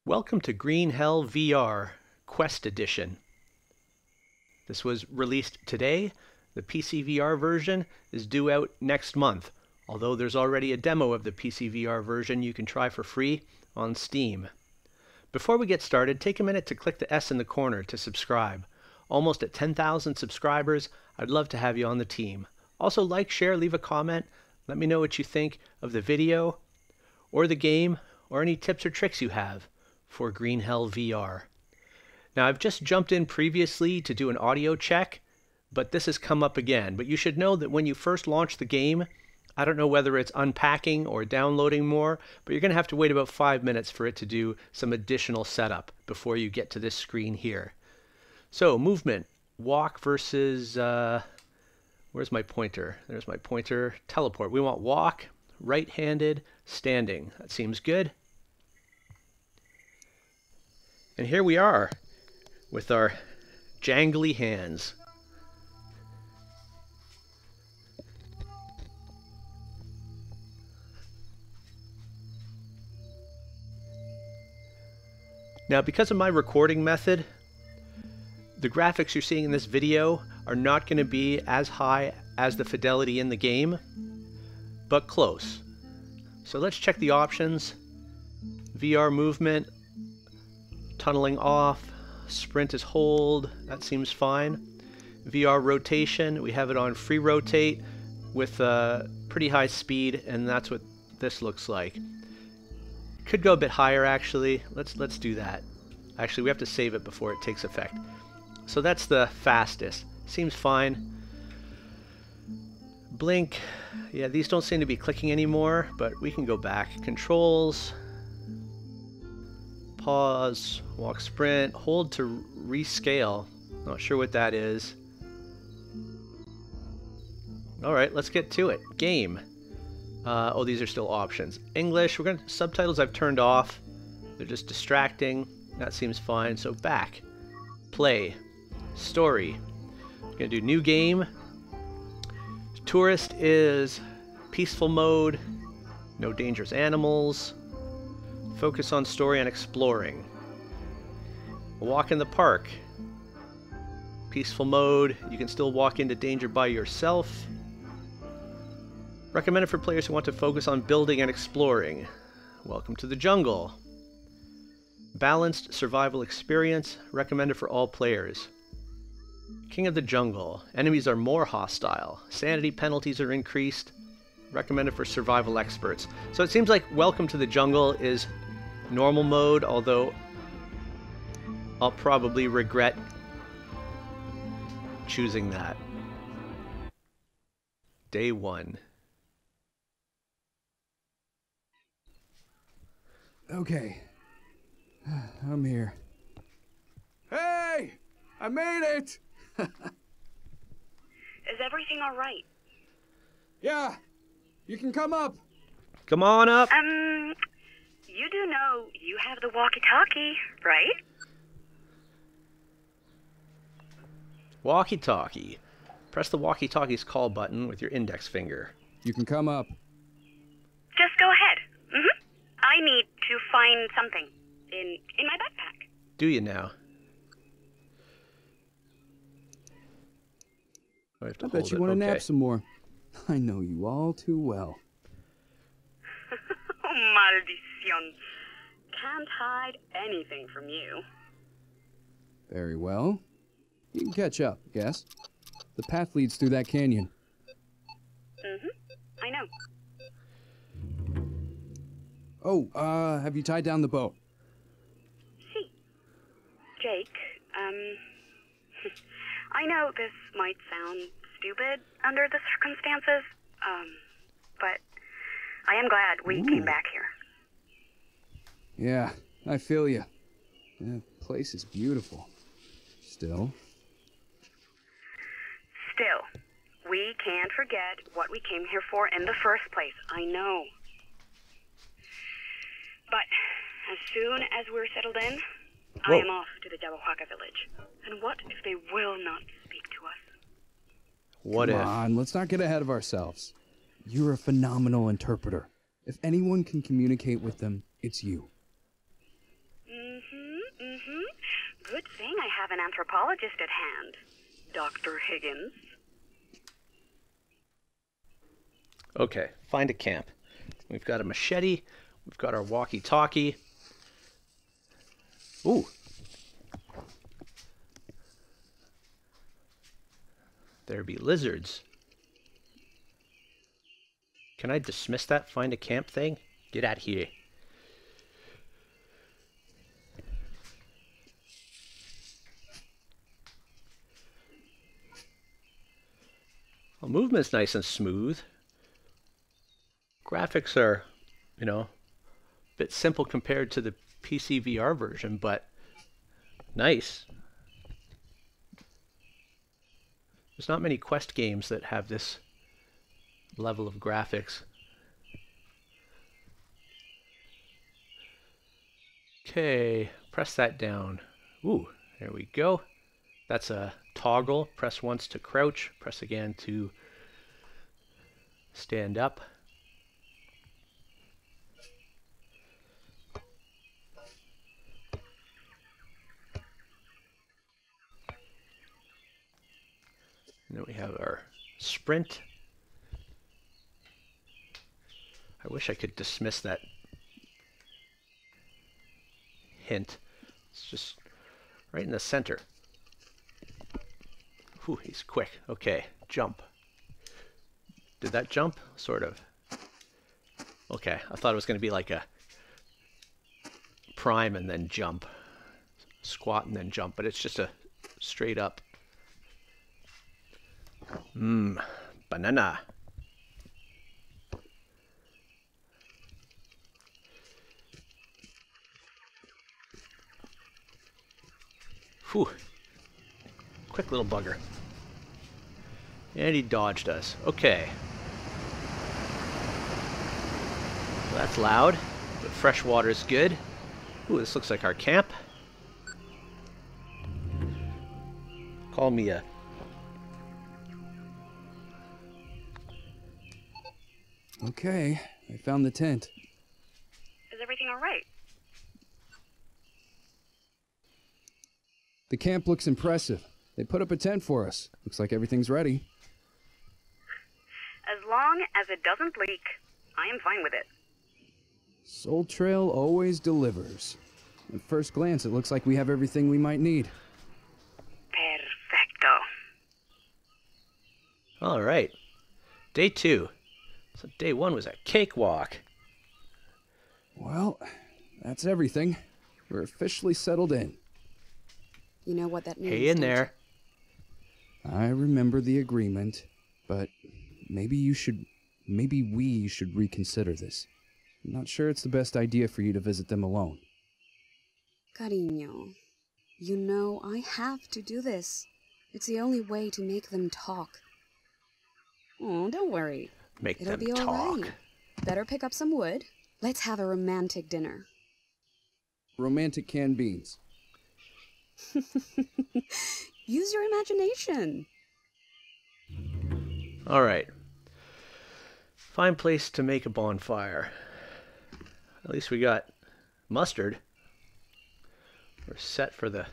Welcome to Green Hell VR Quest Edition. This was released today. The PC VR version is due out next month, although there's already a demo of the PC VR version you can try for free on Steam. Before we get started, take a minute to click the S in the corner to subscribe. Almost at 10,000 subscribers, I'd love to have you on the team. Also like, share, leave a comment. Let me know what you think of the video or the game or any tips or tricks you have for Green Hell VR. Now, I've just jumped in previously to do an audio check, but this has come up again. But you should know that when you first launch the game, I don't know whether it's unpacking or downloading more, but you're going to have to wait about 5 minutes for it to do some additional setup before you get to this screen here. So, movement. Walk versus... where's my pointer? There's my pointer. Teleport. We want walk, right-handed, standing. That seems good. And here we are with our jangly hands. Now, because of my recording method, the graphics you're seeing in this video are not going to be as high as the fidelity in the game, but close. So let's check the options. VR movement. Tunneling off, sprint is hold, that seems fine. VR rotation, we have it on free rotate with pretty high speed, and that's what this looks like. Could go a bit higher actually. Let's do that. Actually, we have to save it before it takes effect. So that's the fastest. Seems fine. Blink, yeah, these don't seem to be clicking anymore, but we can go back. Controls. Pause, walk, sprint, hold to rescale. Not sure what that is. Alright, let's get to it. Game. Oh, these are still options. English, subtitles I've turned off. They're just distracting. That seems fine. So back. Play. Story. Gonna do new game. Tourist is peaceful mode. No dangerous animals. Focus on story and exploring. Walk in the park. Peaceful mode. You can still walk into danger by yourself. Recommended for players who want to focus on building and exploring. Welcome to the jungle. Balanced survival experience. Recommended for all players. King of the jungle. Enemies are more hostile. Sanity penalties are increased. Recommended for survival experts. So it seems like Welcome to the Jungle is normal mode, although I'll probably regret choosing that. Day 1. Okay. I'm here. Hey! I made it! Is everything all right? Yeah. You can come up. Come on up. You do know you have the walkie-talkie, right? Walkie-talkie. Press the walkie-talkie's call button with your index finger. You can come up. Just go ahead. I need to find something in my backpack. Do you now? I bet you want to nap some more. I know you all too well. Maldición. Can't hide anything from you. Very well. You can catch up, I guess. The path leads through that canyon. I know. Oh, have you tied down the boat? See. Jake, I know this might sound stupid under the circumstances, but I am glad we came back here. Yeah, I feel you. The place is beautiful. Still, we can't forget what we came here for in the first place. I know. But as soon as we're settled in, I am off to the Ayahuasca village. And what if they will not speak to us? What if? Come on, let's not get ahead of ourselves. You're a phenomenal interpreter. If anyone can communicate with them, it's you. Good thing I have an anthropologist at hand, Dr. Higgins. Okay, find a camp. We've got a machete. We've got our walkie-talkie. Ooh. There be lizards. Can I dismiss that find a camp thing? Get out of here. Well, movement's nice and smooth. Graphics are, a bit simple compared to the PC VR version, but nice. There's not many Quest games that have this level of graphics. Okay, press that down. Ooh, there we go. That's a toggle. Press once to crouch, press again to stand up. And then we have our sprint. I wish I could dismiss that hint. It's just right in the center. Whew, he's quick. Okay, jump. Did that jump? Sort of. Okay, I thought it was going to be like a prime and then jump. Squat and then jump, but it's just a straight up. Banana. Whew. Quick little bugger. And he dodged us. Okay. Well, that's loud, but fresh water is good. Ooh, this looks like our camp. Call me a... Okay, I found the tent. Is everything all right? The camp looks impressive. They put up a tent for us. Looks like everything's ready. As long as it doesn't leak, I am fine with it. Soul Trail always delivers. At first glance, it looks like we have everything we might need. Perfecto. All right. Day 2. So day 1 was a cakewalk. Well, that's everything. We're officially settled in. You know what that means? Hey in there. I remember the agreement, but maybe we should reconsider this. I'm not sure it's the best idea for you to visit them alone. Cariño, you know I have to do this. It's the only way to make them talk. Oh, don't worry. Make It'll them be talk. all right. Better pick up some wood. Let's have a romantic dinner. Romantic canned beans. Use your imagination. All right. Fine place to make a bonfire. At least we got mustard. We're set for the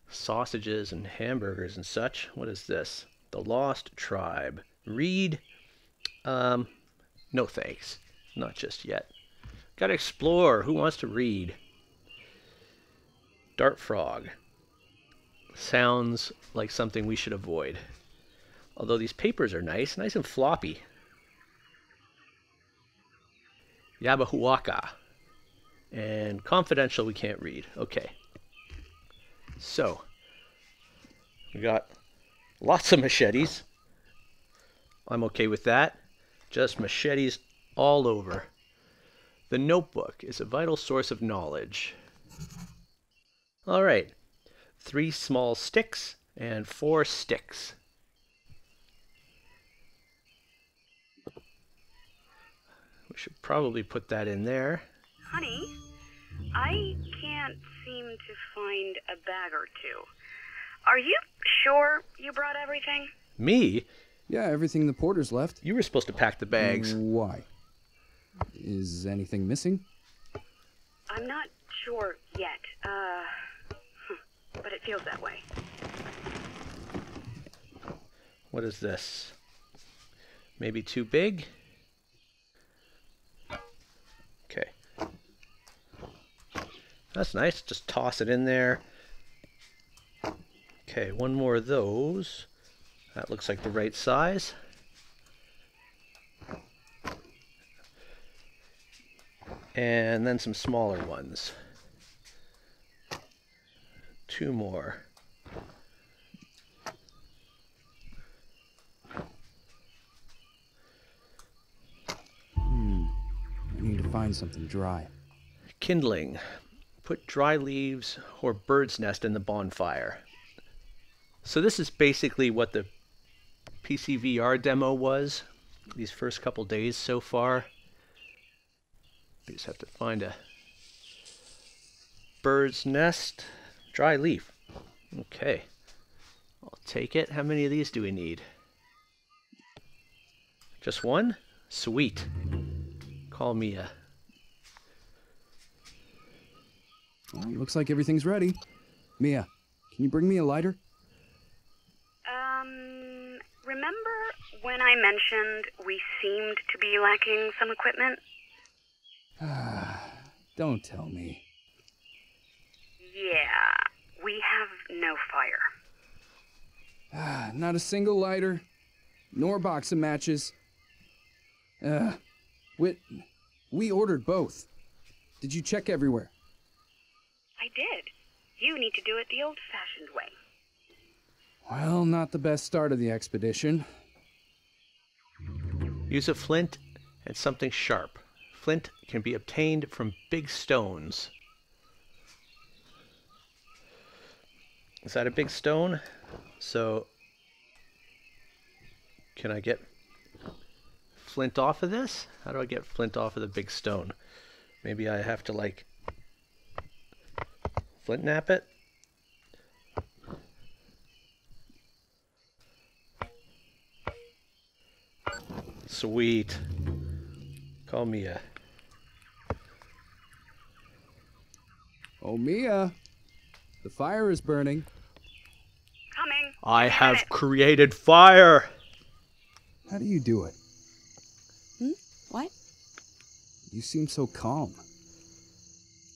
sausages and hamburgers and such. What is this? The Lost Tribe. Read. No thanks. Not just yet. Gotta explore. Who wants to read? Dart Frog. Sounds like something we should avoid. Although these papers are nice and floppy. Ayahuasca. And confidential we can't read. Okay. So, we got lots of machetes. I'm okay with that. Just machetes all over. The notebook is a vital source of knowledge. All right. 3 small sticks and 4 sticks. We should probably put that in there. Honey, I can't seem to find a bag or two. Are you sure you brought everything? Me? Yeah, everything the porters left. You were supposed to pack the bags. Why? Is anything missing? I'm not sure yet. but it feels that way. What is this? Maybe too big? Okay. That's nice. Just toss it in there. Okay, one more of those. That looks like the right size. And then some smaller ones. Two more. I need to find something dry. Kindling. Put dry leaves or bird's nest in the bonfire. So this is basically what the PCVR demo was, these first couple days so far. We just have to find a bird's nest, dry leaf. Okay, I'll take it. How many of these do we need? Just one? Sweet. Call me a... Well, looks like everything's ready. Mia, can you bring me a lighter? Remember when I mentioned we seemed to be lacking some equipment? Don't tell me. Yeah, we have no fire. Not a single lighter, nor box of matches. We ordered both. Did you check everywhere? I did. You need to do it the old-fashioned way. Well, not the best start of the expedition. Use a flint and something sharp. Flint can be obtained from big stones. Is that a big stone? So, can I get flint off of this? How do I get flint off of the big stone? Maybe I have to, like, flint nap it? Sweet. Call me a... Oh, Mia, the fire is burning. Coming. I have created fire! How do you do it? What? You seem so calm.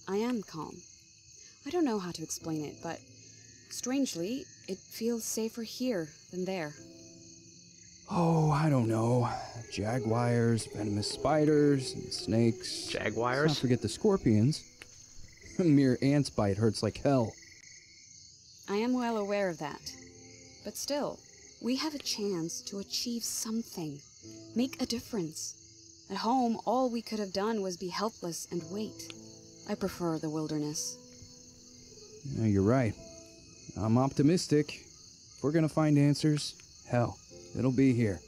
I am calm. I don't know how to explain it, but strangely, it feels safer here than there. Oh, I don't know. Jaguars, venomous spiders, and snakes. Jaguars? Let's not forget the scorpions. A mere ant's bite hurts like hell. I am well aware of that. But still, we have a chance to achieve something. Make a difference. At home, all we could have done was be helpless and wait. I prefer the wilderness. Yeah, you're right. I'm optimistic. If we're gonna find answers, hell, it'll be here.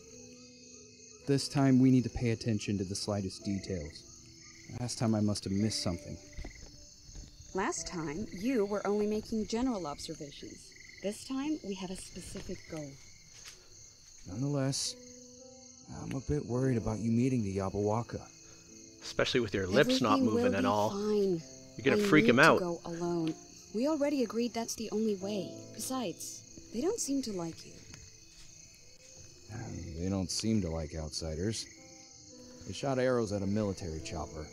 This time we need to pay attention to the slightest details. Last time I must have missed something. Last time, you were only making general observations. This time, we have a specific goal. Nonetheless, I'm a bit worried about you meeting the Ayahuasca. Especially with your lips not moving at all. Fine. You're gonna freak him out. I need to go alone. We already agreed that's the only way. Besides, they don't seem to like you. They don't seem to like outsiders. They shot arrows at a military chopper.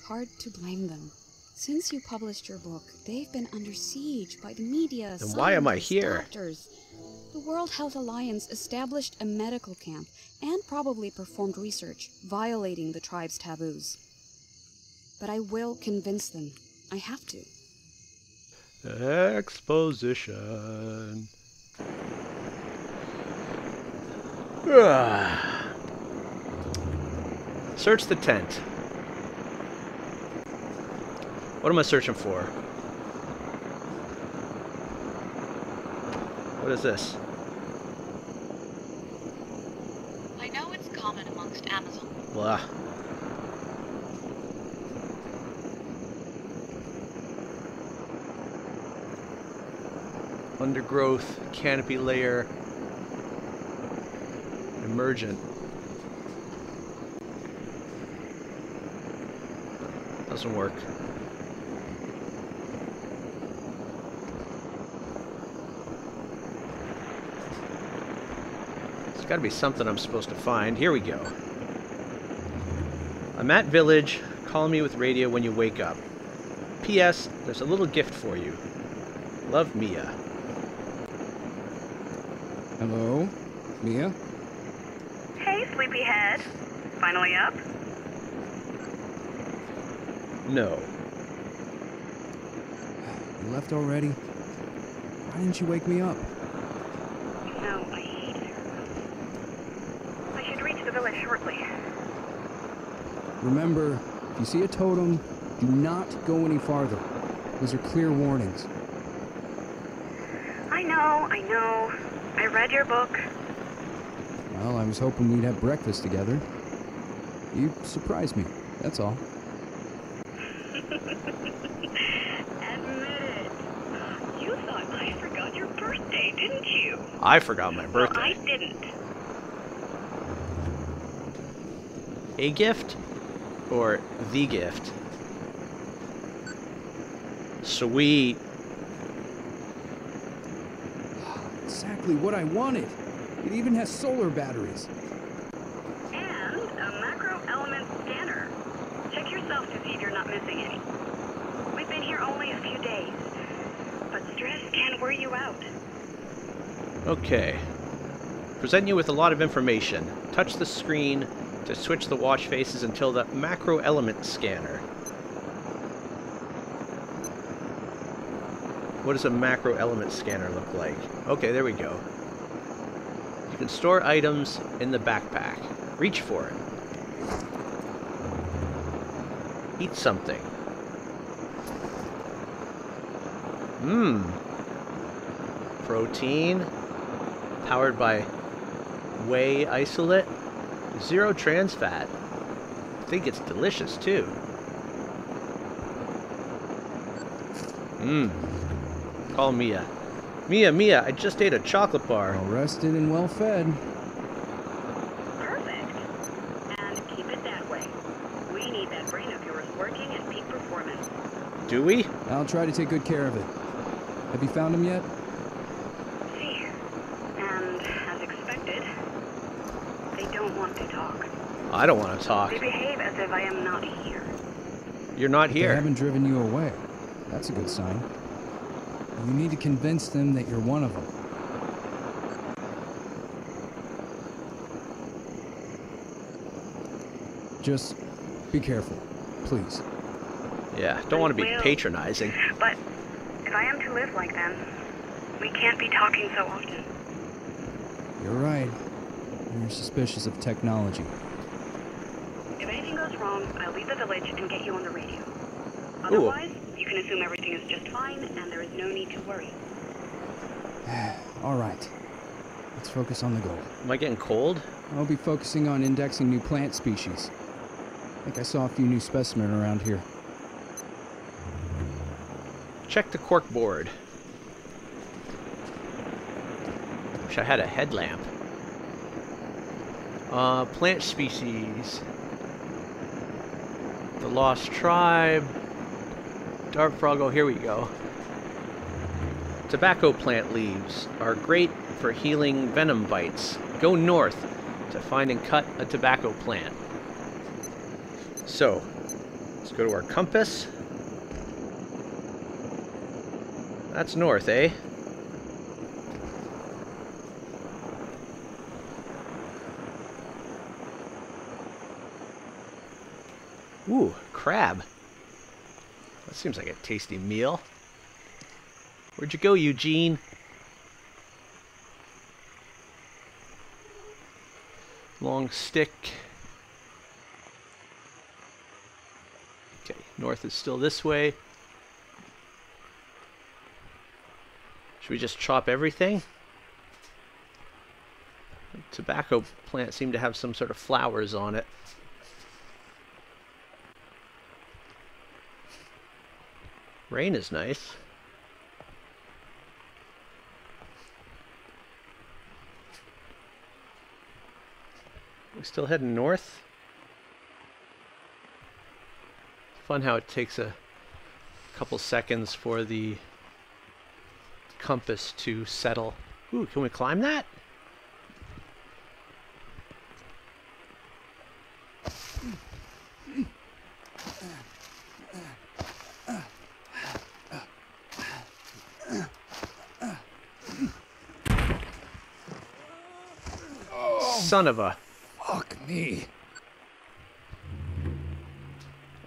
Hard to blame them. Since you published your book, they've been under siege by the media, Then why am I scientists, here? doctors. The World Health Alliance established a medical camp and probably performed research, violating the tribe's taboos. But I will convince them. I have to. Exposition. Search the tent. What am I searching for? What is this? I know it's common amongst Amazon. Blah. Undergrowth, canopy layer, emergent. Doesn't work. There's got to be something I'm supposed to find. Here we go. I'm at Village. Call me with radio when you wake up. P.S. There's a little gift for you. Love, Mia. Hello? Mia? Hey, sleepyhead. Finally up? No. You left already? Why didn't you wake me up? No, I hate her. I should reach the village shortly. Remember, if you see a totem, do not go any farther. Those are clear warnings. I know. I read your book. Well, I was hoping we'd have breakfast together. You surprised me, that's all. Admit it. You thought I forgot your birthday, didn't you? I forgot my Well, birthday. I didn't. A gift? Or the gift? Sweet. Exactly what I wanted. It even has solar batteries. And a macro element scanner. Check yourself to see if you're not missing any. We've been here only a few days, but stress can wear you out. Okay. Present you with a lot of information. Touch the screen to switch the watch faces until the macro element scanner. What does a macro element scanner look like? Okay, there we go. You can store items in the backpack. Reach for it. Eat something. Protein. Powered by whey isolate. 0 trans fat. I think it's delicious too. Call Mia. Mia, I just ate a chocolate bar. Well rested and well fed. Perfect. And keep it that way. We need that brain of yours working at peak performance. Do we? I'll try to take good care of it. Have you found him yet? See, and as expected, they don't want to talk. I don't want to talk. They behave as if I am not here. You're not They here. haven't driven you away. That's a good sign. You need to convince them that you're one of them. Just be careful, please. Yeah, don't want to be I will. patronizing. But if I am to live like them, we can't be talking so often. You're right. You're suspicious of technology. If anything goes wrong, I'll leave the village and get you on the radio. Otherwise, you can assume everything is just fine and there is no need to worry. All right. Let's focus on the goal. Am I getting cold? I'll be focusing on indexing new plant species. I think I saw a few new specimens around here. Check the cork board. Wish I had a headlamp. Plant species. The Lost Tribe. Dart frog, oh here we go. Tobacco plant leaves are great for healing venom bites. Go north to find and cut a tobacco plant. So, let's go to our compass. That's north, eh? Ooh, crab. That seems like a tasty meal. Where'd you go, Eugene? Long stick. Okay, north is still this way. Should we just chop everything? The tobacco plant seemed to have some sort of flowers on it. Rain is nice. We still heading north? Fun how it takes a couple seconds for the compass to settle. Ooh, can we climb that? son of a... Fuck me.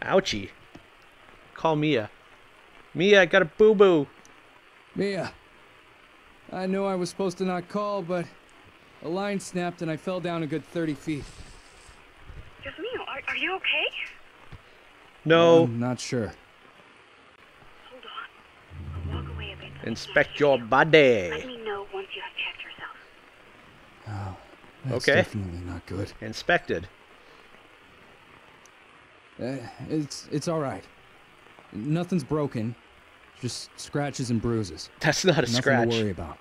Ouchie. Call Mia. Mia, I got a boo-boo. Mia. I know I was supposed to not call, but a line snapped and I fell down a good 30 feet. Just Mio, are you okay? No. I'm not sure. Hold on. I'll walk away a bit. Inspect your body. Let me know once you have checked yourself. Oh, that's Okay. definitely not good. Inspected. It's all right. Nothing's broken. Just scratches and bruises. That's not a Nothing scratch. to worry about.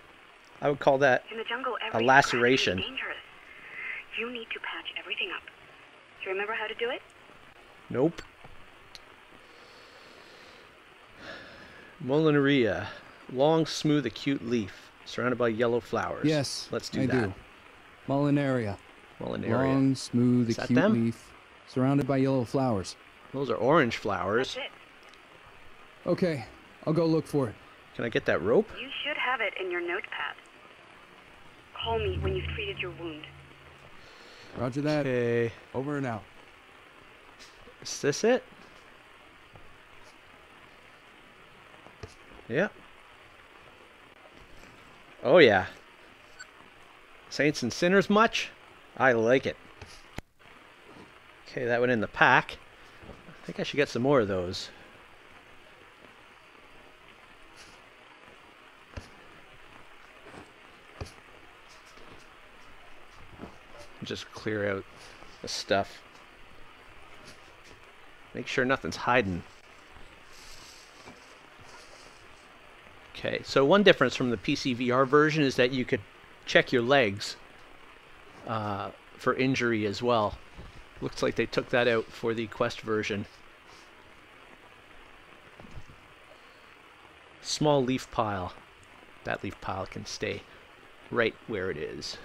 I would call that In the jungle, a every laceration. scratch is dangerous. You need to patch everything up. Do you remember how to do it? Nope. Molineria. Long, smooth, acute leaf. Surrounded by yellow flowers. Yes, Let's do I that. do. Molineria. Molineria. Long, smooth, Is that acute them? leaf, surrounded by yellow flowers. Those are orange flowers. That's it. Okay, I'll go look for it. Can I get that rope? You should have it in your notepad. Call me when you've treated your wound. Roger that. Okay. Over and out. Is this it? Yeah. Oh yeah. Saints and sinners much? I like it. Okay, that went in the pack. I think I should get some more of those. Just clear out the stuff. Make sure nothing's hiding. Okay, so one difference from the PC VR version is that you could check your legs for injury as well. Looks like they took that out for the Quest version. Small leaf pile. That leaf pile can stay right where it is.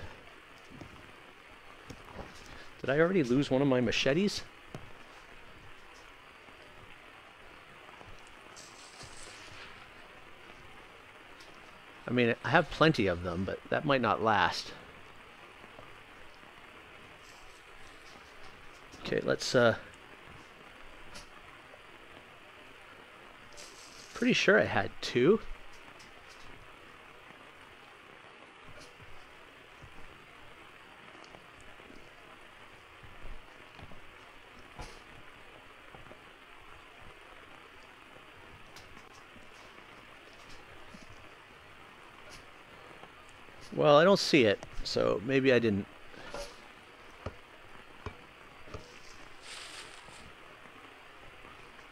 Did I already lose one of my machetes? I mean, I have plenty of them, but that might not last. Okay, let's, pretty sure I had two. Well, I don't see it, so maybe I didn't.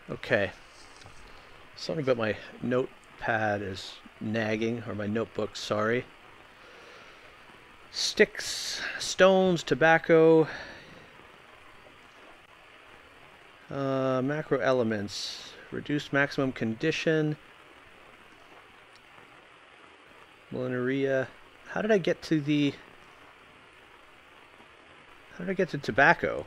Okay. Something about my notepad is nagging, or my notebook, sorry. Sticks, stones, tobacco, macro elements, reduced maximum condition, Molineria. How did I get to the... How did I get to tobacco?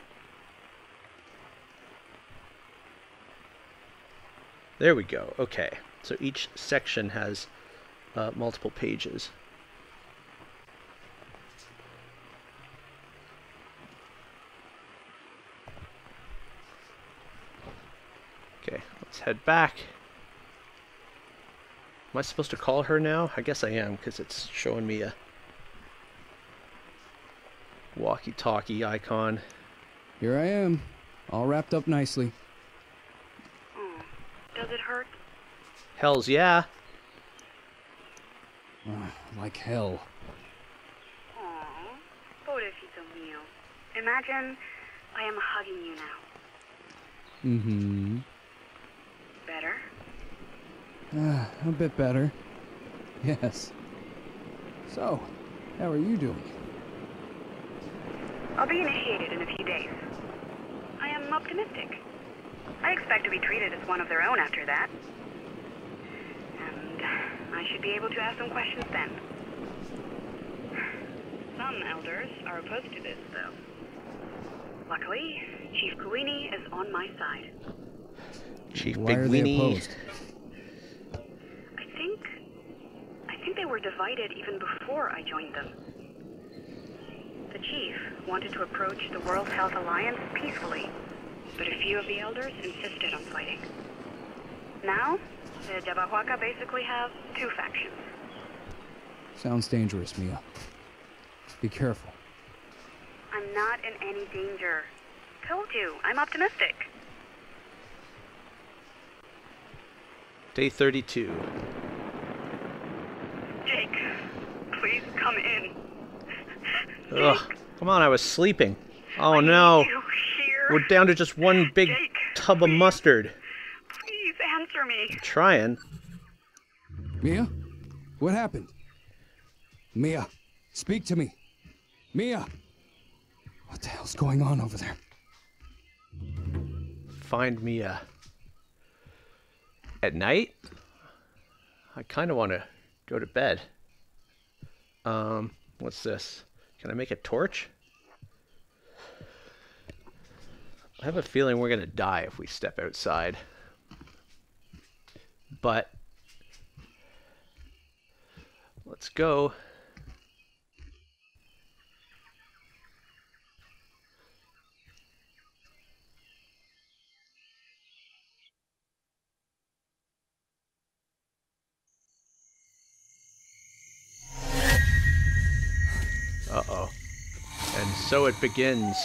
There we go. Okay. So each section has multiple pages. Okay, let's head back. Am I supposed to call her now? I guess I am, because it's showing me a walkie-talkie icon. Here I am, all wrapped up nicely. Oh, does it hurt? Hells yeah. Like hell. Aww, pobrecito mío. Imagine I am hugging you now. Mm-hmm. Better? A bit better. Yes. So, how are you doing? I'll be initiated in a few days. I am optimistic. I expect to be treated as one of their own after that. And I should be able to ask some questions then. Some elders are opposed to this, though. Luckily, Chief Kawini is on my side. Chief Why Big are they Weenie. opposed? I think they were divided even before I joined them. The chief wanted to approach the World Health Alliance peacefully, but a few of the elders insisted on fighting. Now, the Ayahuasca basically have two factions. Sounds dangerous, Mia. Be careful. I'm not in any danger. Told you, I'm optimistic. Day 32. Jake, please come in. Ugh. Come on, I was sleeping. Oh I no. need you here. We're down to just one big Jake, tub of mustard. Please answer me. I'm trying. Mia? What happened? Mia, speak to me. Mia! What the hell's going on over there? Find Mia. At night? I kind of want to go to bed. What's this? Can I make a torch? I have a feeling we're going to die if we step outside. But let's go. Uh-oh. And so it begins.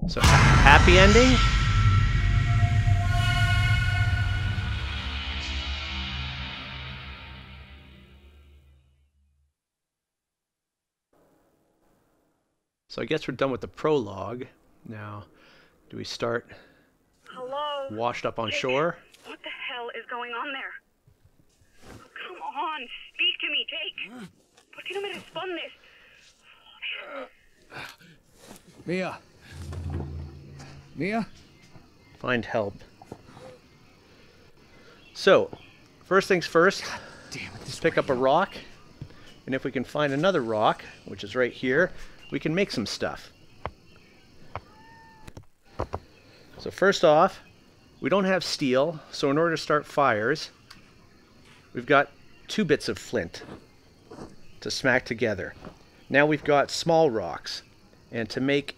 So, happy ending? So I guess we're done with the prologue. Now, do we start Hello? washed up on Jake, shore? What the hell is going on there? Oh, come on, speak to me, Jake. ¿Por qué no me respondes? Mia! Mia? Find help. So, first things first, Damn it, let's pick up a rock. And if we can find another rock, which is right here, we can make some stuff. So first off, we don't have steel, so in order to start fires, we've got 2 bits of flint to smack together. Now we've got small rocks, and to make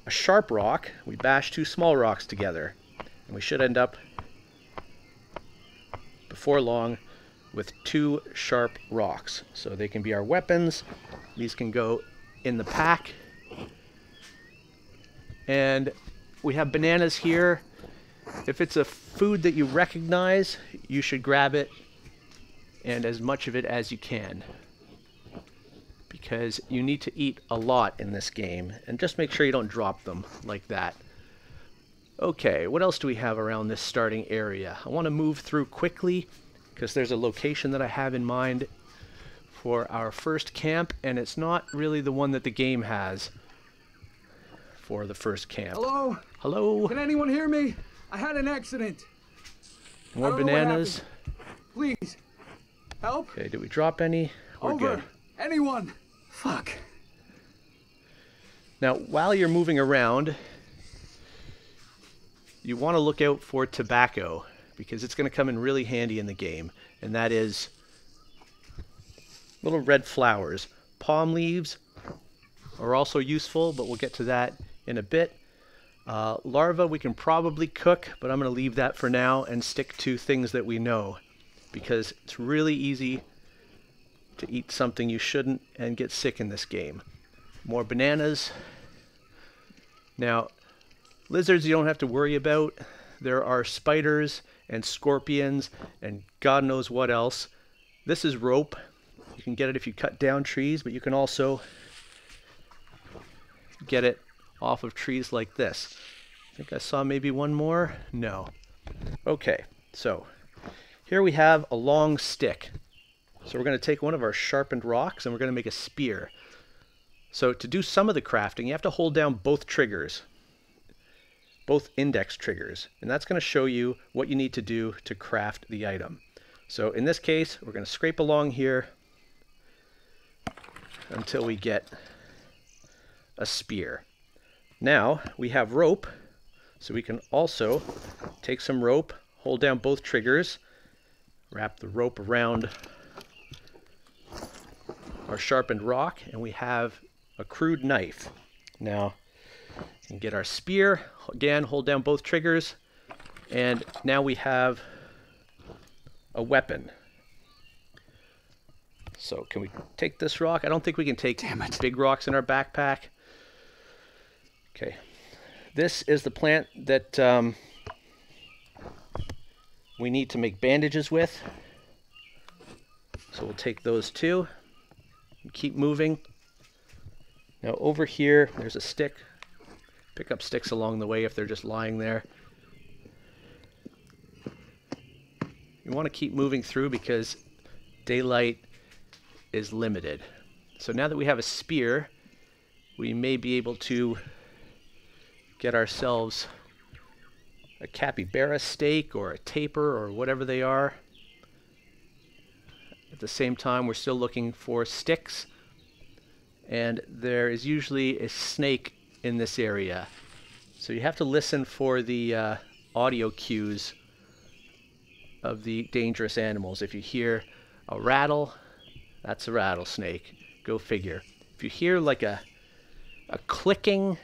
a sharp rock, we bash 2 small rocks together, and we should end up before long with 2 sharp rocks. So they can be our weapons. These can go in the pack. And we have bananas here. If it's a food that you recognize, you should grab it, and as much of it as you can, because you need to eat a lot in this game, and just make sure you don't drop them like that. Okay, what else do we have around this starting area? I want to move through quickly because there's a location that I have in mind for our first camp, and it's not really the one that the game has for the first camp. Hello? Hello? Can anyone hear me? I had an accident. More I don't know what bananas. happened. Please. Help? Okay, did we drop any? We're Over. good. Anyone? Fuck. Now, while you're moving around, you want to look out for tobacco, because it's going to come in really handy in the game, and that is little red flowers. Palm leaves are also useful, but we'll get to that in a bit. Larva we can probably cook, but I'm going to leave that for now and stick to things that we know, because it's really easy to eat something you shouldn't and get sick in this game. More bananas. Now, lizards you don't have to worry about. There are spiders and scorpions and God knows what else. This is rope. You can get it if you cut down trees, but you can also get it off of trees like this. think I saw maybe one more. No. Okay, so here we have a long stick. So we're going to take one of our sharpened rocks and we're going to make a spear. So to do some of the crafting, you have to hold down both triggers, both index triggers, and that's going to show you what you need to do to craft the item. So in this case, we're going to scrape along here until we get a spear. Now we have rope, so we can also take some rope, hold down both triggers, wrap the rope around our sharpened rock, and we have a crude knife. Now we can get our spear, again hold down both triggers, and now we have a weapon. So can we take this rock? I don't think we can take big rocks in our backpack. Okay, this is the plant that we need to make bandages with. So we'll take those two and keep moving. Now over here, there's a stick. Pick up sticks along the way if they're just lying there. You want to keep moving through because daylight is limited. So now that we have a spear, we may be able to get ourselves a capybara steak or a tapir or whatever they are. At the same time, we're still looking for sticks, and there is usually a snake in this area. So you have to listen for the audio cues of the dangerous animals. If you hear a rattle, that's a rattlesnake. Go figure. If you hear like a clicking,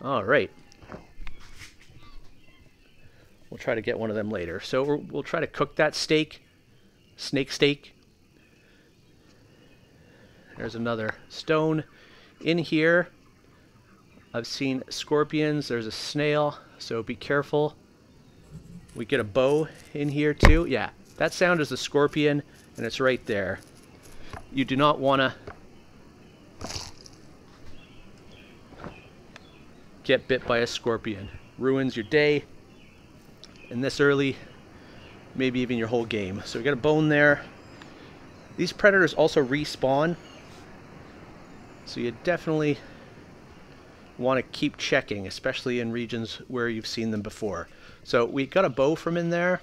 all right. We'll try to get one of them later. So we'll try to cook that steak, snake steak. There's another stone in here. I've seen scorpions. There's a snail, so be careful. We get a bow in here too. Yeah, that sound is a scorpion, and it's right there. You do not want to get bit by a scorpion. Ruins your day. And this early, maybe even your whole game. So we got a bone there. These predators also respawn, so you definitely want to keep checking, especially in regions where you've seen them before. So we got a bow from in there.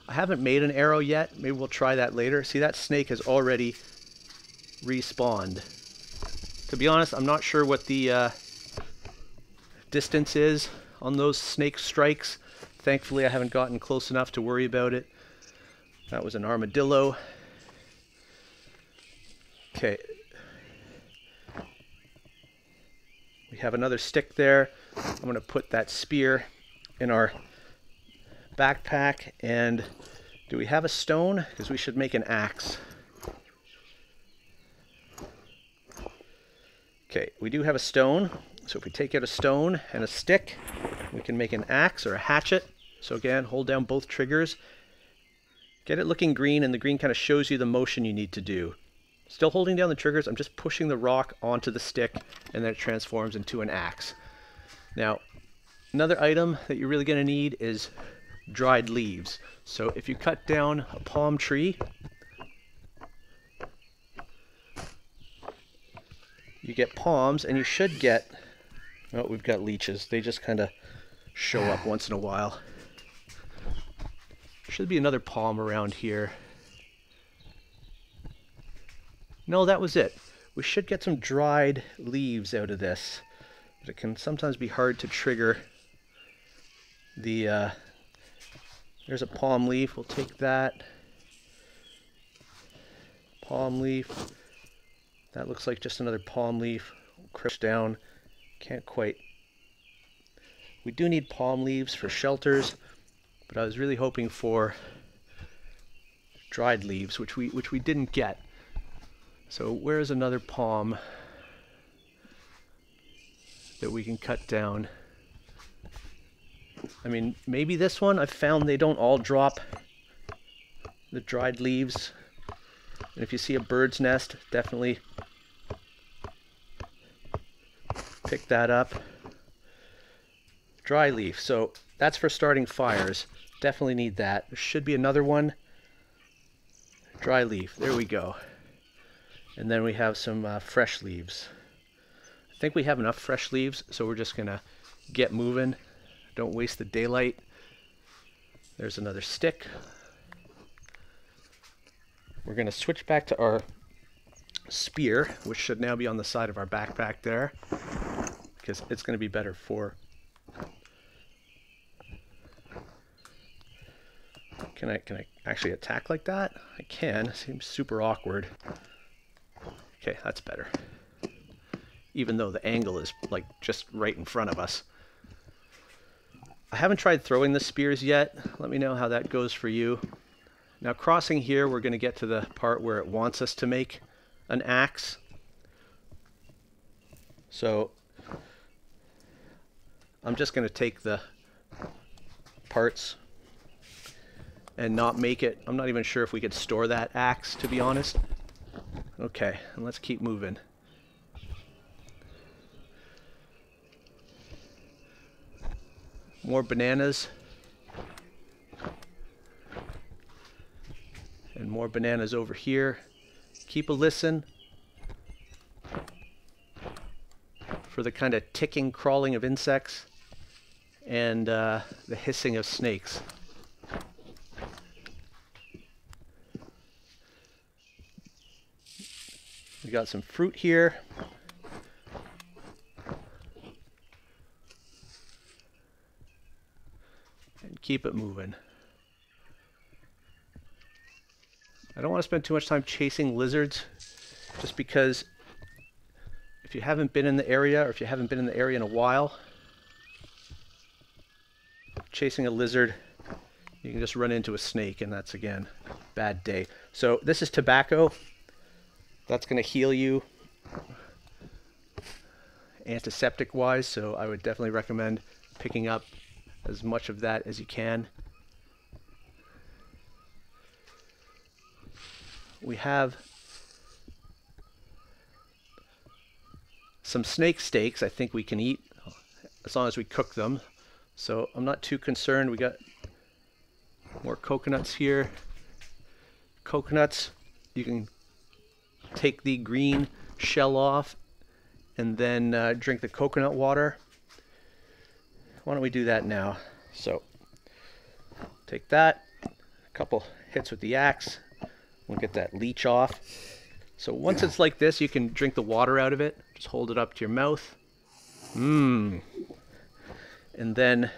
I haven't made an arrow yet. Maybe we'll try that later. See, that snake has already respawned. To be honest, I'm not sure what the distance is on those snake strikes. Thankfully, I haven't gotten close enough to worry about it. That was an armadillo. Okay. We have another stick there. I'm going to put that spear in our backpack. And do we have a stone? Because we should make an axe. Okay, we do have a stone. So if we take out a stone and a stick, we can make an axe or a hatchet. So again, hold down both triggers. Get it looking green, and the green kind of shows you the motion you need to do. Still holding down the triggers, I'm just pushing the rock onto the stick, and then it transforms into an axe. Now, another item that you're really going to need is dried leaves. So if you cut down a palm tree, you get palms, and you should get... Oh, we've got leeches. They just kind of show up once in a while. Should be another palm around here. No, that was it. We should get some dried leaves out of this. But it can sometimes be hard to trigger the... There's a palm leaf. We'll take that. Palm leaf. That looks like just another palm leaf. We'll crouch down. Can't quite. We do need palm leaves for shelters, but I was really hoping for dried leaves, which we didn't get. So where's another palm that we can cut down? I mean, maybe this one. I've found they don't all drop the dried leaves And if you see a bird's nest, definitely pick that up. Dry leaf, so that's for starting fires. Definitely need that. There should be another one. Dry leaf, there we go. And then we have some fresh leaves. I think we have enough fresh leaves, so we're just gonna get moving. Don't waste the daylight. There's another stick. We're gonna switch back to our spear, which should now be on the side of our backpack there, because it's gonna be better for... Can I actually attack like that? I can. It seems super awkward. Okay, that's better. Even though the angle is like just right in front of us. I haven't tried throwing the spears yet. Let me know how that goes for you. Now crossing here, we're going to get to the part where it wants us to make an axe. So I'm just going to take the parts and not make it. I'm not even sure if we could store that axe, to be honest. Okay, and let's keep moving. More bananas. And more bananas over here. Keep a listen for the kind of ticking, crawling of insects and the hissing of snakes. We got some fruit here. And keep it moving. I don't want to spend too much time chasing lizards, just because if you haven't been in the area, or if you haven't been in the area in a while, chasing a lizard, you can just run into a snake, and that's, again, bad day. So this is tobacco. That's going to heal you antiseptic wise, so I would definitely recommend picking up as much of that as you can. We have some snake steaks I think we can eat as long as we cook them, so I'm not too concerned. We got more coconuts here. Coconuts, you can take the green shell off and then drink the coconut water. Why don't we do that now? So take that, a couple hits with the axe, we'll get that leech off. So once it's like this, you can drink the water out of it. Just hold it up to your mouth. And then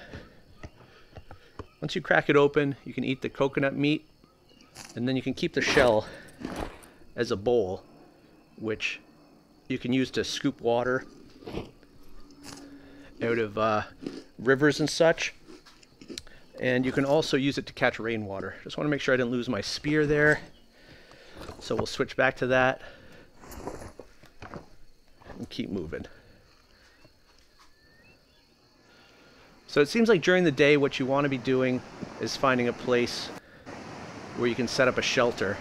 once you crack it open, you can eat the coconut meat, and then you can keep the shell as a bowl, which you can use to scoop water out of rivers and such. And you can also use it to catch rainwater. Just want to make sure I didn't lose my spear there. So we'll switch back to that and keep moving. So it seems like during the day what you want to be doing is finding a place where you can set up a shelter.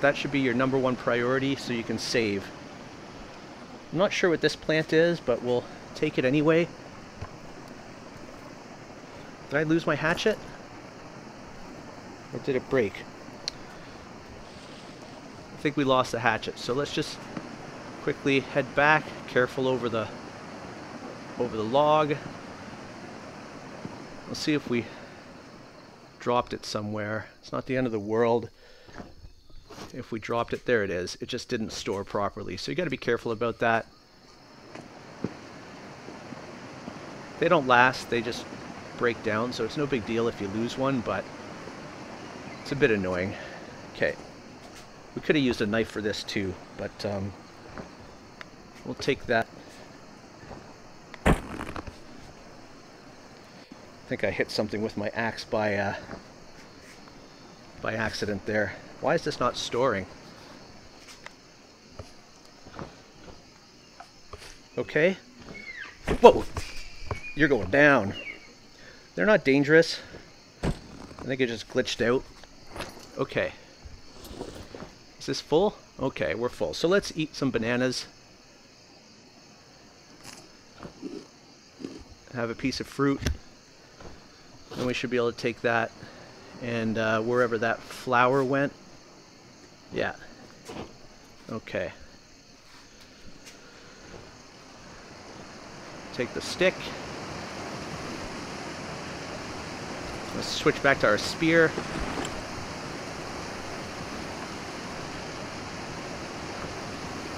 That should be your #1 priority so you can save. I'm not sure what this plant is, but we'll take it anyway. Did I lose my hatchet? Or did it break? I think we lost the hatchet, so let's just quickly head back. Careful over the log. We'll see if we dropped it somewhere. It's not the end of the world. If we dropped it, there it is. It just didn't store properly, so you got to be careful about that. They don't last, they just break down, so it's no big deal if you lose one, but it's a bit annoying. Okay, we could have used a knife for this too, but we'll take that. I think I hit something with my axe by accident there. Why is this not storing? Okay. Whoa! You're going down. They're not dangerous. I think it just glitched out. Okay. Is this full? Okay, we're full. So let's eat some bananas. Have a piece of fruit. And we should be able to take that and wherever that flower went. Yeah. Okay. Take the stick. Let's switch back to our spear.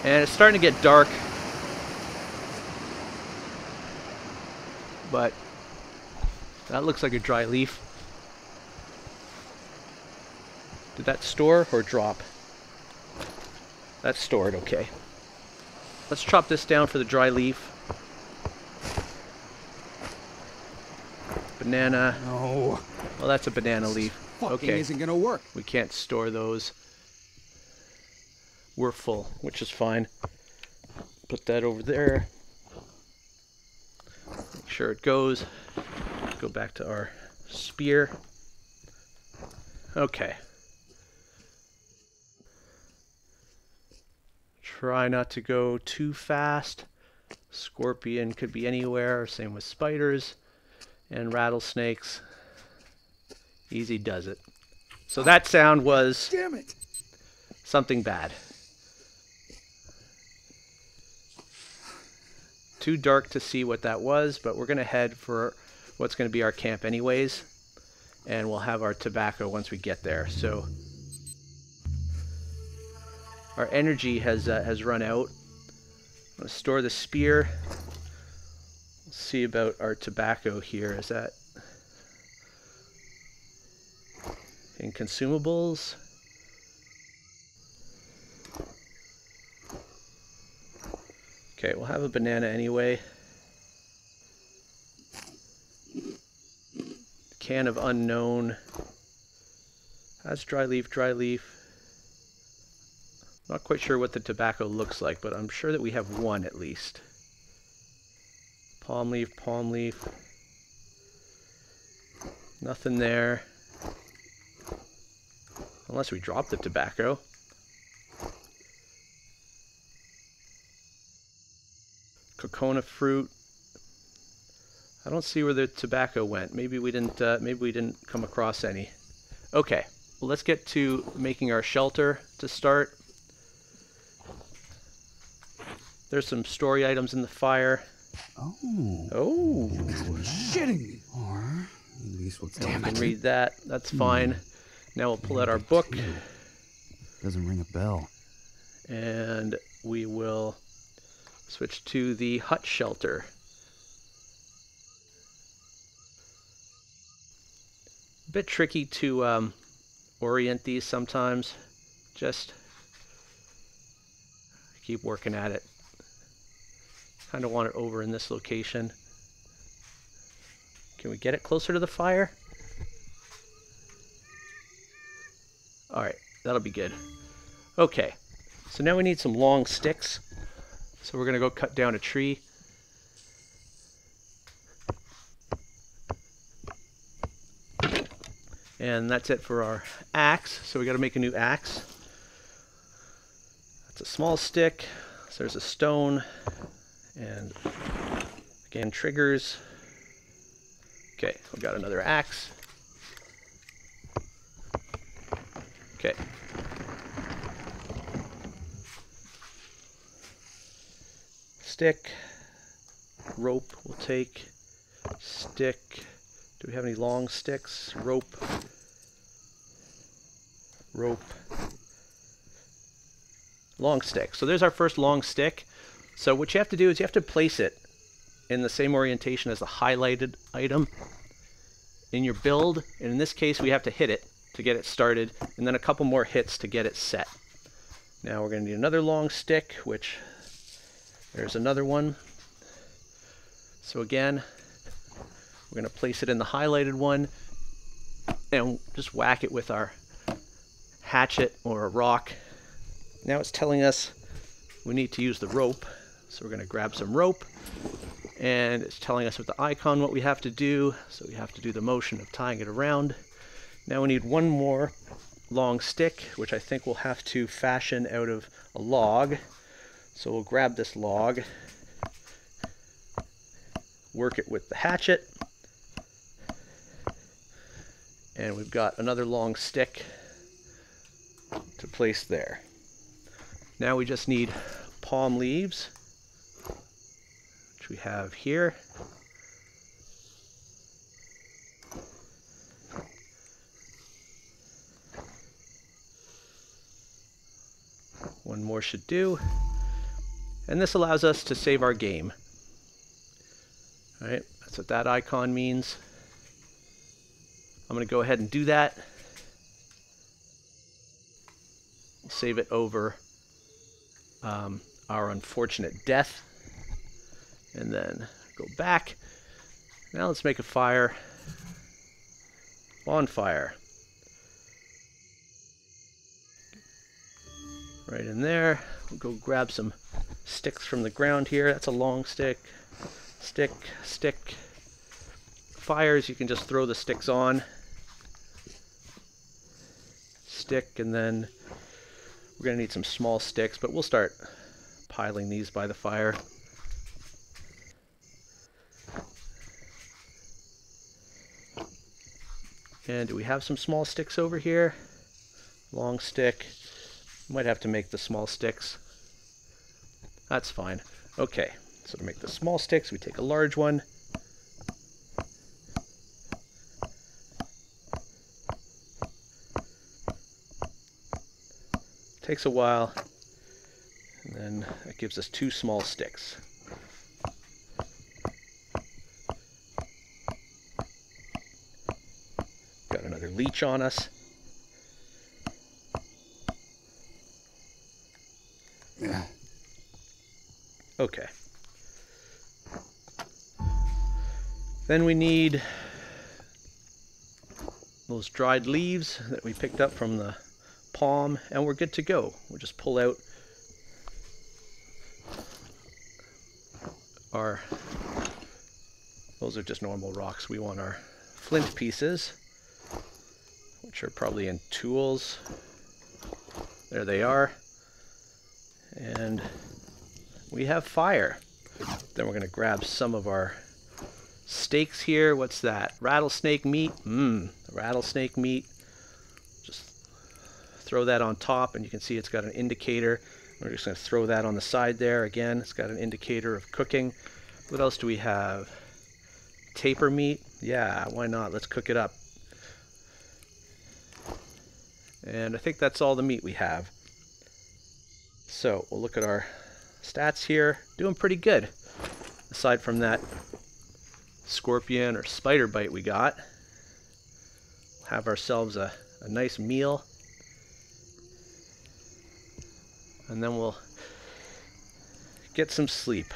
And it's starting to get dark. But that looks like a dry leaf. Did that store or drop? That's stored, okay. Let's chop this down for the dry leaf. Banana. No. Well, that's a banana leaf. Okay. Isn't gonna work. We can't store those. We're full, which is fine. Put that over there. Make sure it goes. Go back to our spear. Okay. Try not to go too fast. Scorpion could be anywhere. Same with spiders and rattlesnakes. Easy does it. So that sound was... Damn it! Something bad. Too dark to see what that was, but we're going to head for what's going to be our camp anyways. And we'll have our tobacco once we get there. So our energy has run out. I'm going to store the spear. We'll see about our tobacco here. Is that in consumables? Okay, we'll have a banana anyway. Can of unknown. That's dry leaf, dry leaf. Not quite sure what the tobacco looks like, but I'm sure that we have one at least. Palm leaf, palm leaf. Nothing there. Unless we drop the tobacco. Cocona Fruit. I don't see where the tobacco went. Maybe we didn't come across any. Okay, well, let's get to making our shelter to start. There's some story items in the fire. Oh. Shitting me. Or at least what's damn it. We can read that. That's fine. Now we'll pull out our book. Doesn't ring a bell. And we will switch to the hut shelter. A bit tricky to orient these sometimes. Just keep working at it. Kind of want it over in this location. Can we get it closer to the fire? Alright, that'll be good. Okay, so now we need some long sticks. So we're going to go cut down a tree. And that's it for our axe. So we got to make a new axe. That's a small stick. So there's a stone. And again, triggers. Okay, we got another axe. Okay. Stick. Rope we'll take. Stick. Do we have any long sticks? Rope. Rope. Long stick. So there's our first long stick. So what you have to do is you have to place it in the same orientation as the highlighted item in your build. And in this case, we have to hit it to get it started, and then a couple more hits to get it set. Now we're going to need another long stick, which there's another one. So again, we're going to place it in the highlighted one and just whack it with our hatchet or a rock. Now it's telling us we need to use the rope. So we're going to grab some rope, and it's telling us with the icon what we have to do. So we have to do the motion of tying it around. Now we need one more long stick, which I think we'll have to fashion out of a log. So we'll grab this log, work it with the hatchet, and we've got another long stick to place there. Now we just need palm leaves, which we have here. One more should do. And this allows us to save our game. All right, that's what that icon means. I'm going to go ahead and do that. Save it over our unfortunate death. And then go back. Now let's make a fire. Bonfire. Right in there. We'll go grab some sticks from the ground here. That's a long stick. Stick, stick. Fires, you can just throw the sticks on. Stick, and then we're going to need some small sticks, but we'll start piling these by the fire. And do we have some small sticks over here? Long stick. Might have to make the small sticks. That's fine. Okay, so to make the small sticks, we take a large one. Takes a while, and then that gives us 2 small sticks. Got another leech on us. Okay. Then we need those dried leaves that we picked up from the palm, and we're good to go. We'll just pull out our, those are just normal rocks. We want our flint pieces, which are probably in tools. There they are. And we have fire. Then we're going to grab some of our steaks here. What's that? Rattlesnake meat. Rattlesnake meat. Just throw that on top, and you can see it's got an indicator. We're just going to throw that on the side there. Again, it's got an indicator of cooking. What else do we have? Tapir meat. Yeah, why not? Let's cook it up. And I think that's all the meat we have. So we'll look at our stats here. Doing pretty good. Aside from that scorpion or spider bite we got. Have ourselves a nice meal. And then we'll get some sleep.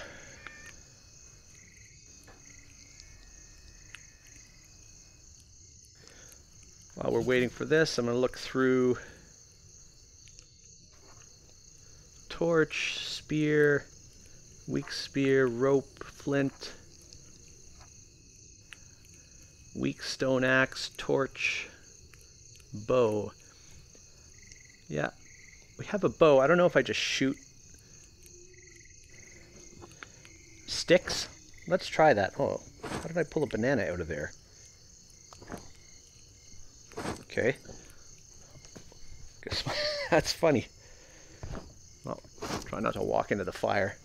While we're waiting for this, I'm going to look through torch, spear, weak spear, rope, flint, weak stone axe, torch, bow. Yeah, we have a bow. I don't know if I just shoot sticks. Let's try that. Oh, how did I pull a banana out of there? Okay. Guess that's funny. Well, try not to walk into the fire.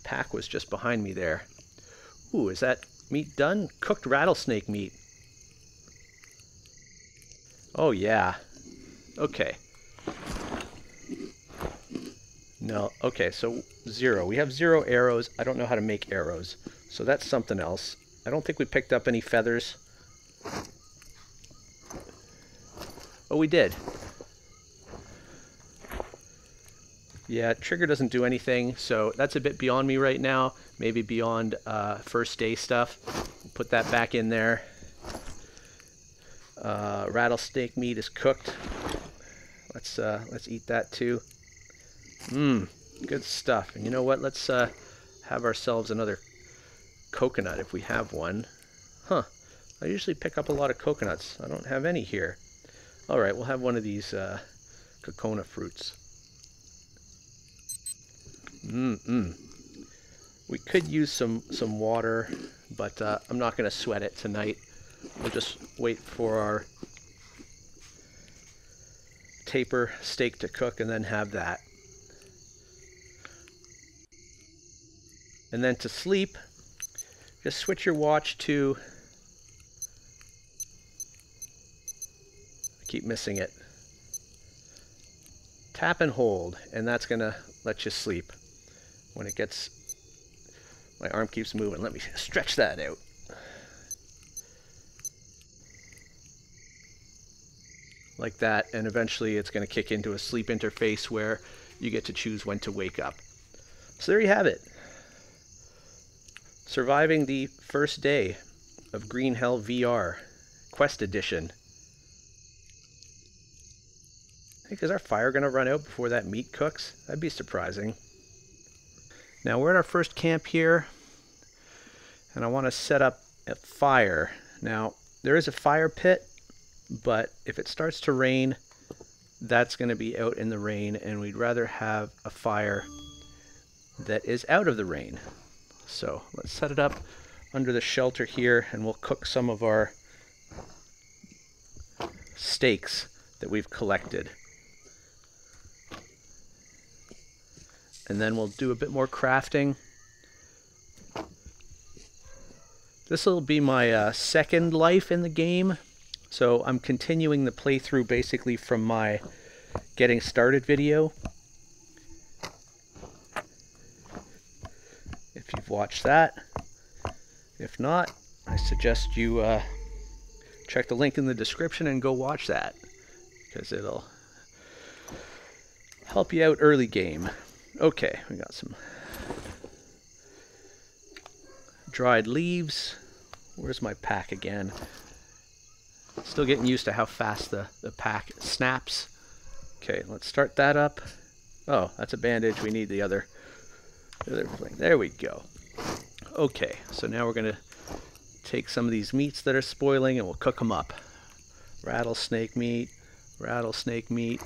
Pack was just behind me there. Ooh, is that meat done? Cooked rattlesnake meat. Oh yeah. Okay. No, okay, so 0. We have 0 arrows. I don't know how to make arrows. So that's something else. I don't think we picked up any feathers. Oh, we did. Yeah, trigger doesn't do anything, so that's a bit beyond me right now. Maybe beyond first day stuff. Put that back in there. Rattlesnake meat is cooked. Let's eat that too. Good stuff. And you know what? Let's have ourselves another coconut if we have one. Huh. I usually pick up a lot of coconuts. I don't have any here. All right, we'll have one of these Cocona Fruits. We could use some water, but I'm not going to sweat it tonight. We'll just wait for our taper steak to cook and then have that. And then to sleep, just switch your watch to, I keep missing it, tap and hold, and that's going to let you sleep. When it gets, my arm keeps moving, let me stretch that out. Like that, and eventually it's going to kick into a sleep interface where you get to choose when to wake up. So there you have it. Surviving the first day of Green Hell VR Quest Edition. Hey, is our fire going to run out before that meat cooks? That'd be surprising. Now we're at our first camp here, and I want to set up a fire. Now there is a fire pit, but if it starts to rain, that's going to be out in the rain, and we'd rather have a fire that is out of the rain. So let's set it up under the shelter here, and we'll cook some of our steaks that we've collected. And then we'll do a bit more crafting. This will be my second life in the game. So I'm continuing the playthrough basically from my getting started video. If you've watched that. If not, I suggest you check the link in the description and go watch that, because it'll help you out early game. Okay, we got some dried leaves. Where's my pack again? Still getting used to how fast the pack snaps. Okay, let's start that up. Oh, that's a bandage. We need the other thing. There we go. Okay, so now we're going to take some of these meats that are spoiling and we'll cook them up. Rattlesnake meat, rattlesnake meat.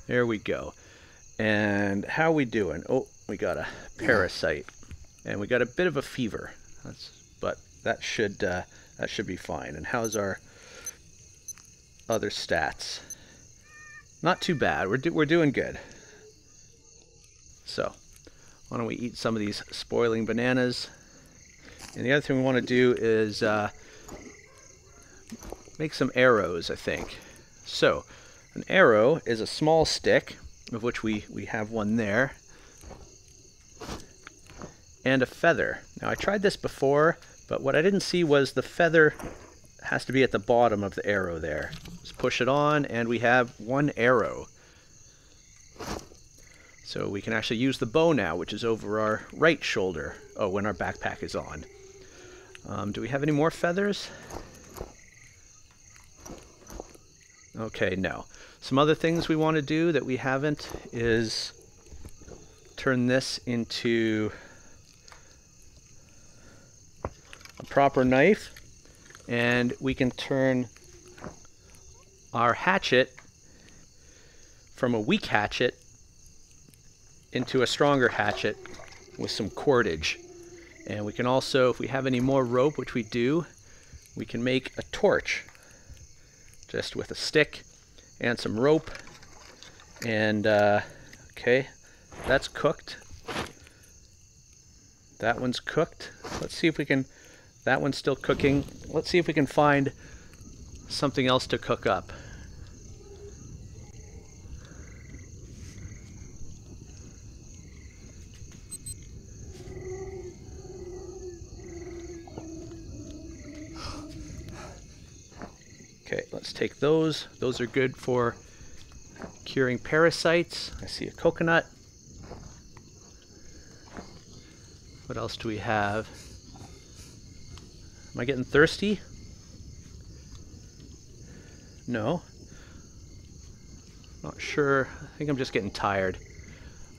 There we go. And how are we doing? Oh, we got a parasite. And we got a bit of a fever. But that should be fine. And how's our other stats? Not too bad. We're doing good. So, why don't we eat some of these spoiling bananas? And the other thing we want to do is make some arrows, I think. So, an arrow is a small stick, of which we have one there, and a feather. Now, I tried this before, but what I didn't see was the feather has to be at the bottom of the arrow there. Just push it on, and we have one arrow. So we can actually use the bow now, which is over our right shoulder. Oh, when our backpack is on. Do we have any more feathers? Okay, no. Some other things we want to do that we haven't is turn this into a proper knife. And we can turn our hatchet from a weak hatchet into a stronger hatchet with some cordage. And we can also, if we have any more rope, which we do, we can make a torch just with a stick and some rope. And okay, that's cooked. That one's cooked. Let's see if we can, that one's still cooking. Let's see if we can find something else to cook up. Okay, let's take those. Those are good for curing parasites. I see a coconut. What else do we have? Am I getting thirsty? No. Not sure. I think I'm just getting tired.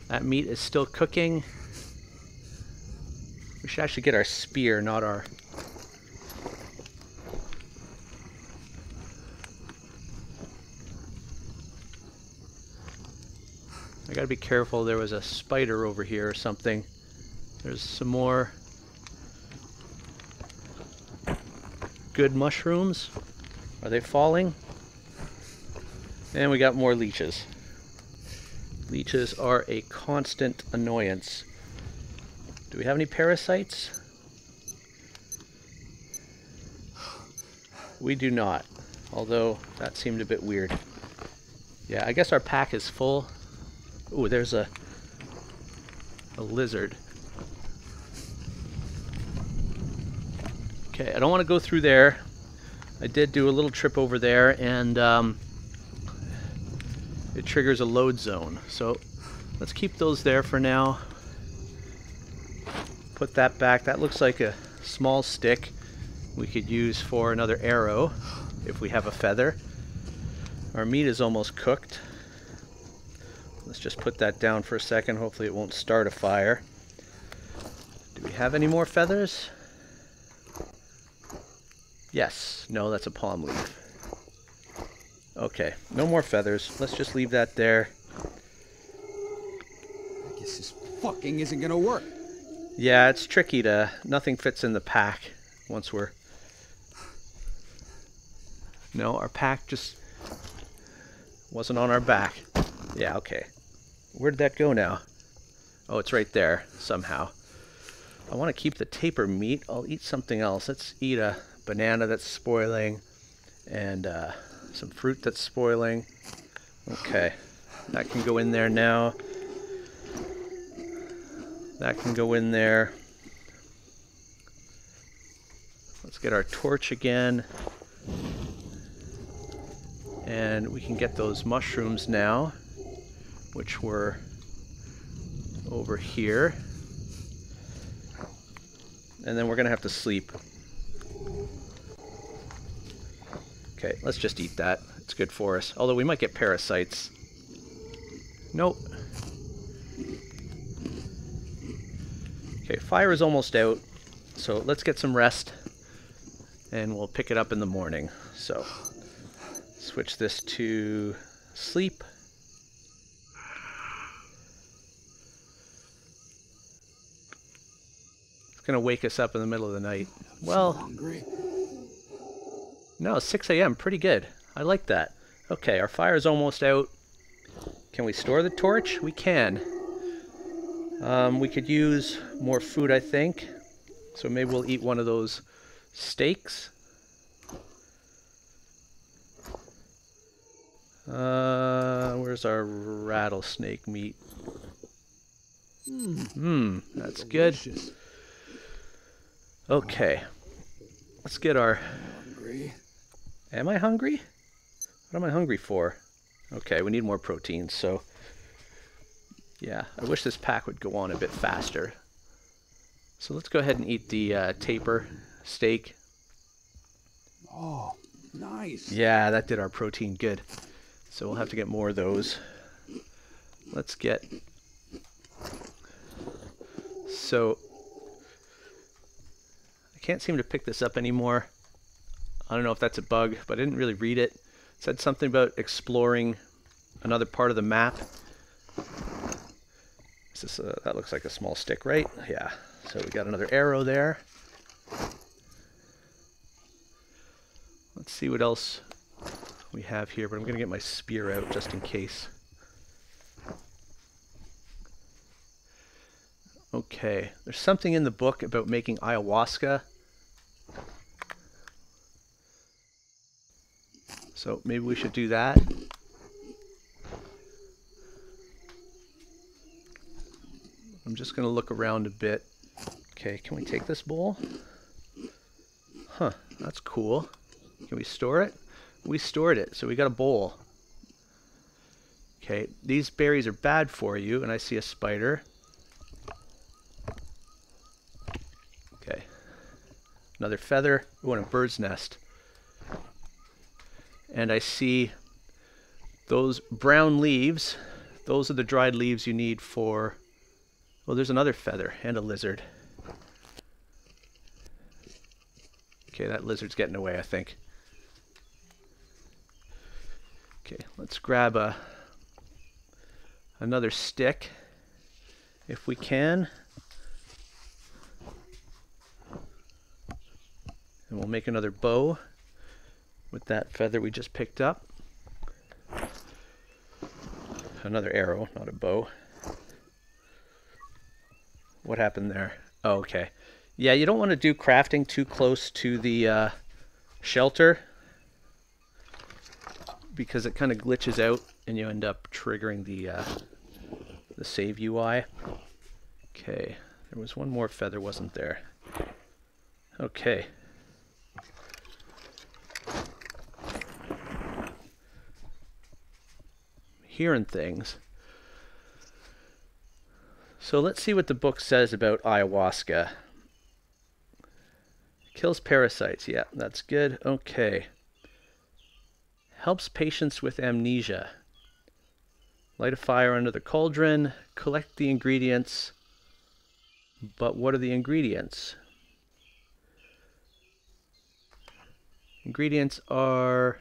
That meat is still cooking. We should actually get our spear, not our... I gotta be careful. There was a spider over here or something. There's some more good mushrooms. Are they falling? And we got more leeches. Leeches are a constant annoyance. Do we have any parasites? We do not, although that seemed a bit weird. Yeah, I guess our pack is full. Ooh, there's a lizard. Okay, I don't want to go through there. I did do a little trip over there, and it triggers a load zone. So let's keep those there for now. Put that back. That looks like a small stick we could use for another arrow if we have a feather. Our meat is almost cooked. Let's just put that down for a second. Hopefully it won't start a fire. Do we have any more feathers? Yes. No, that's a palm leaf. Okay, no more feathers. Let's just leave that there. I guess this fucking isn't gonna work. Yeah, it's tricky to... Nothing fits in the pack once we're... No, our pack just wasn't on our back. Yeah, okay. Where did that go now? Oh, it's right there, somehow. I want to keep the taper meat. I'll eat something else. Let's eat a banana that's spoiling and some fruit that's spoiling. Okay, that can go in there now. That can go in there. Let's get our torch again. And we can get those mushrooms now, which were over here. And then we're gonna have to sleep. Okay, let's just eat that. It's good for us. Although we might get parasites. Nope. Okay, fire is almost out. So let's get some rest. And we'll pick it up in the morning. So, switch this to sleep. It's gonna wake us up in the middle of the night. Well, Hungry. no, 6 a.m. Pretty good. I like that. Okay, our fire's almost out. Can we store the torch? We can. We could use more food, I think. So maybe we'll eat one of those steaks. Where's our rattlesnake meat? That's Delicious. good. Okay. Let's get our... Hungry. Am I hungry? What am I hungry for? Okay, we need more protein, so... Yeah, I wish this pack would go on a bit faster. So let's go ahead and eat the taper steak. Oh, nice. Yeah, that did our protein good. So we'll have to get more of those. Let's get... So... I can't seem to pick this up anymore. I don't know if that's a bug, but I didn't really read it. It said something about exploring another part of the map. Is this that looks like a small stick, right? Yeah. So we got another arrow there. Let's see what else we have here, but I'm going to get my spear out just in case. Okay, there's something in the book about making ayahuasca. So maybe we should do that. I'm just going to look around a bit. Okay, can we take this bowl? Huh, that's cool. Can we store it? We stored it, so we got a bowl. Okay, these berries are bad for you, and I see a spider. Okay, another feather. Oh, and a bird's nest. And I see those brown leaves. Those are the dried leaves you need for... Well, there's another feather and a lizard. Okay, that lizard's getting away, I think. Okay, let's grab a another stick if we can. And we'll make another bow with that feather we just picked up. Another arrow, not a bow. What happened there? Oh, okay. Yeah, you don't want to do crafting too close to the shelter, because it kind of glitches out and you end up triggering the save UI. Okay, there was one more feather, wasn't there? Okay. Hearing things. So let's see what the book says about ayahuasca. Kills parasites. Yeah, that's good. Okay. Helps patients with amnesia. Light a fire under the cauldron. Collect the ingredients. But what are the ingredients? Ingredients are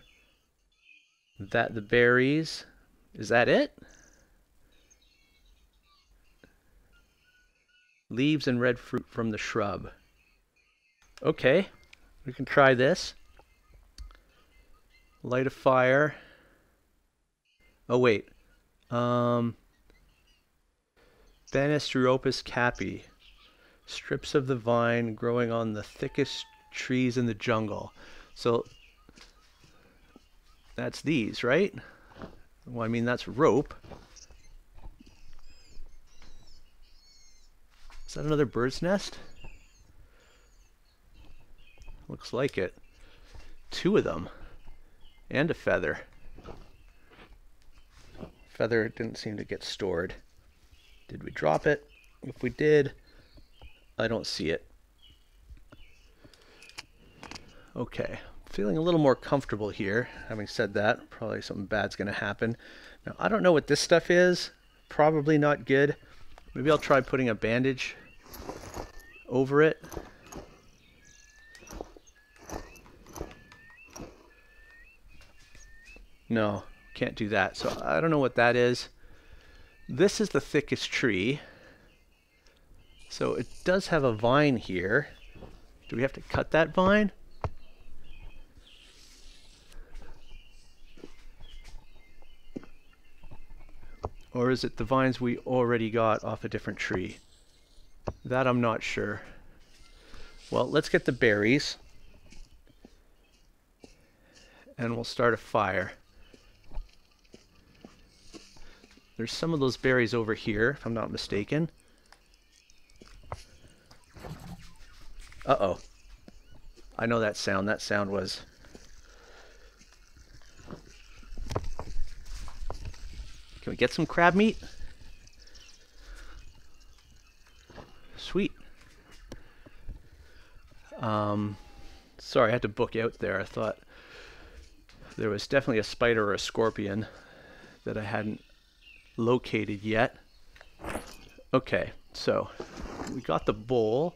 that the berries. Is that it? Leaves and red fruit from the shrub. Okay, we can try this. Light a fire. Oh wait. Bandages capi. Strips of the vine growing on the thickest trees in the jungle. So that's these, right? Well, I mean, that's rope. Is that another bird's nest? Looks like it. 2 of them. And a feather. Feather didn't seem to get stored. Did we drop it? If we did, I don't see it. Okay. Feeling a little more comfortable here. Having said that, probably something bad's going to happen. Now, I don't know what this stuff is. Probably not good. Maybe I'll try putting a bandage over it. No, can't do that. So I don't know what that is. This is the thickest tree. So it does have a vine here. Do we have to cut that vine? Or is it the vines we already got off a different tree? That I'm not sure. Well, let's get the berries. And we'll start a fire. There's some of those berries over here, if I'm not mistaken. Uh-oh. I know that sound. That sound was... Can we get some crab meat? Sweet. Sorry, I had to book out there. I thought there was definitely a spider or a scorpion that I hadn't located yet. Okay, so we got the bowl.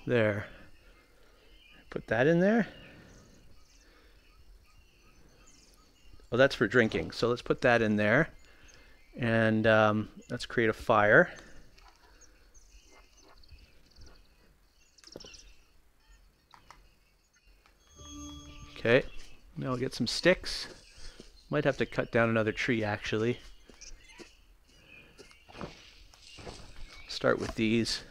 There. Put that in there. Oh, that's for drinking. So let's put that in there. And let's create a fire. Okay, now we'll get some sticks. Might have to cut down another tree, actually. Start with these.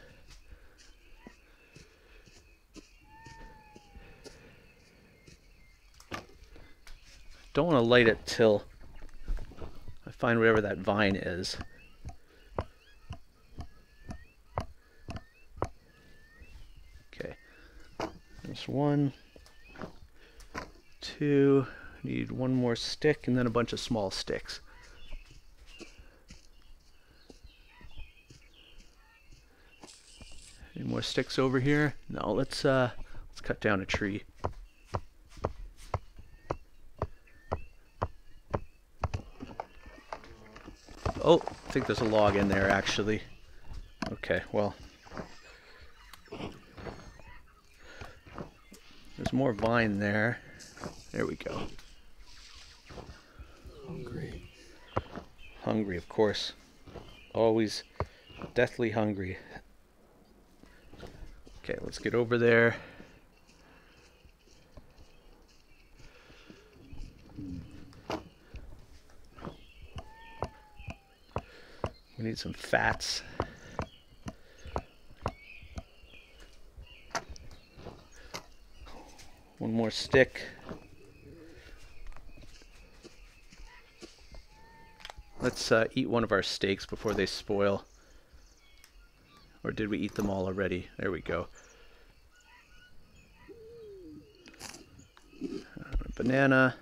Don't want to light it till I find whatever that vine is. Okay, there's 1, 2, need 1 more stick and then a bunch of small sticks. Any more sticks over here? No, let's cut down a tree. Oh, I think there's a log in there, actually. Okay, well. There's more vine there. There we go. hungry, of course. Always deathly hungry. Okay, let's get over there. We need some fats. One more stick. Let's eat one of our steaks before they spoil. Or did we eat them all already? There we go. Banana.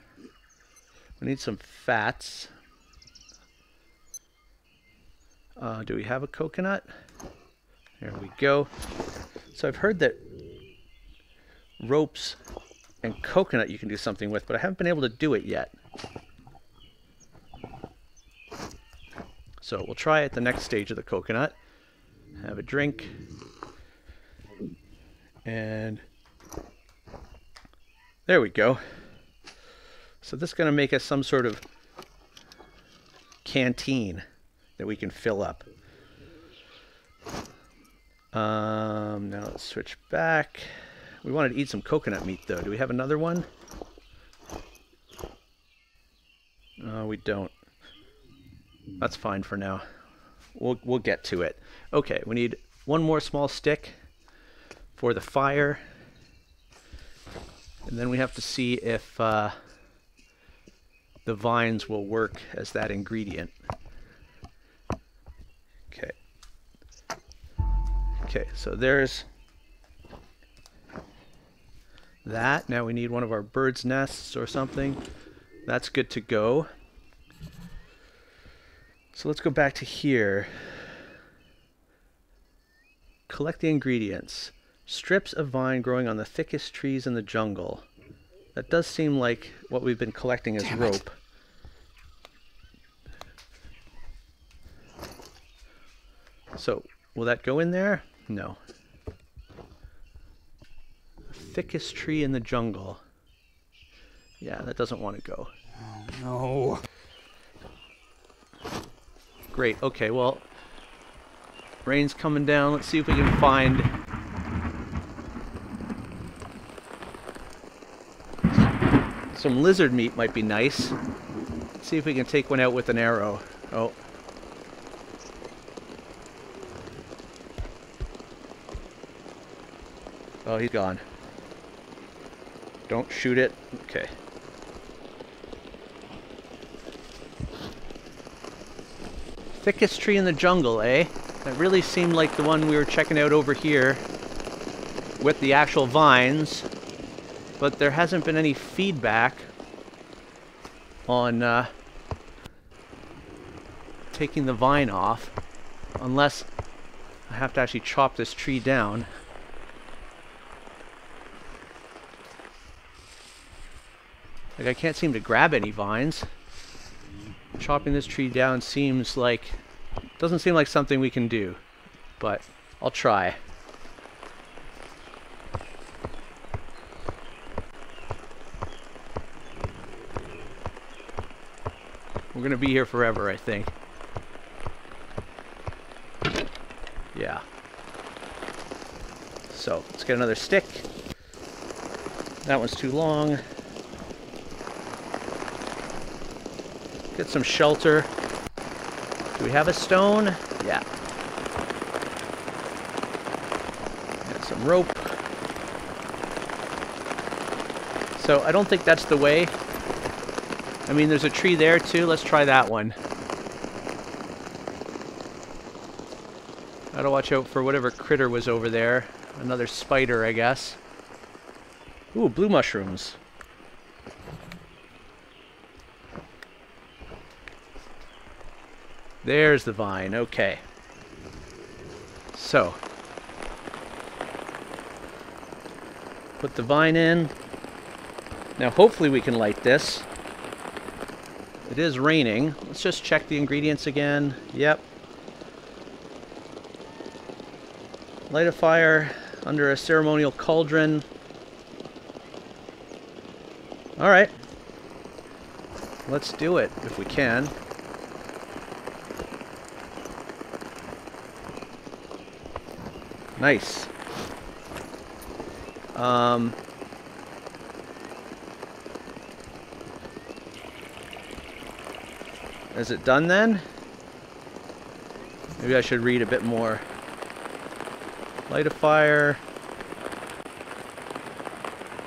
We need some fats. Do we have a coconut? There we go. So I've heard that ropes and coconut you can do something with, but I haven't been able to do it yet. So we'll try at the next stage of the coconut. Have a drink. And there we go. So this is going to make us some sort of canteen that we can fill up. Now let's switch back. We wanted to eat some coconut meat though. Do we have another one? We don't. That's fine for now. We'll get to it. Okay, we need one more small stick for the fire. And then we have to see if the vines will work as that ingredient. Okay. Okay, so there's that. Now we need one of our bird's nests or something. That's good to go. So let's go back to here. Collect the ingredients. Strips of vine growing on the thickest trees in the jungle. That does seem like what we've been collecting as rope. So, will that go in there? No. Thickest tree in the jungle. Yeah, that doesn't want to go. Oh, no. Great, okay, well, rain's coming down. Let's see if we can find some lizard meat. Might be nice. Let's see if we can take one out with an arrow. Oh. Oh, he's gone. Don't shoot it. Okay. Thickest tree in the jungle, eh? That really seemed like the one we were checking out over here with the actual vines, but there hasn't been any feedback on taking the vine off, unless I have to actually chop this tree down. Like, I can't seem to grab any vines. Chopping this tree down seems like, doesn't seem like something we can do, but I'll try. We're gonna be here forever, I think. Yeah. So let's get another stick. That one's too long. Get some shelter. Do we have a stone? Yeah. Get some rope. So I don't think that's the way. I mean, there's a tree there too. Let's try that one. Gotta watch out for whatever critter was over there. Another spider, I guess. Ooh, blue mushrooms. There's the vine. Okay. So, put the vine in. Now hopefully we can light this. It is raining. Let's just check the ingredients again. Yep. Light a fire under a ceremonial cauldron. Alright. Let's do it if we can. Nice. Is it done then? Maybe I should read a bit more. Light a fire.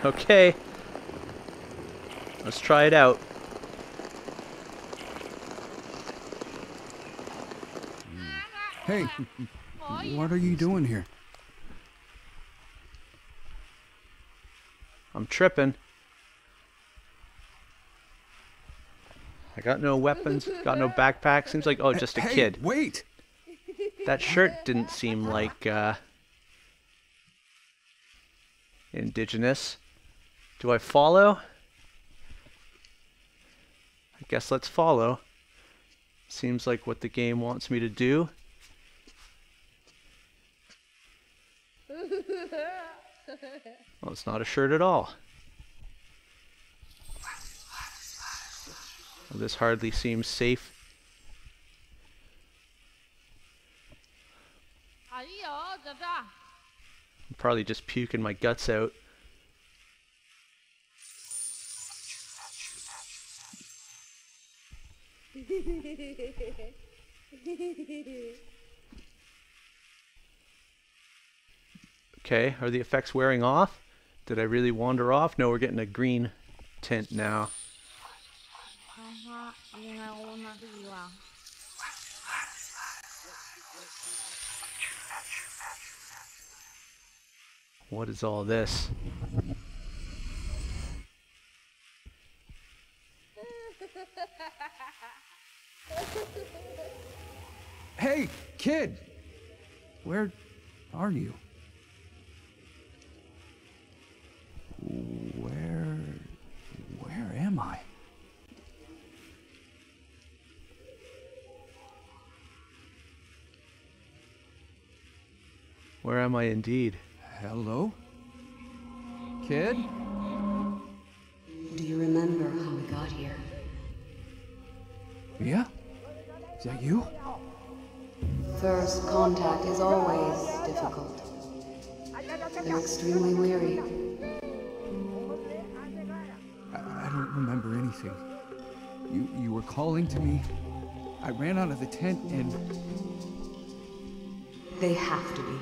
Okay. Let's try it out. Hey, what are you doing here? I'm tripping. I got no weapons, got no backpack. Seems like, oh, just a kid. Wait! That shirt didn't seem like indigenous. Do I follow? I guess let's follow. Seems like what the game wants me to do. Well, it's not a shirt at all. Well, this hardly seems safe. I'm probably just puking my guts out. Okay, are the effects wearing off? Did I really wander off? No, we're getting a green tint now. What is all this? Hey, kid! Where are you? Where am I? Where am I indeed? Hello? Kid? Do you remember how we got here? Yeah? Is that you? First contact is always difficult. They're extremely weary. I don't remember anything. You were calling to me. I ran out of the tent and... They have to be.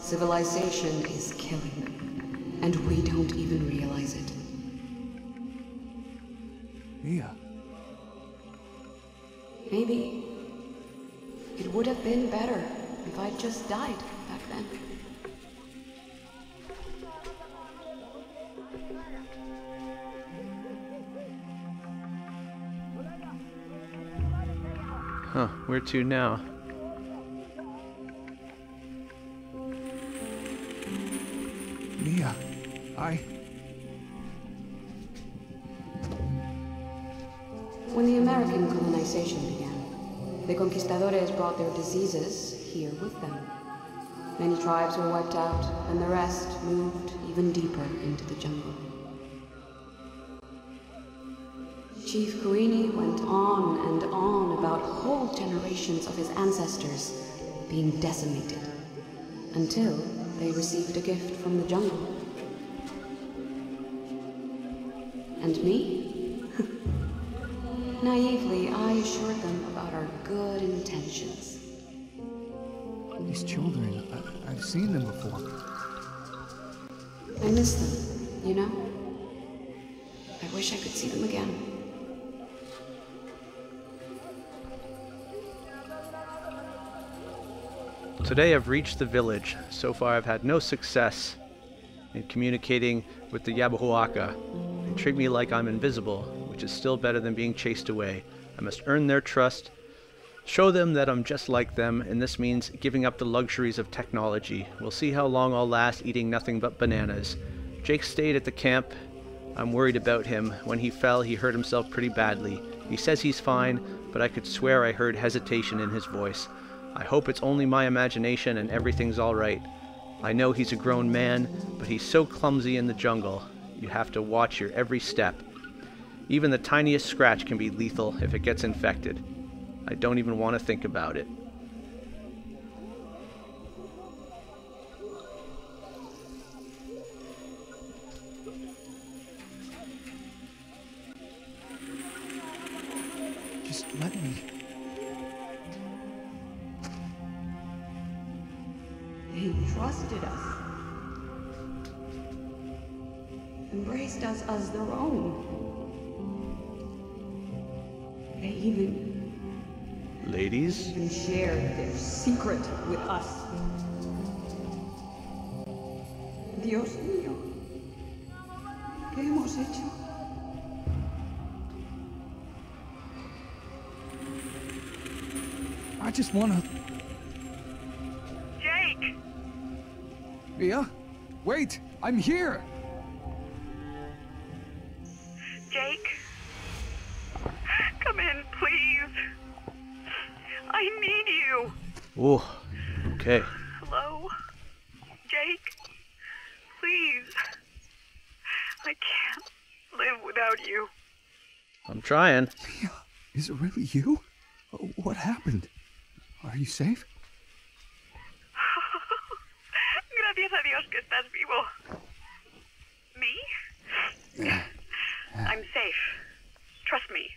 Civilization is killing them, and we don't even realize it. Mia. Maybe it would have been better if I'd just died back then. Huh, where to now? Mia, When the American colonization began, the conquistadores brought their diseases here with them. Many tribes were wiped out, and the rest moved even deeper into the jungle. Chief Kuini went on and on about whole generations of his ancestors being decimated, until they received a gift from the jungle. And me? Naively, I assured them about our good intentions. these children, I've seen them before. I miss them, you know? I wish I could see them again. Today I've reached the village. So far I've had no success in communicating with the Ayahuasca. They treat me like I'm invisible, which is still better than being chased away. I must earn their trust, show them that I'm just like them, and this means giving up the luxuries of technology. We'll see how long I'll last eating nothing but bananas. Jake stayed at the camp. I'm worried about him. When he fell, he hurt himself pretty badly. He says he's fine, but I could swear I heard hesitation in his voice. I hope it's only my imagination and everything's all right. I know he's a grown man, but he's so clumsy in the jungle. You have to watch your every step. Even the tiniest scratch can be lethal if it gets infected. I don't even want to think about it. Just let me. They trusted us. Embraced us as their own. They even Ladies? shared their secret with us. Dios mío. ¿Qué hemos hecho? I just wanna. Jake! Mia? Wait! I'm here! Jake? Come in, please. I need you. Oh, okay. Hello? Jake? Please. I can't live without you. I'm trying. Mia, is it really you? What happened? Are you safe? Gracias a Dios que estás vivo. Me? I'm safe. Trust me.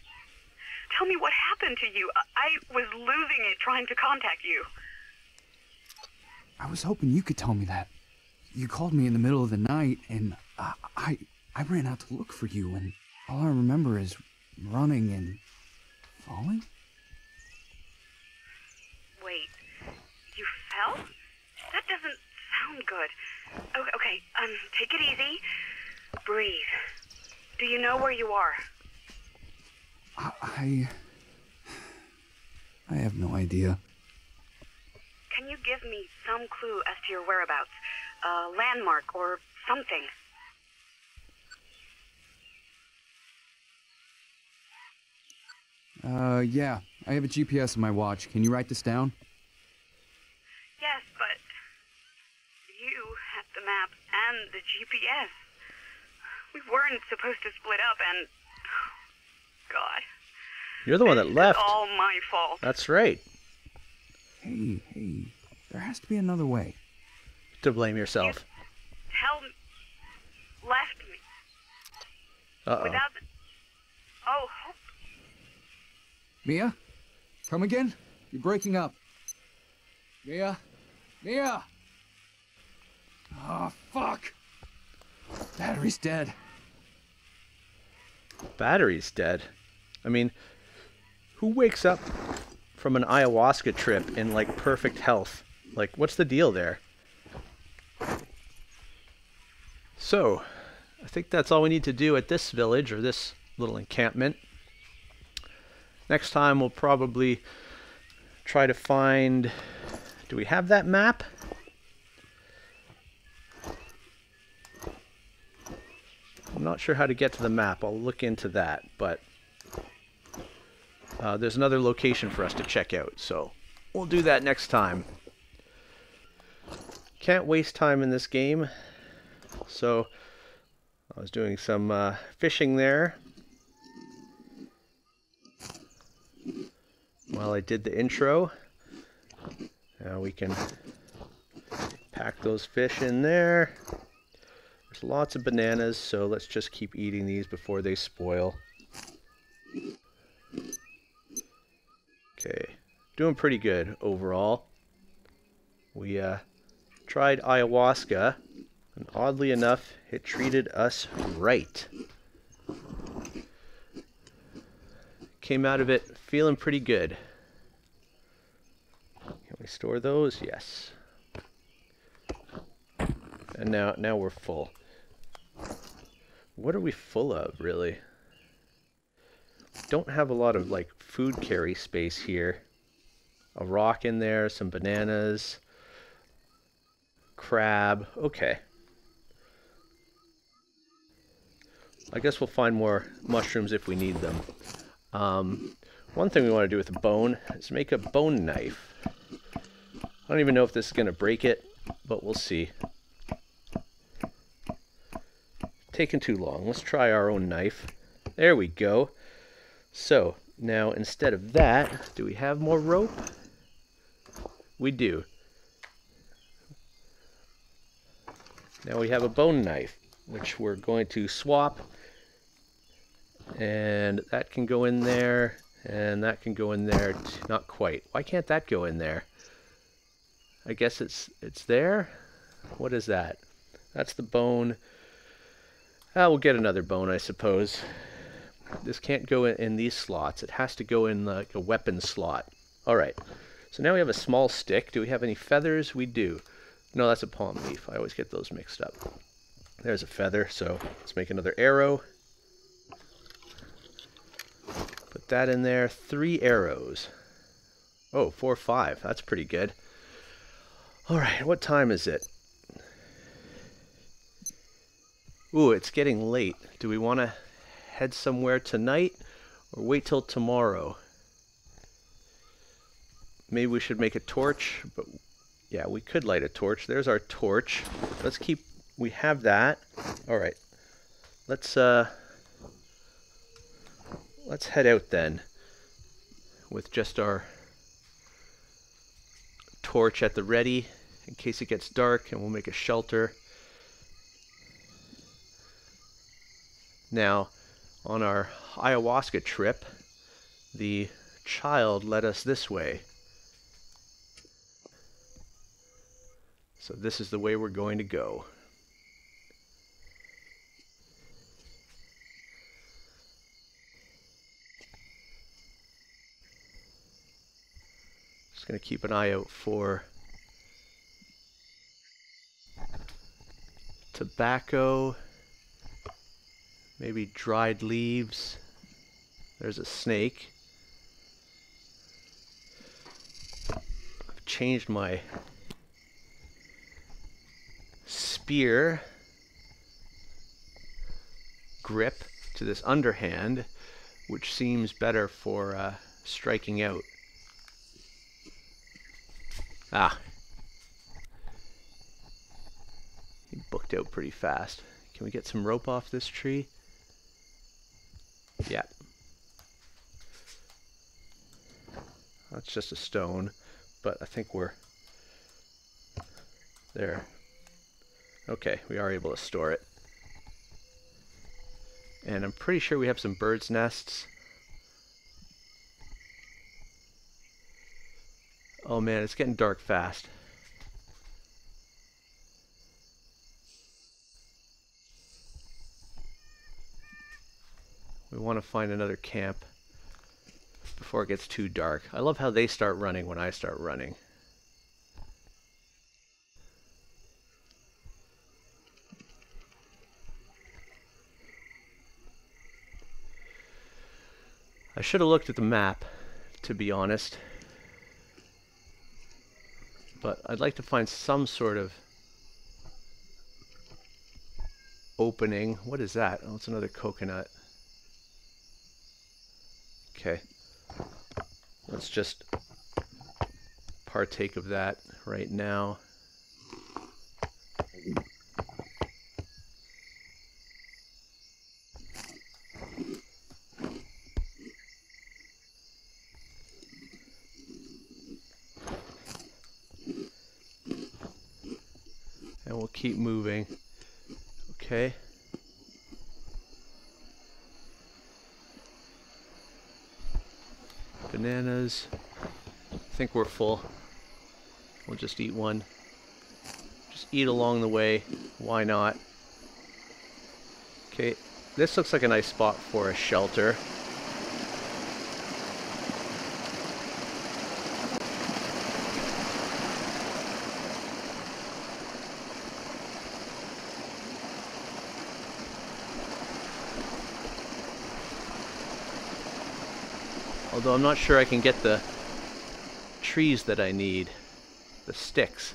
Tell me what happened to you. I was losing it trying to contact you. I was hoping you could tell me that. You called me in the middle of the night, and I ran out to look for you, and all I remember is running and falling. Wait, you fell? That doesn't sound good. Okay, take it easy. Breathe. Do you know where you are? I have no idea. Can you give me some clue as to your whereabouts? A landmark or something? Yeah. I have a GPS in my watch. Can you write this down? Yes, but you had the map and the GPS. We weren't supposed to split up and... God. You're the one that left. It's all my fault. That's right. Hey. There has to be another way. To blame yourself. Left me. Uh-oh. Without the... Oh, hope. Mia? Come again? You're breaking up. Mia? Oh, fuck! Battery's dead. Battery's dead. I mean, who wakes up from an ayahuasca trip in, like, perfect health? Like, what's the deal there? So, I think that's all we need to do at this village, or this little encampment. Next time we'll probably try to find... Do we have that map? I'm not sure how to get to the map. I'll look into that, but there's another location for us to check out, so we'll do that next time. Can't waste time in this game, so I was doing some fishing there while I did the intro. Now we can pack those fish in there. There's lots of bananas, so let's just keep eating these before they spoil. Okay, doing pretty good overall. We tried ayahuasca, and oddly enough, it treated us right. Came out of it feeling pretty good. Can we store those? Yes. And now we're full. What are we full of, really? Don't have a lot of, like, food carry space here. A rock in there, some bananas, crab. Okay. I guess we'll find more mushrooms if we need them. One thing we want to do with a bone is make a bone knife. I don't even know if this is going to break it, but we'll see. Taking too long. Let's try our own knife. There we go. So, now instead of that, do we have more rope? We do. Now we have a bone knife, which we're going to swap. And that can go in there. And that can go in there. Not quite. Why can't that go in there? I guess it's there. What is that? That's the bone. We'll get another bone, I suppose. This can't go in these slots. It has to go in like a weapon slot. Alright. So now we have a small stick. Do we have any feathers? We do. No, that's a palm leaf. I always get those mixed up. There's a feather, so let's make another arrow. Put that in there. 3 arrows. Oh, 4, 5. That's pretty good. Alright, what time is it? Ooh, it's getting late. Do we want to head somewhere tonight or wait till tomorrow? Maybe we should make a torch, but yeah, we could light a torch. There's our torch. Let's keep, we have that. Alright, let's head out then with just our torch at the ready in case it gets dark, and we'll make a shelter. Now, on our ayahuasca trip, the child led us this way. So this is the way we're going to go. Just going to keep an eye out for tobacco. Maybe dried leaves. There's a snake. I've changed my spear grip to this underhand, which seems better for striking out. He booked out pretty fast. Can we get some rope off this tree? Yeah. That's just a stone, but I think we're there. Okay, we are able to store it. And I'm pretty sure we have some birds' nests. Oh man, it's getting dark fast. We want to find another camp before it gets too dark. I love how they start running when I start running. I should have looked at the map, to be honest. But I'd like to find some sort of opening. What is that? Oh, it's another coconut. Okay. Let's just partake of that right now. And we'll keep moving. Okay. Bananas. I think we're full. We'll just eat one. Just eat along the way. Why not? Okay, this looks like a nice spot for a shelter. Although I'm not sure I can get the trees that I need, the sticks.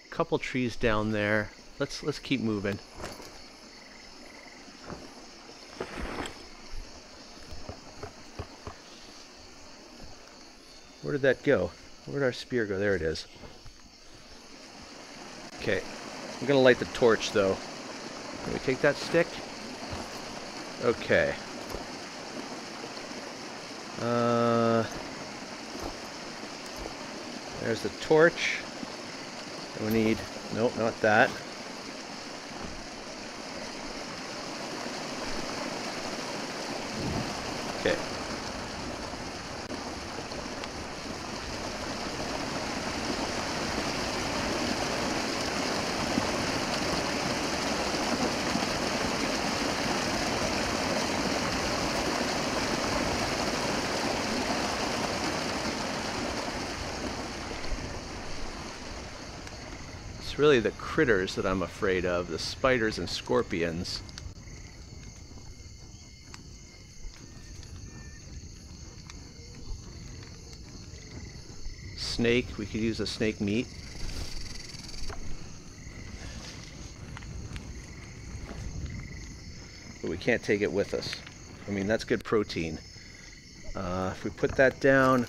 Couple trees down there. Let's keep moving. Where did that go? Where did our spear go? There it is. Okay, I'm gonna light the torch though. Can we take that stick? Okay. There's the torch. And we need, nope, not that. Okay. It's really the critters that I'm afraid of, the spiders and scorpions. Snake, we could use a snake meat. But we can't take it with us. I mean, that's good protein. If we put that down,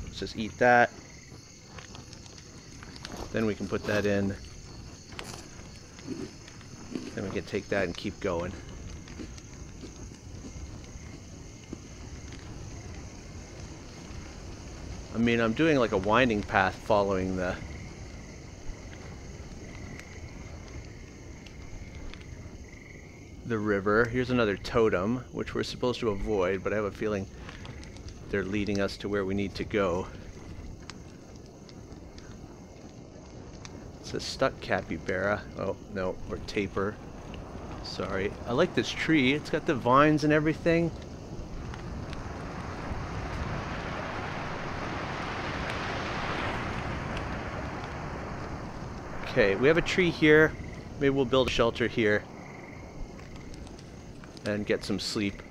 let's just eat that. Then we can put that in. Then we can take that and keep going. I mean, I'm doing like a winding path following the river. Here's another totem, which we're supposed to avoid, but I have a feeling they're leading us to where we need to go. It's a stuck capybara. Oh, no, or tapir. Sorry. I like this tree. It's got the vines and everything. Okay, we have a tree here. Maybe we'll build a shelter here and get some sleep.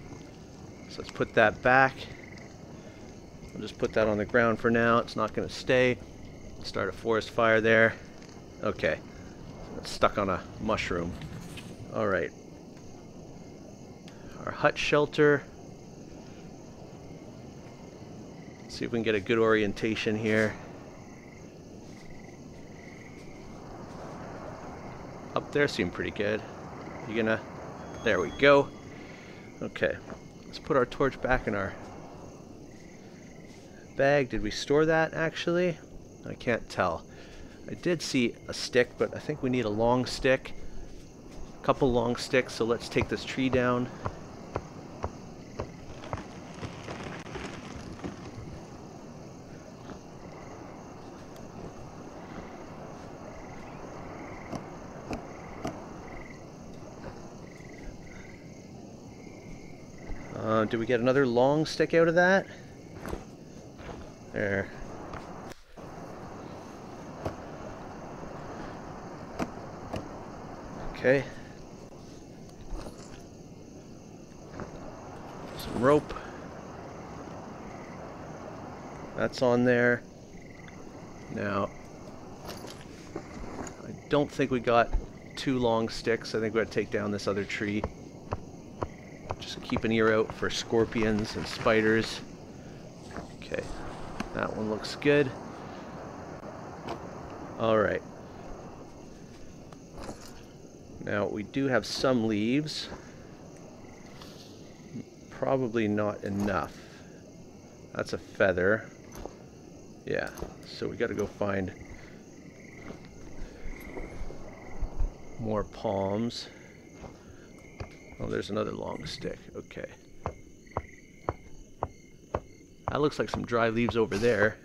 So let's put that back. I'll just put that on the ground for now. It's not going to stay. Start a forest fire there. Okay. It's stuck on a mushroom. Alright. Our hut shelter. Let's see if we can get a good orientation here. Up there seemed pretty good. You gonna... There we go. Okay. Let's put our torch back in our bag. Did we store that, actually? I can't tell. I did see a stick, but I think we need a long stick. A couple long sticks, so let's take this tree down. Did we get another long stick out of that? There. Okay. Some rope. That's on there. Now, I don't think we got 2 long sticks. I think we gotta take down this other tree. Just keep an ear out for scorpions and spiders. Okay, that one looks good. Alright. Now, we do have some leaves. Probably not enough. That's a feather. Yeah, so we gotta go find more palms. Oh, there's another long stick. Okay. That looks like some dry leaves over there.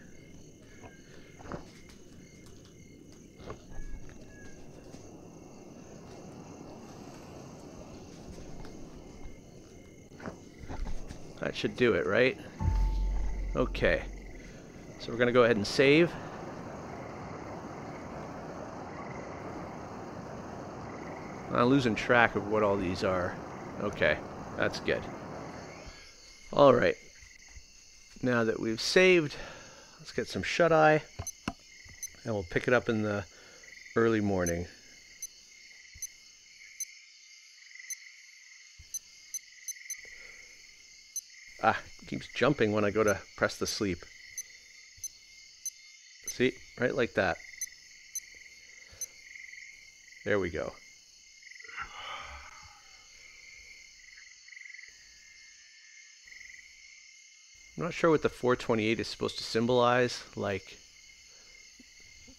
That should do it, right? Okay. So we're going to go ahead and save. I'm losing track of what all these are. Okay, that's good. Alright. Now that we've saved, let's get some shut-eye. And we'll pick it up in the early morning. Ah, it keeps jumping when I go to press the sleep. See? Right like that. There we go. I'm not sure what the 428 is supposed to symbolize, like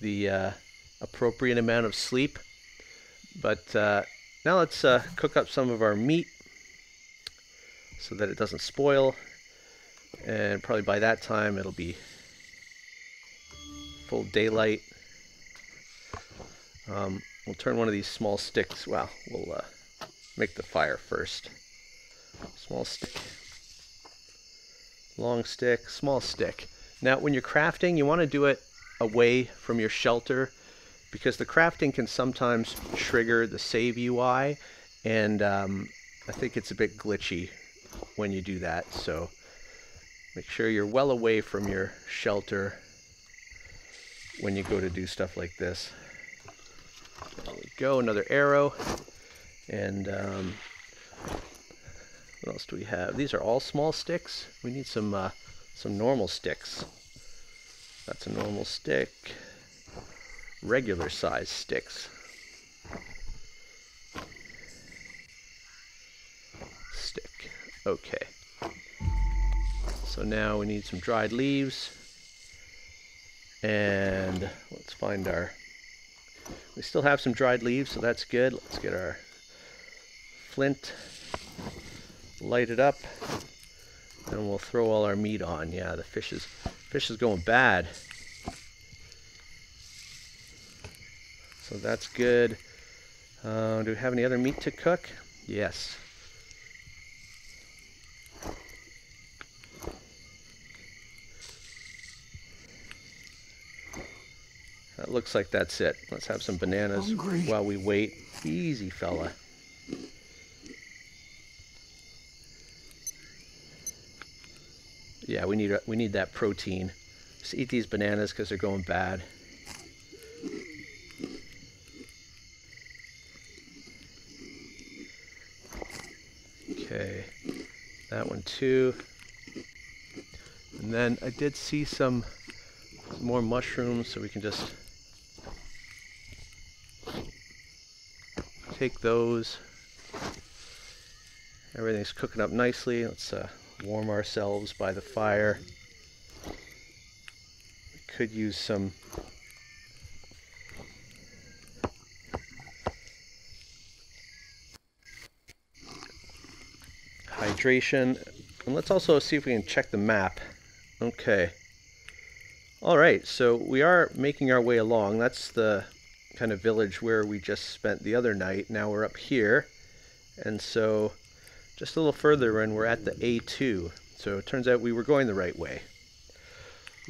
the appropriate amount of sleep. But now let's cook up some of our meat. so that it doesn't spoil. And probably by that time it'll be full daylight. We'll turn one of these small sticks. Well, we'll make the fire first. Small stick, long stick, small stick. Now when you're crafting, you want to do it away from your shelter, because the crafting can sometimes trigger the save UI, and I think it's a bit glitchy when you do that. So make sure you're well away from your shelter when you go to do stuff like this. There we go, another arrow. And what else do we have? These are all small sticks. We need some normal sticks. That's a normal stick. Regular size sticks. Stick. Okay. So now we need some dried leaves. And let's find our... We still have some dried leaves, so that's good. Let's get our flint, light it up, and we'll throw all our meat on. Yeah, the fish is going bad. So that's good. Do we have any other meat to cook? Yes. That looks like that's it. Let's have some bananas while we wait. Easy, fella. Yeah, we need that protein. Just eat these bananas because they're going bad. Okay, that one too. And then I did see some more mushrooms, so we can just take those. Everything's cooking up nicely. Let's warm ourselves by the fire. We could use some hydration. And let's also see if we can check the map. Okay. Alright, so we are making our way along. That's the kind of village where we just spent the other night. Now we're up here. And so just a little further and we're at the A2. So it turns out we were going the right way.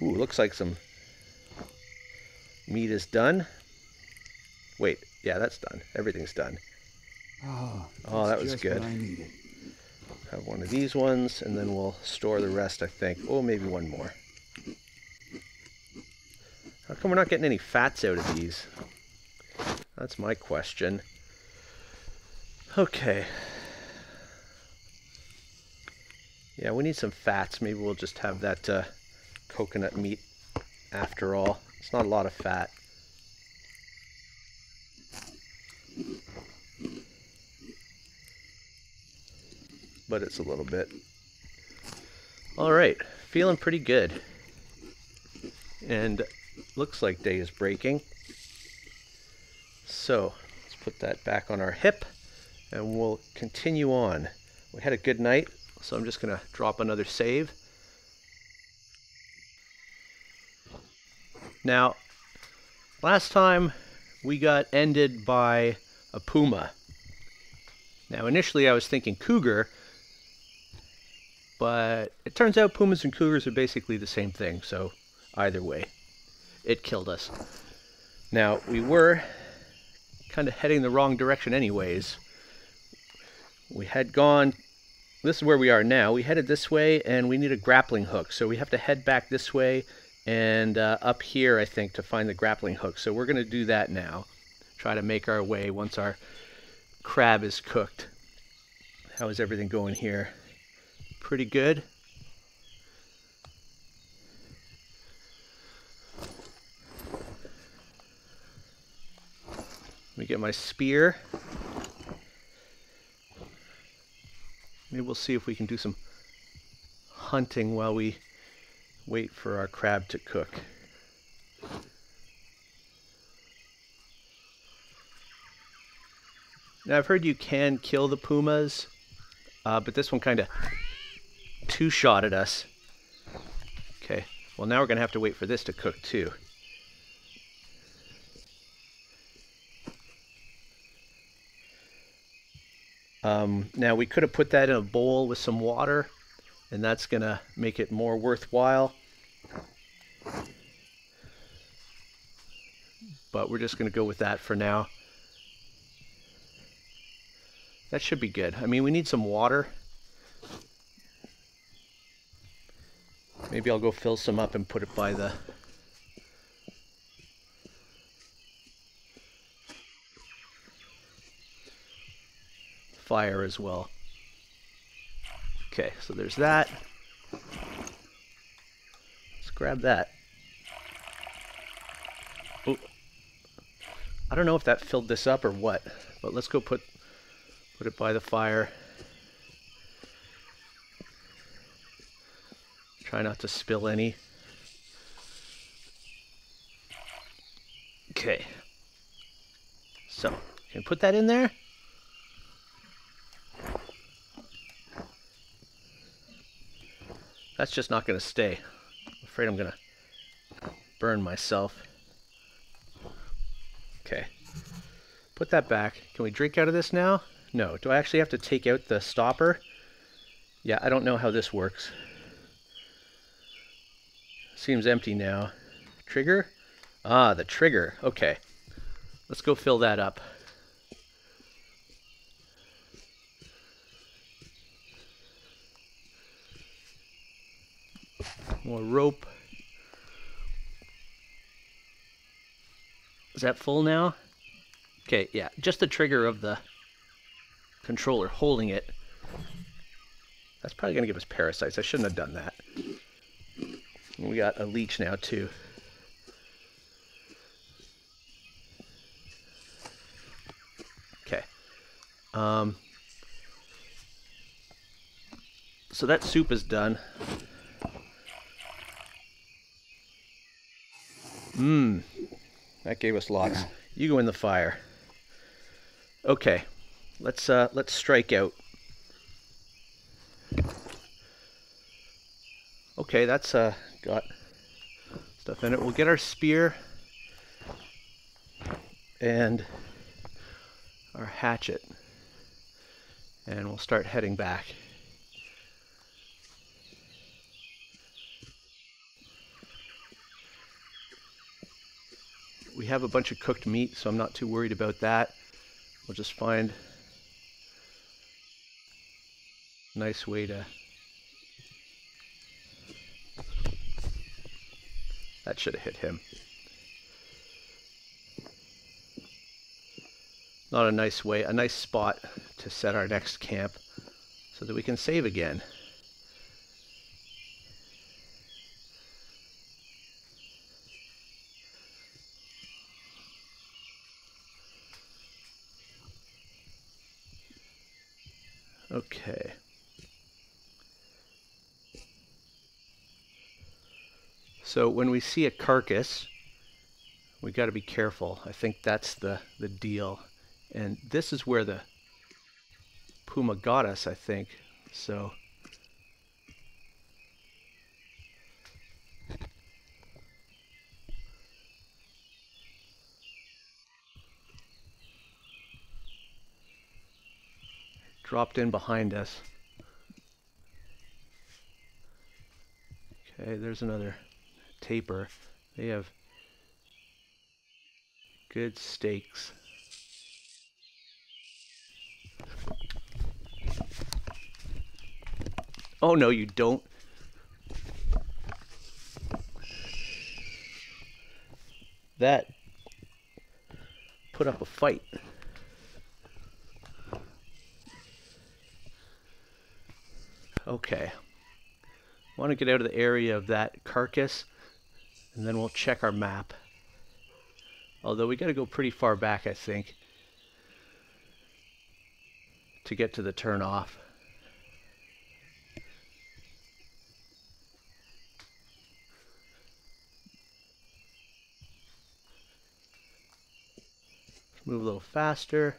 Ooh, looks like some meat is done. Wait, yeah, that's done. Everything's done. Oh, that was good. Have one of these ones, and then we'll store the rest, I think. Oh, maybe one more. How come we're not getting any fats out of these? That's my question. Okay. Yeah, we need some fats. Maybe we'll just have that coconut meat after all. It's not a lot of fat. But it's a little bit. Alright, feeling pretty good. And looks like day is breaking. So, let's put that back on our hip and we'll continue on. We had a good night, so I'm just going to drop another save. Now, last time we got ended by a puma. Now, initially I was thinking cougar, but it turns out pumas and cougars are basically the same thing, so either way, it killed us. Now, we were kind of heading the wrong direction anyways. We had gone, this is where we are now, we headed this way and we need a grappling hook, so we have to head back this way and up here, I think, to find the grappling hook. So we're going to do that now. Try to make our way once our crab is cooked. How is everything going here? Pretty good. Let me get my spear. Maybe we'll see if we can do some hunting while we wait for our crab to cook. Now I've heard you can kill the pumas but this one kind of two-shotted us. Okay, well now we're going to have to wait for this to cook too. Now we could have put that in a bowl with some water, and that's going to make it more worthwhile. But we're just going to go with that for now. That should be good. I mean, we need some water. Maybe I'll go fill some up and put it by the fire as well. Okay, so there's that. Let's grab that. Oh, I don't know if that filled this up or what, but let's go put it by the fire. Try not to spill any. Okay. So, can I put that in there? That's just not going to stay. I'm afraid I'm going to burn myself. Okay. Put that back. Can we drink out of this now? No. Do I actually have to take out the stopper? Yeah, I don't know how this works. Seems empty now. Trigger? Ah, the trigger. Okay. Let's go fill that up. More rope. Is that full now? Okay, yeah. Just the trigger of the controller holding it. That's probably going to give us parasites. I shouldn't have done that. We got a leech now too. Okay. So that soup is done. That gave us lots. You go in the fire. Okay. Let's strike out. Okay, that's got stuff in it. We'll get our spear and our hatchet, and we'll start heading back. We have a bunch of cooked meat, so I'm not too worried about that. We'll just find a nice way to... That should have hit him. Not a nice way, a nice spot to set our next camp so that we can save again. Okay. So when we see a carcass, we got to be careful. I think that's the deal. And this is where the puma got us, I think. So dropped in behind us. Okay, there's another taper. They have good steaks. Oh no, you don't. That put up a fight. Okay. Want to get out of the area of that carcass, and then we'll check our map. Although we got to go pretty far back, I think, to get to the turn off. Move a little faster.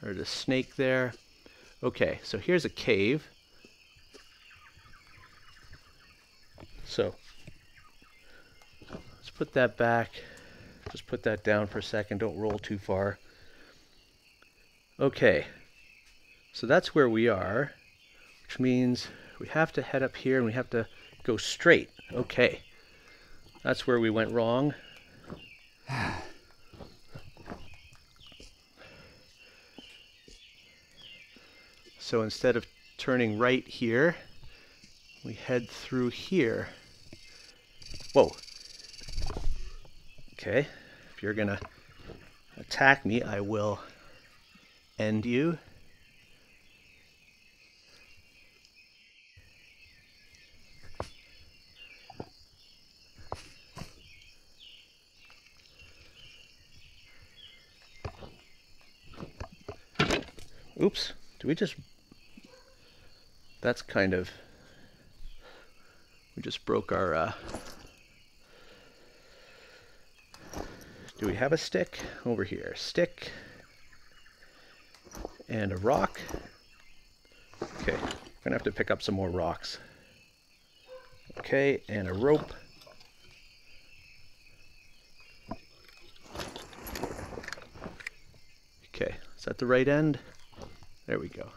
There's a snake there. Okay, so here's a cave. So let's put that back. Just put that down for a second. Don't roll too far. Okay, so that's where we are, which means we have to head up here and we have to go straight. Okay, that's where we went wrong. So instead of turning right here, we head through here. Whoa. Okay, if you're gonna attack me, I will end you. Oops, do we just... That's kind of... We just broke our... Do we have a stick? Over here. Stick. And a rock. Okay, I'm gonna have to pick up some more rocks. Okay, and a rope. Okay, is that the right end? There we go.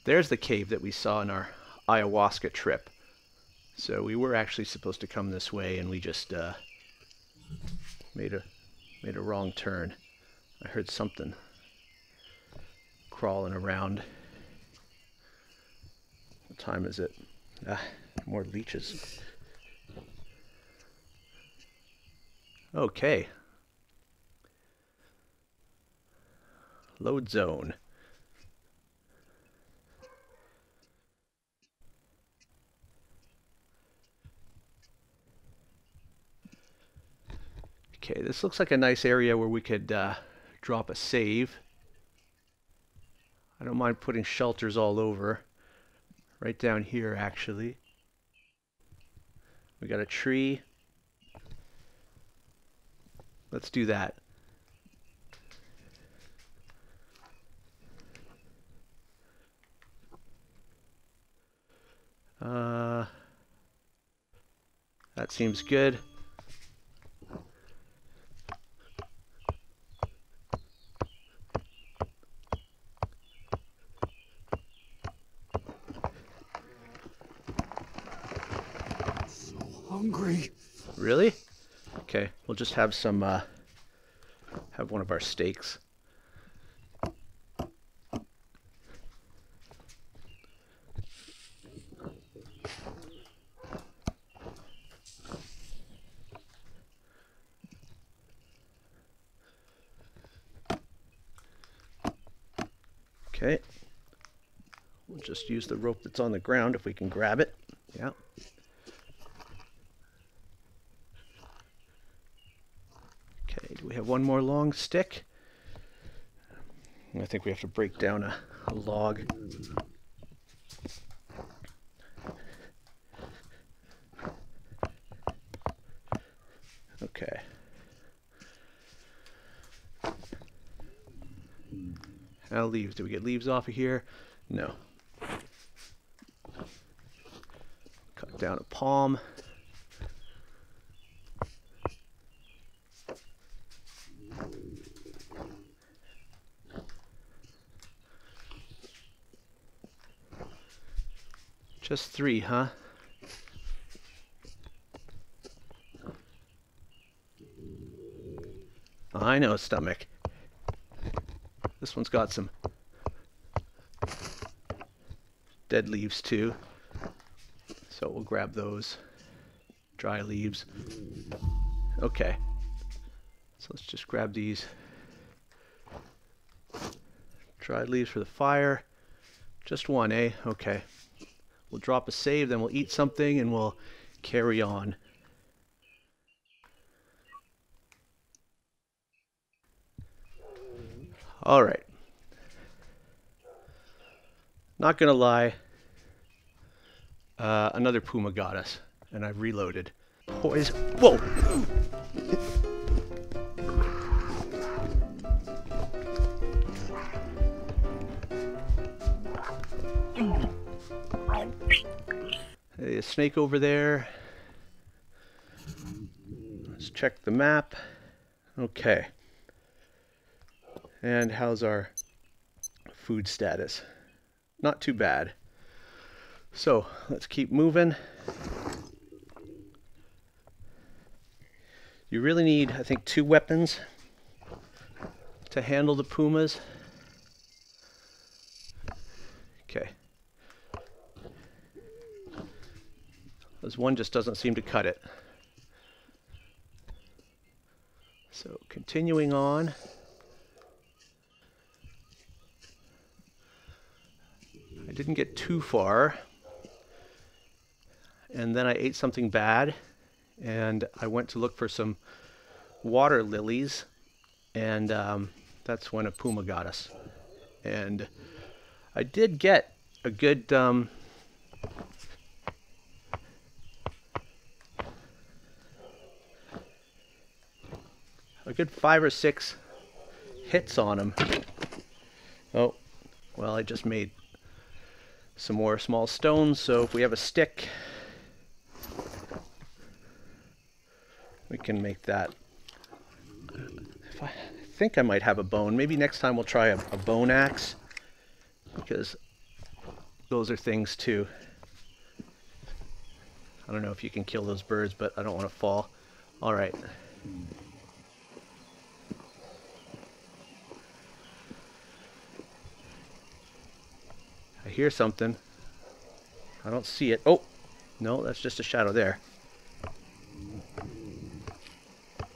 There's the cave that we saw in our ayahuasca trip. So we were actually supposed to come this way, and we just made a wrong turn. I heard something crawling around. What time is it? More leeches. Okay. Load zone. Okay, this looks like a nice area where we could drop a save. I don't mind putting shelters all over. Right down here, actually. We got a tree. Let's do that. That seems good. Hungry. Really? Okay, we'll just have some, have one of our steaks. Okay. We'll just use the rope that's on the ground if we can grab it. Yeah. Okay, do we have one more long stick? I think we have to break down a log. Okay. Now leaves. Do we get leaves off of here? No. Cut down a palm. Just 3, huh? I know, stomach. This one's got some dead leaves too. So we'll grab those dry leaves. Okay. So let's just grab these dried leaves for the fire. Just one, eh? Okay. We'll drop a save, then we'll eat something, and we'll carry on. All right. Not gonna lie. Another puma got us, and I've reloaded. Poison. Whoa! snake over there. Let's check the map. Okay. And how's our food status? Not too bad. So let's keep moving. You really need, I think, 2 weapons to handle the pumas. Okay. This one just doesn't seem to cut it. So continuing on. I didn't get too far. And then I ate something bad. And I went to look for some water lilies. And that's when a puma got us. And I did get a good 5 or 6 hits on him. Oh, well, I just made some more small stones, so if we have a stick, we can make that. I think I might have a bone. Maybe next time we'll try a bone axe, because those are things too. I don't know if you can kill those birds, but I don't want to fall. All right. I hear something. I don't see it. Oh, no, that's just a shadow there.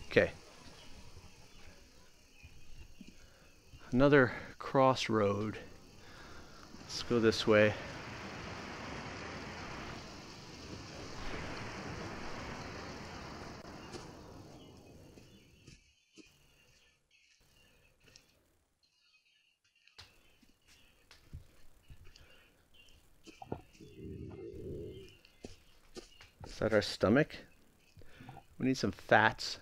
Okay. Another crossroad. Let's go this way. Is that our stomach? We need some fats.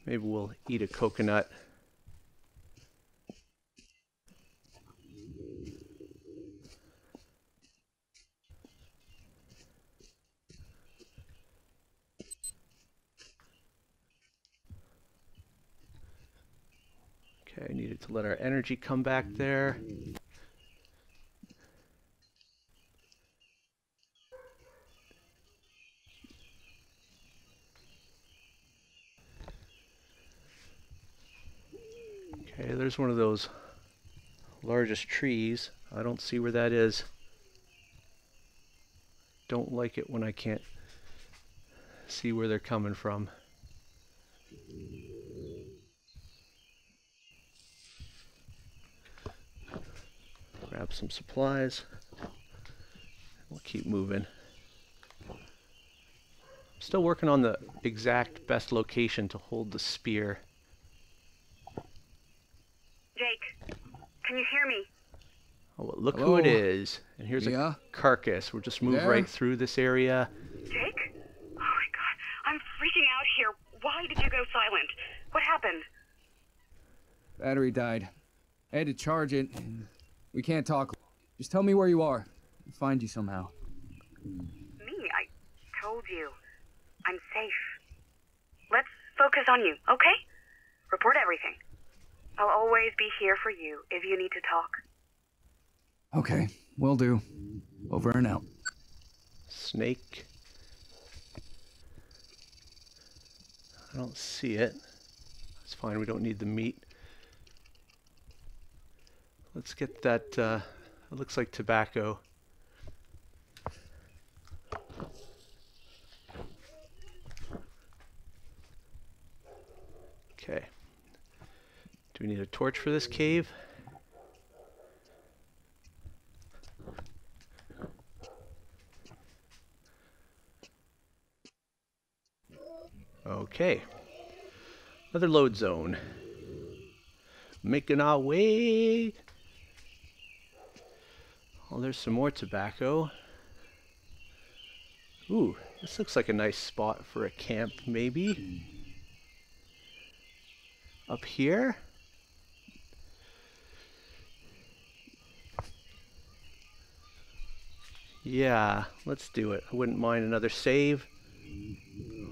Maybe we'll eat a coconut. Okay, I needed to let our energy come back there. Okay, there's one of those largest trees. I don't see where that is. Don't like it when I can't see where they're coming from. Grab some supplies. We'll keep moving. I'm still working on the exact best location to hold the spear. Jake, can you hear me? Oh, well, look Hello? who it is. And here's Yeah? a carcass. We'll just move There? right through this area. Jake? Oh my god, I'm freaking out here. Why did you go silent? What happened? Battery died. I had to charge it. We can't talk. Just tell me where you are. I'll find you somehow. Me? I told you. I'm safe. Let's focus on you, okay? Report everything. I'll always be here for you if you need to talk. Okay, will do. Over and out. Snake. I don't see it. It's fine, we don't need the meat. Let's get that, it looks like tobacco. Okay. Do we need a torch for this cave? Okay. Another load zone. Making our way. Oh, there's some more tobacco. Ooh, this looks like a nice spot for a camp, maybe. Up here? Yeah, let's do it. I wouldn't mind another save.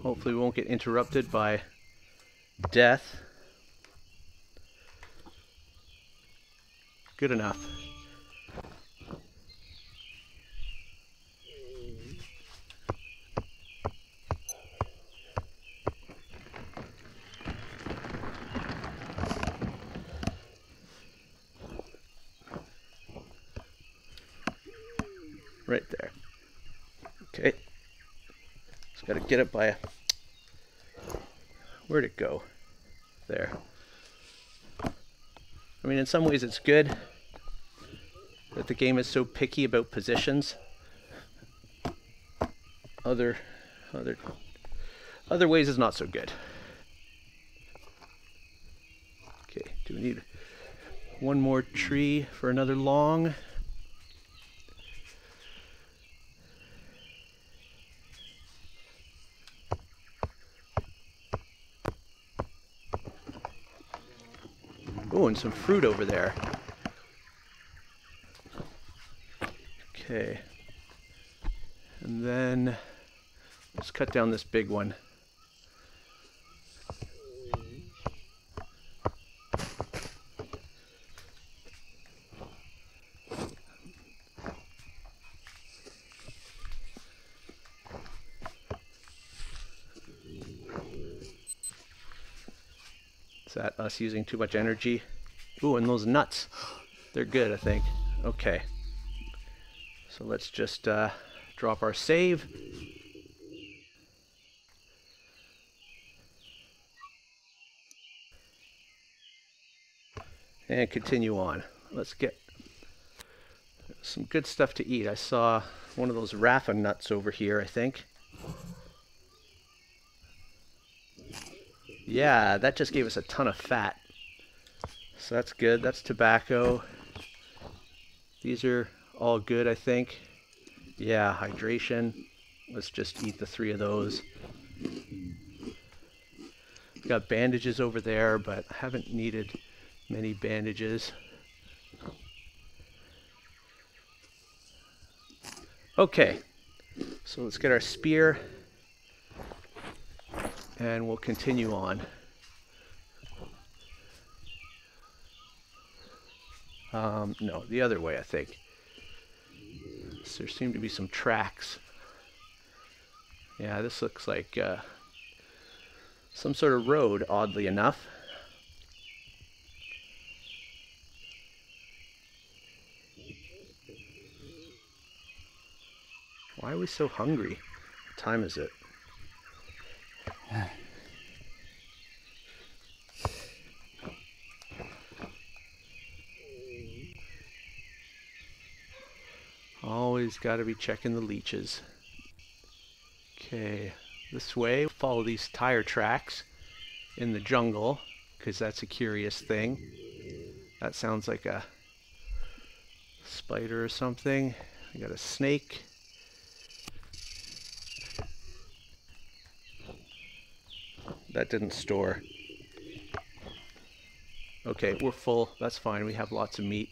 Hopefully we won't get interrupted by death. Good enough. Right there. Okay. Just gotta get it by a... Where'd it go? There. I mean, in some ways it's good that the game is so picky about positions. Other ways is not so good. Okay, do we need one more tree for another long? Oh, and some fruit over there. Okay. And then let's cut down this big one. Is that us using too much energy? Ooh, and those nuts. They're good, I think. Okay. So let's just drop our save. And continue on. Let's get some good stuff to eat. I saw one of those Rafa nuts over here, I think. Yeah, that just gave us a ton of fat. So that's good. That's tobacco. These are all good, I think. Yeah, hydration. Let's just eat the 3 of those. Got bandages over there, but I haven't needed many bandages. Okay, so let's get our spear and we'll continue on. No, the other way, I think. So there seem to be some tracks. Yeah, this looks like some sort of road, oddly enough. Why are we so hungry? What time is it? Always got to be checking the leeches. Okay, this way. Follow these tire tracks in the jungle, because that's a curious thing. That sounds like a spider or something. I got a snake. That didn't store. Okay, we're full. That's fine. We have lots of meat.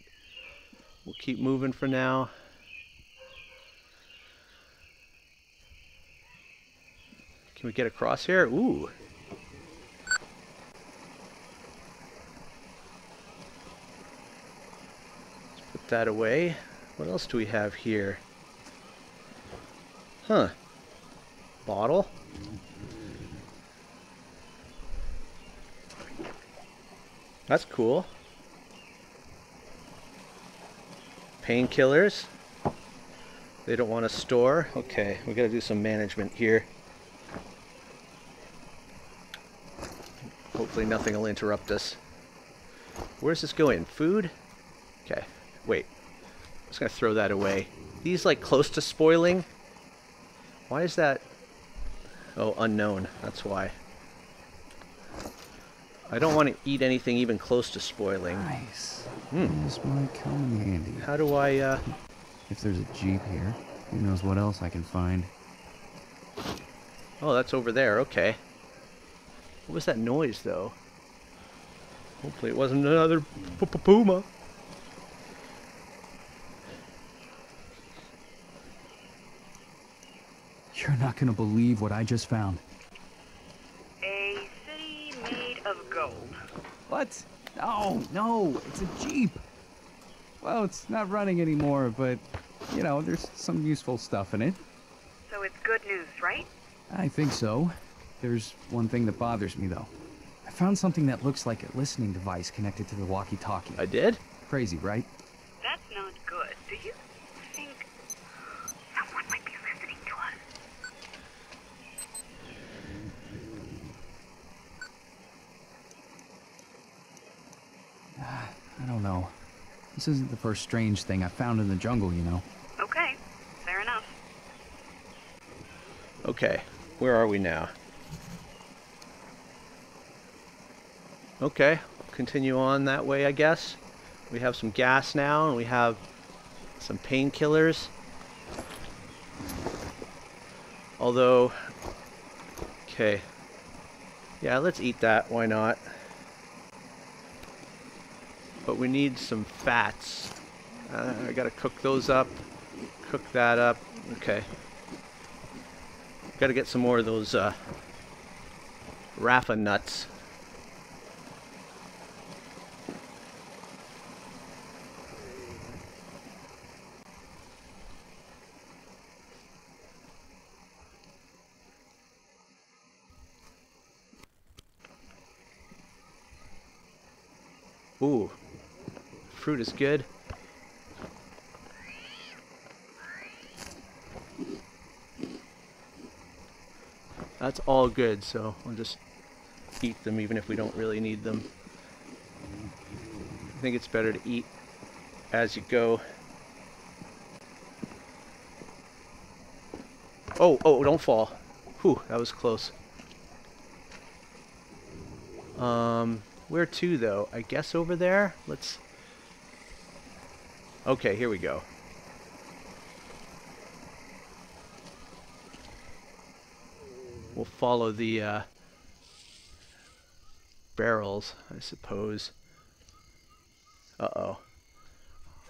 We'll keep moving for now. Can we get across here? Ooh. Let's put that away. What else do we have here? Huh. Bottle. That's cool. Painkillers. They don't want to store. Okay, we got to do some management here. Hopefully nothing will interrupt us. Where's this going? Food? Okay, wait. I'm just gonna throw that away. These like close to spoiling? Why is that? Oh, unknown. That's why. I don't want to eat anything even close to spoiling. Nice. This might come in handy. How do I, If there's a jeep here, who knows what else I can find. Oh, that's over there. Okay. What was that noise, though? Hopefully it wasn't another puma. not gonna believe what I just found. A city made of gold. What? No, it's a Jeep. Well, it's not running anymore, but, you know, there's some useful stuff in it. So it's good news, right? I think so. There's one thing that bothers me, though. I found something that looks like a listening device connected to the walkie-talkie. I did? Crazy, right? That's not good. Do you think someone might be listening to us? I don't know. This isn't the first strange thing I found in the jungle, you know. Okay, fair enough. Okay, where are we now? Okay, continue on that way, I guess. We have some gas now, and we have some painkillers. Although, okay. Yeah, let's eat that, why not? But we need some fats. I gotta cook those up. Cook that up. Okay. Gotta get some more of those Rafa nuts. Ooh, fruit is good. That's all good, so I'll just eat them even if we don't really need them. I think it's better to eat as you go. Oh, don't fall. Whew, that was close. Where to though? I guess over there? Let's... Okay, here we go. We'll follow the barrels, I suppose. Uh-oh.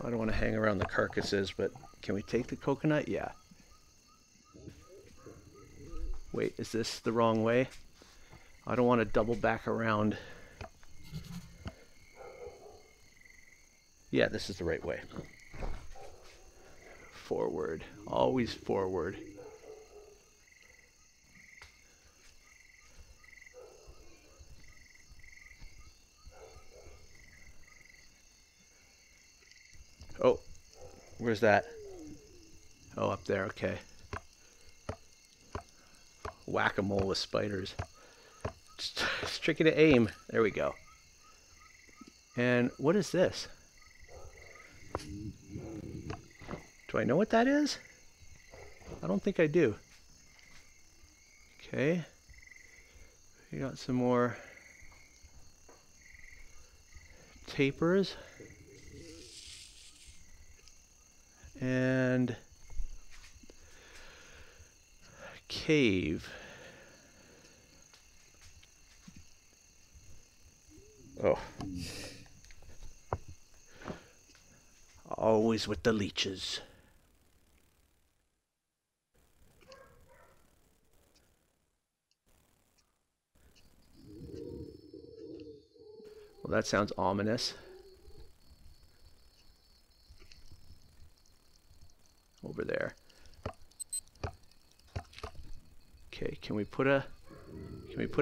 I don't want to hang around the carcasses, but can we take the coconut? Yeah. Wait, is this the wrong way? I don't want to double back around. Yeah, this is the right way. Forward. Always forward. Oh, where's that? Oh, up there, okay. Whack-a-mole with spiders. It's tricky to aim. There we go. And what is this? Do I know what that is? I don't think I do. Okay. We got some more tapers. And cave. Oh. Always with the leeches. Well, that sounds ominous. Over there. Okay, can we put a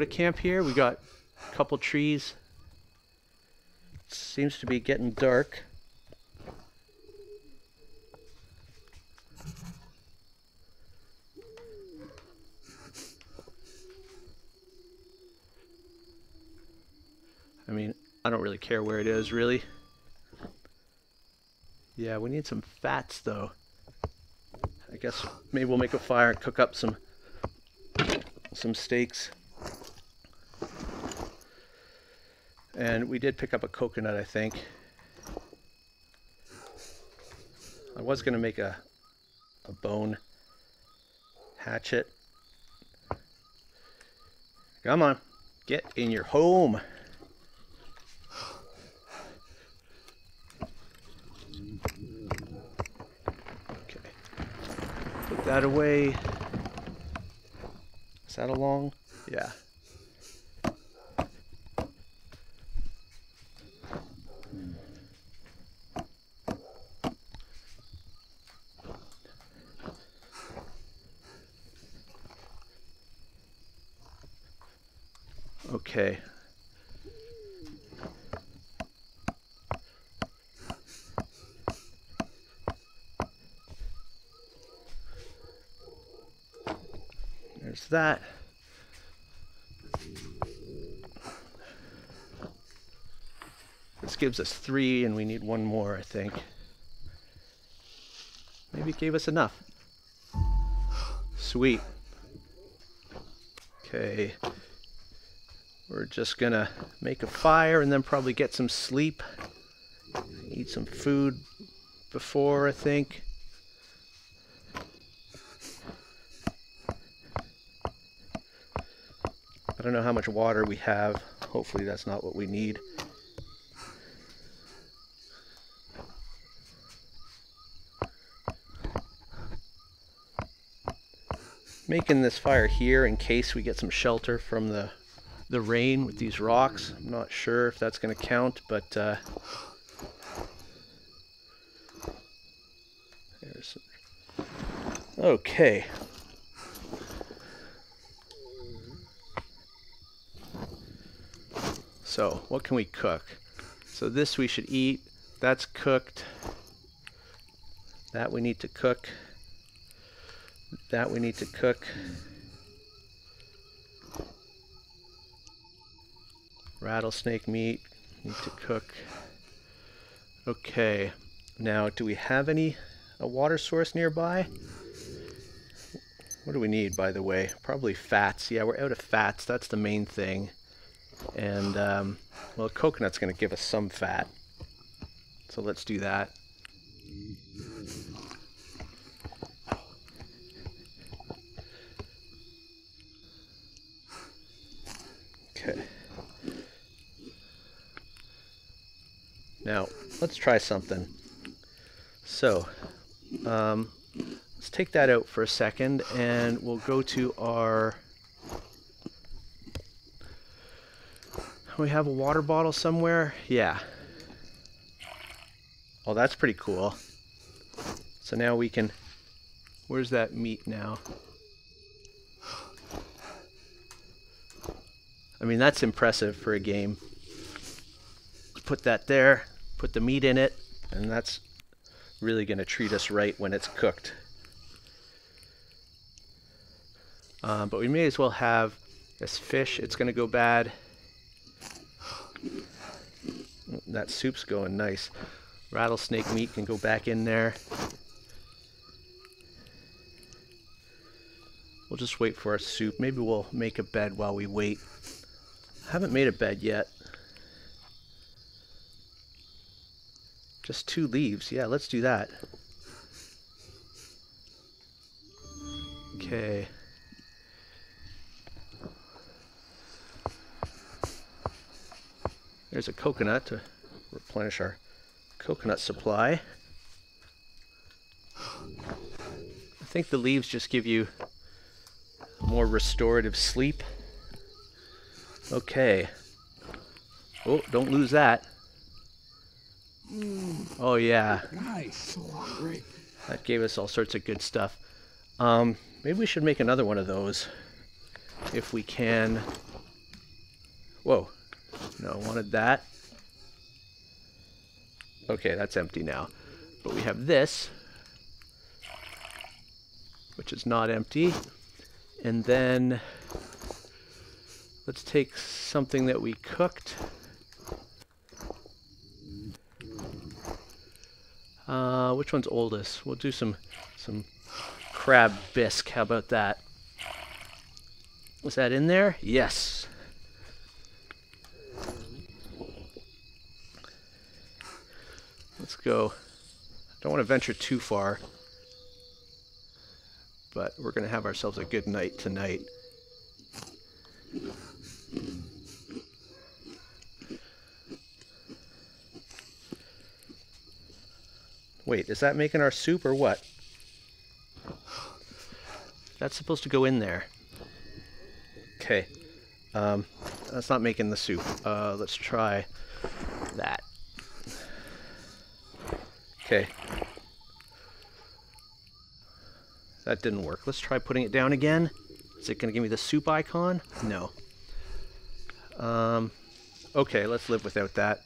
camp here? We got a couple trees. It seems to be getting dark. I mean, I don't really care where it is, really. Yeah, we need some fats, though. I guess maybe we'll make a fire and cook up some steaks. And we did pick up a coconut, I think. I was going to make a bone hatchet. Come on, get in your home. Put that away. Is that a long? Yeah. Okay. There's that. This gives us 3 and we need 1 more, I think. Maybe it gave us enough. Sweet. Okay. We're just gonna make a fire and then probably get some sleep. Eat some food before, I think. I don't know how much water we have. Hopefully that's not what we need. Making this fire here in case we get some shelter from the rain with these rocks. I'm not sure if that's going to count, but there's okay. So what can we cook? So this we should eat. That's cooked. That we need to cook. That we need to cook. Rattlesnake meat, need to cook. Okay, now do we have a water source nearby? What do we need, by the way? Probably fats. Yeah, we're out of fats, that's the main thing. And, well, coconut's gonna give us some fat. So let's do that. Okay. Now, let's try something. So, let's take that out for a second and we'll go to our... We have a water bottle somewhere? Yeah. Oh, that's pretty cool. So now we can... Where's that meat now? I mean, that's impressive for a game. Put that there, put the meat in it, and that's really going to treat us right when it's cooked. But we may as well have this fish. It's going to go bad. That soup's going nice. Rattlesnake meat can go back in there. We'll just wait for our soup. Maybe we'll make a bed while we wait. I haven't made a bed yet. Just 2 leaves. Yeah, let's do that. Okay. There's a coconut to replenish our coconut supply. I think the leaves just give you more restorative sleep. Okay. Oh, don't lose that. Oh yeah. Nice. Great. That gave us all sorts of good stuff. Maybe we should make another one of those if we can. Whoa. No, I wanted that. Okay, that's empty now. But we have this, which is not empty. And then let's take something that we cooked. Which one's oldest? We'll do some crab bisque. How about that? Was that in there? Yes. Let's go. Don't want to venture too far, but we're going to have ourselves a good night tonight. Wait, is that making our soup or what? That's supposed to go in there. Okay. That's not making the soup. Let's try that. Okay. That didn't work. Let's try putting it down again. Is it going to give me the soup icon? No. Okay, let's live without that.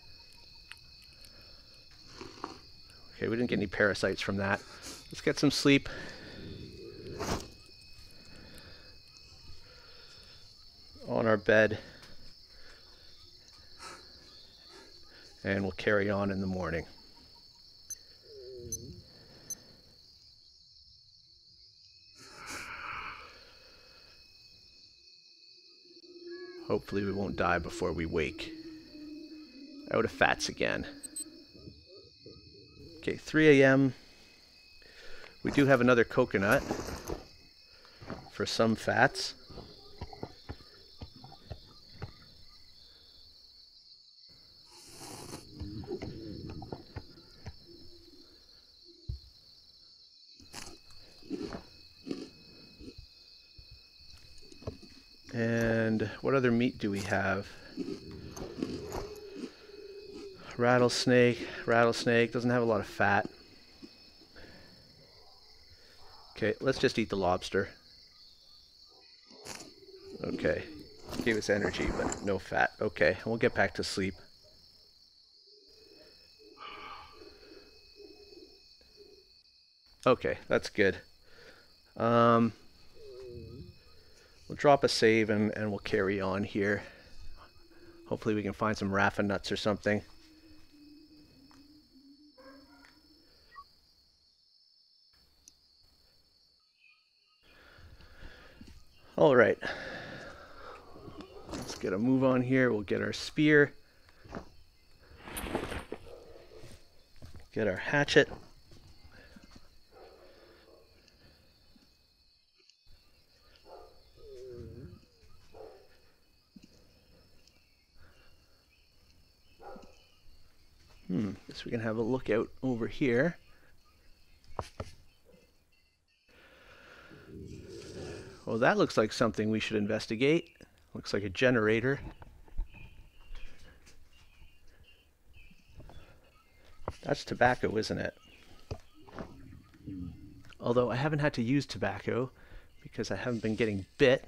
Okay, we didn't get any parasites from that. Let's get some sleep. On our bed. And we'll carry on in the morning. Hopefully we won't die before we wake. Out of fats again. Okay, 3 a.m. We do have another coconut for some fats. And what other meat do we have? Rattlesnake. Rattlesnake doesn't have a lot of fat. Okay, let's just eat the lobster. Okay, gave us energy, but no fat. Okay, we'll get back to sleep. Okay, that's good. We'll drop a save and we'll carry on here. Hopefully we can find some Raffa nuts or something. All right. Let's get a move on here. We'll get our spear. Get our hatchet. Guess we can have a look out over here. Well, that looks like something we should investigate. Looks like a generator. That's tobacco, isn't it? Although I haven't had to use tobacco because I haven't been getting bit.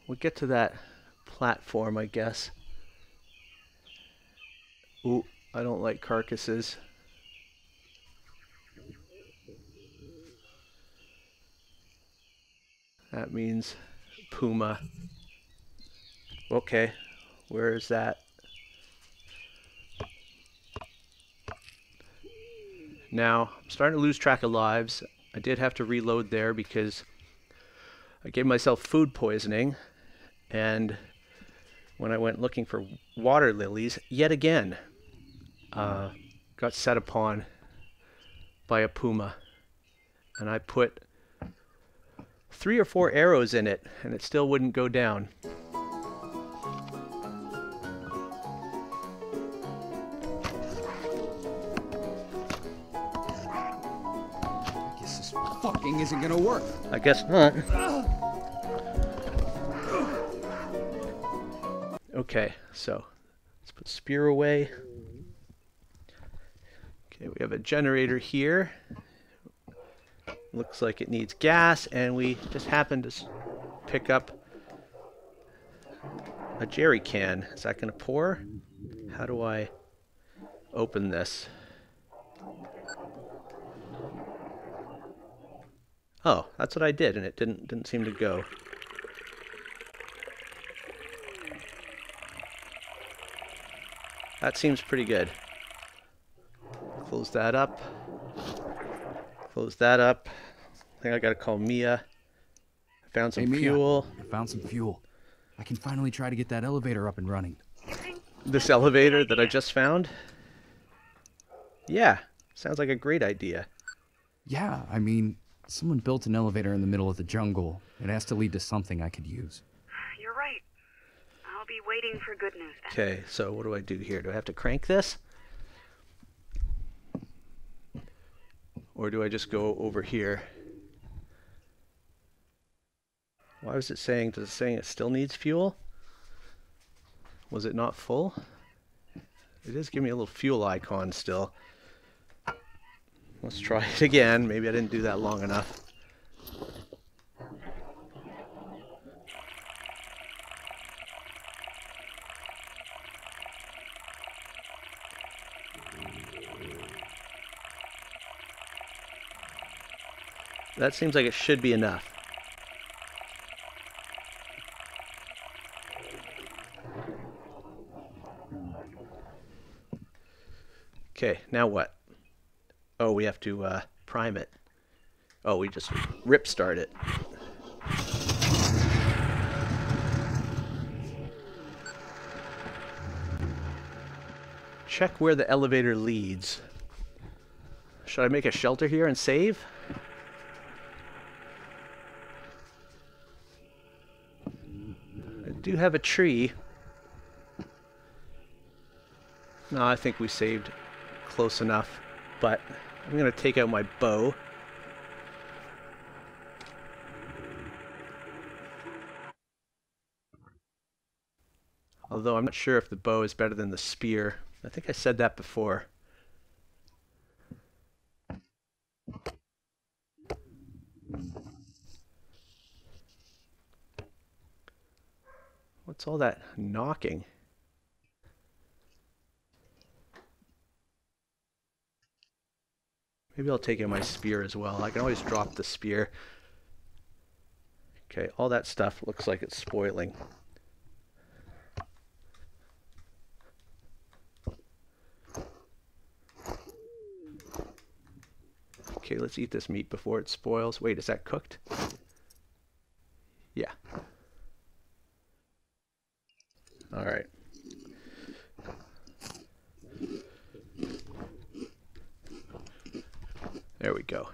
We'll get to that platform, I guess. Ooh, I don't like carcasses. That means puma. Okay, where is that? Now, I'm starting to lose track of lives. I did have to reload there because I gave myself food poisoning. And when I went looking for water lilies, yet again, got set upon by a puma. And I put 3 or 4 arrows in it, and it still wouldn't go down. I guess this fucking isn't gonna work. I guess not. Okay, so let's put spear away. Okay, we have a generator here. Looks like it needs gas, and we just happened to pick up a jerry can. Is that going to pour? How do I open this? Oh, that's what I did, and it didn't seem to go. That seems pretty good. Close that up. Close that up. I think I gotta call Mia. I found some fuel. I found some fuel. I can finally try to get that elevator up and running. This elevator that I just found? Yeah, sounds like a great idea. Yeah, I mean, someone built an elevator in the middle of the jungle. It has to lead to something I could use. You're right. I'll be waiting for good news then. Okay, so what do I do here? Do I have to crank this? Or do I just go over here? Why was it saying, does it saying it still needs fuel? Was it not full? It is giving me a little fuel icon still. Let's try it again. Maybe I didn't do that long enough. That seems like it should be enough. Okay, now what? Oh, we have to prime it. Oh, we just rip start it. Check where the elevator leads. Should I make a shelter here and save? I do have a tree. No, I think we saved close enough, but I'm going to take out my bow. Although I'm not sure if the bow is better than the spear. I think I said that before. What's all that knocking? Maybe I'll take in my spear as well. I can always drop the spear. Okay, all that stuff looks like it's spoiling. Okay, let's eat this meat before it spoils. Wait, is that cooked? Yeah. All right. There we go.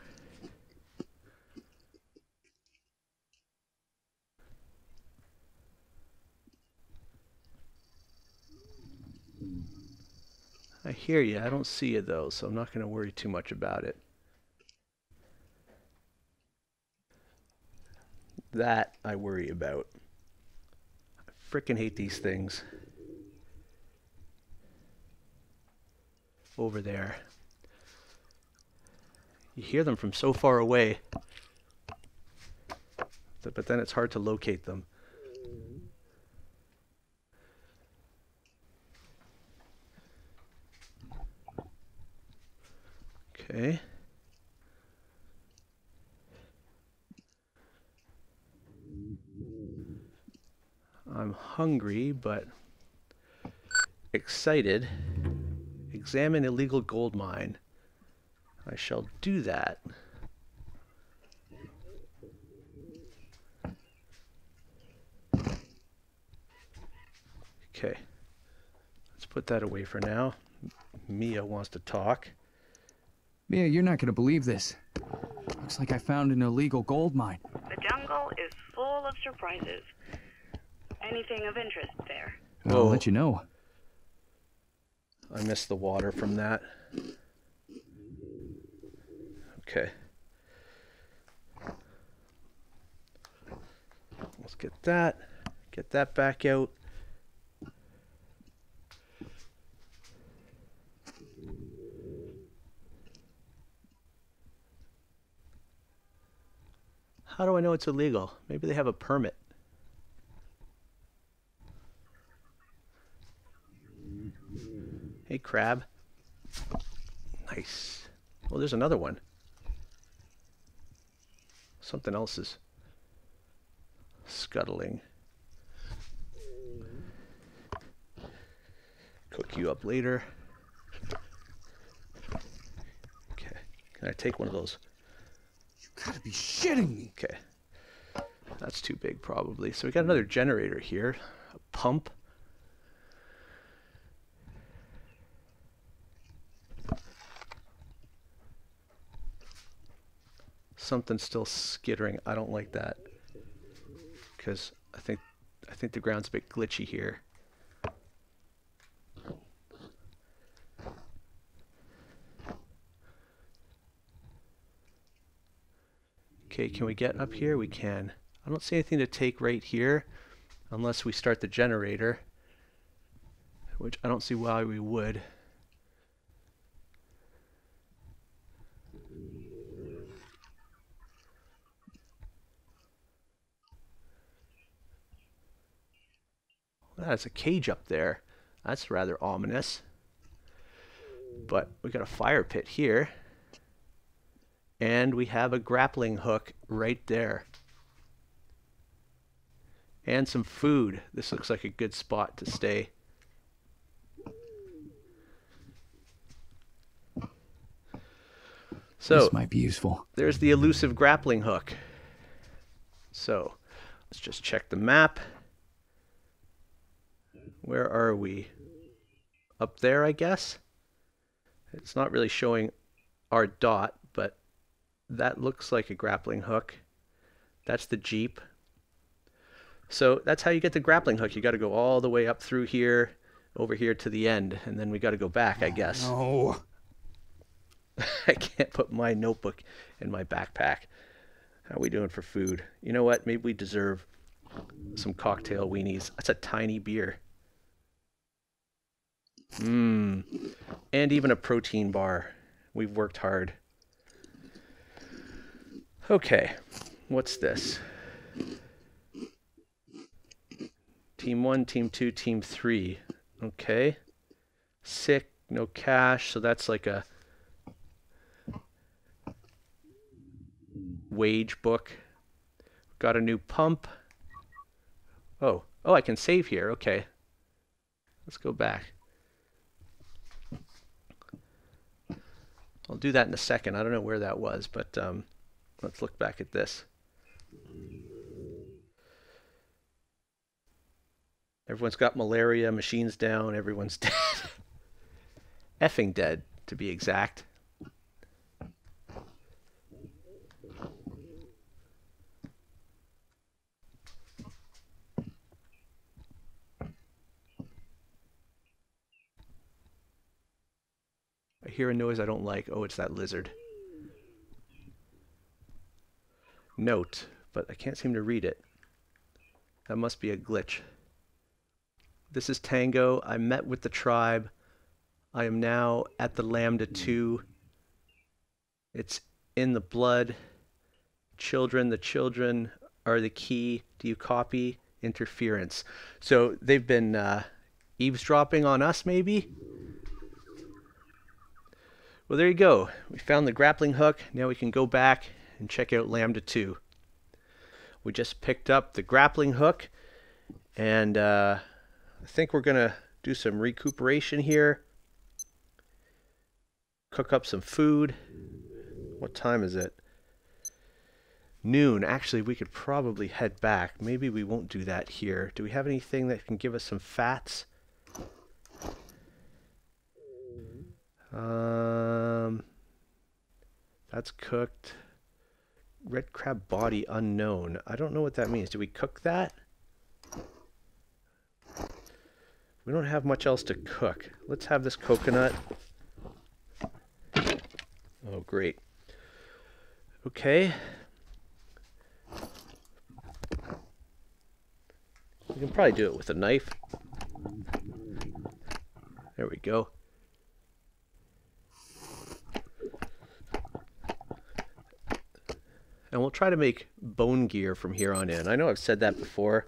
I hear you. I don't see you though, so I'm not going to worry too much about it. That I worry about. I frickin' hate these things. Over there. You hear them from so far away, but then it's hard to locate them. Okay. I'm hungry, but excited. Examine illegal gold mine. I shall do that. Okay. Let's put that away for now. Mia wants to talk. Mia, you're not gonna believe this. Looks like I found an illegal gold mine. The jungle is full of surprises. Anything of interest there? I'll let you know. I missed the water from that. Okay. Let's get that back out. How do I know it's illegal? Maybe they have a permit. Hey, crab. Nice. Well, there's another one. Something else is scuttling. Cook you up later. Okay. Can I take one of those? You gotta be shitting me. Okay. That's too big probably. So we got another generator here. A pump. Something's still skittering. I don't like that. Because I think think the ground's a bit glitchy here. Okay, can we get up here? We can. I don't see anything to take right here unless we start the generator, which I don't see why we would. That's a cage up there. That's rather ominous. But we got a fire pit here. And we have a grappling hook right there. And some food. This looks like a good spot to stay. So, this might be useful. There's the elusive grappling hook. So, let's just check the map. Where are we? Up there, I guess? It's not really showing our dot, but that looks like a grappling hook. That's the Jeep. So that's how you get the grappling hook. You got to go all the way up through here, over here to the end, and then we got to go back, I guess. Oh. I can't put my notebook in my backpack. How are we doing for food? You know what? Maybe we deserve some cocktail weenies. That's a tiny beer. And even a protein bar. We've worked hard. Okay, what's this? Team 1, Team 2, Team 3. Okay. Sick, no cash, so that's like a wage book. Got a new pump. Oh, I can save here. Okay. Let's go back. I'll do that in a second. I don't know where that was, but let's look back at this. Everyone's got malaria, machine's down, everyone's dead. Effing dead, to be exact. I hear a noise I don't like. Oh, it's that lizard. Note, but I can't seem to read it. That must be a glitch. This is Tango. I met with the tribe. I am now at the Lambda 2. It's in the blood. Children, the children are the key. Do you copy? Interference. So they've been eavesdropping on us, maybe? Well, there you go. We found the grappling hook. Now we can go back and check out Lambda 2. We just picked up the grappling hook, and I think we're going to do some recuperation here. Cook up some food. What time is it? Noon. Actually, we could probably head back. Maybe we won't do that here. Do we have anything that can give us some fats? That's cooked. Red crab body unknown. I don't know what that means. Do we cook that? We don't have much else to cook. Let's have this coconut. Oh, great. Okay. We can probably do it with a knife. There we go. And we'll try to make bone gear from here on in. I know I've said that before.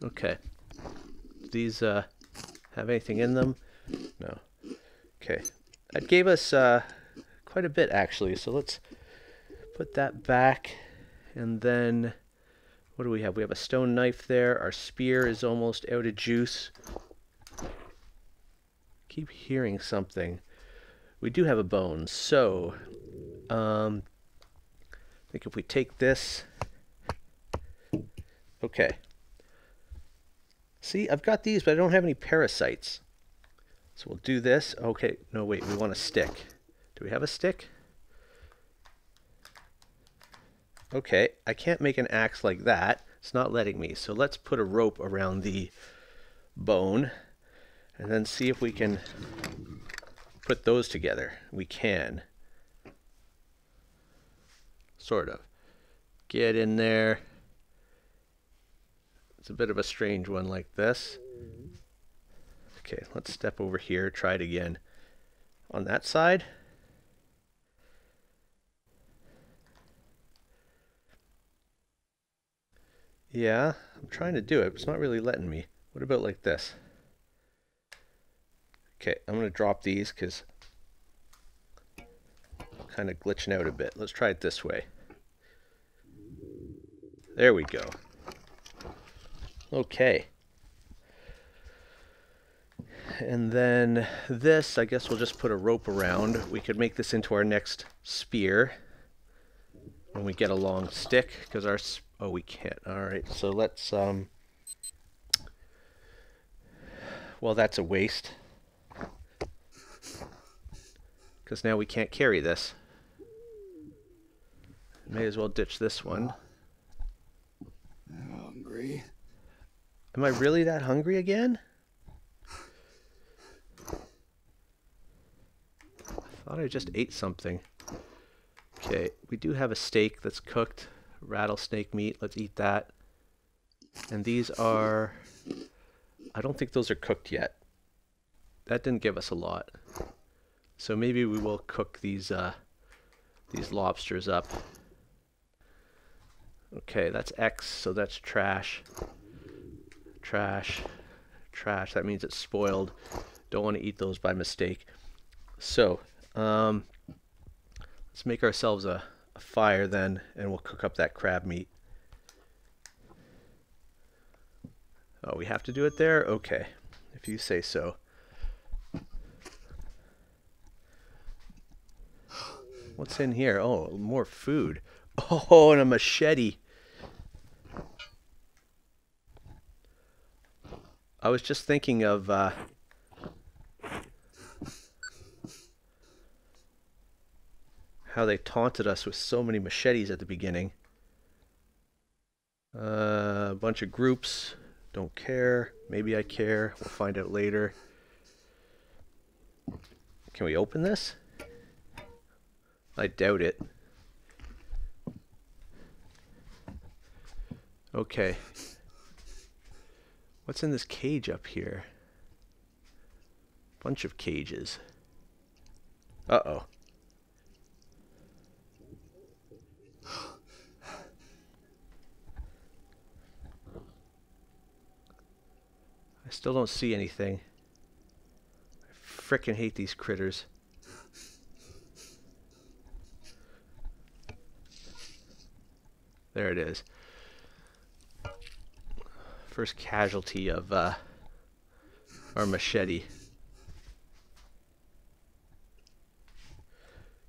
Okay. Do these have anything in them? No. Okay. That gave us quite a bit, actually. So let's put that back. And then, what do we have? We have a stone knife there. Our spear is almost out of juice. Keep hearing something. We do have a bone, so I think if we take this, okay. See, I've got these, but I don't have any parasites. So we'll do this. Okay, no, wait, we want a stick. Do we have a stick? Okay, I can't make an axe like that. It's not letting me. So let's put a rope around the bone and then see if we can put those together. We can. Sort of. Get in there. It's a bit of a strange one like this. Okay, let's step over here, try it again. On that side. Yeah, I'm trying to do it, but it's not really letting me. What about like this? Okay, I'm going to drop these because I'm kind of glitching out a bit. Let's try it this way. There we go. Okay. And then this, I guess we'll just put a rope around. We could make this into our next spear when we get a long stick, because our... Oh, we can't. Alright, so let's... Well, that's a waste. Because now we can't carry this. May as well ditch this one. I'm hungry. Am I really that hungry again? I thought I just ate something. Okay, we do have a steak that's cooked. Rattlesnake meat, let's eat that. And these are... I don't think those are cooked yet. That didn't give us a lot. So maybe we will cook these lobsters up. Okay, that's X, so that's trash. Trash. Trash, that means it's spoiled. Don't want to eat those by mistake. So, let's make ourselves a fire then, and we'll cook up that crab meat. Oh, we have to do it there? Okay, if you say so. What's in here? Oh, more food. Oh, and a machete. I was just thinking of how they taunted us with so many machetes at the beginning. A bunch of groups. Don't care. Maybe I care. We'll find out later. Can we open this? I doubt it. Okay. What's in this cage up here? Bunch of cages. Uh-oh. I still don't see anything. I frickin' hate these critters. There it is. First casualty of our machete.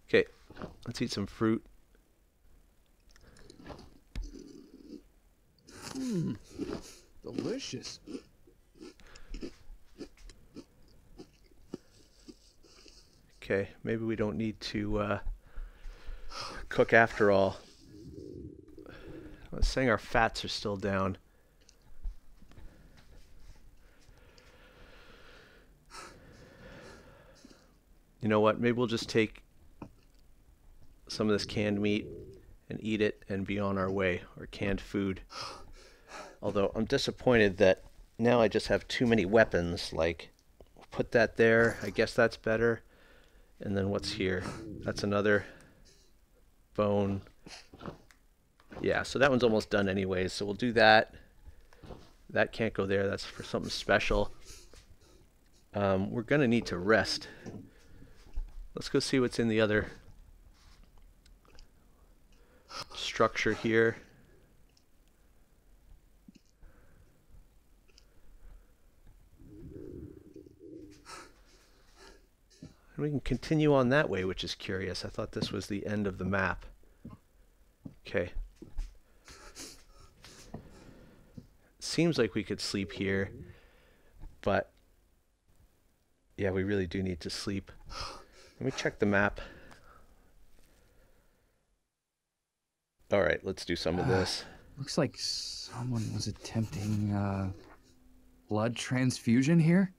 Okay, let's eat some fruit. Delicious. Okay, maybe we don't need to cook after all. I was saying our fats are still down. You know what? Maybe we'll just take some of this canned meat and eat it and be on our way, or canned food. Although I'm disappointed that now I just have too many weapons. Like, put that there. I guess that's better. And then what's here? That's another bone. Yeah, so that one's almost done anyways. So we'll do that. That can't go there. That's for something special. We're going to need to rest. Let's go see what's in the other structure here. And we can continue on that way, which is curious. I thought this was the end of the map. Okay. Seems like we could sleep here, but yeah, we really do need to sleep. Let me check the map. Alright, let's do some of this. Looks like someone was attempting, blood transfusion here.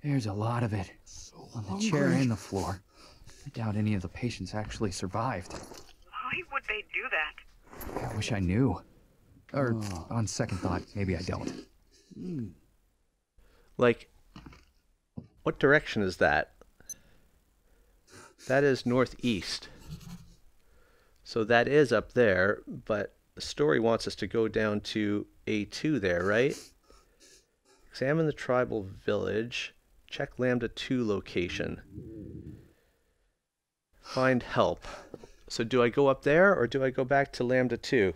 There's a lot of it. On the chair and the floor. I doubt any of the patients actually survived. Why would they do that? I wish I knew. Or, on second thought, maybe I don't. Like, what direction is that? That is northeast. So that is up there, but the story wants us to go down to A2 there, right? Examine the tribal village. Check Lambda 2 location. Find help. So do I go up there or do I go back to Lambda 2?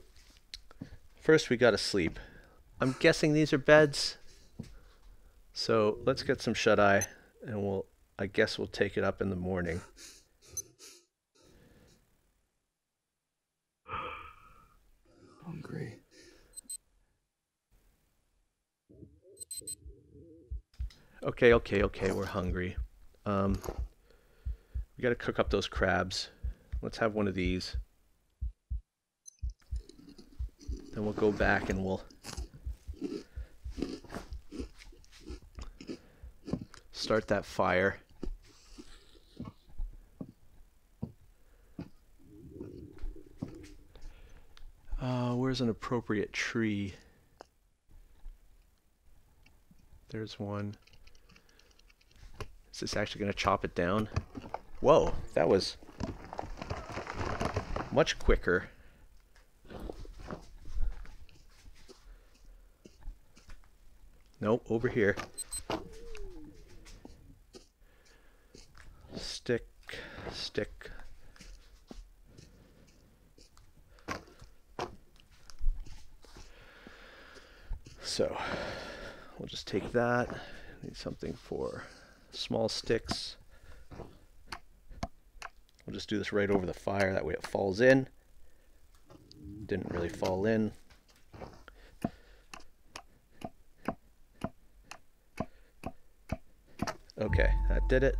First we gotta sleep. I'm guessing these are beds. So let's get some shut-eye and I guess we'll take it up in the morning. Hungry. Okay, we're hungry. We gotta cook up those crabs. Let's have one of these. Then we'll go back and we'll start that fire. Where's an appropriate tree? There's one. Is this actually going to chop it down? Whoa, that was much quicker. Nope, over here. Stick. So, we'll just take that. Need something for small sticks. We'll just do this right over the fire, that way it falls in. Didn't really fall in. Okay, that did it.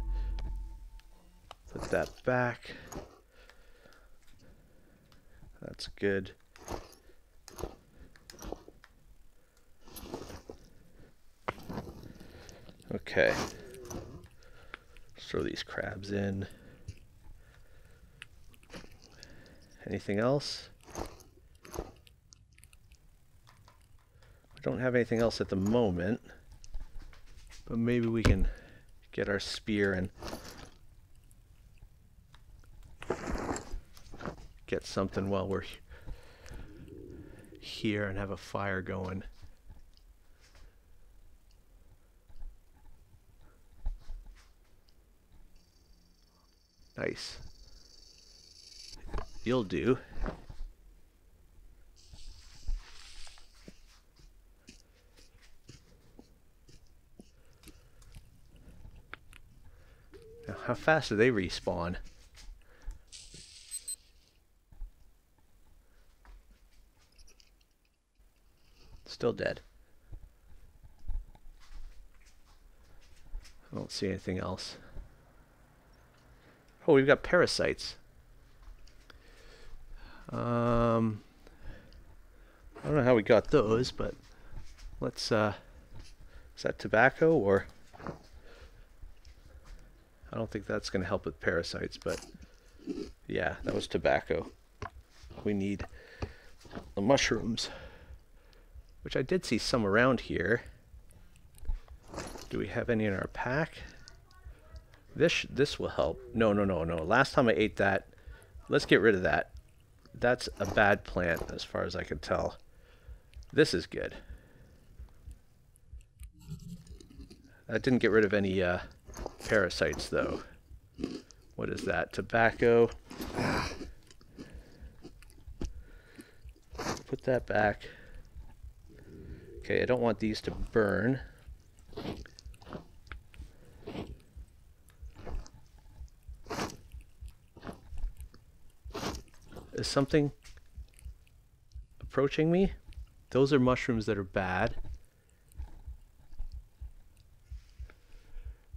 Put that back. That's good. Okay. Let's throw these crabs in. Anything else? I don't have anything else at the moment, but maybe we can get our spear and get something while we're here and have a fire going. Nice. You'll do. Now, how fast do they respawn? Still dead. I don't see anything else. Oh, we've got parasites. I don't know how we got those, but let's, is that tobacco or? I don't think that's going to help with parasites, but yeah, that was tobacco. We need the mushrooms, which I did see some around here. Do we have any in our pack? This will help. No. Last time I ate that, let's get rid of that. That's a bad plant as far as I can tell. This is good. That didn't get rid of any parasites though. What is that? Tobacco. Put that back. Okay, I don't want these to burn. Is something approaching me? Those are mushrooms that are bad.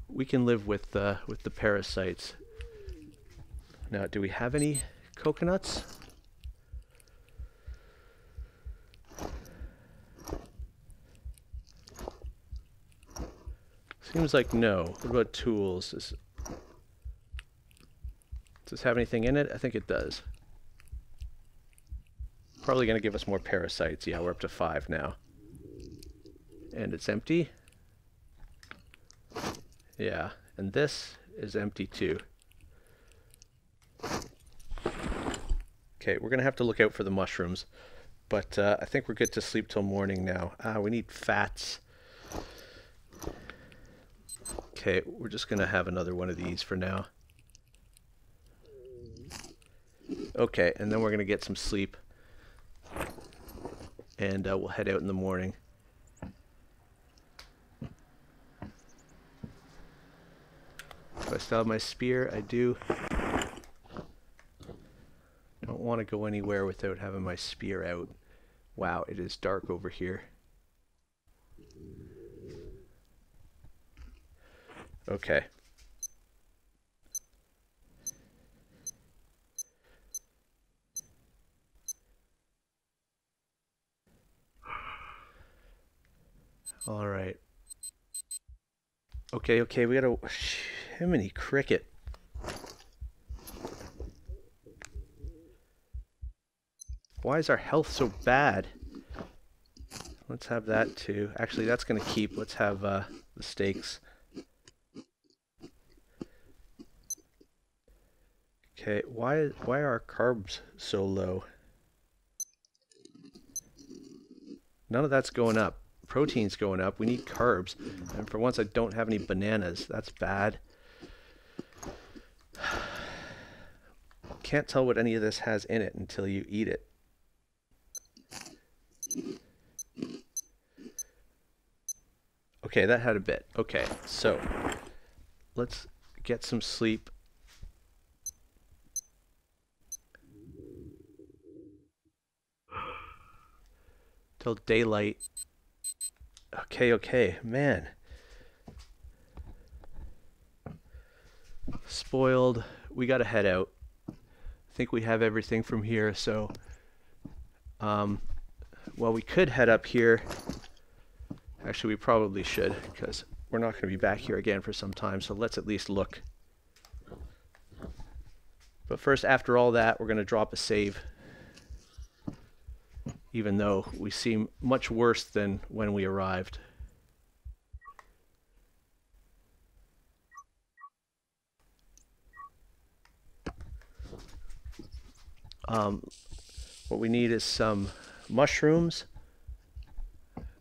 We can live with the parasites. Now, do we have any coconuts? Seems like no. What about tools? Does this have anything in it? I think it does. Probably going to give us more parasites. Yeah, we're up to 5 now. And it's empty. Yeah, and this is empty too. Okay, we're going to have to look out for the mushrooms. But I think we're good to sleep till morning now. We need fats. Okay, we're just going to have another one of these for now. Okay, and then we're going to get some sleep. And we'll head out in the morning. Do I still have my spear? I do. Don't want to go anywhere without having my spear out. Wow, it is dark over here. Okay. All right. Okay, we got a Shiminy cricket. Why is our health so bad? Let's have that too. Actually, that's going to keep. Let's have the steaks. Okay, why are our carbs so low? None of that's going up. Protein's going up. We need carbs. And for once, I don't have any bananas. That's bad. Can't tell what any of this has in it until you eat it. Okay, that had a bit. Okay, so let's get some sleep. Till daylight. Okay, man. Spoiled. We gotta head out. I think we have everything from here, so well, we could head up here. Actually, we probably should, because we're not going to be back here again for some time, so let's at least look. But first, after all that, we're going to drop a save. Even though we seem much worse than when we arrived. What we need is some mushrooms.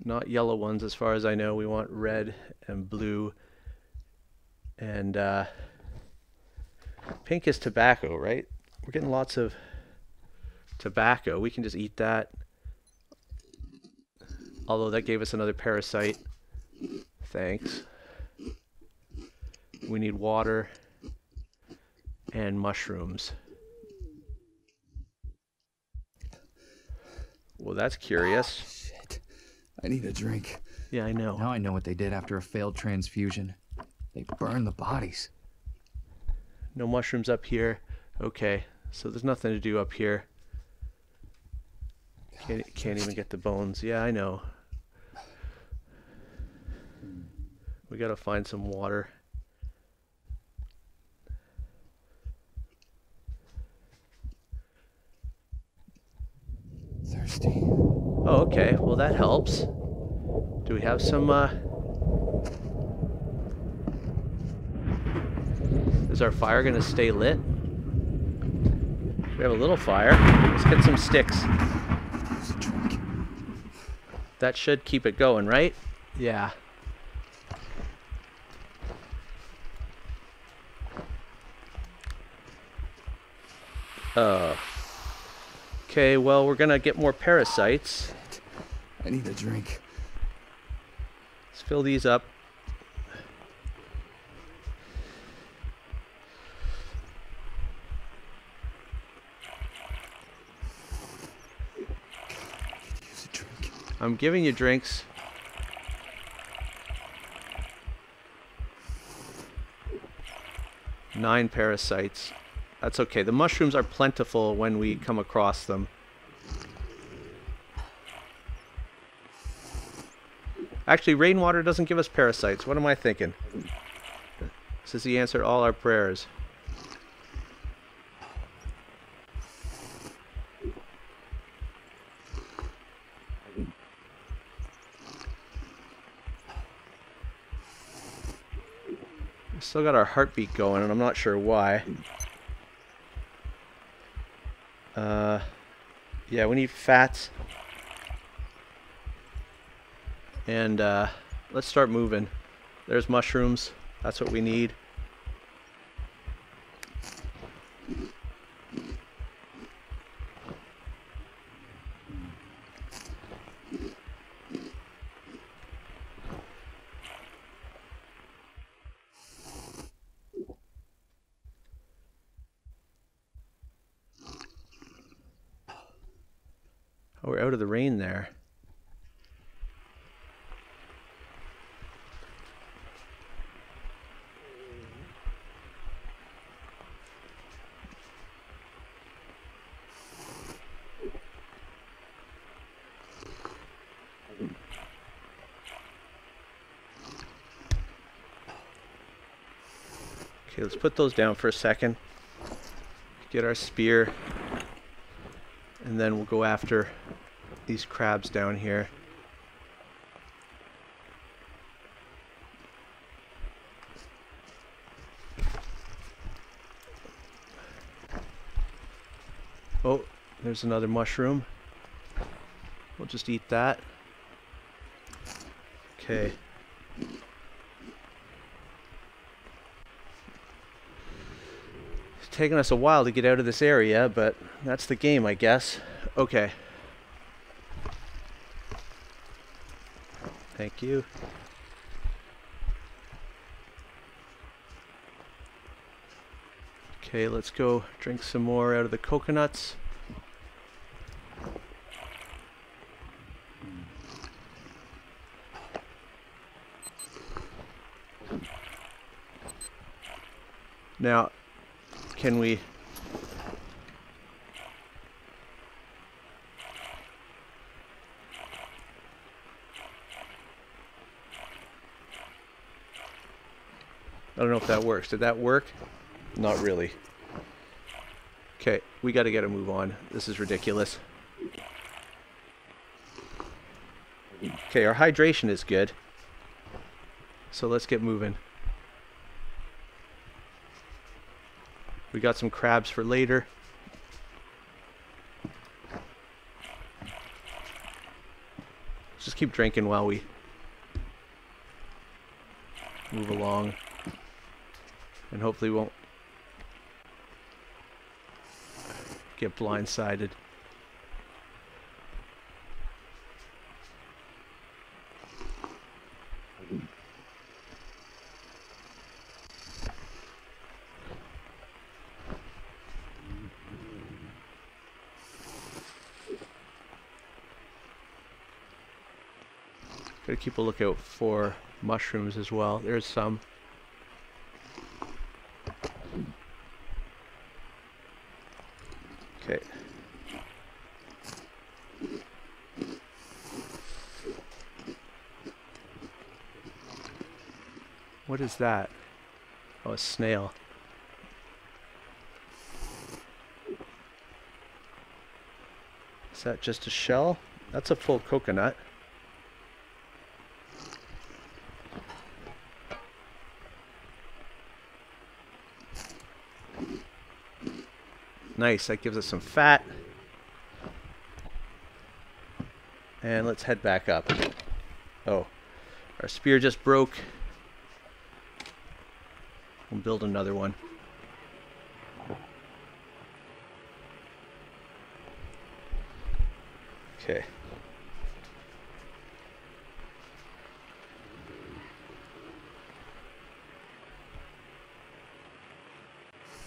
Not yellow ones as far as I know. We want red and blue. And pink is tobacco, right? We're getting lots of tobacco. We can just eat that. Although that gave us another parasite. Thanks. We need water and mushrooms. Well, that's curious. Shit. I need a drink. Yeah, I know. Now I know what they did after a failed transfusion. They burned the bodies. No mushrooms up here. Okay, so there's nothing to do up here. Can't even get the bones. Yeah, I know. We gotta find some water. Thirsty. Oh, okay. Well, that helps. Do we have some, Is our fire gonna stay lit? We have a little fire. Let's get some sticks. That should keep it going, right? Yeah. Okay, well, we're gonna get more parasites. I need a drink. Let's fill these up. Use a drink. I'm giving you drinks. Nine parasites. That's okay. The mushrooms are plentiful when we come across them. Actually, rainwater doesn't give us parasites. What am I thinking? Says he answered all our prayers. We still got our heartbeat going, and I'm not sure why. Yeah, we need fats. And let's start moving. There's mushrooms. That's what we need. Oh, we're out of the rain there. Okay, let's put those down for a second. Get our spear. And then we'll go after these crabs down here. Oh, there's another mushroom. We'll just eat that. Okay. It's taken us a while to get out of this area, but that's the game, I guess. Okay. Thank you. Okay, let's go drink some more out of the coconuts. Now, can we... I don't know if that works. Did that work? Not really. Okay, we got to get a move on. This is ridiculous. Okay, our hydration is good. So let's get moving. We got some crabs for later. Just keep drinking while we move along. And hopefully won't get blindsided. Gotta keep a lookout for mushrooms as well. There's some. Okay. What is that? Oh, a snail. Is that just a shell? That's a full coconut. Nice, that gives us some fat. And let's head back up. Oh, our spear just broke. We'll build another one. Okay.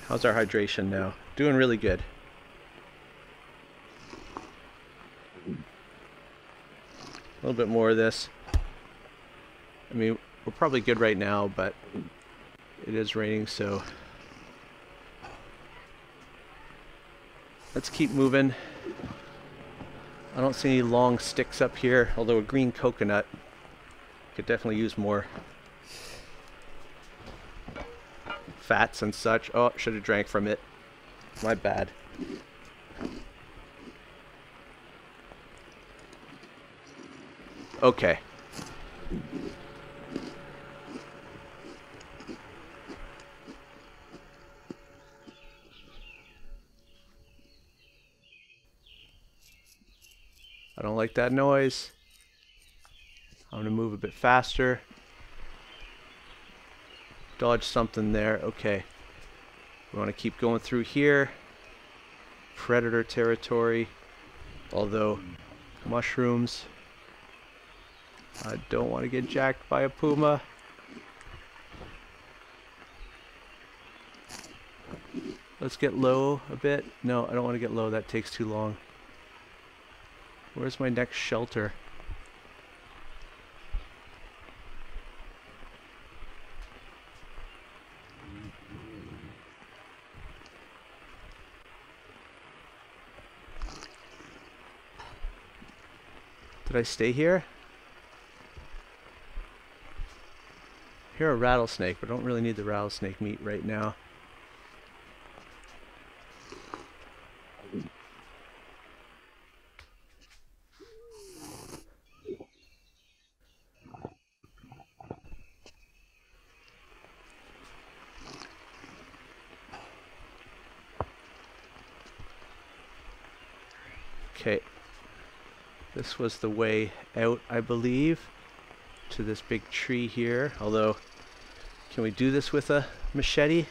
How's our hydration now? Doing really good. A little bit more of this. I mean, we're probably good right now, but it is raining, so let's keep moving. I don't see any long sticks up here, although a green coconut Could definitely use more fats and such. Oh, should have drank from it. My bad. Okay. I don't like that noise. I'm going to move a bit faster. Dodge something there. Okay. We want to keep going through here. Predator territory. Although, mushrooms. I don't want to get jacked by a puma. Let's get low a bit. No, I don't want to get low. That takes too long. Where's my next shelter? Did I stay here? Here a rattlesnake, but I don't really need the rattlesnake meat right now. Okay. This was the way out, I believe, to this big tree here. Although, can we do this with a machete?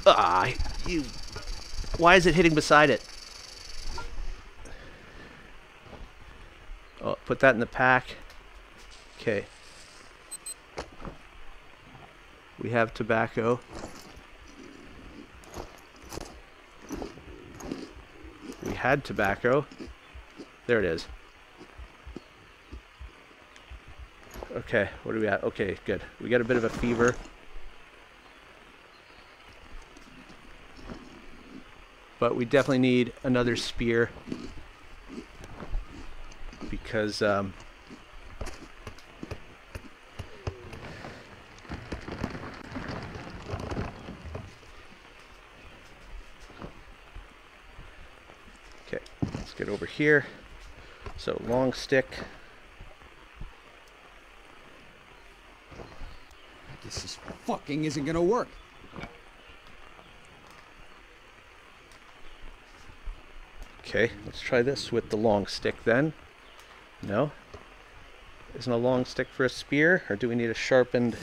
Ah, you... Why is it hitting beside it? Oh, put that in the pack. Okay. We have tobacco. We had tobacco. There it is. Okay, what are we at? Okay, good. We got a bit of a fever. But we definitely need another spear. Because, okay, let's get over here. So, long stick. This is fucking isn't gonna work. Okay, let's try this with the long stick then. No? Isn't a long stick for a spear? Or do we need a sharpened...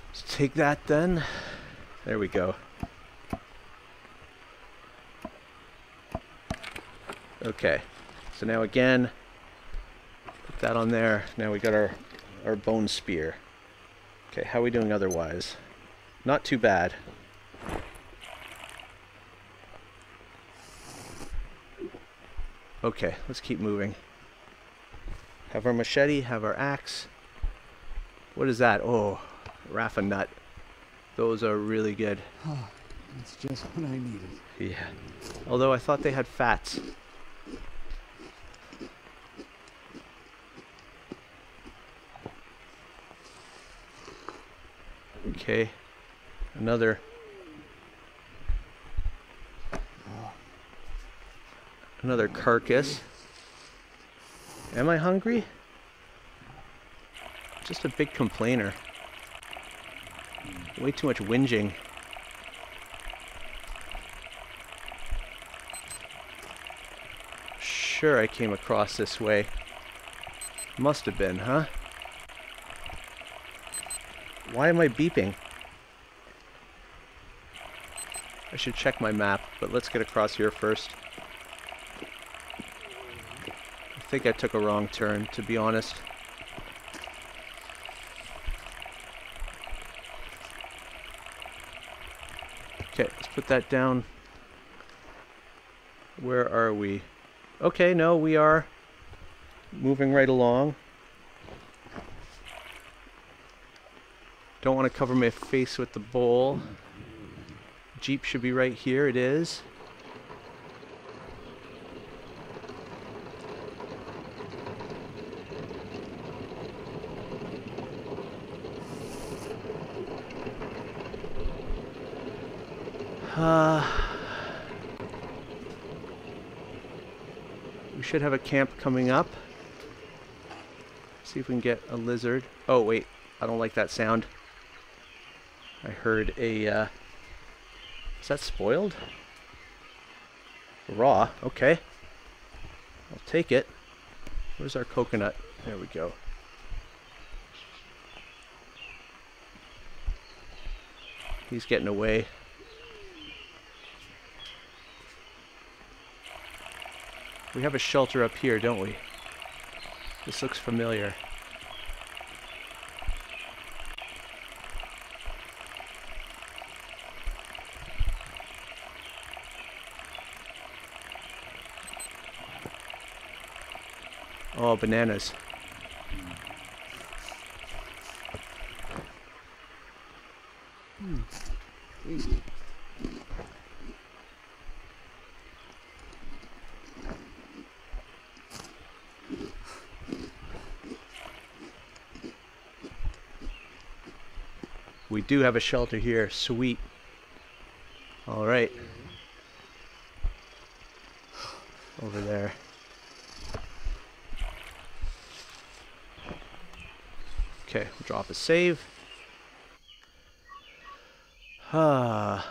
Let's take that then. There we go. Okay, so now again, put that on there. Now we got our bone spear. Okay, how are we doing otherwise? Not too bad. Okay, let's keep moving. Have our machete, have our axe. What is that? Oh, Raffa nut. Those are really good. Oh, that's just what I needed. Yeah. Although I thought they had fats. Okay. Another. Another carcass. Am I hungry? Just a big complainer. Way too much whinging. Sure, I came across this way. Must have been, huh? Why am I beeping? I should check my map, but let's get across here first. I think I took a wrong turn, to be honest. Okay, let's put that down. Where are we? Okay, no, we are moving right along. Don't want to cover my face with the bowl. Jeep should be right here. It is. We should have a camp coming up. See if we can get a lizard. Oh, wait. I don't like that sound. I heard a... is that spoiled? Raw. Okay. I'll take it. Where's our coconut? There we go. He's getting away. We have a shelter up here, don't we? This looks familiar. Oh, bananas. We do have a shelter here. Sweet. All right. Over there. Okay, we'll drop a save. We're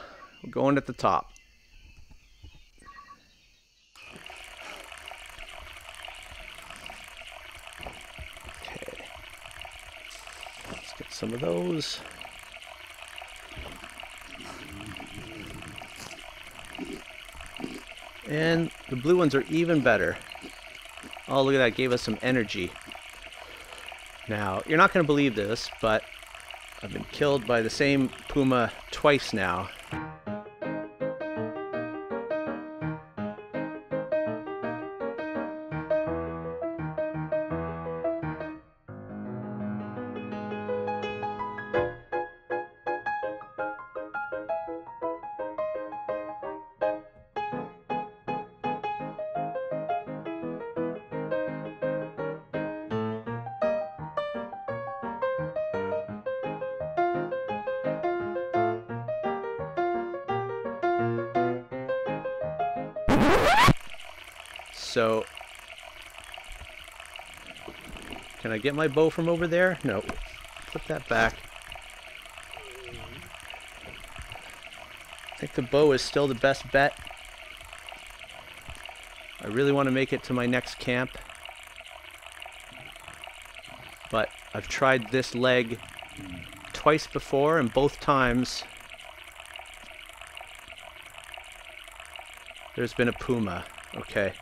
going at the top. Okay. Let's get some of those. And the blue ones are even better. Oh, look at that, gave us some energy. Now, you're not going to believe this, but I've been killed by the same puma twice now. So, can I get my bow from over there? No. Put that back. I think the bow is still the best bet. I really want to make it to my next camp. But I've tried this leg twice before, and both times there's been a puma. Okay.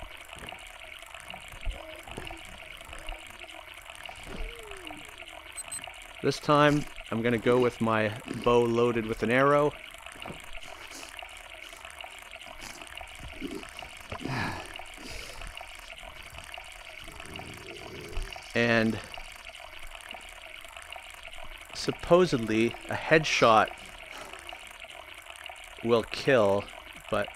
This time, I'm going to go with my bow loaded with an arrow. And supposedly, a headshot will kill, but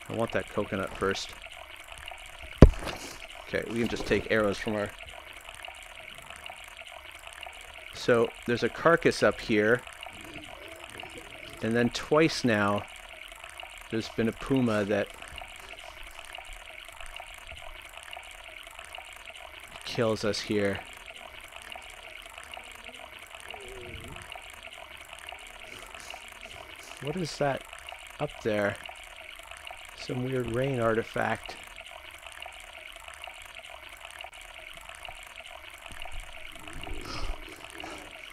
I want that coconut first. Okay, we can just take arrows from our... So, there's a carcass up here. And then twice now, there's been a puma that kills us here. What is that up there? Some weird rain artifact.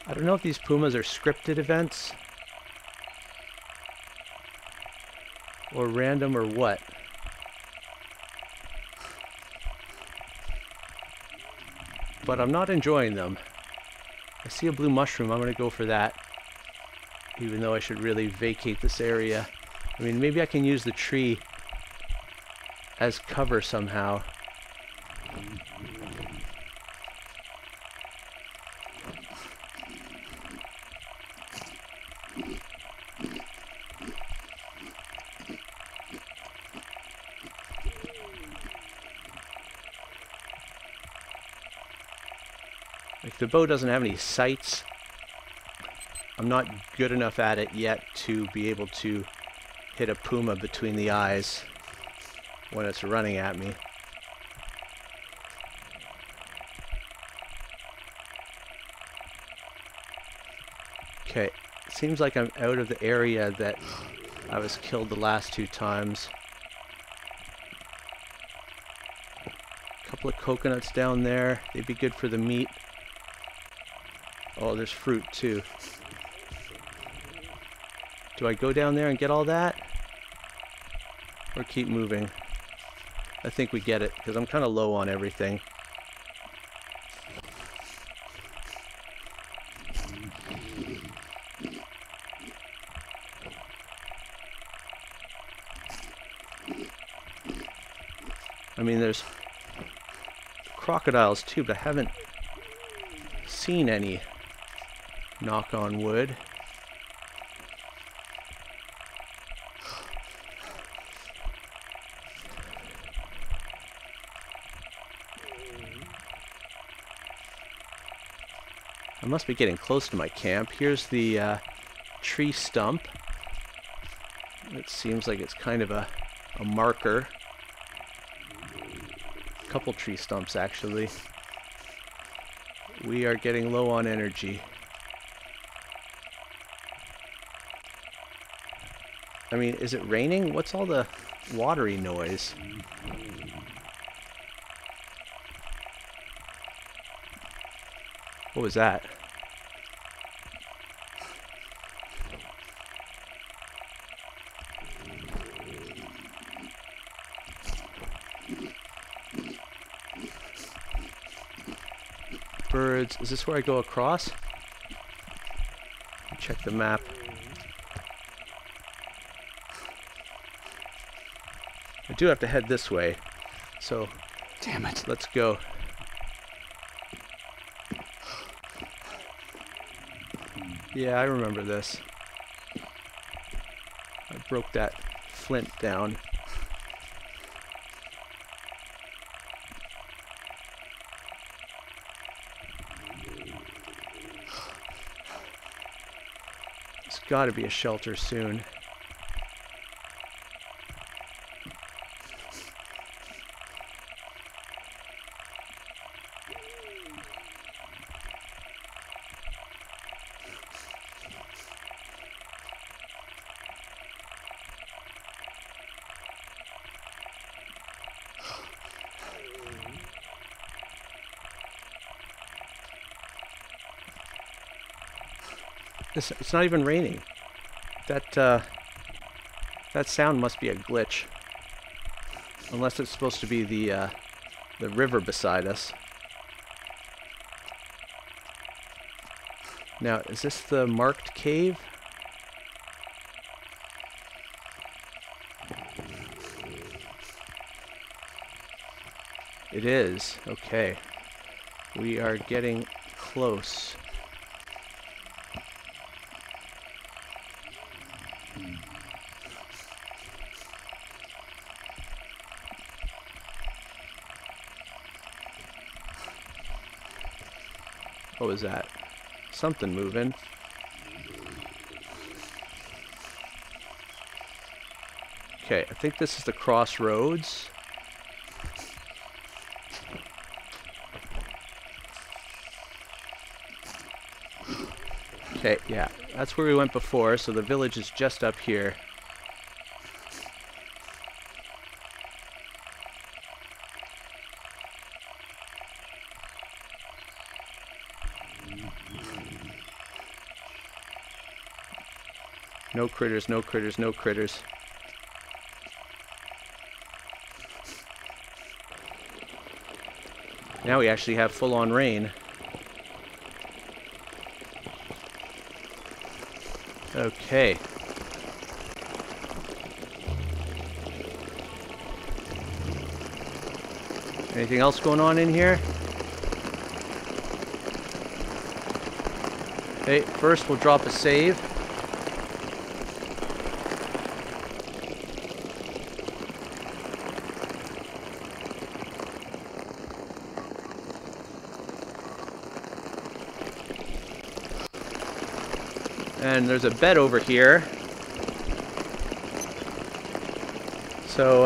I don't know if these pumas are scripted events or random or what. But I'm not enjoying them. I see a blue mushroom, I'm going to go for that. Even though I should really vacate this area. I mean, maybe I can use the tree as cover somehow. Like, the bow doesn't have any sights, I'm not good enough at it yet to be able to hit a puma between the eyes when it's running at me. Okay, seems like I'm out of the area that I was killed the last 2 times. A couple of coconuts down there. They'd be good for the meat. Oh, there's fruit too. Do I go down there and get all that? Or keep moving? I think we get it, because I'm kind of low on everything. I mean, there's crocodiles too, but I haven't seen any. Knock on wood. I must be getting close to my camp. Here's the tree stump. It seems like it's kind of a marker. A couple tree stumps, actually. We are getting low on energy. I mean, is it raining? What's all the watery noise? What was that? Birds. Is this where I go across? Check the map. I do have to head this way. So, Damn it. let's go. Yeah, I remember this. I broke that flint down. There's got to be a shelter soon. It's not even raining. That sound must be a glitch. Unless it's supposed to be the river beside us. Now, is this the marked cave? It is. Okay. We are getting close. What was that? Something moving. Okay, I think this is the crossroads. Okay, yeah, that's where we went before, so the village is just up here. No critters, no critters, no critters. Now we actually have full-on rain. Okay. Anything else going on in here? Hey, first we'll drop a save. And there's a bed over here. So,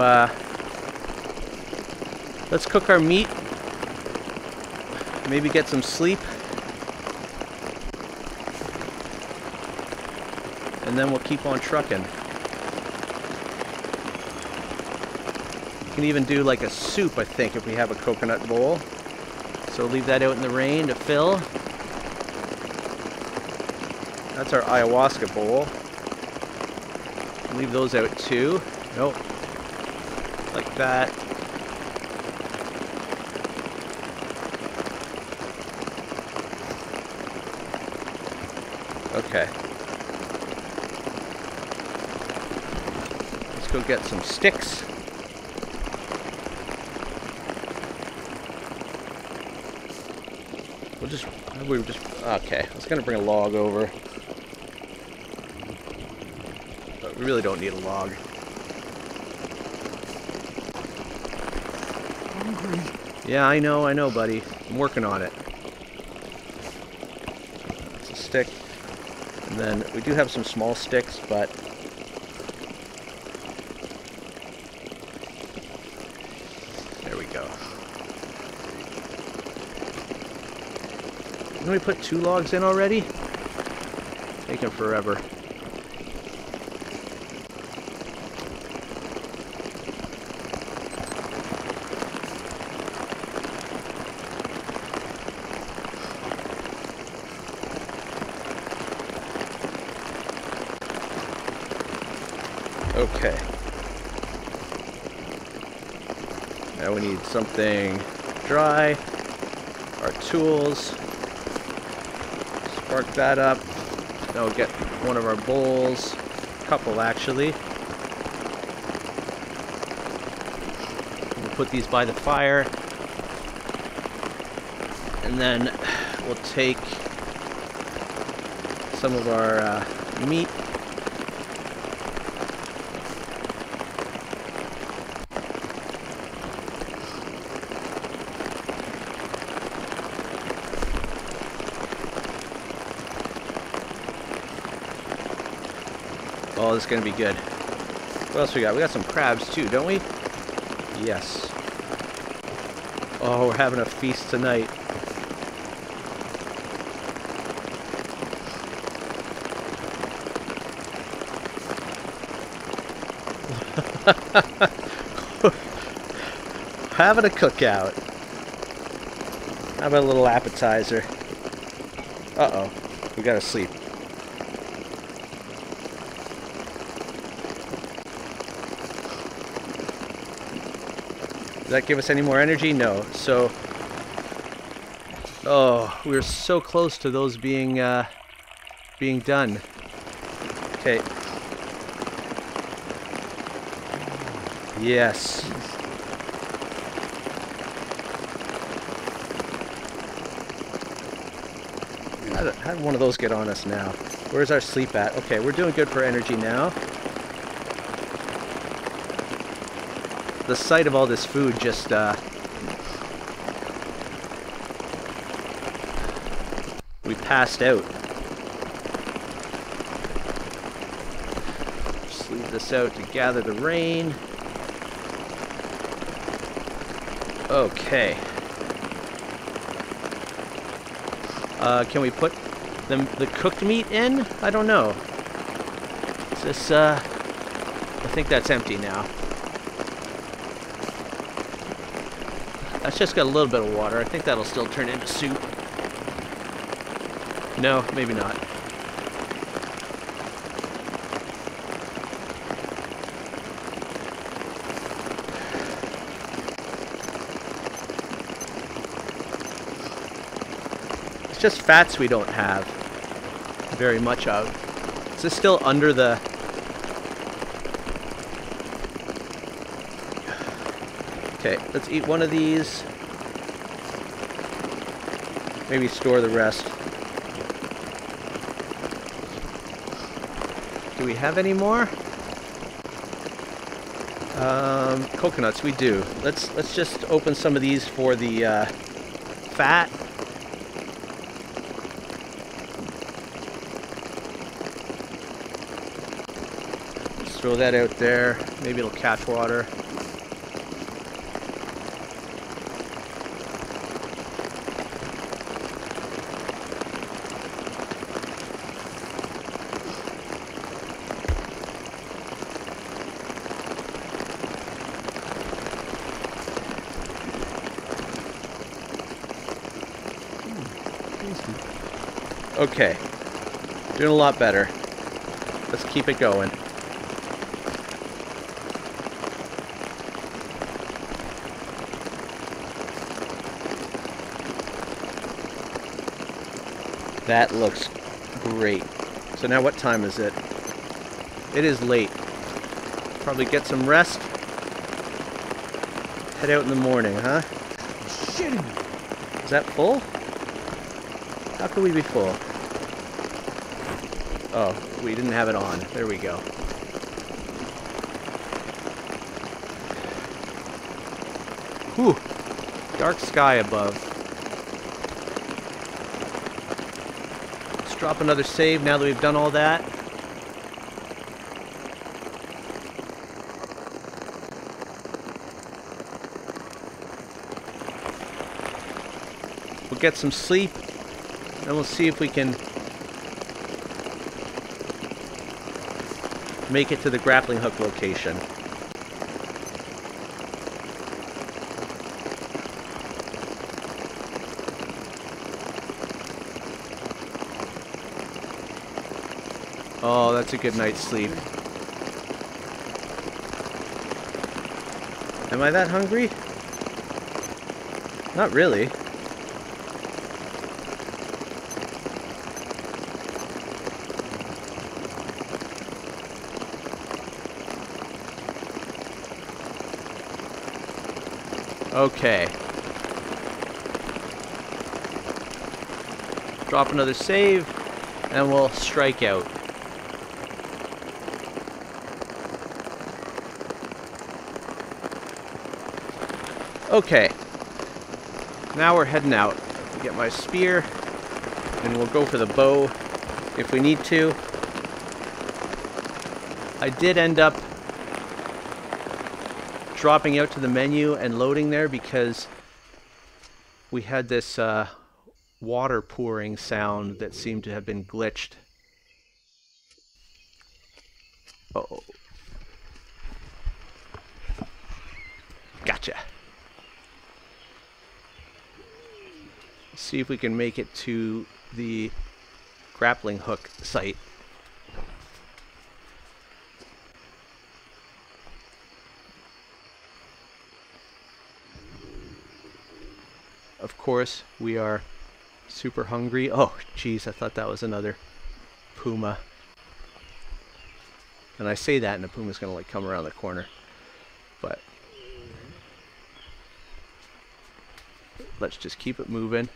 let's cook our meat. Maybe get some sleep. And then we'll keep on trucking. We can even do like a soup, I think, if we have a coconut bowl. So leave that out in the rain to fill. That's our ayahuasca bowl. Leave those out too. Nope. Like that. Okay. Let's go get some sticks. Okay. I was gonna bring a log over. But we really don't need a log. Hungry. Yeah, I know, buddy. I'm working on it. It's a stick. And then we do have some small sticks, but there we go. Didn't we put 2 logs in already? Taking forever. Okay. Now we need something dry. Our tools. Spark that up. Now we'll get one of our bowls. A couple, actually. We'll put these by the fire. And then we'll take some of our meat. Oh, this is going to be good. What else we got? We got some crabs too, don't we? Yes. Oh, we're having a feast tonight. Having a cookout. How about a little appetizer? Uh-oh. We gotta sleep. Does that give us any more energy? No. So, oh, we were so close to those being done. Okay. Yes. How did one of those get on us now? Where's our sleep at? Okay, we're doing good for energy now. The sight of all this food just, we passed out. Just leave this out to gather the rain. Okay. Can we put the cooked meat in? I don't know. Is this, I think that's empty now. That's just got a little bit of water. I think that'll still turn into soup. No, maybe not. It's just fats we don't have very much of. Is this still under the... Okay, let's eat one of these. Maybe store the rest. Do we have any more? Coconuts, we do. Let's just open some of these for the fat. throw that out there. Maybe it'll catch water. Okay, doing a lot better. Let's keep it going. That looks great. So now what time is it? It is late. Probably get some rest. Head out in the morning, huh? Shit! Is that full? How could we be full? Oh, we didn't have it on. There we go. Whew. Dark sky above. Let's drop another save now that we've done all that. We'll get some sleep, and we'll see if we can make it to the grappling hook location. Oh, that's a good night's sleep. Am I that hungry? Not really. Okay. Drop another save, and we'll strike out. Okay. Now we're heading out. Get my spear, and we'll go for the bow if we need to. I did end up dropping out to the menu and loading there because we had this water pouring sound that seemed to have been glitched. Uh-oh. Gotcha. See if we can make it to the grappling hook site. Of course, we are super hungry. Oh, jeez, I thought that was another puma. And I say that, and the puma's gonna like come around the corner. But let's just keep it moving.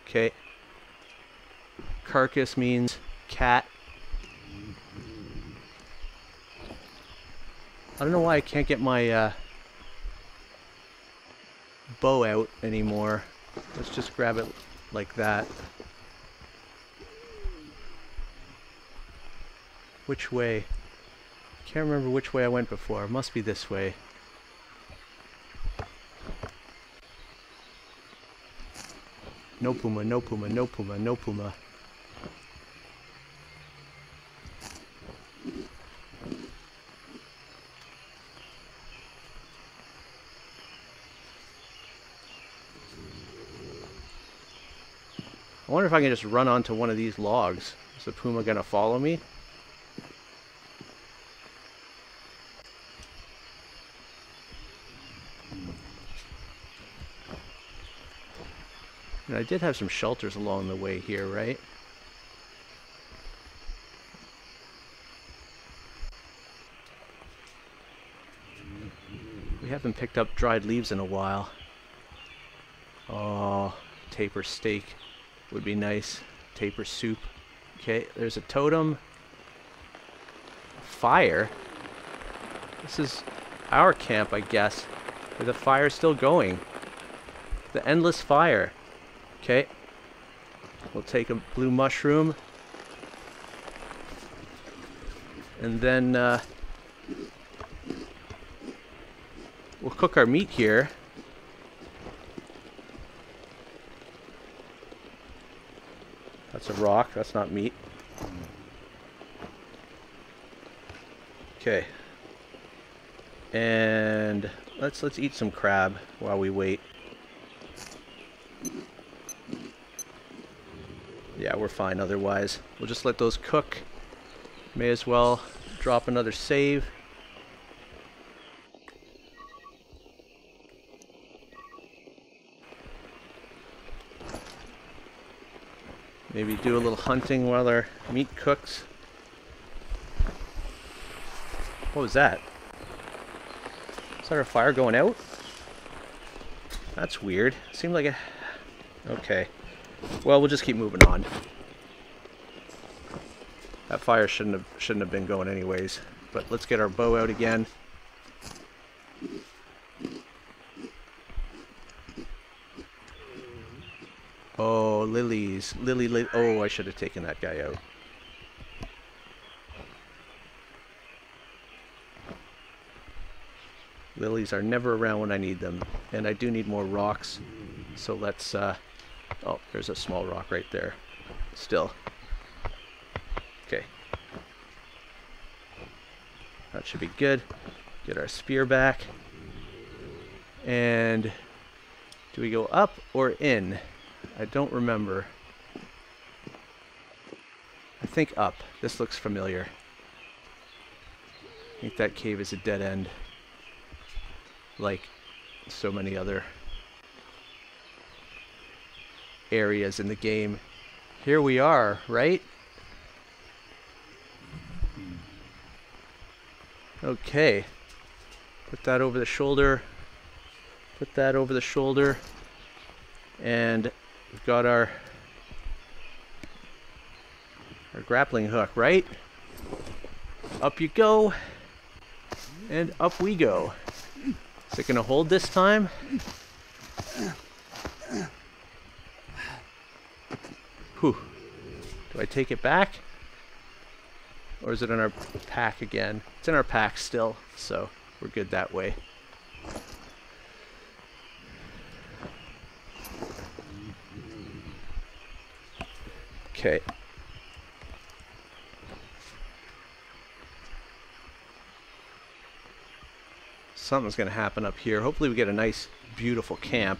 Okay. Carcass means cat. I don't know why I can't get my bow out anymore. Let's just grab it like that. Which way? Can't remember which way I went before. It must be this way. No puma, no puma, no puma, no puma. I wonder if I can just run onto one of these logs. Is the puma gonna follow me? And I did have some shelters along the way here, right? We haven't picked up dried leaves in a while. Oh, taper steak would be nice. Taper soup. Okay, there's a totem. fire. This is our camp, I guess. Where the fire's still going. The endless fire. Okay. We'll take a blue mushroom. And then we'll cook our meat here. That's a rock. That's not meat. Okay. And let's eat some crab while we wait. Yeah, we're fine otherwise. We'll just let those cook. May as well drop another save. Maybe do a little hunting while our meat cooks. What was that? Is that our fire going out? That's weird. Seemed like a... Okay. Well, we'll just keep moving on. That fire shouldn't have been going anyways. But let's get our bow out again. Oh, lilies. Lily. Oh, I should have taken that guy out. Lilies are never around when I need them. And I do need more rocks. So let's... Oh, there's a small rock right there. Still. Okay. That should be good. Get our spear back. And... do we go up or in? I don't remember. I think up. This looks familiar. I think that cave is a dead end. Like so many other areas in the game. Here we are, right? Okay. Put that over the shoulder. Put that over the shoulder. And we've got our grappling hook, right? Up you go. And up we go. Is it going to hold this time? Whew. Do I take it back? Or is it in our pack again? It's in our pack still, so we're good that way. Okay. Something's going to happen up here. Hopefully we get a nice, beautiful camp.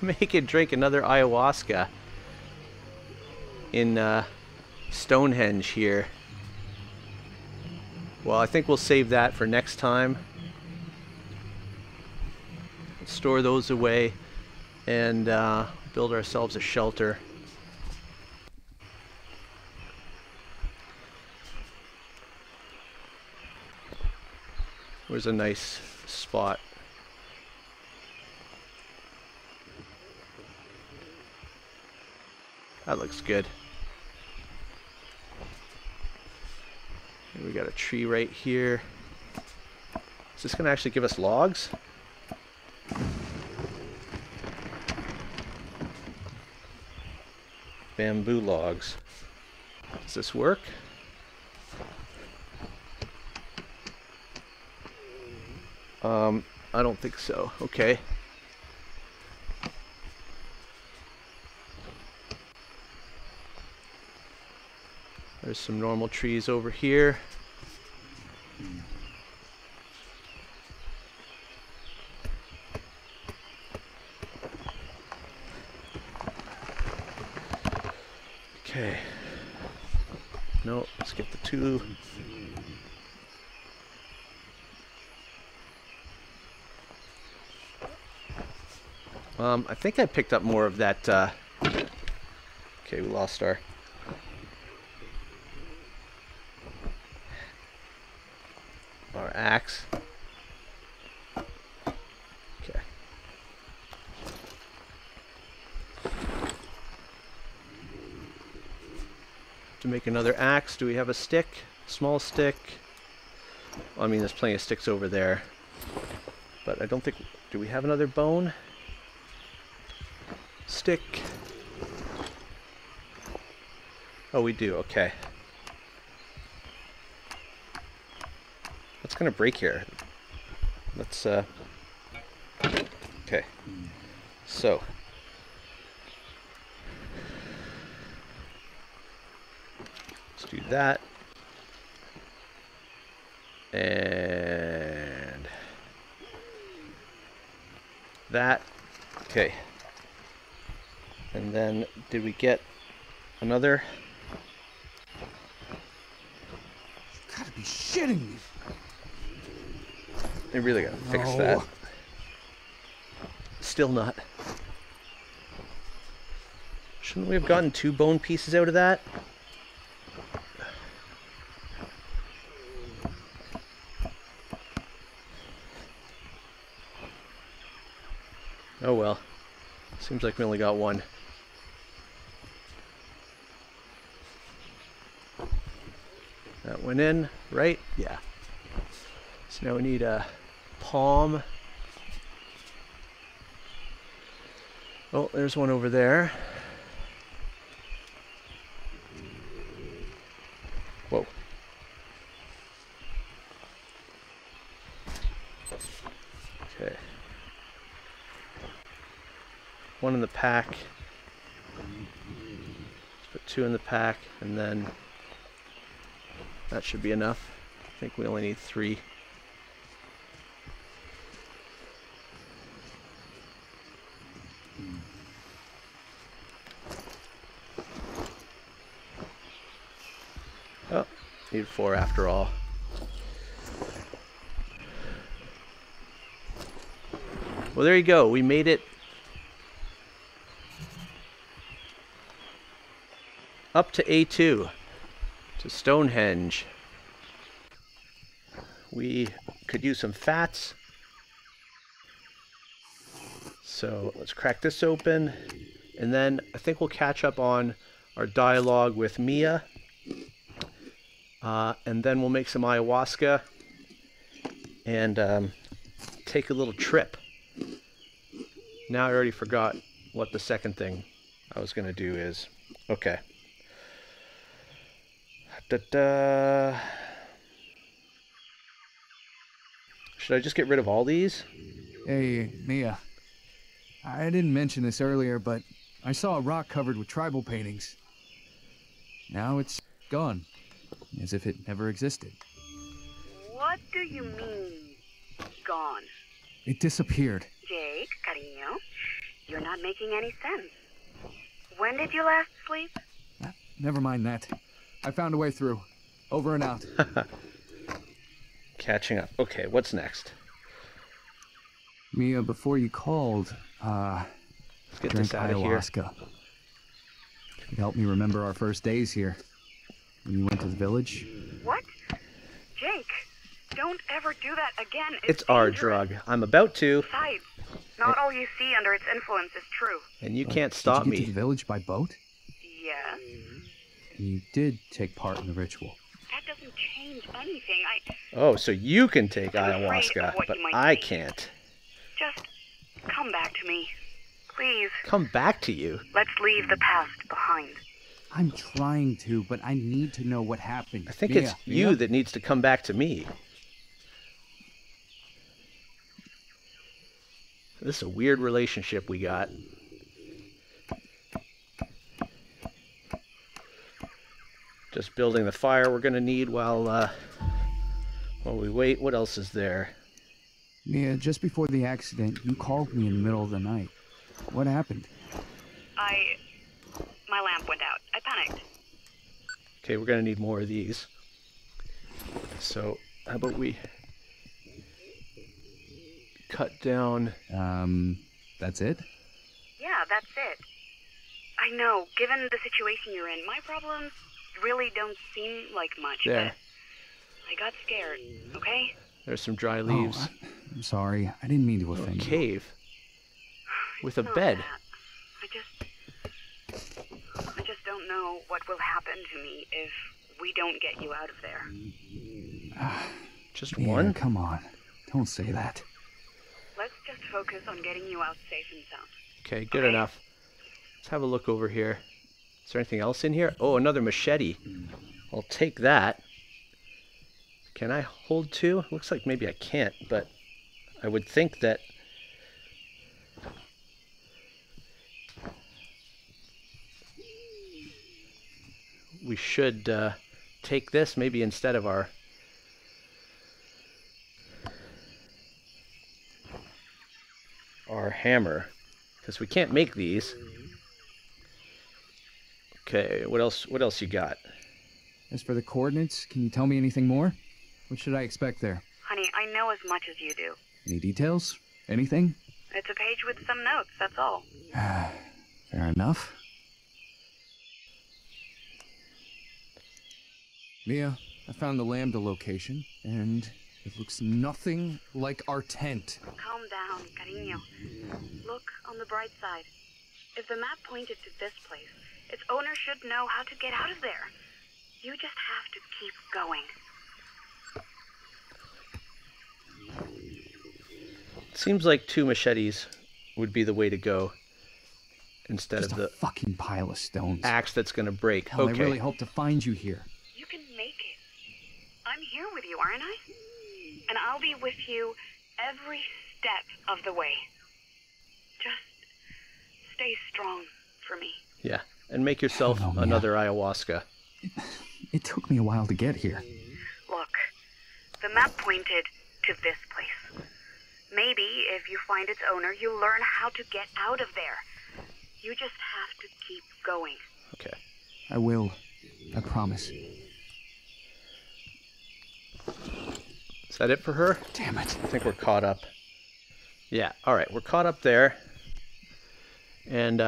Make it drink another ayahuasca in Stonehenge here. Well, I think we'll save that for next time. Store those away and build ourselves a shelter. Where's a nice spot? That looks good. And we got a tree right here. Is this going to actually give us logs? Bamboo logs. Does this work? I don't think so. Okay. There's some normal trees over here. Okay. No, let's get the two. I think I picked up more of that. Okay, we lost our axe. Okay. to make another axe. Do we have a stick? Small stick? Well, I mean, there's plenty of sticks over there. But I don't think... Do we have another bone? Stick. Oh, we do. Okay. What's going to break here? Let's... Okay. So... Let's do that. And... that. Okay. And then, did we get another? You gotta be shitting me. I really gotta fix that. Still not. Shouldn't we have gotten 2 bone pieces out of that? Oh well. Seems like we only got 1. That went in, right? Yeah. So now we need a palm. Oh, there's one over there. Whoa. Okay. One in the pack. Let's put 2 in the pack, and then that should be enough. I think we only need 3. Oh, need 4 after all. Well, there you go. We made it up to A2, to Stonehenge. We could use some fats. So let's crack this open. And then I think we'll catch up on our dialogue with Mia. And then we'll make some ayahuasca and take a little trip. Now I already forgot what the second thing I was going to do is. Okay. Da-da. Should I just get rid of all these? Hey, Mia. I didn't mention this earlier, but I saw a rock covered with tribal paintings. Now it's gone, as if it never existed. What do you mean, gone? It disappeared. Jake, cariño, you're not making any sense. When did you last sleep? Never mind that. I found a way through. Over and out. Catching up. Okay, what's next? Mia, before you called, Let's get drank this out of here. ayahuasca. It helped me remember our first days here. When you went to the village. What? Jake, don't ever do that again. It's our dangerous. drug. I'm about to. Besides, not all you see under its influence is true. And you But can't stop did you get me. to the village by boat? Yes. And you did take part in the ritual. That doesn't change anything. Oh, so you can take I'm afraid ayahuasca, of what but you might I say. can't. Just come back to me. Please. Come back to you. Let's leave the past behind. I'm trying to, but I need to know what happened. I think Mia, it's you Mia? that needs to come back to me. This is a weird relationship we got. Just building the fire we're gonna need while we wait. What else is there? Mia, just before the accident, you called me in the middle of the night. What happened? My lamp went out. I panicked. Okay, we're gonna need more of these. So, how about we cut down? That's it? Yeah, that's it. I know, given the situation you're in, my problems really don't seem like much, There. but I got scared, okay? There's some dry leaves. Oh, I'm sorry. I didn't mean to A offend you. cave with a Not bed. that. I just don't don't know what will happen to me if we don't get you out of there. Just Yeah, one? come on. Don't say that. Let's just focus on getting you out safe and sound. Okay, good enough. Let's have a look over here. Is there anything else in here? Oh, another machete. I'll take that. Can I hold two? Looks like maybe I can't, but I would think that... we should take this maybe instead of our... hammer, because we can't make these. Okay, what else you got? As for the coordinates, can you tell me anything more? What should I expect there? Honey, I know as much as you do. Any details? Anything? It's a page with some notes, that's all. Fair enough. Mia, I found the Lambda location, and it looks nothing like our tent. Calm down, cariño. Look on the bright side. If the map pointed to this place, its owner should know how to get out of there. You just have to keep going. Seems like 2 machetes would be the way to go instead Just of a the fucking pile of stones. axe that's going to break. Hell, Okay. I really hope to find you here. You can make it. I'm here with you, aren't I? And I'll be with you every step of the way. Just stay strong for me. Yeah, and make yourself Oh, no, another ayahuasca. It took me a while to get here. Look, the map pointed to this place. Maybe if you find its owner, you'll learn how to get out of there. You just have to keep going. Okay. I will. I promise. Is that it for her? Damn it. I think we're caught up. Yeah, alright, we're caught up there. And,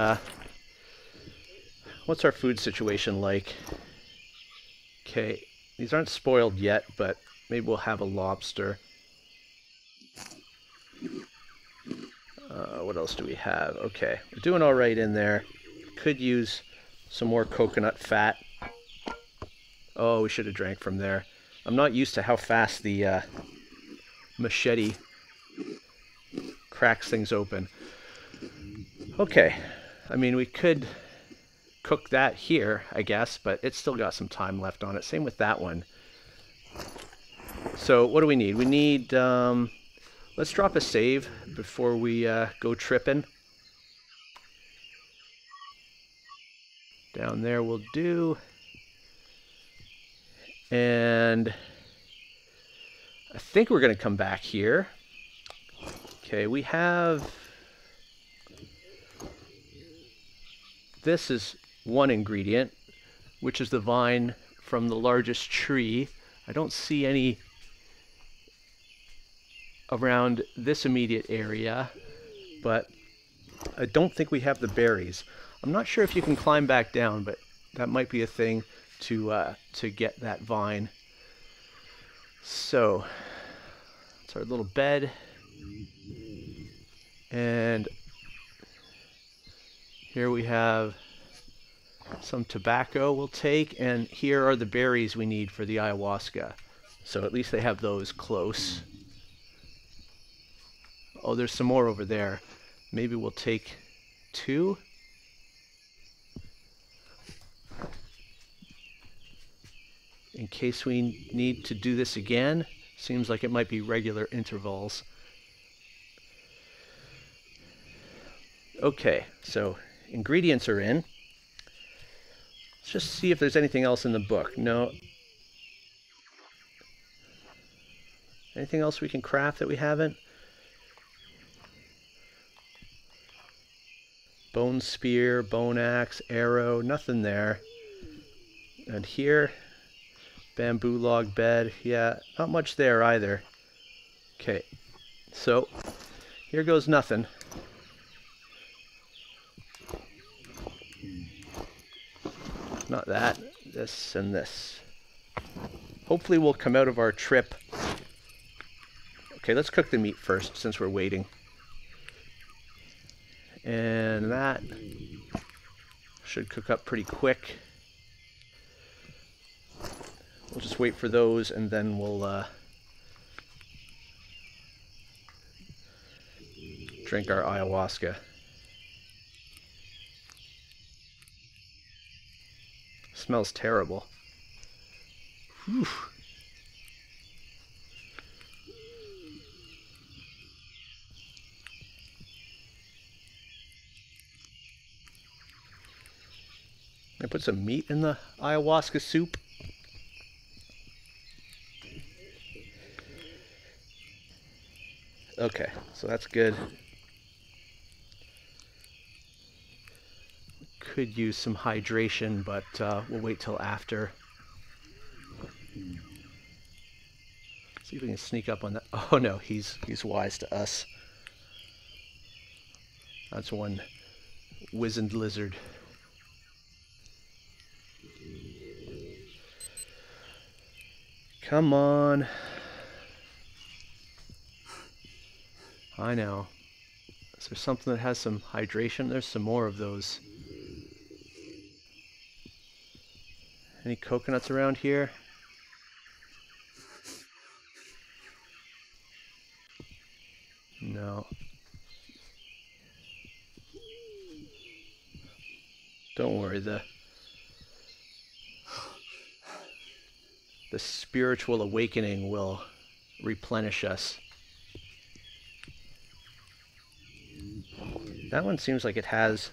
what's our food situation like? Okay, these aren't spoiled yet, but maybe we'll have a lobster. What else do we have? Okay, we're doing alright in there. Could use some more coconut fat. Oh, we should have drank from there. I'm not used to how fast the machete cracks things open. Okay, I mean, we could cook that here, I guess, but it's still got some time left on it. Same with that one. So what do we need? We need, let's drop a save before we go tripping. Down there we'll do. And I think we're going to come back here. Okay, we have... this is one ingredient, which is the vine from the largest tree. I don't see any around this immediate area, but I don't think we have the berries. I'm not sure if you can climb back down, but that might be a thing to get that vine. So it's our little bed, and here we have some tobacco we'll take, and here are the berries we need for the ayahuasca. So at least they have those close. Oh, there's some more over there. Maybe we'll take 2. In case we need to do this again. Seems like it might be regular intervals. Okay, so ingredients are in. Let's just see if there's anything else in the book. No. Anything else we can craft that we haven't? Bone spear, bone axe, arrow, nothing there. And here, bamboo log bed. Yeah, not much there either. Okay, so here goes nothing. Not that, this and this. Hopefully we'll come out of our trip. Okay, let's cook the meat first since we're waiting. And that should cook up pretty quick. we'll just wait for those, and then we'll drink our ayahuasca. Smells terrible. Whew. I put some meat in the ayahuasca soup. Okay, so that's good. Could use some hydration, but we'll wait till after. See if we can sneak up on that. Oh no, he's wise to us. That's one wizened lizard. Come on. I know. Is there something that has some hydration? There's some more of those. Any coconuts around here? No. Don't worry, the spiritual awakening will replenish us. That one seems like it has...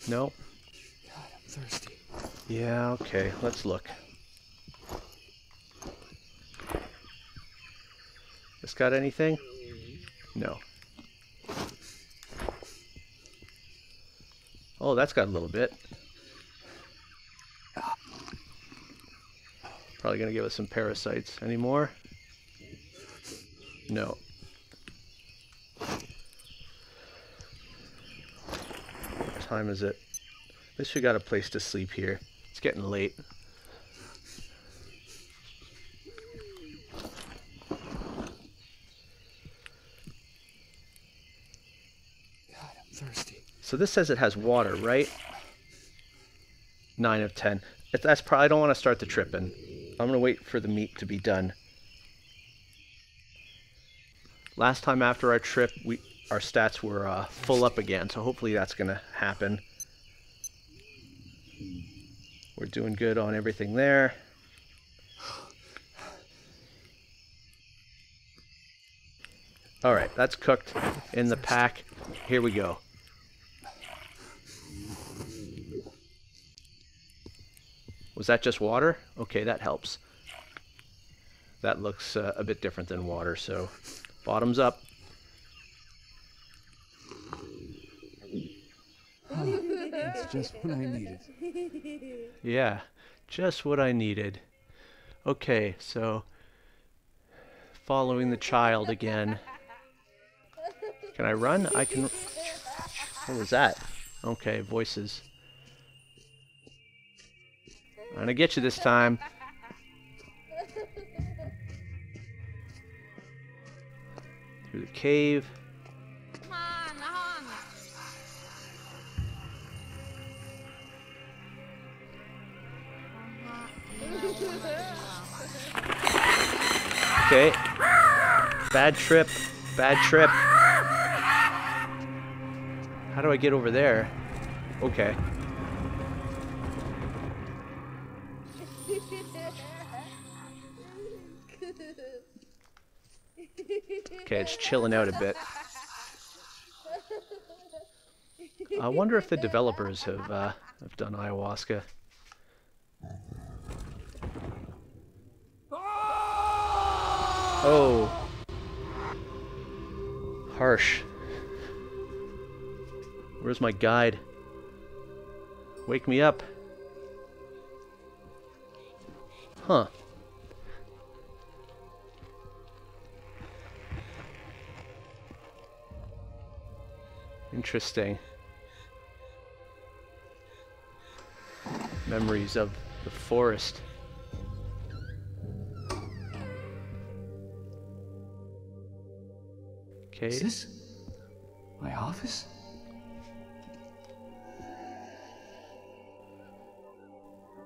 No? God, I'm thirsty. Yeah, okay, let's look. This got anything? No. Oh, that's got a little bit. Probably gonna give us some parasites. Any more? No. What time is it? At least we got a place to sleep here. It's getting late. God, I'm thirsty. So this says it has water, right? 9 of 10. That's probably, I don't want to start the tripping. I'm going to wait for the meat to be done. Last time after our trip, our stats were full up again, so hopefully that's going to happen. We're doing good on everything there. All right, that's cooked in the pack. Here we go. Was that just water? Okay, that helps. That looks a bit different than water, so bottoms up. That's just what I needed. Yeah, just what I needed. Okay, so following the child again. Can I run? I can... What was that? Okay, voices. I'm gonna get you this time. Through the cave. Okay. Bad trip. Bad trip. How do I get over there? Okay. Okay, it's chilling out a bit. I wonder if the developers have done ayahuasca. Oh. Harsh. Where's my guide? Wake me up. Huh. Interesting. Memories of the forest. Okay. Is this my office?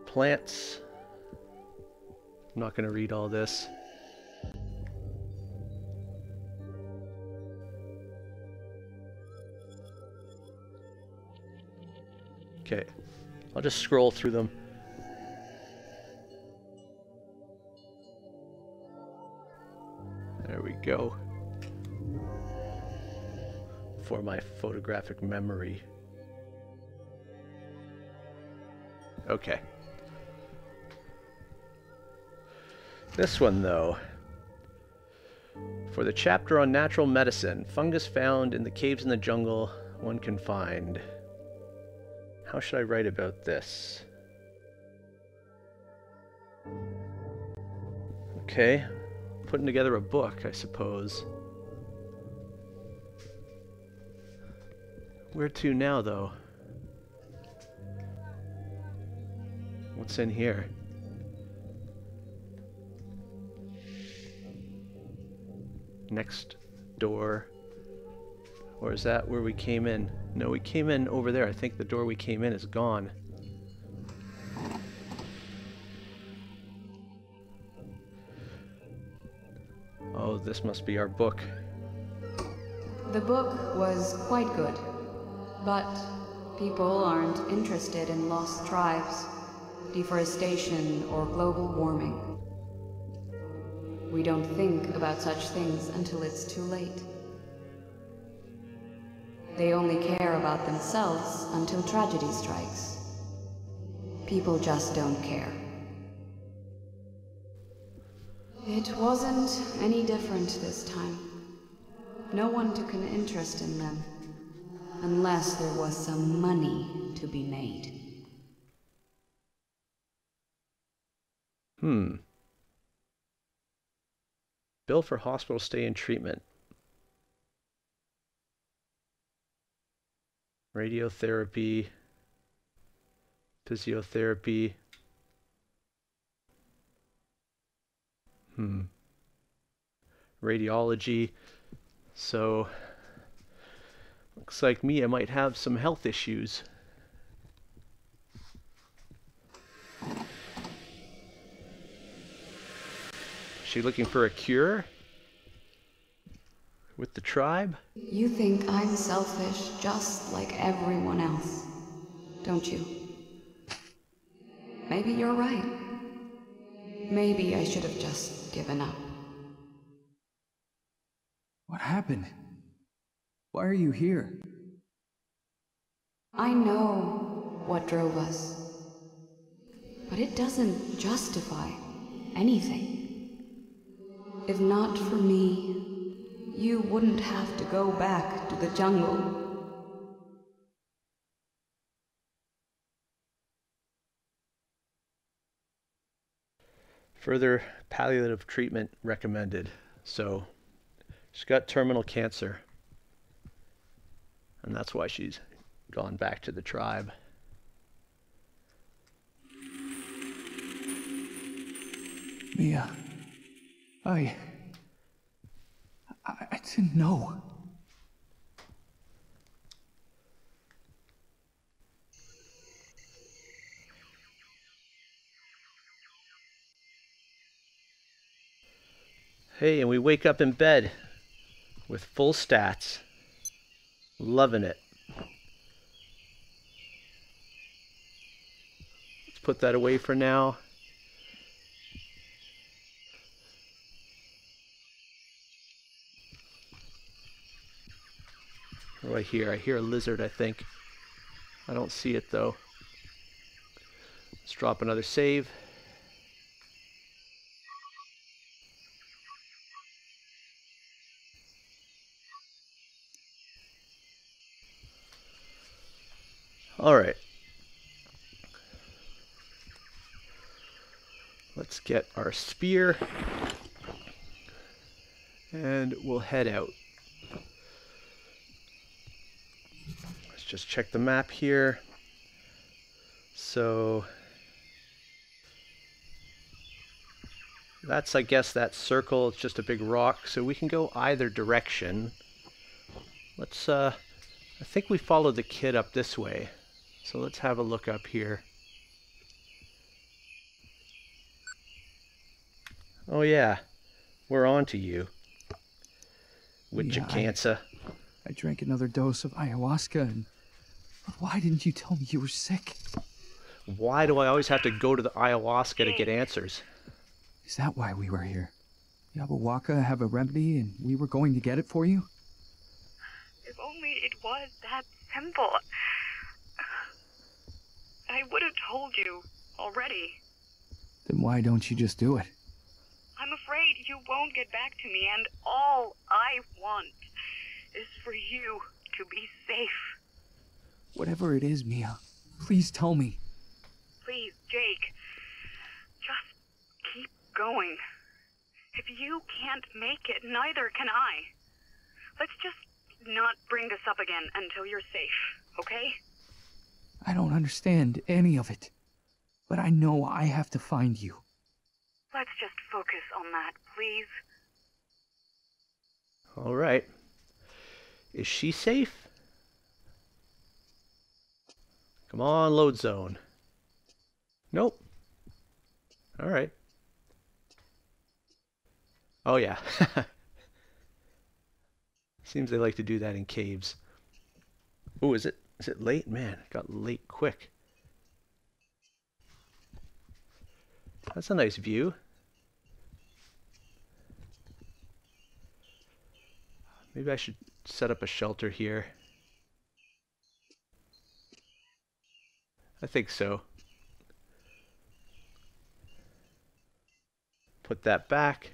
Plants. I'm not going to read all this. Okay, I'll just scroll through them. There we go. For my photographic memory. Okay. This one, though. For the chapter on natural medicine, fungus found in the caves in the jungle, one can find. How should I write about this? Okay. Putting together a book, I suppose. Where to now, though? What's in here? Next door. Or is that where we came in? No, we came in over there. I think the door we came in is gone. Oh, this must be our book. The book was quite good, but people aren't interested in lost tribes, deforestation, or global warming. We don't think about such things until it's too late. They only care about themselves until tragedy strikes. People just don't care. It wasn't any different this time. No one took an interest in them, unless there was some money to be made. Bill for hospital stay and treatment. Radiotherapy. Physiotherapy. Radiology. So, looks like Mia might have some health issues. She looking for a cure? With the tribe? You think I'm selfish just like everyone else, don't you? Maybe you're right. Maybe I should have just given up. What happened? Why are you here? I know what drove us, but it doesn't justify anything. If not for me, you wouldn't have to go back to the jungle. Further palliative treatment recommended. So, she's got terminal cancer. And that's why she's gone back to the tribe. Mia, I didn't know. Hey, and we wake up in bed with full stats. Loving it. Let's put that away for now. What do I hear? I hear a lizard, I think. I don't see it, though. Let's drop another save. All right. Let's get our spear. And we'll head out. Let's just check the map here. So that's, I guess, that circle. It's just a big rock, so we can go either direction. Let's, I think we followed the kid up this way. So let's have a look up here. Oh yeah, we're on to you. Witch Yeah, cancer. I drank another dose of ayahuasca and... Why didn't you tell me you were sick? Why do I always have to go to the ayahuasca to get answers? Is that why we were here? Yabuwaka have a remedy and we were going to get it for you? If only it was that simple. I would have told you already. Then why don't you just do it? I'm afraid you won't get back to me, and all I want is for you to be safe. Whatever it is, Mia, please tell me. Please, Jake, just keep going. If you can't make it, neither can I. Let's just not bring this up again until you're safe, okay? I don't understand any of it, but I know I have to find you. Let's just focus on that, please. All right. Is she safe? Come on, load zone. Nope. All right. Oh yeah. Seems they like to do that in caves. Oh, is it late? Man, it got late quick. That's a nice view. Maybe I should set up a shelter here. I think so. Put that back.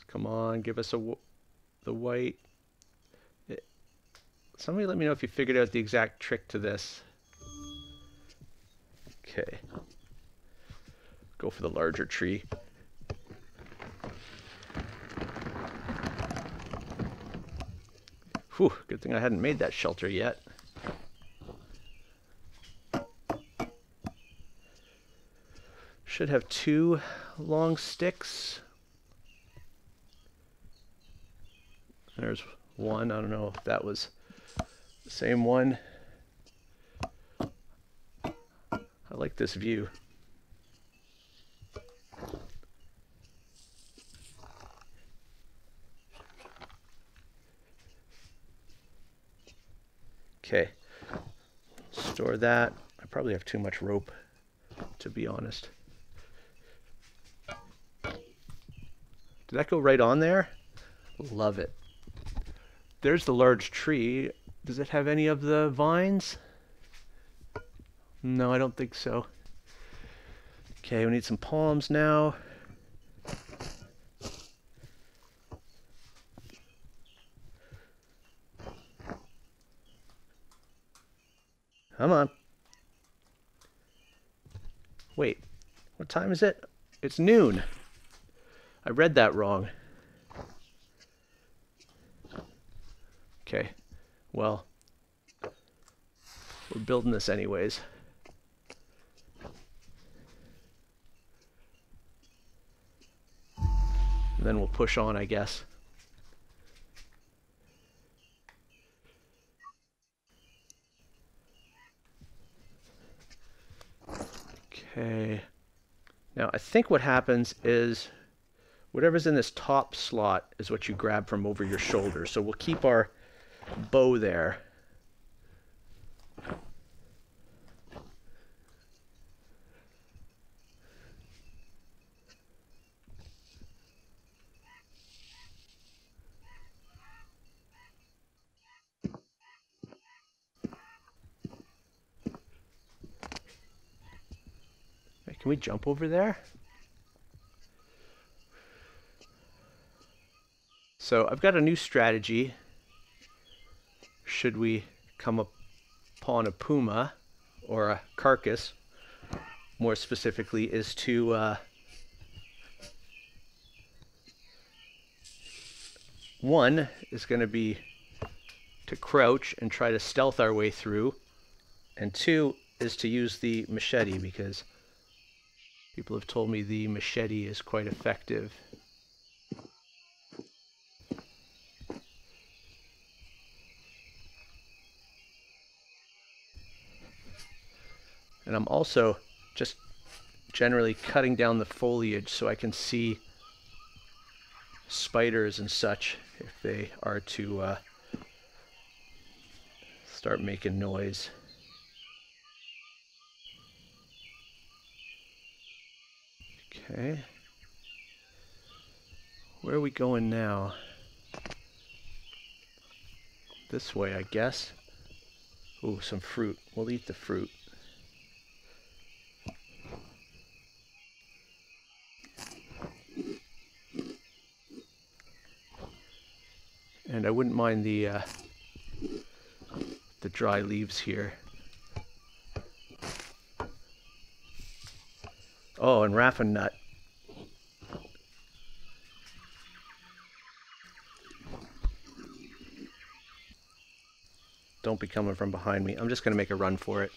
Come on, give us the white. Somebody let me know if you figured out the exact trick to this. Okay. Go for the larger tree. Whew, good thing I hadn't made that shelter yet. Should have 2 long sticks. There's one. I don't know if that was the same one. I like this view. Okay. Store that. I probably have too much rope, to be honest. Did that go right on there? Love it. There's the large tree. Does it have any of the vines? No, I don't think so. Okay, we need some palms now. Come on. Wait, what time is it? It's noon. I read that wrong. Okay, well, we're building this anyways. And then we'll push on, I guess. Okay. Now, I think what happens is whatever's in this top slot is what you grab from over your shoulder. So we'll keep our bow there. Hey, can we jump over there? So I've got a new strategy. Should we come upon a puma or a carcass, more specifically, is to one is going to be to crouch and try to stealth our way through, and 2 is to use the machete, because people have told me the machete is quite effective. And I'm also just generally cutting down the foliage so I can see spiders and such if they are to start making noise. Okay. Where are we going now? This way, I guess. Ooh, some fruit. We'll eat the fruit. And I wouldn't mind the dry leaves here. Oh, and raffin nut. Don't be coming from behind me. I'm just going to make a run for it.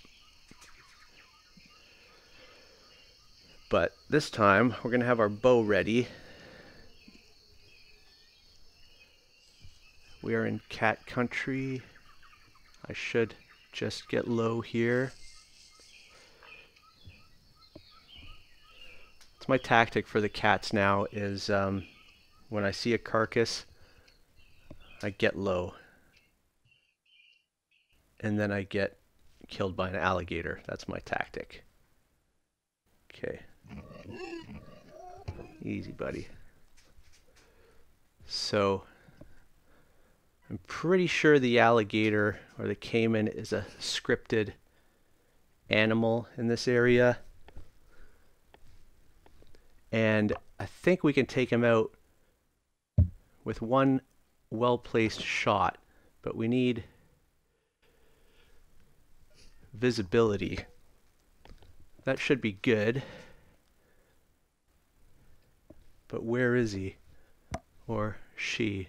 But this time, we're going to have our bow ready. We are in cat country. I should just get low here. It's my tactic for the cats now is when I see a carcass, I get low. And then I get killed by an alligator. That's my tactic. Okay. Easy, buddy. So, I'm pretty sure the alligator or the caiman is a scripted animal in this area. And I think we can take him out with one well-placed shot, but we need visibility. That should be good. But where is he? Or she?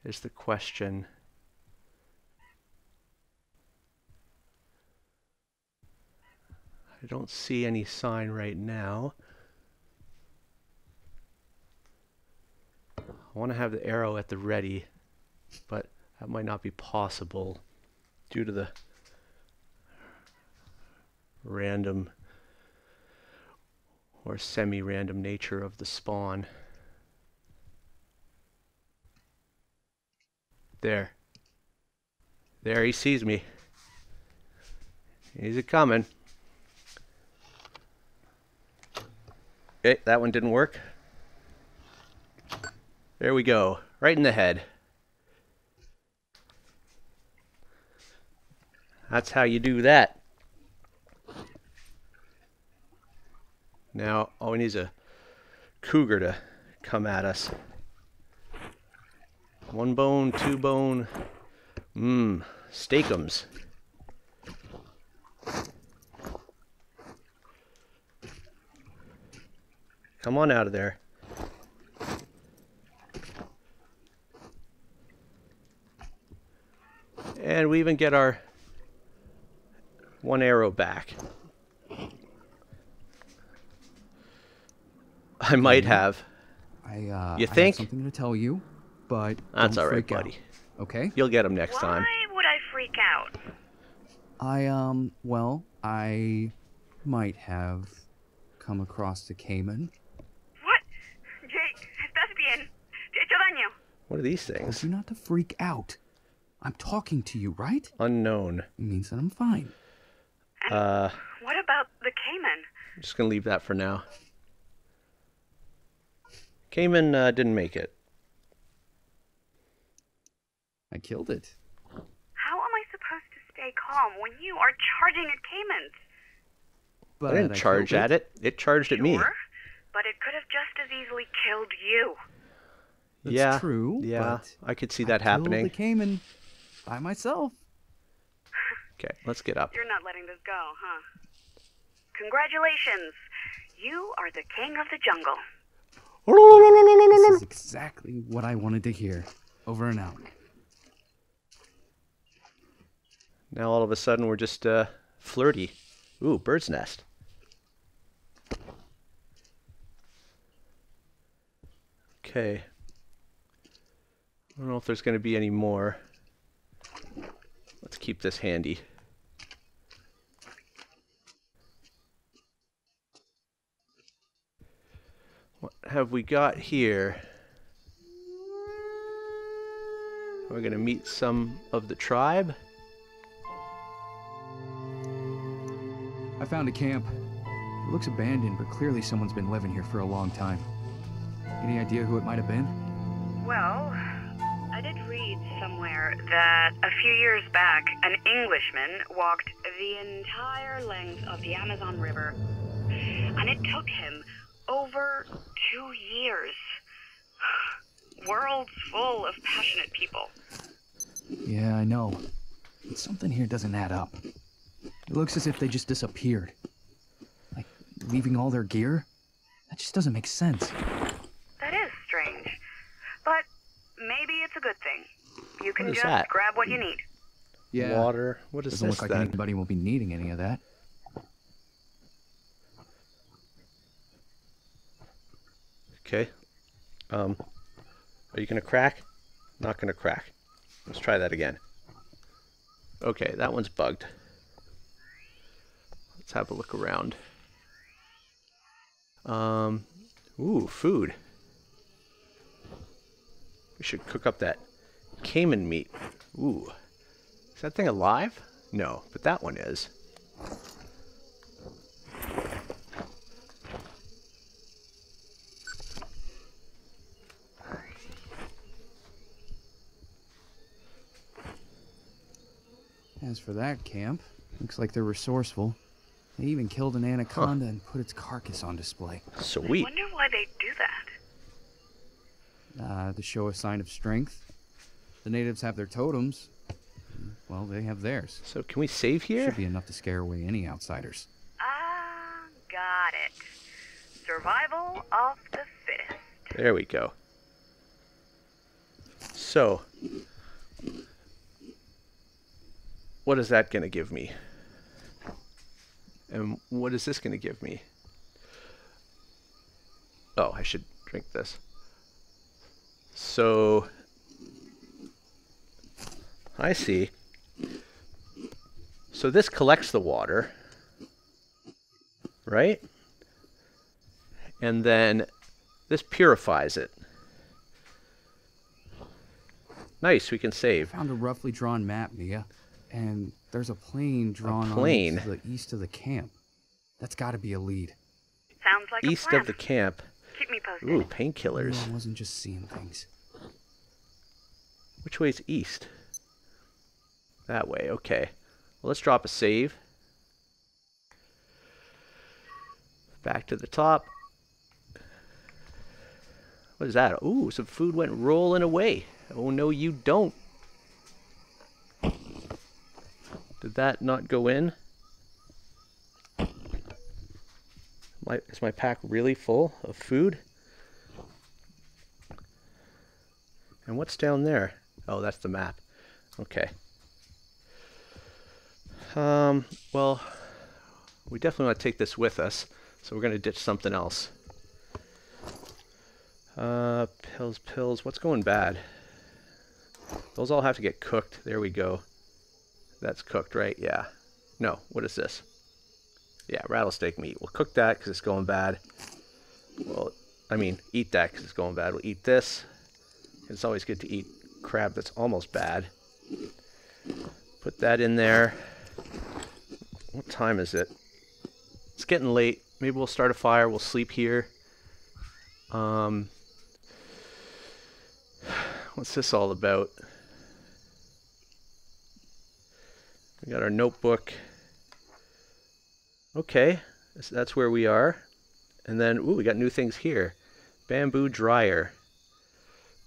Is the question. I don't see any sign right now. I want to have the arrow at the ready, but that might not be possible due to the random or semi-random nature of the spawn. There, he sees me. He's a-coming. Okay, that one didn't work. There we go, right in the head. That's how you do that. Now, all we need is a cougar to come at us. 1 bone, 2 bone. Steakums. Come on out of there. And we even get our 1 arrow back. I might have. You think? I have something to tell you, but that's don't all right, freak buddy. Out, okay? You'll get him next time. Why would I freak out? Well, I might have come across the caiman. What? Jake, estás bien. Te he hecho daño. What are these I told things? you not to freak out. I'm talking to you, right? Unknown. It means that I'm fine. And what about the caiman? I'm just gonna leave that for now. Caiman didn't make it. I killed it. How am I supposed to stay calm when you are charging at caimans? But I didn't charge killed at it. It charged at me. Sure, but it could have just as easily killed you. That's Yeah, true. yeah, but I could see I that happening. killed the caiman by myself. Okay, let's get up. You're not letting this go, huh? Congratulations. You are the king of the jungle. This is exactly what I wanted to hear. Over and out. Now all of a sudden we're just flirty. Ooh, bird's nest. Okay. I don't know if there's going to be any more. Let's keep this handy. have we got here? We're going to meet some of the tribe. I found a camp. It looks abandoned, but clearly someone's been living here for a long time. Any idea who it might have been? Well, I did read somewhere that a few years back, an Englishman walked the entire length of the Amazon River, and it took him over 2 years. Worlds full of passionate people. Yeah, I know. But something here doesn't add up. It looks as if they just disappeared. Like, leaving all their gear? That just doesn't make sense. That is strange. But maybe it's a good thing. You can What is just that? grab what you need. Yeah. Water. What is Doesn't this look like then? anybody will be needing any of that. Okay. Are you gonna crack? Not gonna crack. Let's try that again. Okay, that one's bugged. Let's have a look around. Ooh, food. We should cook up that caiman meat. Ooh. Is that thing alive? No, but that one is. As for that camp, looks like they're resourceful. They even killed an anaconda and put its carcass on display. Sweet. I wonder why they do that. To show a sign of strength. The natives have their totems. Well, they have theirs. So can we save here? Should be enough to scare away any outsiders. Ah, got it. Survival of the fittest. There we go. So, what is that going to give me? And what is this going to give me? Oh, I should drink this. So, I see. So this collects the water, right? And then this purifies it. Nice, we can save. Found a roughly drawn map, Mia. And there's a plane drawn on plane? to the east of the camp. That's got to be a lead. Sounds like East a plan. of the camp. Keep me posted. Ooh, painkillers. I wasn't just seeing things. Which way's east? That way, okay. Well, let's drop a save. Back to the top. What is that? Ooh, some food went rolling away. Oh, no, you don't. Did that not go in? Is my pack really full of food? And what's down there? Oh, that's the map. Okay. Well, we definitely want to take this with us, so we're going to ditch something else. Pills. What's going bad? Those all have to get cooked. There we go. That's cooked, right? Yeah. No, what is this? Yeah, rattlesnake meat. We'll cook that because it's going bad. Well, I mean, eat that because it's going bad. We'll eat this. It's always good to eat crab that's almost bad. Put that in there. What time is it? It's getting late. Maybe we'll start a fire. We'll sleep here. What's this all about? We got our notebook. Okay, that's where we are. And then, ooh, we got new things here. Bamboo dryer.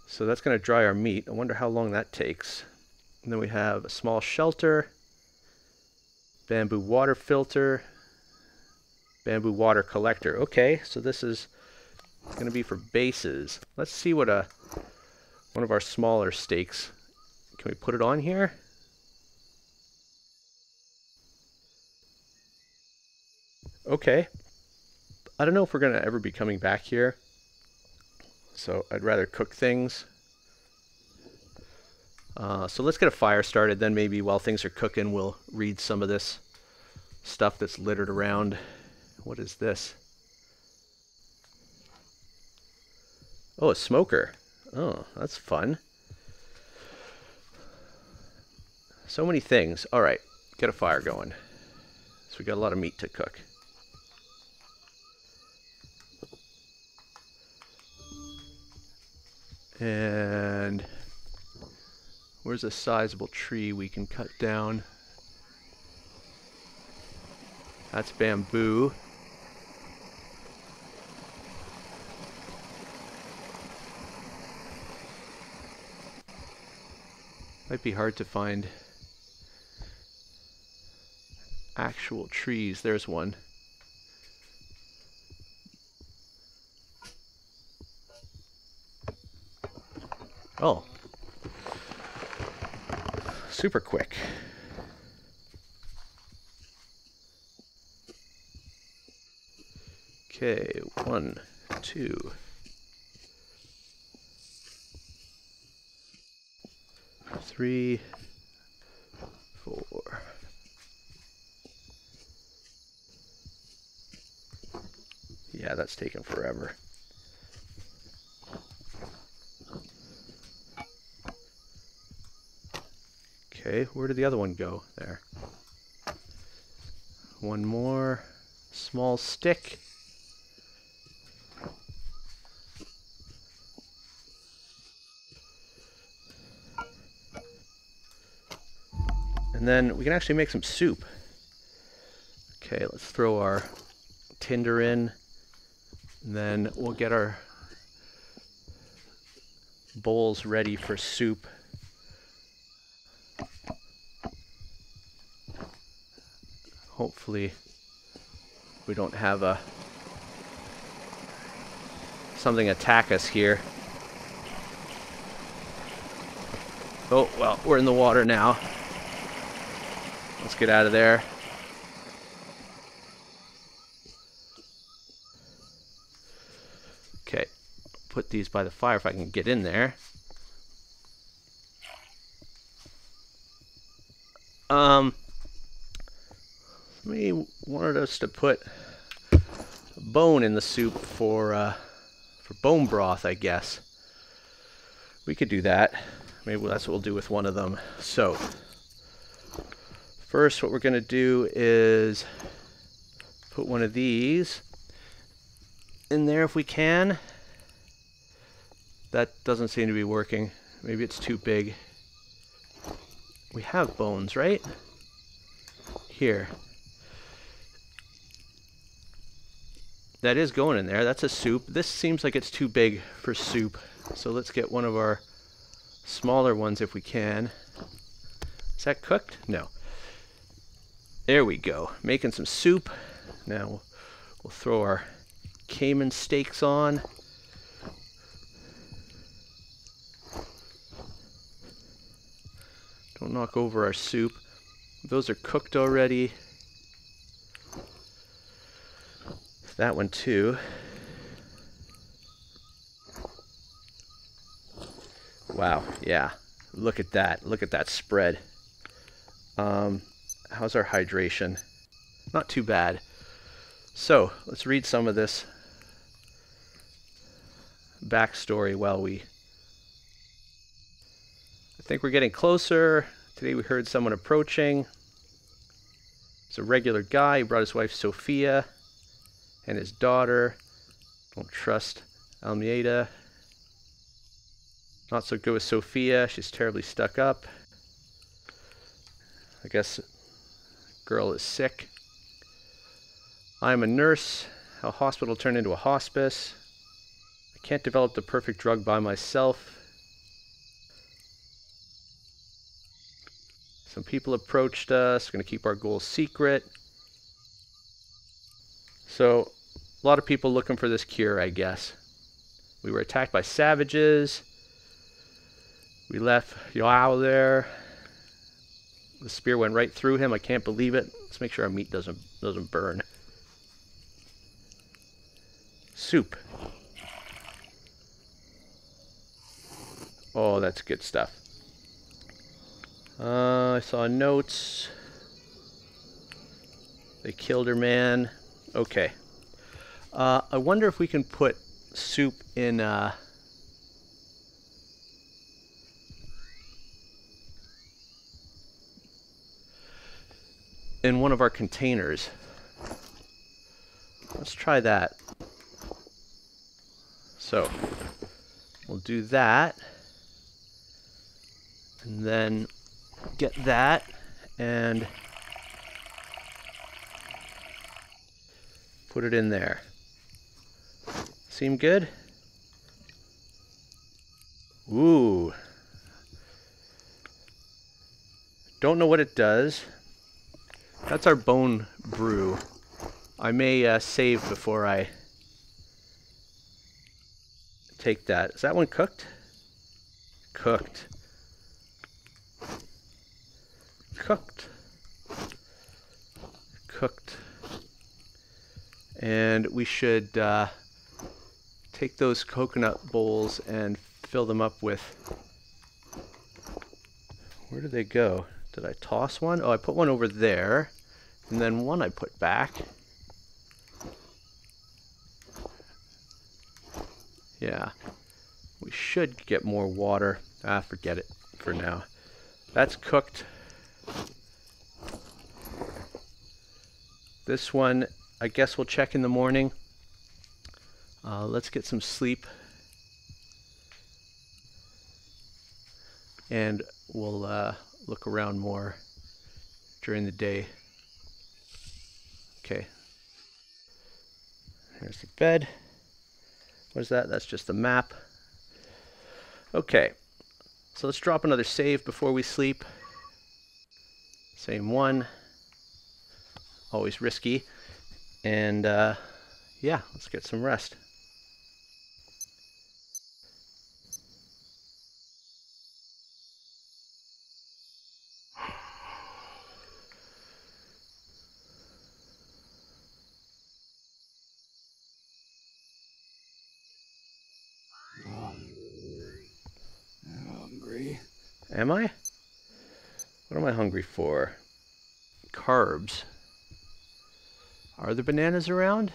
So that's going to dry our meat. I wonder how long that takes. And then we have a small shelter. Bamboo water filter. Bamboo water collector. Okay, so this is going to be for bases. Let's see what one of our smaller stakes. Can we put it on here? Okay. I don't know if we're going to ever be coming back here. So I'd rather cook things. So let's get a fire started. Then maybe while things are cooking, we'll read some of this stuff that's littered around. What is this? Oh, a smoker. Oh, that's fun. So many things. All right, get a fire going. So we got a lot of meat to cook. And where's a sizable tree we can cut down? That's bamboo. Might be hard to find actual trees. There's one. Oh. Super quick. Okay, 1, 2. 3, 4. Yeah, that's taken forever. Okay, where did the other one go? There. One more small stick. And then we can actually make some soup. Okay, let's throw our tinder in. And then we'll get our bowls ready for soup. Hopefully we don't have something attack us here. Oh, well, we're in the water now. Let's get out of there. Okay, put these by the fire if I can get in there. We wanted us to put a bone in the soup for bone broth, I guess. We could do that. Maybe that's what we'll do with one of them. So, first what we're going to do is put one of these in there if we can. That doesn't seem to be working. Maybe it's too big. We have bones, right? Here. That is going in there. That's a soup. This seems like it's too big for soup. So let's get one of our smaller ones if we can. Is that cooked? No. There we go. Making some soup. Now we'll throw our caiman steaks on. Don't knock over our soup. Those are cooked already. That one too. Wow, yeah. Look at that. Look at that spread. How's our hydration? Not too bad. So, let's read some of this backstory while I think we're getting closer. Today we heard someone approaching. It's a regular guy. He brought his wife Sophia and his daughter. Don't trust Almeida. Not so good with Sophia. She's terribly stuck up. I guess girl is sick. I'm a nurse. How hospital turned into a hospice. I can't develop the perfect drug by myself. Some people approached us. We're going to keep our goals secret. So, a lot of people looking for this cure, I guess. We were attacked by savages. We left Yoao there. The spear went right through him. I can't believe it. Let's make sure our meat doesn't burn. Soup. Oh, that's good stuff. I saw notes. They killed her man. Okay. I wonder if we can put soup in in one of our containers. Let's try that. So we'll do that, and then get that and put it in there. Seem good? Ooh. Don't know what it does. That's our bone brew. I may save before I take that. Is that one cooked? Cooked. Cooked. Cooked. And we should take those coconut bowls and fill them up with... Where did they go? Did I toss one? Oh, I put one over there. And then one I put back. Yeah. We should get more water. Ah, forget it for now. That's cooked. This one, I guess we'll check in the morning. Let's get some sleep. And we'll look around more during the day. Okay. Here's the bed. What is that? That's just the map. Okay. So let's drop another save before we sleep. Same one. Always risky. And yeah, let's get some rest. Am I? What am I hungry for? Carbs. Are there bananas around?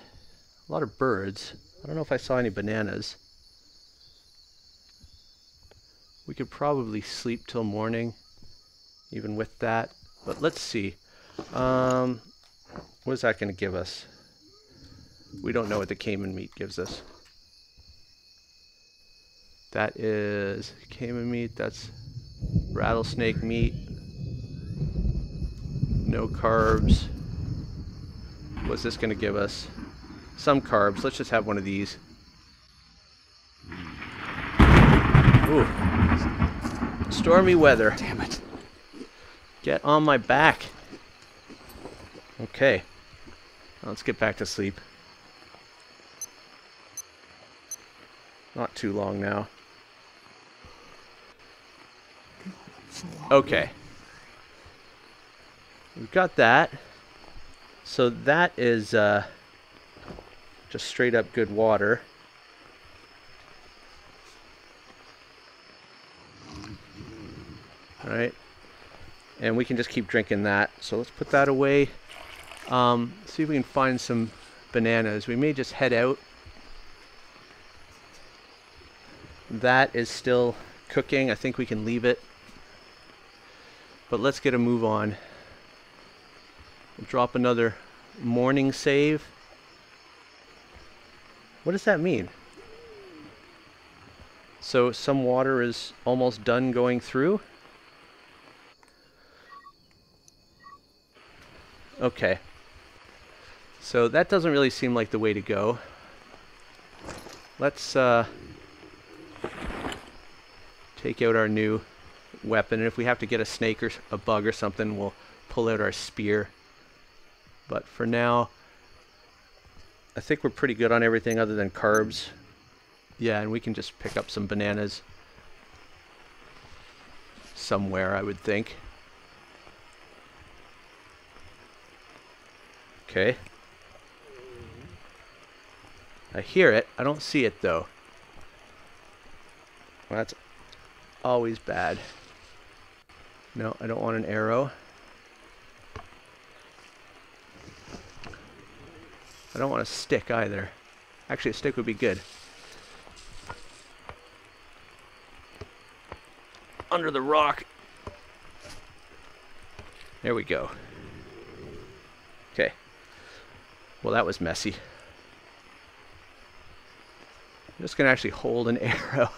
A lot of birds. I don't know if I saw any bananas. We could probably sleep till morning, even with that. But let's see. What is that going to give us? We don't know what the caiman meat gives us. That is caiman meat. That's rattlesnake meat. No carbs. What's this going to give us? Some carbs. Let's just have one of these. Ooh. Stormy weather. Damn it. Get on my back. Okay. Let's get back to sleep. Not too long now. Okay. We've got that. So that is just straight up good water. All right. And we can just keep drinking that. So let's put that away. See if we can find some bananas. We may just head out. That is still cooking. I think we can leave it. But let's get a move on. We'll drop another morning save. What does that mean? So some water is almost done going through? Okay. So that doesn't really seem like the way to go. Let's take out our new weapon, and if we have to get a snake or a bug or something, we'll pull out our spear. But for now, I think we're pretty good on everything other than carbs. Yeah, and we can just pick up some bananas somewhere, I would think. Okay. I hear it. I don't see it, though. Well, that's always bad. No, I don't want an arrow. I don't want a stick either. Actually, a stick would be good. Under the rock. There we go. Well, that was messy. I'm just going to actually hold an arrow.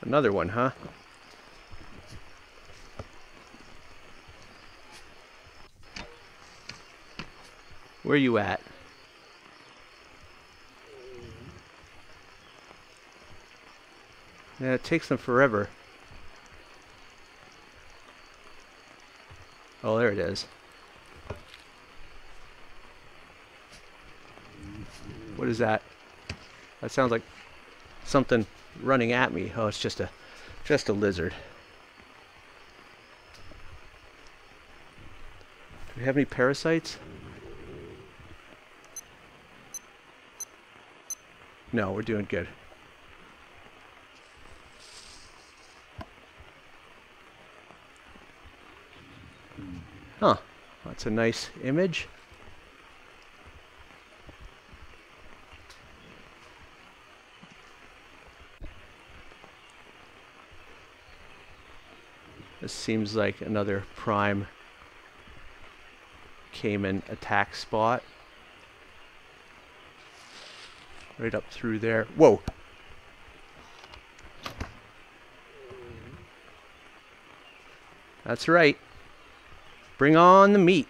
Another one, huh? Where you at? Yeah, it takes them forever. Oh, there it is. What is that? That sounds like something running at me. Oh, it's just a lizard. Do we have any parasites? No, we're doing good. Huh. That's a nice image. This seems like another prime caiman attack spot. Right up through there. Whoa! That's right. Bring on the meat.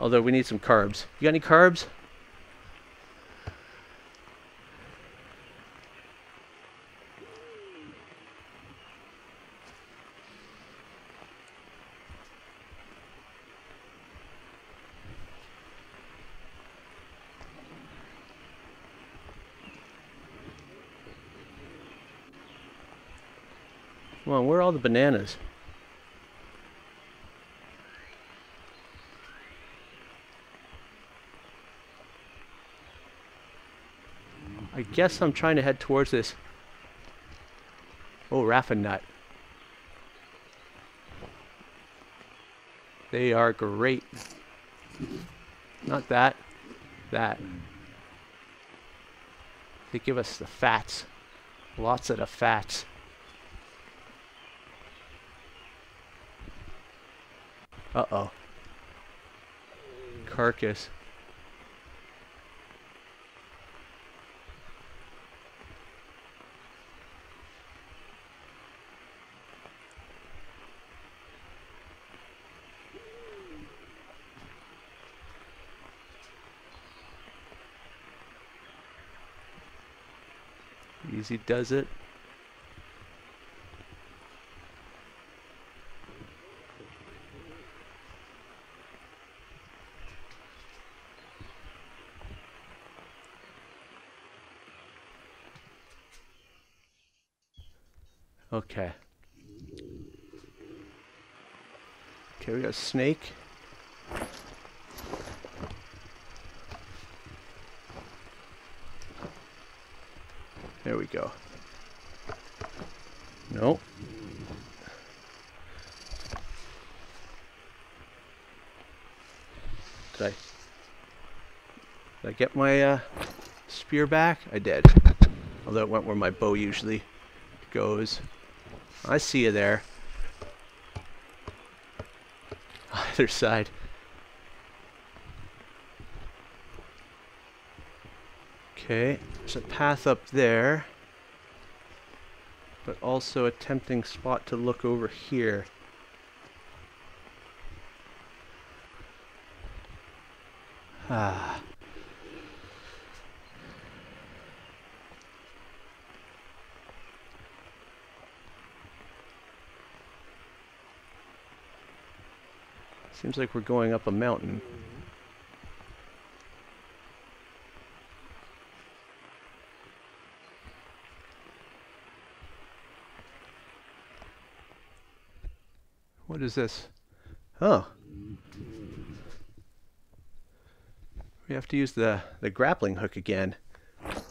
Although we need some carbs. You got any carbs? Come on, where are all the bananas? I guess I'm trying to head towards this. Oh, raffin nut. They are great. Not that. That. They give us the fats. Lots of the fats. Uh-oh. Carcass. Easy does it. Okay. Okay, we got a snake. There we go. Nope. Did I get my spear back? I did. Although it went where my bow usually goes. I see you there. Either side. Okay, there's a path up there, but also a tempting spot to look over here. Ah. Seems like we're going up a mountain. What is this? Oh. We have to use the grappling hook again.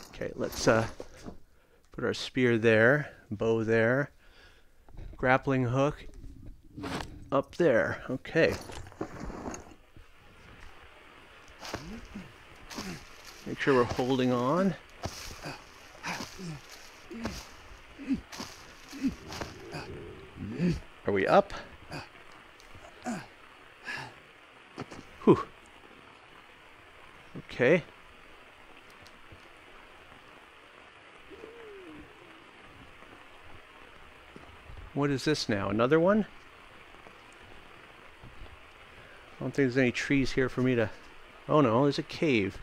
Okay, let's put our spear there, bow there, grappling hook up there. Okay. Make sure we're holding on. Are we up? Whew. Okay. What is this now? Another one? I don't think there's any trees here for me to... Oh no, there's a cave.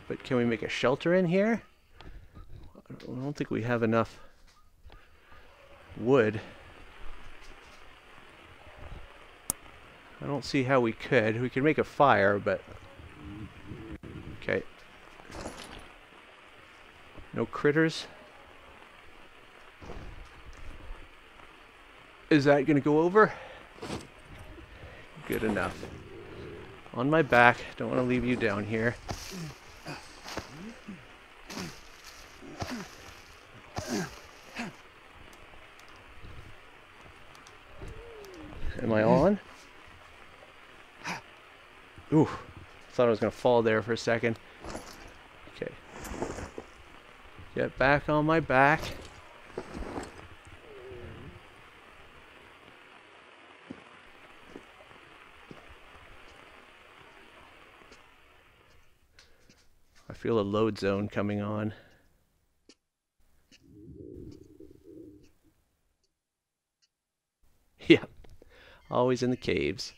But can we make a shelter in here? I don't think we have enough wood. I don't see how we could. We could make a fire, but... Okay. No critters? Is that gonna go over? Good enough. On my back. Don't want to leave you down here. Am I on? Ooh. Thought I was going to fall there for a second. Okay. Get back on my back. I feel a load zone coming on. Yeah, always in the caves.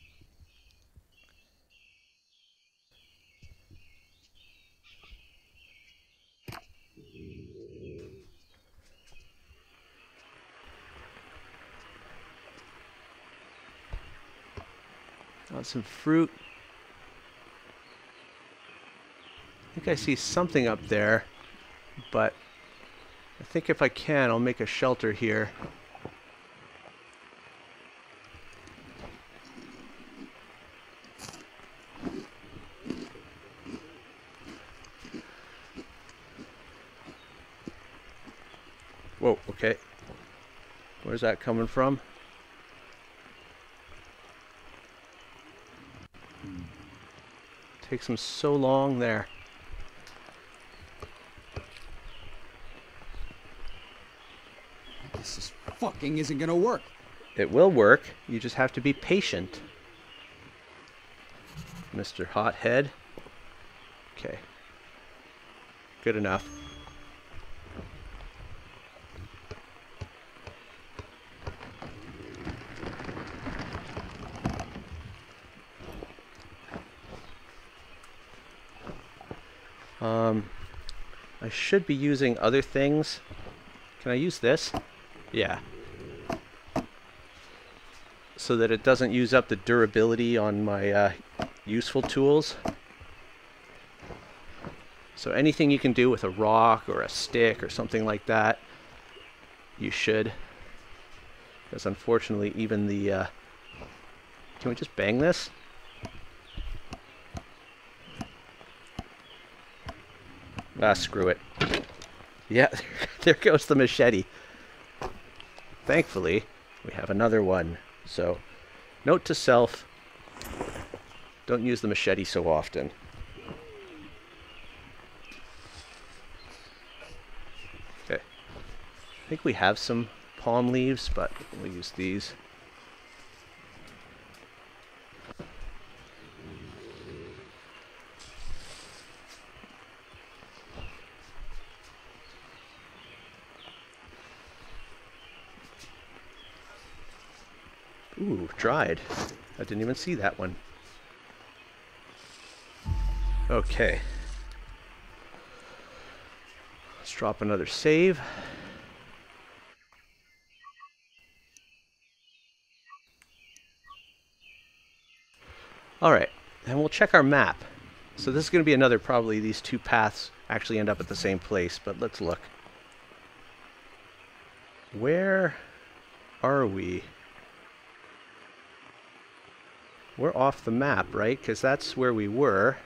Got some fruit. I think I see something up there, but I think if I can, I'll make a shelter here. Whoa, okay. Where's that coming from? Takes them so long there. This is fucking isn't gonna work. It will work. You just have to be patient, Mr. Hothead. Okay. Good enough. I should be using other things. Can I use this? Yeah. So that it doesn't use up the durability on my useful tools. So anything you can do with a rock or a stick or something like that, you should. Because unfortunately even the... Can we just bang this? Ah, screw it. Yeah, there goes the machete. Thankfully, we have another one. So, note to self, don't use the machete so often. Okay. I think we have some palm leaves, but we'll use these. Ooh, dried. I didn't even see that one. Okay. Let's drop another save. Alright, and we'll check our map. So this is going to be another, probably these two paths actually end up at the same place, but let's look. Where are we? We're off the map, right? Because that's where we were.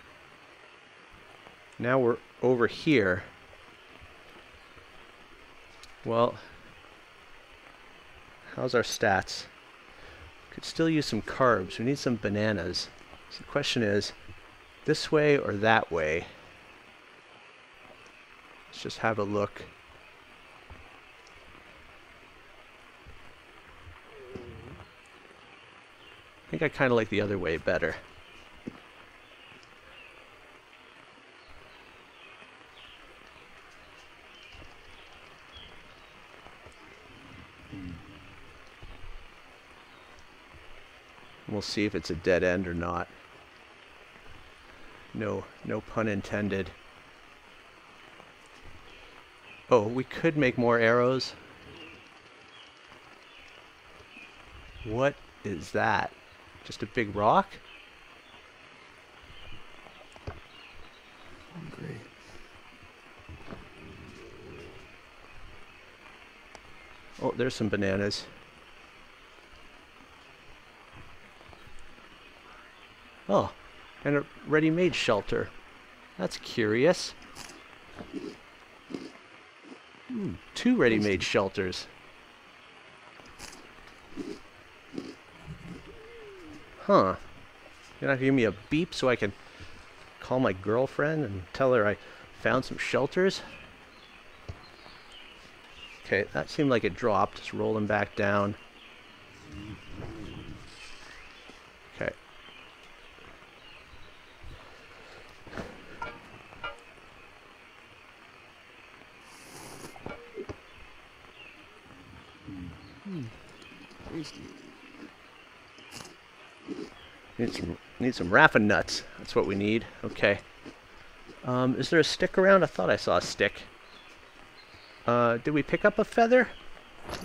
Now we're over here. Well, how's our stats? Could still use some carbs. We need some bananas. So the question is, this way or that way? Let's just have a look. I think I kind of like the other way better. We'll see if it's a dead end or not. No pun intended. Oh, we could make more arrows. What is that? Just a big rock? Hungry. Oh, there's some bananas. Oh, and a ready-made shelter. That's curious. Two ready-made shelters. Huh. You're not gonna give me a beep so I can call my girlfriend and tell her I found some shelters? Okay, that seemed like it dropped. Just rolling back down. Okay. Tasty. Need some raffin nuts. That's what we need. Okay. Is there a stick around? I thought I saw a stick. Did we pick up a feather?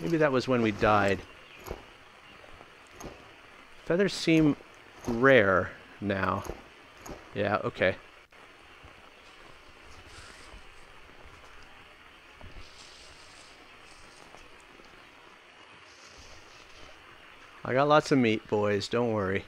Maybe that was when we died. Feathers seem rare now. Yeah, okay. I got lots of meat, boys. Don't worry.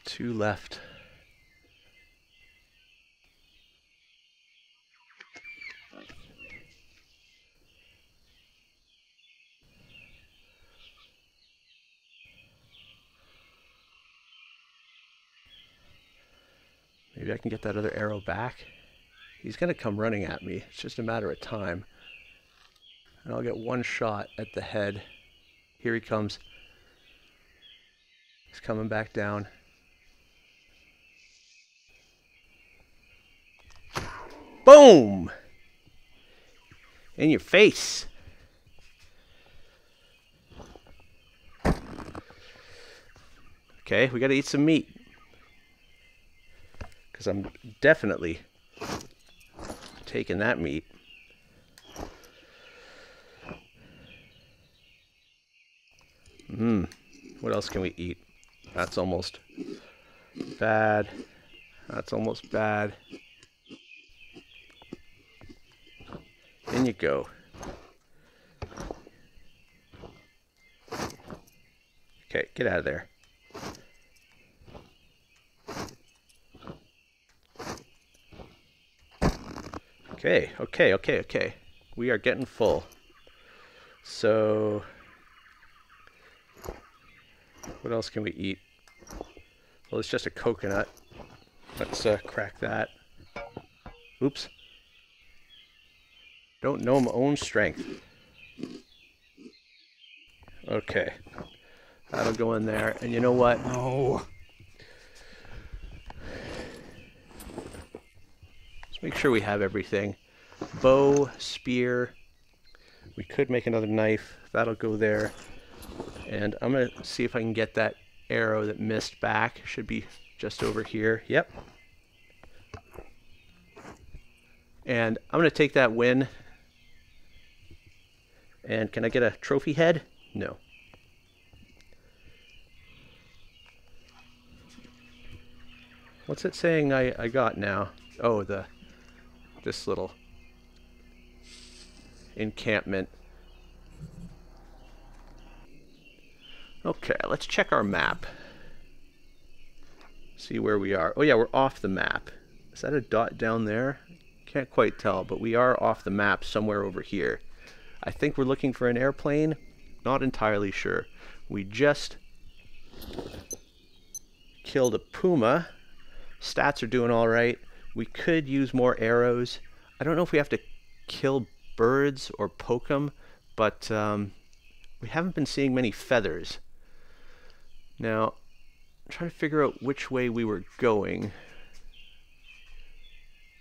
Two left. Maybe I can get that other arrow back. He's going to come running at me. It's just a matter of time. And I'll get one shot at the head. Here he comes. He's coming back down. Boom! In your face. Okay, we got to eat some meat. Because I'm definitely taking that meat. What else can we eat? That's almost bad. That's almost bad. In you go. Okay, get out of there. Okay. We are getting full. So, what else can we eat? Well, it's just a coconut. Let's crack that. Oops. Don't know my own strength. Okay. That'll go in there. And you know what? No. Let's make sure we have everything. Bow, spear. We could make another knife. That'll go there. And I'm going to see if I can get that arrow that missed back. Should be just over here. Yep. And I'm going to take that win. And can I get a trophy head? No. What's it saying I got now? Oh, this little encampment. Okay, let's check our map. See where we are. Oh yeah, we're off the map. Is that a dot down there? Can't quite tell, but we are off the map somewhere over here. I think we're looking for an airplane. Not entirely sure. We just killed a puma. Stats are doing all right. We could use more arrows. I don't know if we have to kill birds or poke them, but we haven't been seeing many feathers. Now, I'm trying to figure out which way we were going.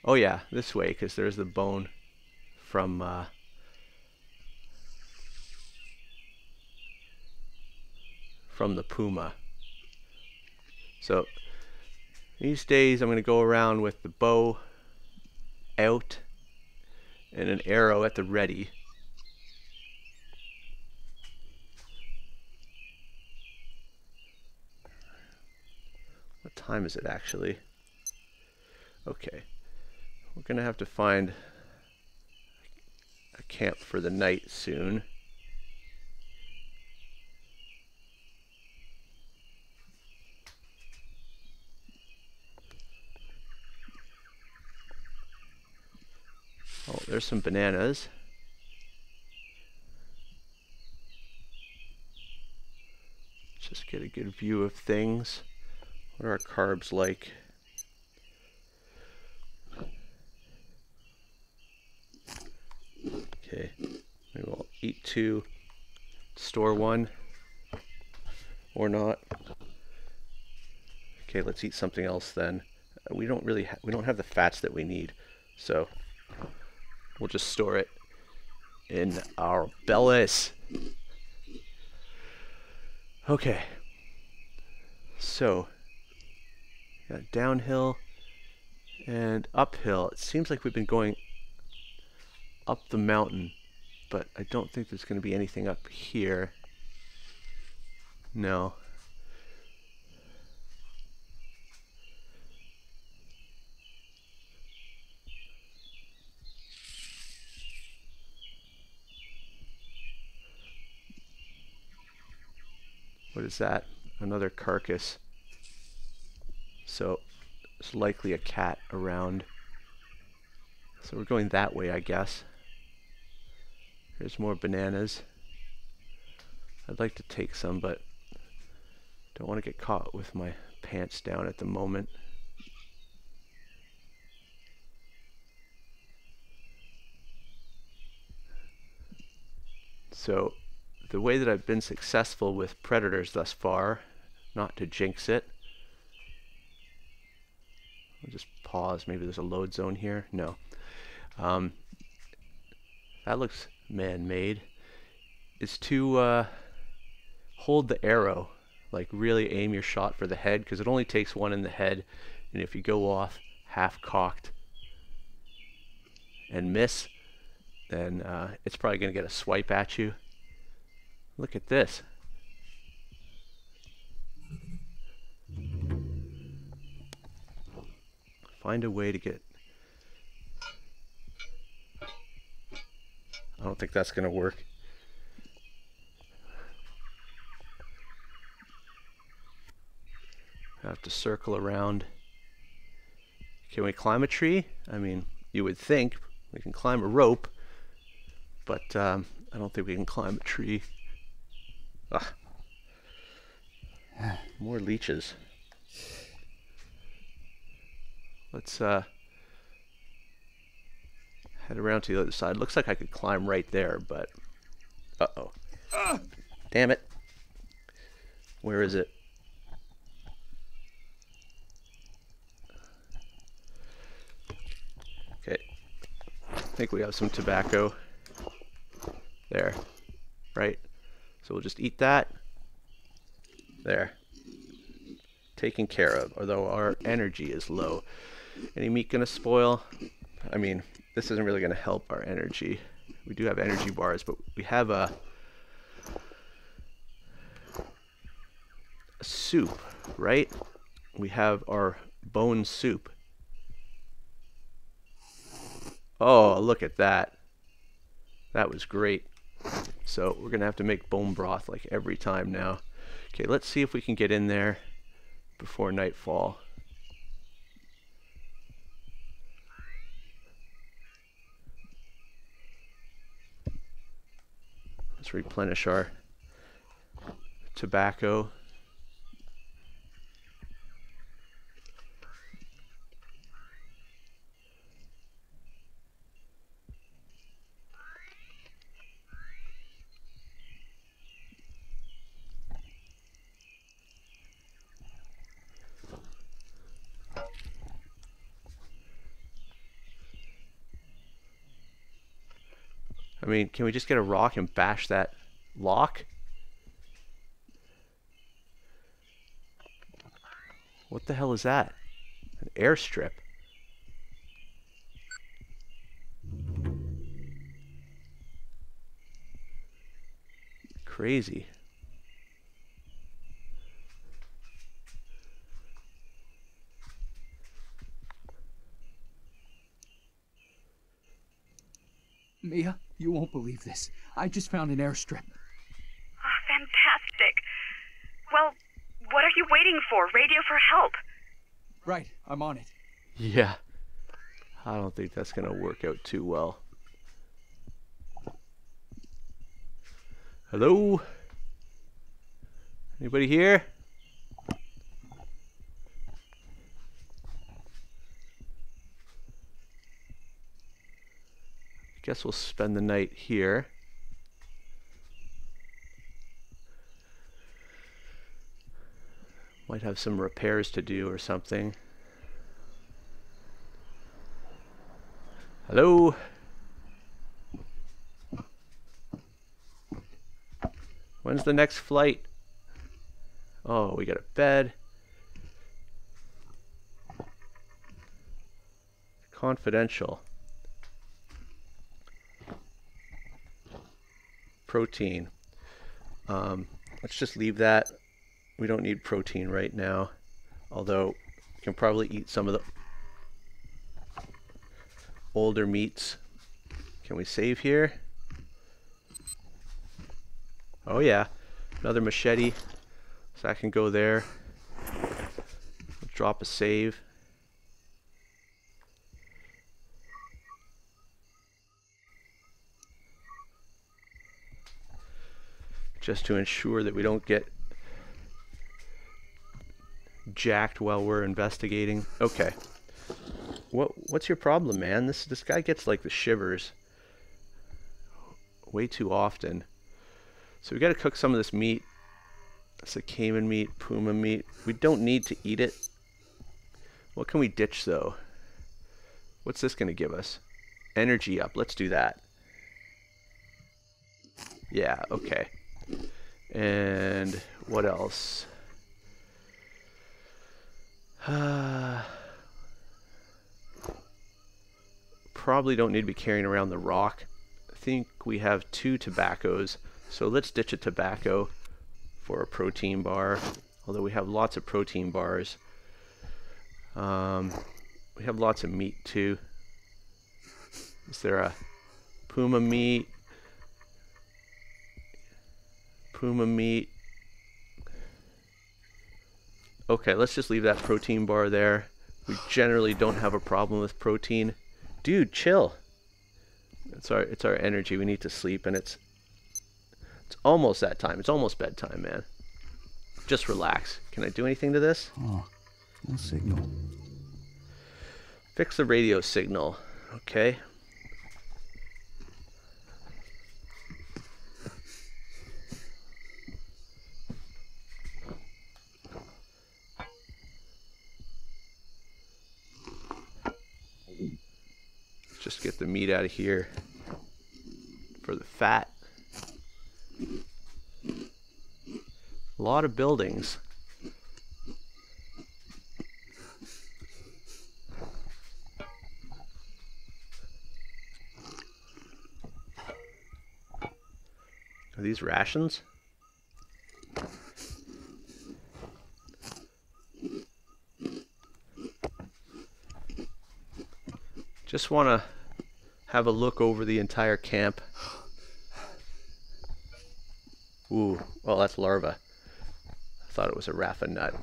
Oh yeah, this way, because there's the bone from the puma. So these days I'm going to go around with the bow out and an arrow at the ready. What time is it actually? Okay, we're going to have to find a camp for the night soon. Oh, there's some bananas. Just get a good view of things. What are our carbs like? Okay, maybe we'll eat 2, store 1, or not. Okay, let's eat something else then. We don't have the fats that we need, so we'll just store it in our bellies. Okay, so got downhill and uphill. It seems like we've been going up the mountain, but I don't think there's going to be anything up here. No. What is that? Another carcass. So it's likely a cat around. So we're going that way, I guess. Here's more bananas. I'd like to take some, but don't want to get caught with my pants down at the moment. So the way that I've been successful with predators thus far, not to jinx it. I'll just pause. Maybe there's a load zone here. No. That looks man-made. Is to hold the arrow, like really aim your shot for the head, because it only takes 1 in the head, and if you go off half-cocked and miss, then it's probably going to get a swipe at you. Look at this. Find a way to get... I don't think that's going to work. I have to circle around. Can we climb a tree? I mean, you would think we can climb a rope, but I don't think we can climb a tree. Ah. More leeches. Let's head around to the other side. Looks like I could climb right there, but uh-oh. Damn it. Where is it? Okay. I think we have some tobacco. There. Right? So we'll just eat that. There. Taken care of, although our energy is low. Any meat gonna spoil? I mean, this isn't really gonna help our energy. We do have energy bars, but we have a soup, right? We have our bone soup. Oh, look at that. That was great. So we're gonna have to make bone broth like every time now. Okay, let's see if we can get in there before nightfall. Let's replenish our tobacco. I mean, can we just get a rock and bash that lock? What the hell is that? An airstrip. Crazy. Mia, you won't believe this. I just found an airstrip. Oh, fantastic. Well, what are you waiting for? Radio for help. Right, I'm on it. Yeah. I don't think that's gonna work out too well. Hello? Anybody here? Guess we'll spend the night here. Might have some repairs to do or something. Hello? When's the next flight? Oh, we got a bed. Confidential. Protein. Let's just leave that. We don't need protein right now. Although, we can probably eat some of the older meats. Can we save here? Oh yeah, another machete. So I can go there. Drop a save. Just to ensure that we don't get jacked while we're investigating. Okay. What's your problem, man? This guy gets like the shivers way too often. So we got to cook some of this meat. That's a caiman meat, puma meat. We don't need to eat it. What can we ditch though? What's this going to give us? Energy up. Let's do that. Yeah, okay. And what else? Probably don't need to be carrying around the rock. I think we have 2 tobaccos, so let's ditch a tobacco for a protein bar, although we have lots of protein bars. We have lots of meat too. Is there a puma meat? Puma meat. Okay, let's just leave that protein bar there. We generally don't have a problem with protein. Dude, chill. It's our energy. We need to sleep, and it's almost that time. It's almost bedtime, man. Just relax. Can I do anything to this? Oh, no signal. Fix the radio signal. Okay. Just get the meat out of here for the fat. A lot of buildings. Are these rations? Just want to have a look over the entire camp. Ooh, well, that's larva. I thought it was a rapha nut.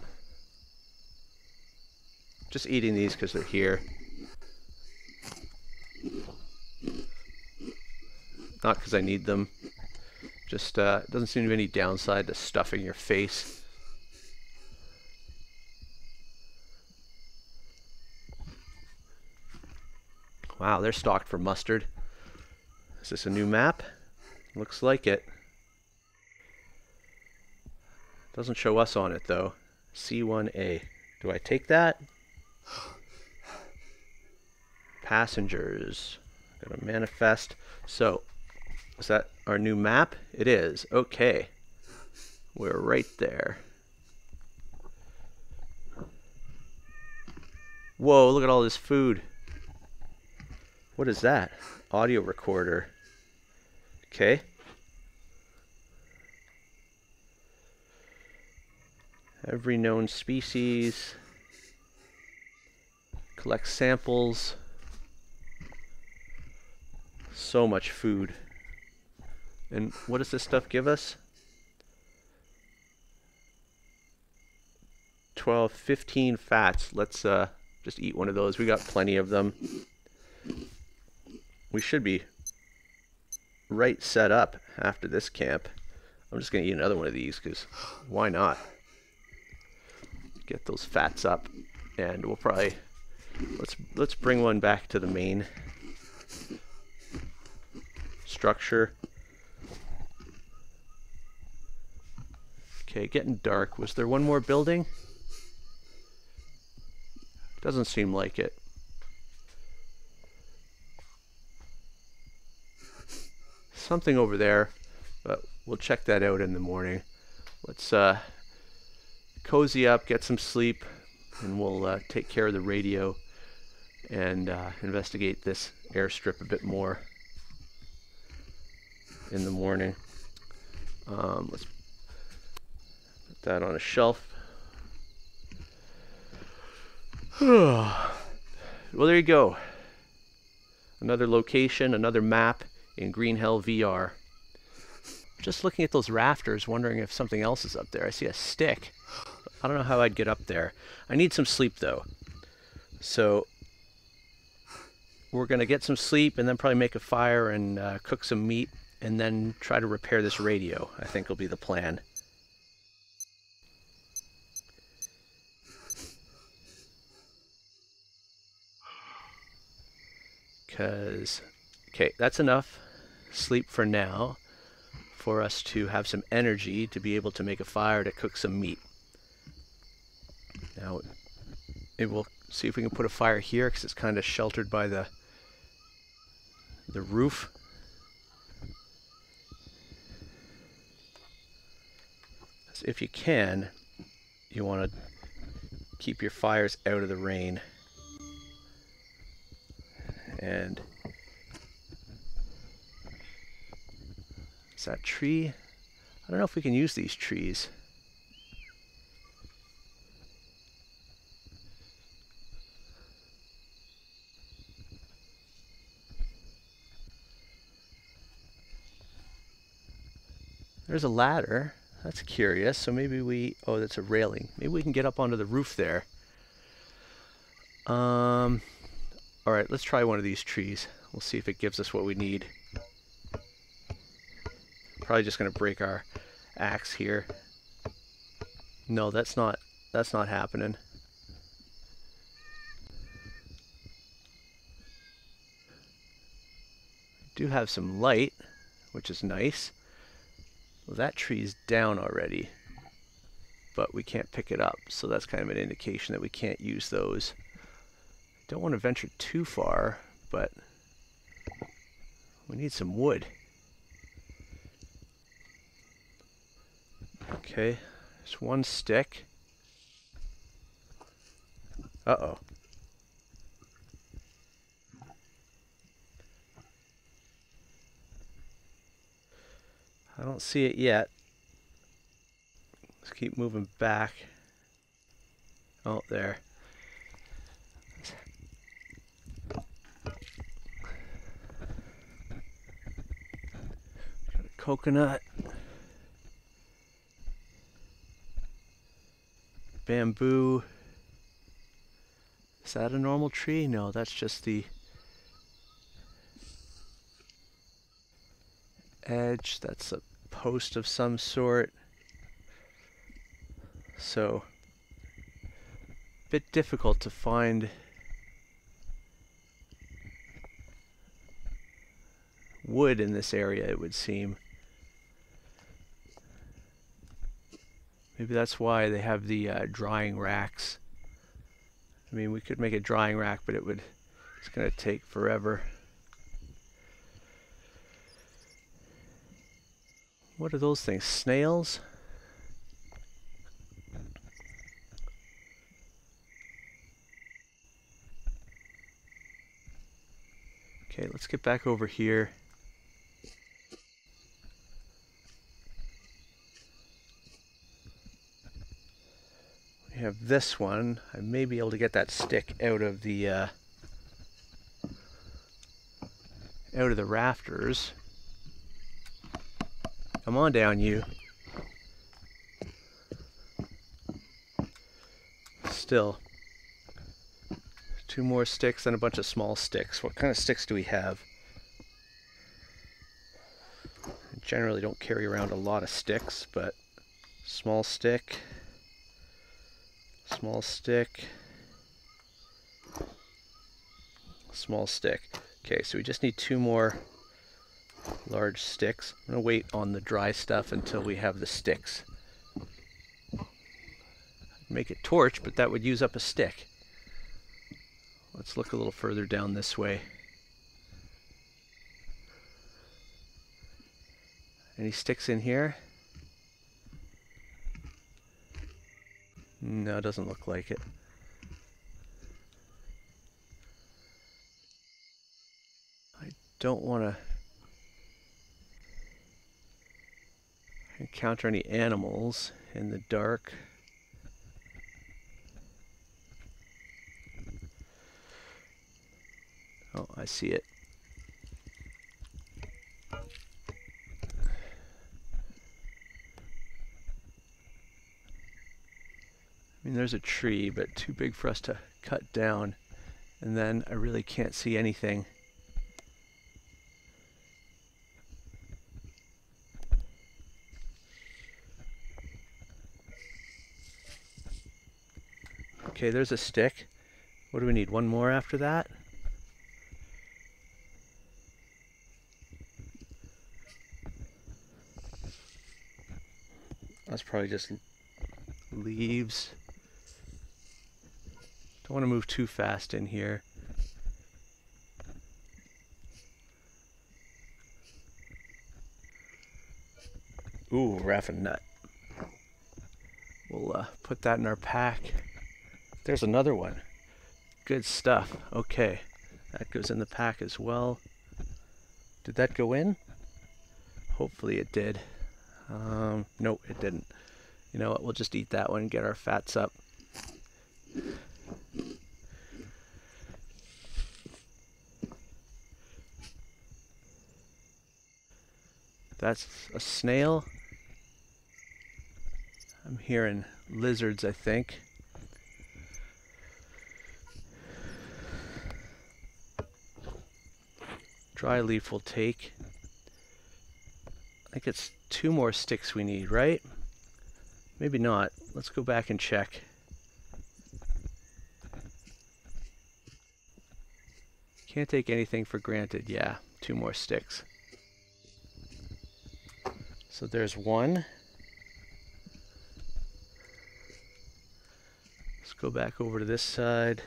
Just eating these because they're here. Not because I need them. Just doesn't seem to be any downside to stuffing your face. Wow, they're stocked for mustard. Is this a new map? Looks like it. Doesn't show us on it though. C1A. Do I take that? Passengers. Gotta manifest. So, is that our new map? It is. Okay. We're right there. Whoa, look at all this food. What is that? Audio recorder. Okay. Every known species. Collect samples. So much food. And what does this stuff give us? 12, 15 fats. Let's just eat one of those. We got plenty of them. We should be right set up after this camp. I'm just going to eat another one of these because why not? Get those fats up, and we'll probably let's bring one back to the main structure. Okay, getting dark. Was there one more building? Doesn't seem like it. Something over there, but we'll check that out in the morning. Let's cozy up, get some sleep, and we'll take care of the radio and investigate this airstrip a bit more in the morning. Let's put that on a shelf. Well, there you go. Another location, another map in Green Hell VR. Just looking at those rafters, wondering if something else is up there. I see a stick. I don't know how I'd get up there. I need some sleep though. So we're gonna get some sleep and then probably make a fire and cook some meat and then try to repair this radio. I think will be the plan. Okay, that's enough sleep for now for us to have some energy to be able to make a fire to cook some meat. Now, maybe we'll see if we can put a fire here because it's kind of sheltered by the roof. So if you can, you want to keep your fires out of the rain. And is that tree? I don't know if we can use these trees. There's a ladder. That's curious. So maybe we... Oh, that's a railing. Maybe we can get up onto the roof there. Alright, let's try one of these trees. We'll see if it gives us what we need. Probably just going to break our axe here. No, that's not happening. We do have some light, which is nice. Well, that tree's down already, but we can't pick it up, so that's kind of an indication that we can't use those. Don't want to venture too far, but we need some wood. Okay, there's one stick. Uh-oh. I don't see it yet. Let's keep moving back. Oh, there. Got a coconut. Bamboo. Is that a normal tree? No, that's just the edge. That's a post of some sort. So, a bit difficult to find wood in this area, it would seem. Maybe that's why they have the drying racks. I mean, we could make a drying rack, but it's going to take forever. What are those things? Snails? Okay, let's get back over here. We have this one. I may be able to get that stick out of the rafters. Come on down, you. Still. 2 more sticks and a bunch of small sticks. What kind of sticks do we have? I generally don't carry around a lot of sticks, but small stick, small stick, small stick. Okay, so we just need 2 more large sticks. I'm going to wait on the dry stuff until we have the sticks. Make a torch, but that would use up a stick. Let's look a little further down this way. Any sticks in here? No, it doesn't look like it. I don't want to encounter any animals in the dark. Oh, I see it. I mean, there's a tree, but too big for us to cut down. And then I really can't see anything. Okay, there's a stick. What do we need? 1 more after that? That's probably just leaves. Don't want to move too fast in here. Ooh, raffin nut. We'll put that in our pack. There's another one. Good stuff. Okay, that goes in the pack as well. Did that go in? Hopefully it did. Nope, it didn't. You know what, we'll just eat that one and get our fats up. That's a snail. I'm hearing lizards, I think. Dry leaf will take. I think it's 2 more sticks we need, right? Maybe not. Let's go back and check. Can't take anything for granted. Yeah, 2 more sticks. So there's 1. Let's go back over to this side.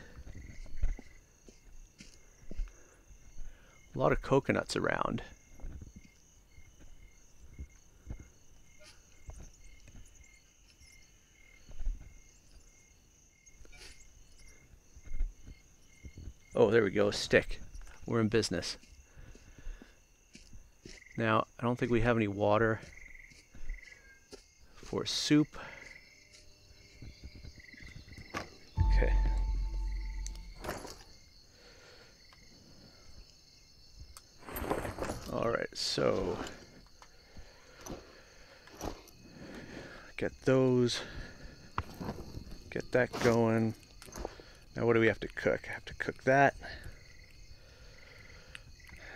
A lot of coconuts around. Oh, there we go, stick. We're in business. Now, I don't think we have any water for soup. Okay. All right, so get those, get that going. Now what do we have to cook? I have to cook that.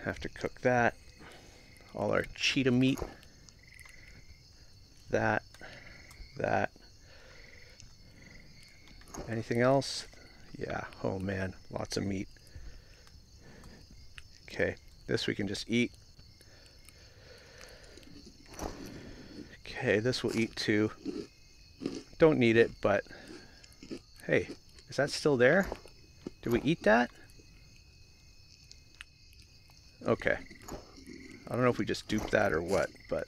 Have to cook that. All our cheetah meat. that. Anything else? Yeah, oh man, lots of meat. Okay, this we can just eat. Okay, this will eat too. Don't need it, but hey, is that still there? Did we eat that? Okay. I don't know if we just duped that or what, but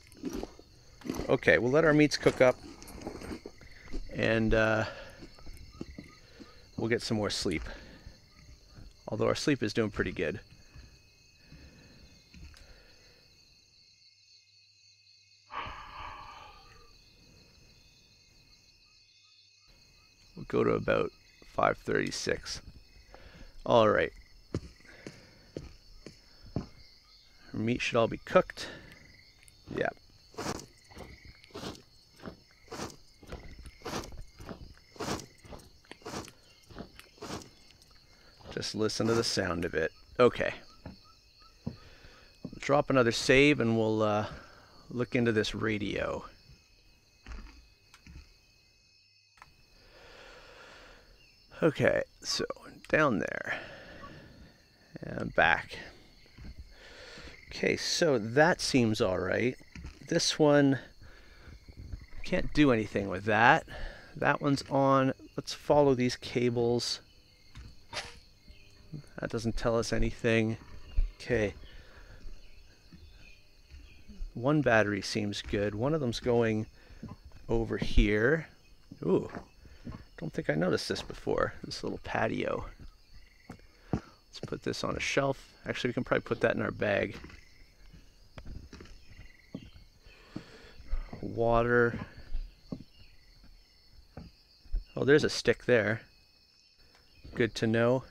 okay, we'll let our meats cook up and we'll get some more sleep. Although our sleep is doing pretty good. We'll go to about 5:36. All right. Our meat should all be cooked. Yep. Just listen to the sound of it. Okay. We'll drop another save and we'll look into this radio. Okay, so down there and back. Okay, so that seems all right. This one, can't do anything with that. That one's on. Let's follow these cables. That doesn't tell us anything. Okay. One battery seems good. One of them's going over here. Ooh. Don't think I noticed this before. This little patio. Let's put this on a shelf. Actually, we can probably put that in our bag. Water. Oh, there's a stick there. Good to know.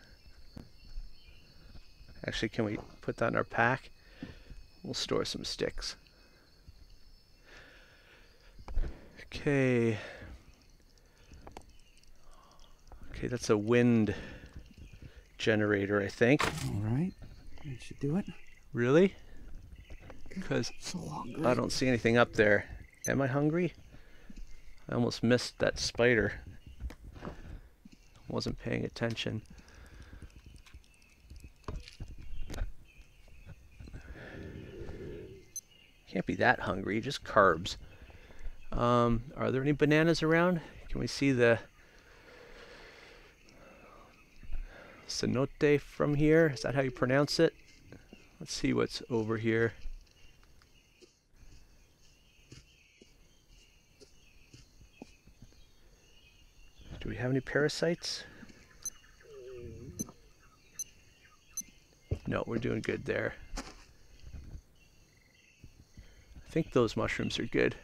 Actually, can we put that in our pack? We'll store some sticks. Okay. Okay, that's a wind generator, I think. All right, that should do it. Really? Because So hungry. I don't see anything up there. Am I hungry? I almost missed that spider. Wasn't paying attention. Can't be that hungry, just carbs. Are there any bananas around? Can we see the cenote from here? Is that how you pronounce it? Let's see what's over here. Do we have any parasites? No, we're doing good there. I think those mushrooms are good.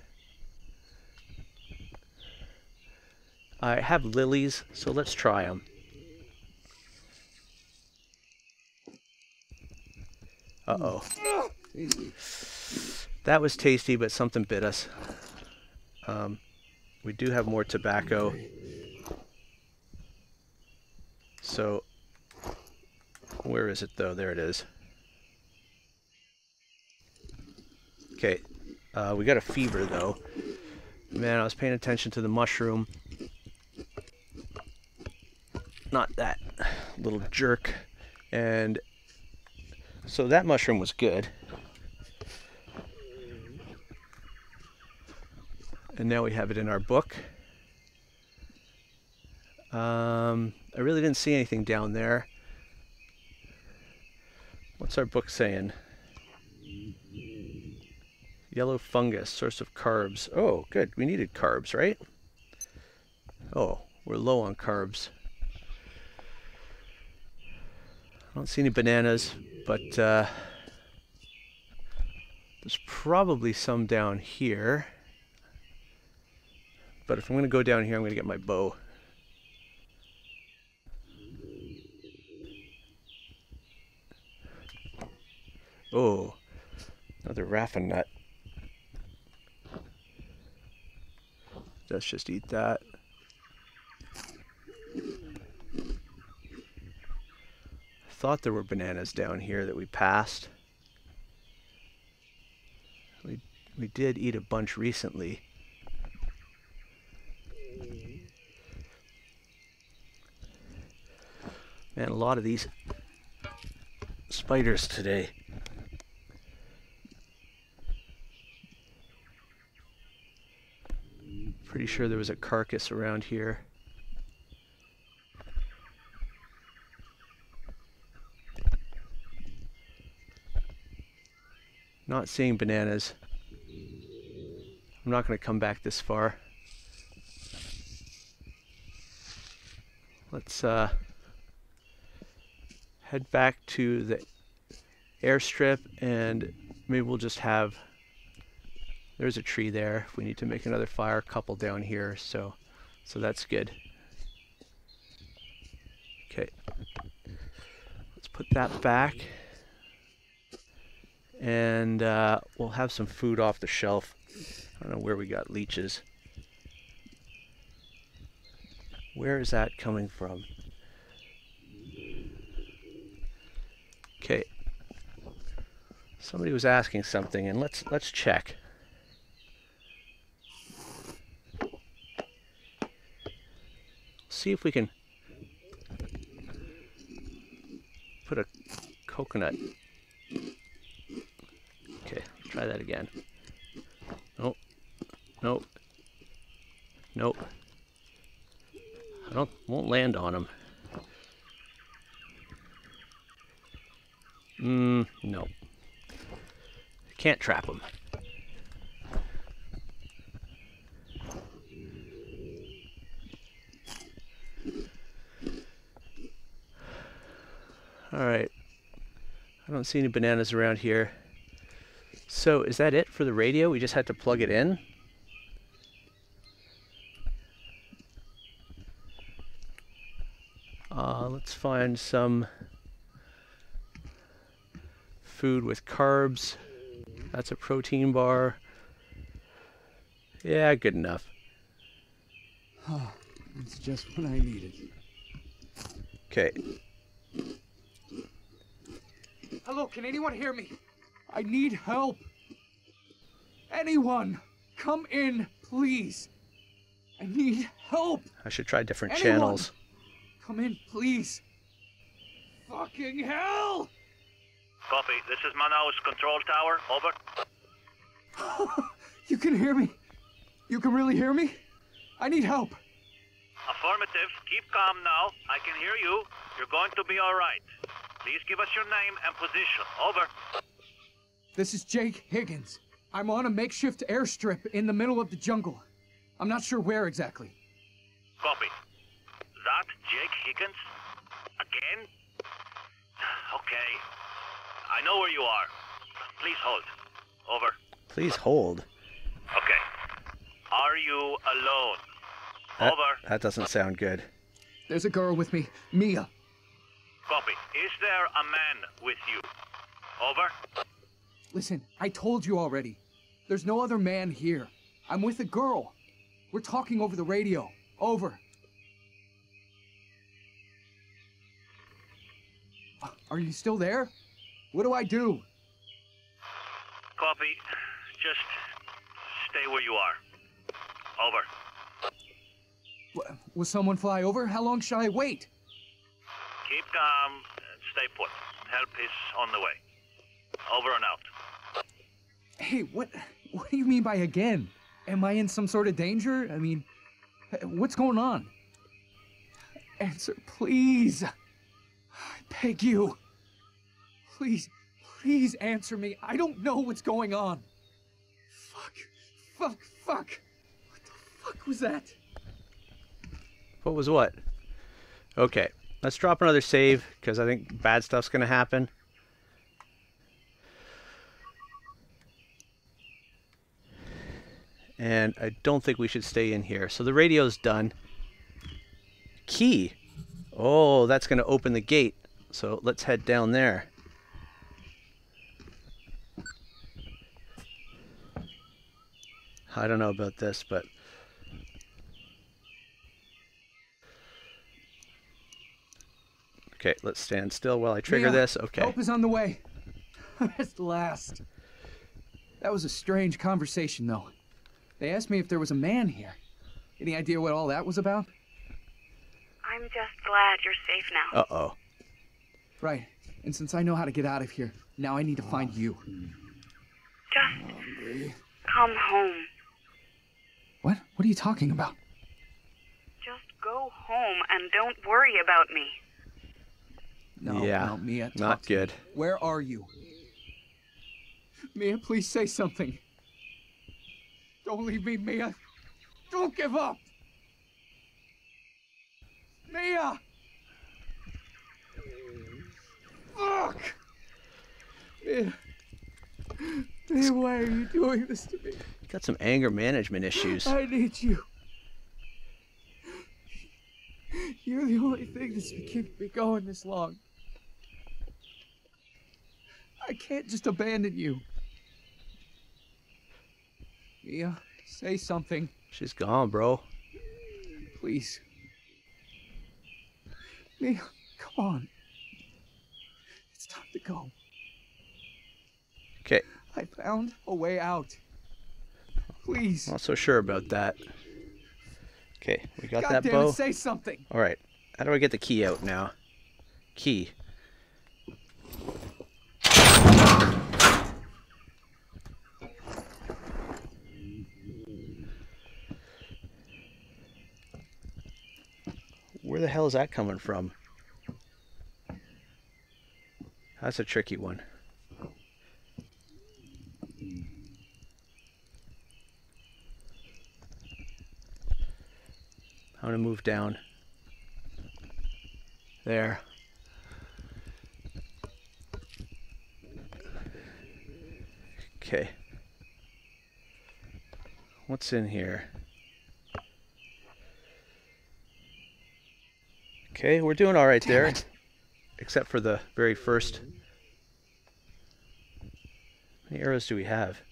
I have lilies, so let's try them. Uh-oh. That was tasty, but something bit us. We do have more tobacco. So, where is it though? There it is. Okay, we got a fever though. Man, I was paying attention to the mushroom. Not that little jerk. And so that mushroom was good. And now we have it in our book. I really didn't see anything down there. What's our book saying? Yellow fungus, source of carbs. Oh, good. We needed carbs, right? Oh, we're low on carbs. I don't see any bananas, but there's probably some down here. But if I'm going to go down here, I'm going to get my bow. Oh, another raffin nut. Let's just eat that. I thought there were bananas down here that we passed. We did eat a bunch recently. Man, a lot of these spiders today. Pretty sure there was a carcass around here. Not seeing bananas. I'm not going to come back this far. Let's head back to the airstrip, and maybe we'll just have... There's a tree there. If we need to make another fire, a couple down here, so that's good. Okay, let's put that back, and we'll have some food off the shelf. I don't know where we got leeches. Where is that coming from? Okay. Somebody was asking something, and let's check. See if we can put a coconut. Okay, try that again. Nope. Nope. Nope. Won't land on him. No. Can't trap him. Alright. I don't see any bananas around here. So, is that it for the radio? We just had to plug it in? Let's find some food with carbs. That's a protein bar. Yeah, good enough. Oh, it's just what I needed. Okay. Hello, can anyone hear me? I need help. Anyone, come in, please. I need help. I should try different Anyone, channels. come in, please. Fucking hell! Copy. This is Manaus Control Tower. Over. You can hear me? You can really hear me? I need help. Affirmative. Keep calm now. I can hear you. You're going to be all right. Please give us your name and position. Over. This is Jake Higgins. I'm on a makeshift airstrip in the middle of the jungle. I'm not sure where exactly. Copy. That Jake Higgins? Again? Okay. I know where you are. Please hold. Over. Please hold. Okay. Are you alone? Over. That doesn't sound good. There's a girl with me, Mia. Copy. Is there a man with you? Over. Listen, I told you already. There's no other man here. I'm with a girl. We're talking over the radio. Over. Are you still there? What do I do? Copy. Just stay where you are. Over. Will someone fly over? How long shall I wait? Keep calm and stay put. Help is on the way. Over and out. Hey, what do you mean by again? Am I in some sort of danger? I mean, what's going on? Answer, please. I beg you. Please answer me. I don't know what's going on. Fuck. What the fuck was that? What was what? Okay, let's drop another save, because I think bad stuff's going to happen. And I don't think we should stay in here. So the radio's done. Key. Oh, that's going to open the gate. So let's head down there. I don't know about this, but... Okay, let's stand still while I trigger this. Okay. Help is on the way. At last. That was a strange conversation, though. They asked me if there was a man here. Any idea what all that was about? I'm just glad you're safe now. Uh-oh. Right. And since I know how to get out of here, now I need to find you. Just come home. What? What are you talking about? Just go home and don't worry about me. No, Mia, not good. Where are you? Mia, please say something. Don't leave me, Mia. Don't give up. Mia! Fuck! Mia. Mia, why are you doing this to me? You got some anger management issues. I need you. You're the only thing that's been keeping me going this long. I can't just abandon you. Mia, say something. She's gone, bro. Please. Mia, come on. It's time to go. Okay. I found a way out. Please. Not so sure about that. Okay, we got God that damn bow. It, say something. All right. How do I get the key out now? Key. Where the hell is that coming from? That's a tricky one. I'm gonna move down. There. Okay. What's in here? Okay, we're doing all right there. Except for the very first. How many arrows do we have?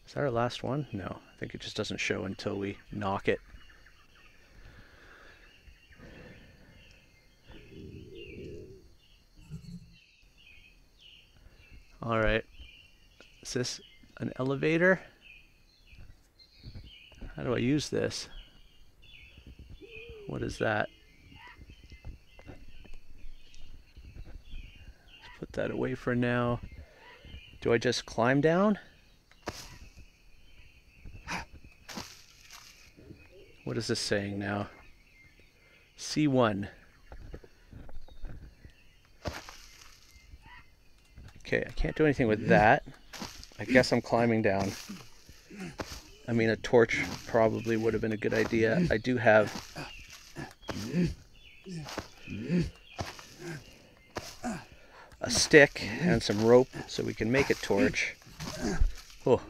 Is that our last one? No, I think it just doesn't show until we knock it. All right. Is this an elevator? How do I use this? What is that? Let's put that away for now. Do I just climb down? What is this saying now? C1. Okay, I can't do anything with that. I guess I'm climbing down. I mean, a torch probably would have been a good idea. I do have a stick and some rope so we can make a torch. Oh.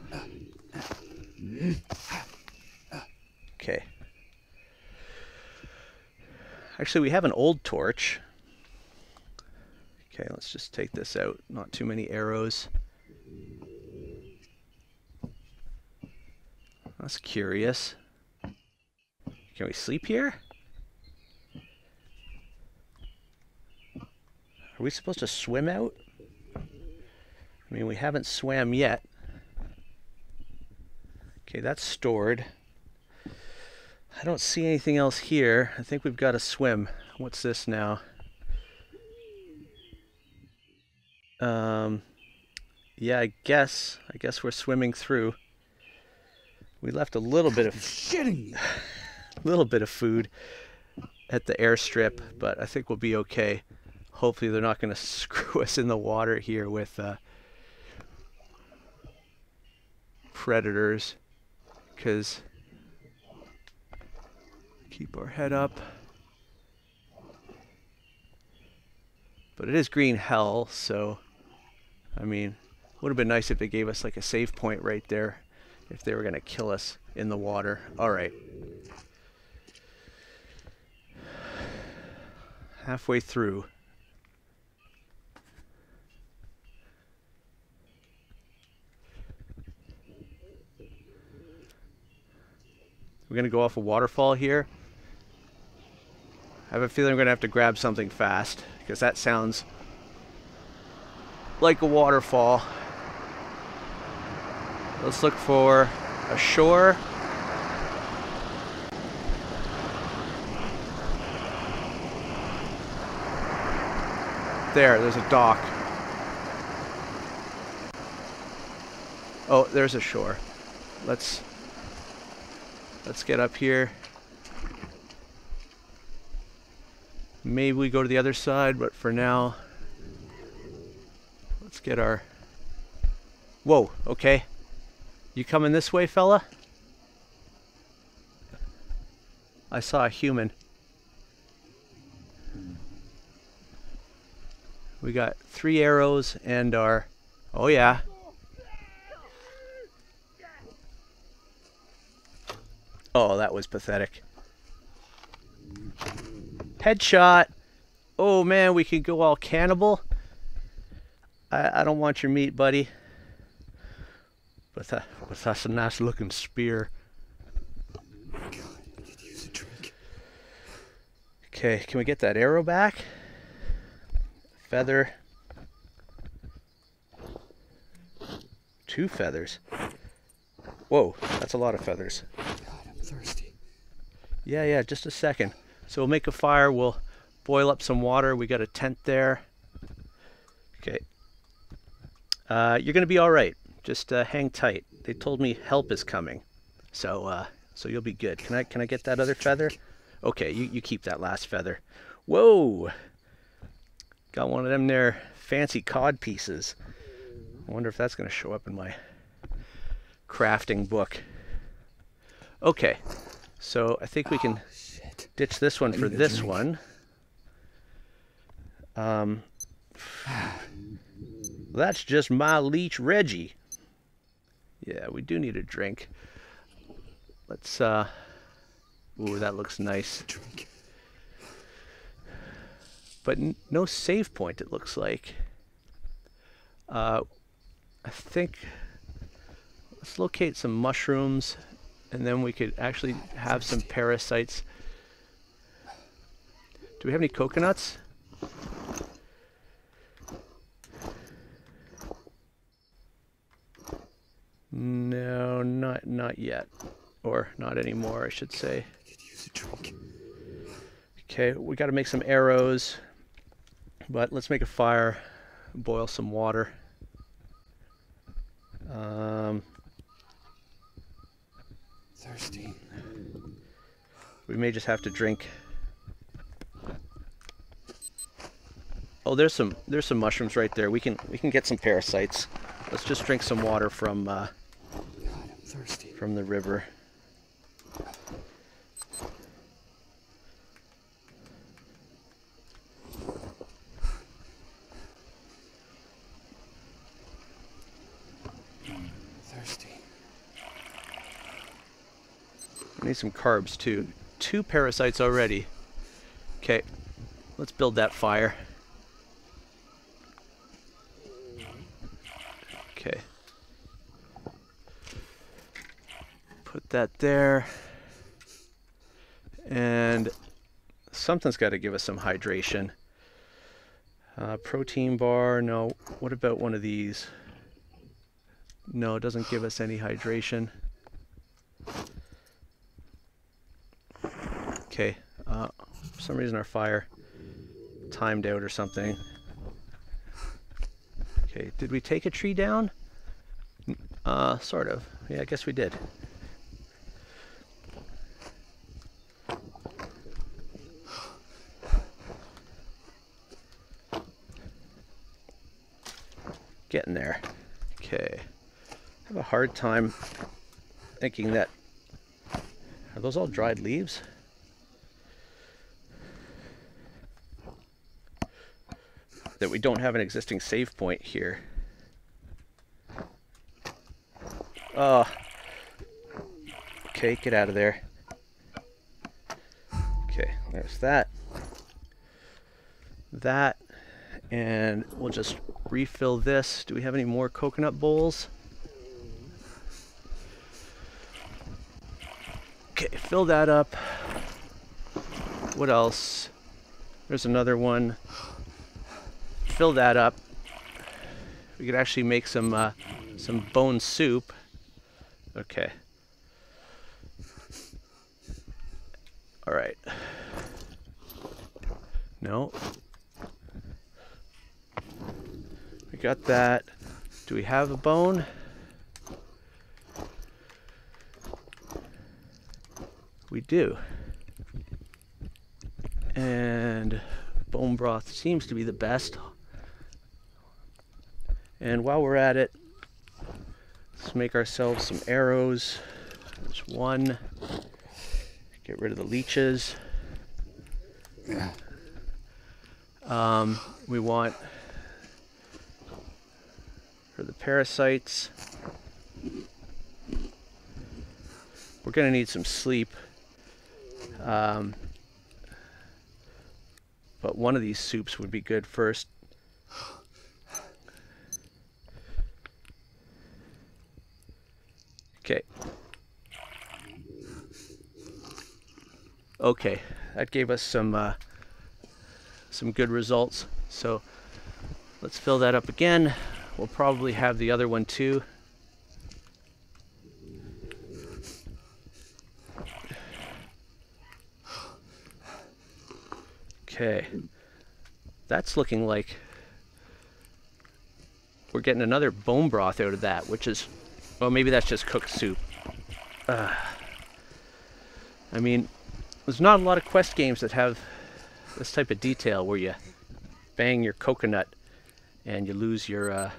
Okay. Actually, we have an old torch. Okay, let's just take this out. Not too many arrows. That's curious. Can we sleep here? Are we supposed to swim out? I mean, we haven't swam yet. Okay, that's stored. I don't see anything else here. I think we've got to swim. What's this now? Yeah, I guess we're swimming through. We left a little bit of little bit of food at the airstrip, but I think we'll be okay. Hopefully they're not going to screw us in the water here with predators, because keep our head up. But it is green hell, so I mean, would have been nice if they gave us like a save point right there if they were going to kill us in the water. All right. Halfway through. We're going to go off a waterfall here. I have a feeling we're going to have to grab something fast, because that sounds like a waterfall. Let's look for a shore. There, there's a dock. Oh, there's a shore. Let's get up here. Maybe we go to the other side, but for now, let's get our... Whoa, okay. You coming this way, fella? I saw a human. We got 3 arrows and our... Oh yeah. Oh, that was pathetic. Headshot. Oh man, we could go all cannibal. I don't want your meat, buddy. But that's a nice looking spear. God, I could use a drink. Okay, can we get that arrow back? Feather. 2 feathers. Whoa, that's a lot of feathers. God, I'm thirsty. Yeah, just a second. So we'll make a fire, we'll boil up some water. We got a tent there. Okay. You're gonna be all right. Just hang tight. They told me help is coming. So you'll be good. Can I get that other feather? Okay, you keep that last feather. Whoa! Got one of them there fancy cod pieces. I wonder if that's gonna show up in my crafting book. Okay, so I think we can ditch this one for this one. That's just my leech Reggie. Yeah, we do need a drink. Let's ooh, that looks nice. But no save point, it looks like. I think let's locate some mushrooms and then we could actually have some parasites. Do we have any coconuts? No, not yet. Or not anymore, I should say. I could use a drink. Okay, we got to make some arrows. But let's make a fire, boil some water. Thirsty. We may just have to drink. Oh, there's some mushrooms right there. We can get some parasites. Let's just drink some water from God, I'm thirsty. from the river. Thirsty. I need some carbs too. 2 parasites already. Okay, let's build that fire. Okay. Put that there. And something's got to give us some hydration. Protein bar, no. What about one of these? No, it doesn't give us any hydration. Okay, for some reason our fire timed out or something. Okay, did we take a tree down? Sort of. Yeah, I guess we did. Getting there. Okay. I have a hard time thinking that... Are those all dried leaves? That we don't have an existing save point here. Oh. Okay, get out of there. Okay, there's that. That. And we'll just refill this. Do we have any more coconut bowls? Okay, fill that up. What else? There's another one. Fill that up. We could actually make some bone soup. Okay. All right. No. got that. Do we have a bone? We do. And bone broth seems to be the best. And while we're at it, let's make ourselves some arrows. There's one. Get rid of the leeches. We want, for the parasites, we're going to need some sleep. But one of these soups would be good first. Okay. Okay, that gave us some good results. So let's fill that up again. We'll probably have the other one too. Okay, that's looking like we're getting another bone broth out of that, which is, well, maybe that's just cooked soup. I mean, there's not a lot of quest games that have this type of detail where you bang your coconut and you lose your,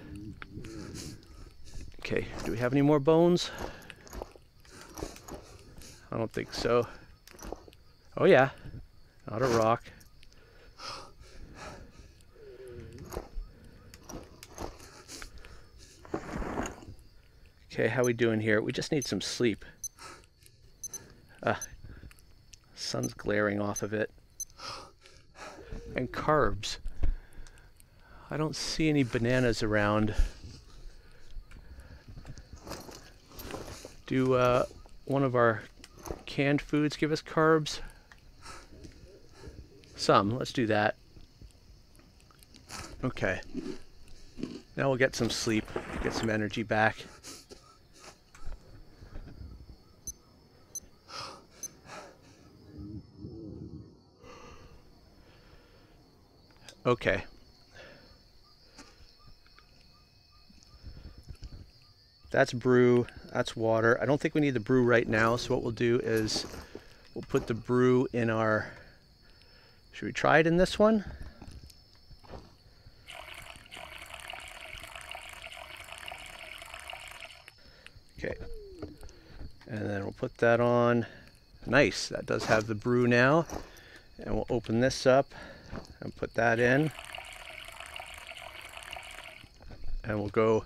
Okay, do we have any more bones? I don't think so. Oh yeah, not a rock. Okay, how we doing here? We just need some sleep. Sun's glaring off of it. And carbs. I don't see any bananas around. Do one of our canned foods give us carbs? Some. Let's do that. Okay. Now we'll get some sleep, get some energy back. Okay. That's brew, that's water. I don't think we need the brew right now, so what we'll do is we'll put the brew in our... Should we try it in this one? Okay. And then we'll put that on. Nice, that does have the brew now. And we'll open this up and put that in. And we'll go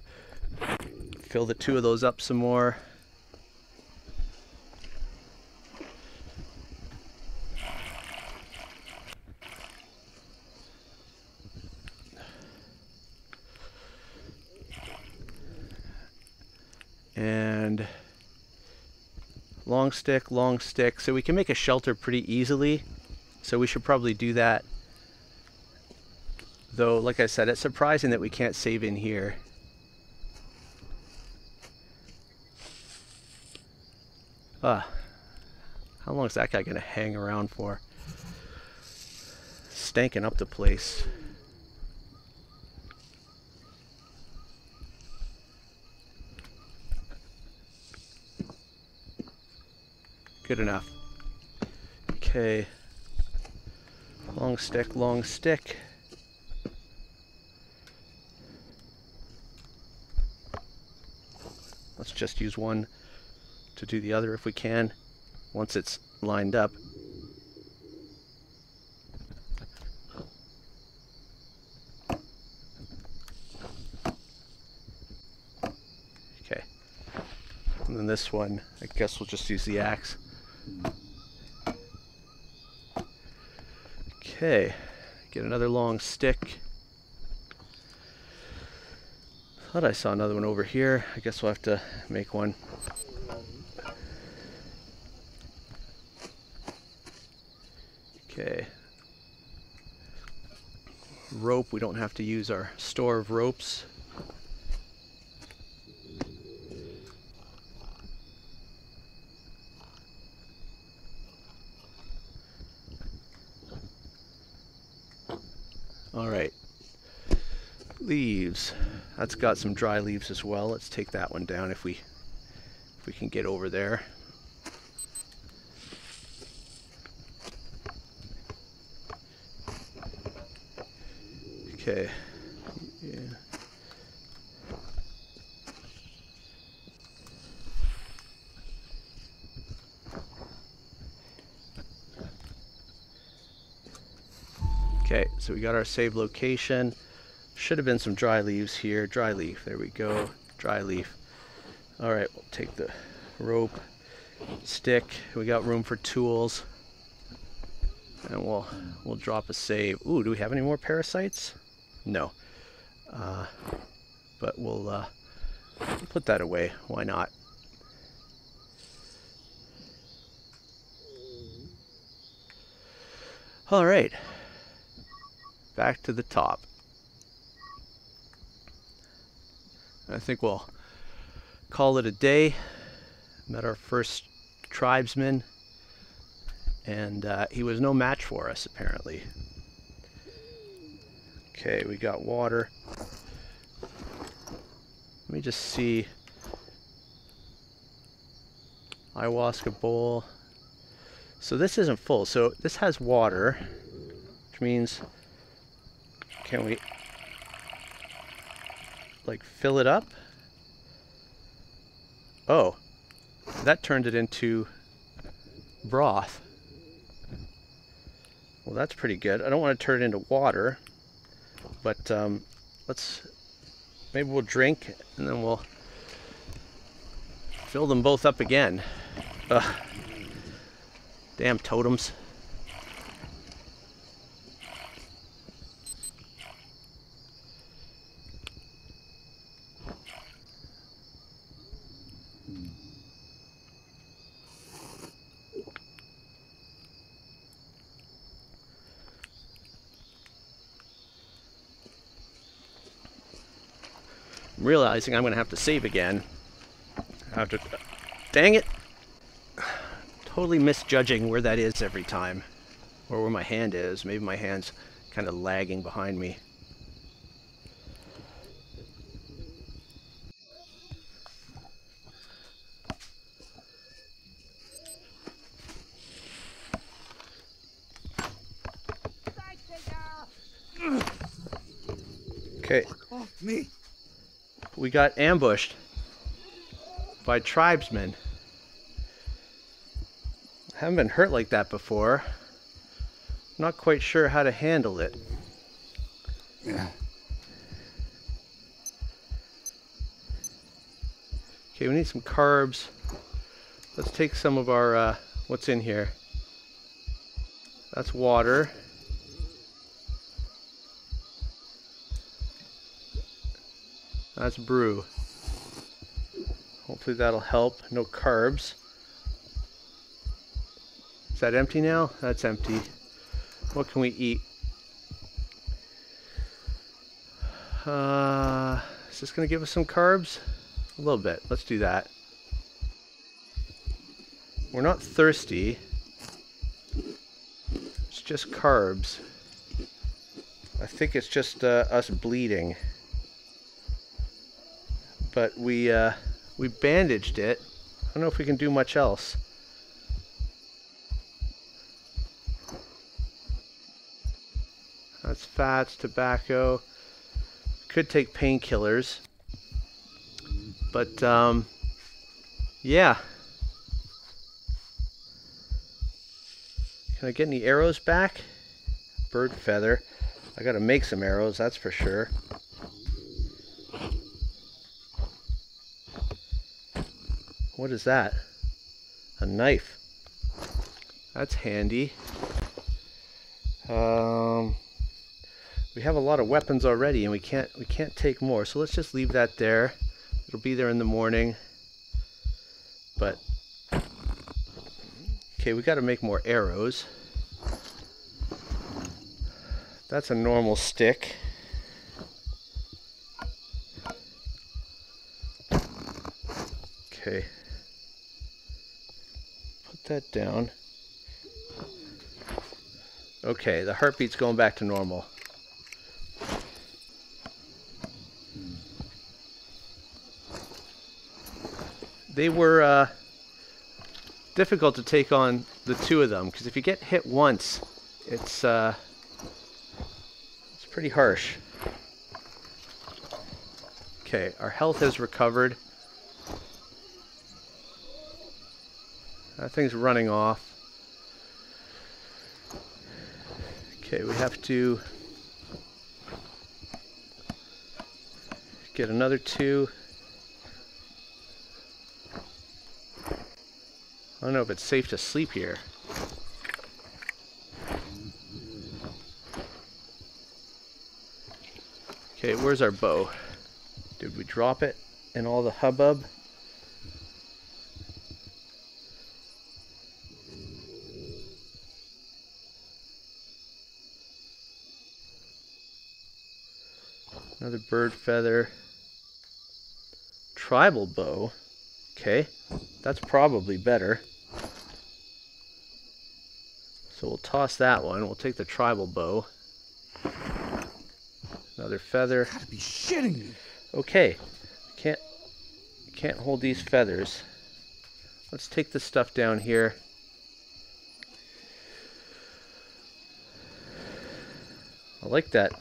fill the two of those up some more. And long stick, long stick. So we can make a shelter pretty easily. So we should probably do that. Though, like I said, it's surprising that we can't save in here. How long is that guy gonna hang around for? Stanking up the place. Good enough. Okay. Long stick, long stick. Let's just use one to do the other if we can, once it's lined up. Okay. And then this one, I guess we'll just use the axe. Okay, get another long stick. Thought I saw another one over here. I guess we'll have to make one. Okay. Rope, we don't have to use our store of ropes. All right. Leaves. That's got some dry leaves as well. Let's take that one down if we can get over there. Okay. Yeah. Okay, so we got our save location. Should have been some dry leaves here. Dry leaf, there we go. Dry leaf. All right, we'll take the rope, stick. We got room for tools, and we'll drop a save. Ooh, do we have any more parasites? No. But we'll put that away. Why not? All right. Back to the top. I think we'll call it a day. Met our first tribesman, and he was no match for us, apparently. Okay, we got water. Let me just see. Ayahuasca bowl. So this isn't full. So this has water, which means, can we like fill it up? Oh, that turned it into broth. Well, that's pretty good. I don't want to turn it into water, but maybe we'll drink and then we'll fill them both up again. Ugh. Damn totems. I'm realizing I'm going to have to save again. I have to... Dang it! Totally misjudging where that is every time. Or where my hand is. Maybe my hand's kind of lagging behind me. Okay. Off me. We got ambushed by tribesmen. I haven't been hurt like that before. Not quite sure how to handle it. Yeah. Okay, we need some carbs. Let's take some of our, what's in here? That's water. That's brew. Hopefully that'll help. No carbs. Is that empty now? That's empty. What can we eat? Is this going to give us some carbs? A little bit. Let's do that. We're not thirsty. It's just carbs. I think it's just us bleeding. But we bandaged it. I don't know if we can do much else. That's fats, tobacco. Could take painkillers. But, yeah. Can I get any arrows back? Bird feather. I gotta make some arrows, that's for sure. What is that? A knife. That's handy. We have a lot of weapons already, and we can't take more. So let's just leave that there. It'll be there in the morning. But okay, we got to make more arrows. That's a normal stick. Okay. Put that down. Okay, the heartbeat's going back to normal. they were difficult to take on the two of them, because if you get hit once, it's pretty harsh. Okay, our health has recovered. That thing's running off. Okay, we have to get another 2. I don't know if it's safe to sleep here. Okay, where's our bow? Did we drop it in all the hubbub? Another bird feather. Tribal bow. Okay, that's probably better. So we'll toss that one. We'll take the tribal bow. Another feather. You gotta be shitting me. Okay, can't hold these feathers. Let's take this stuff down here. I like that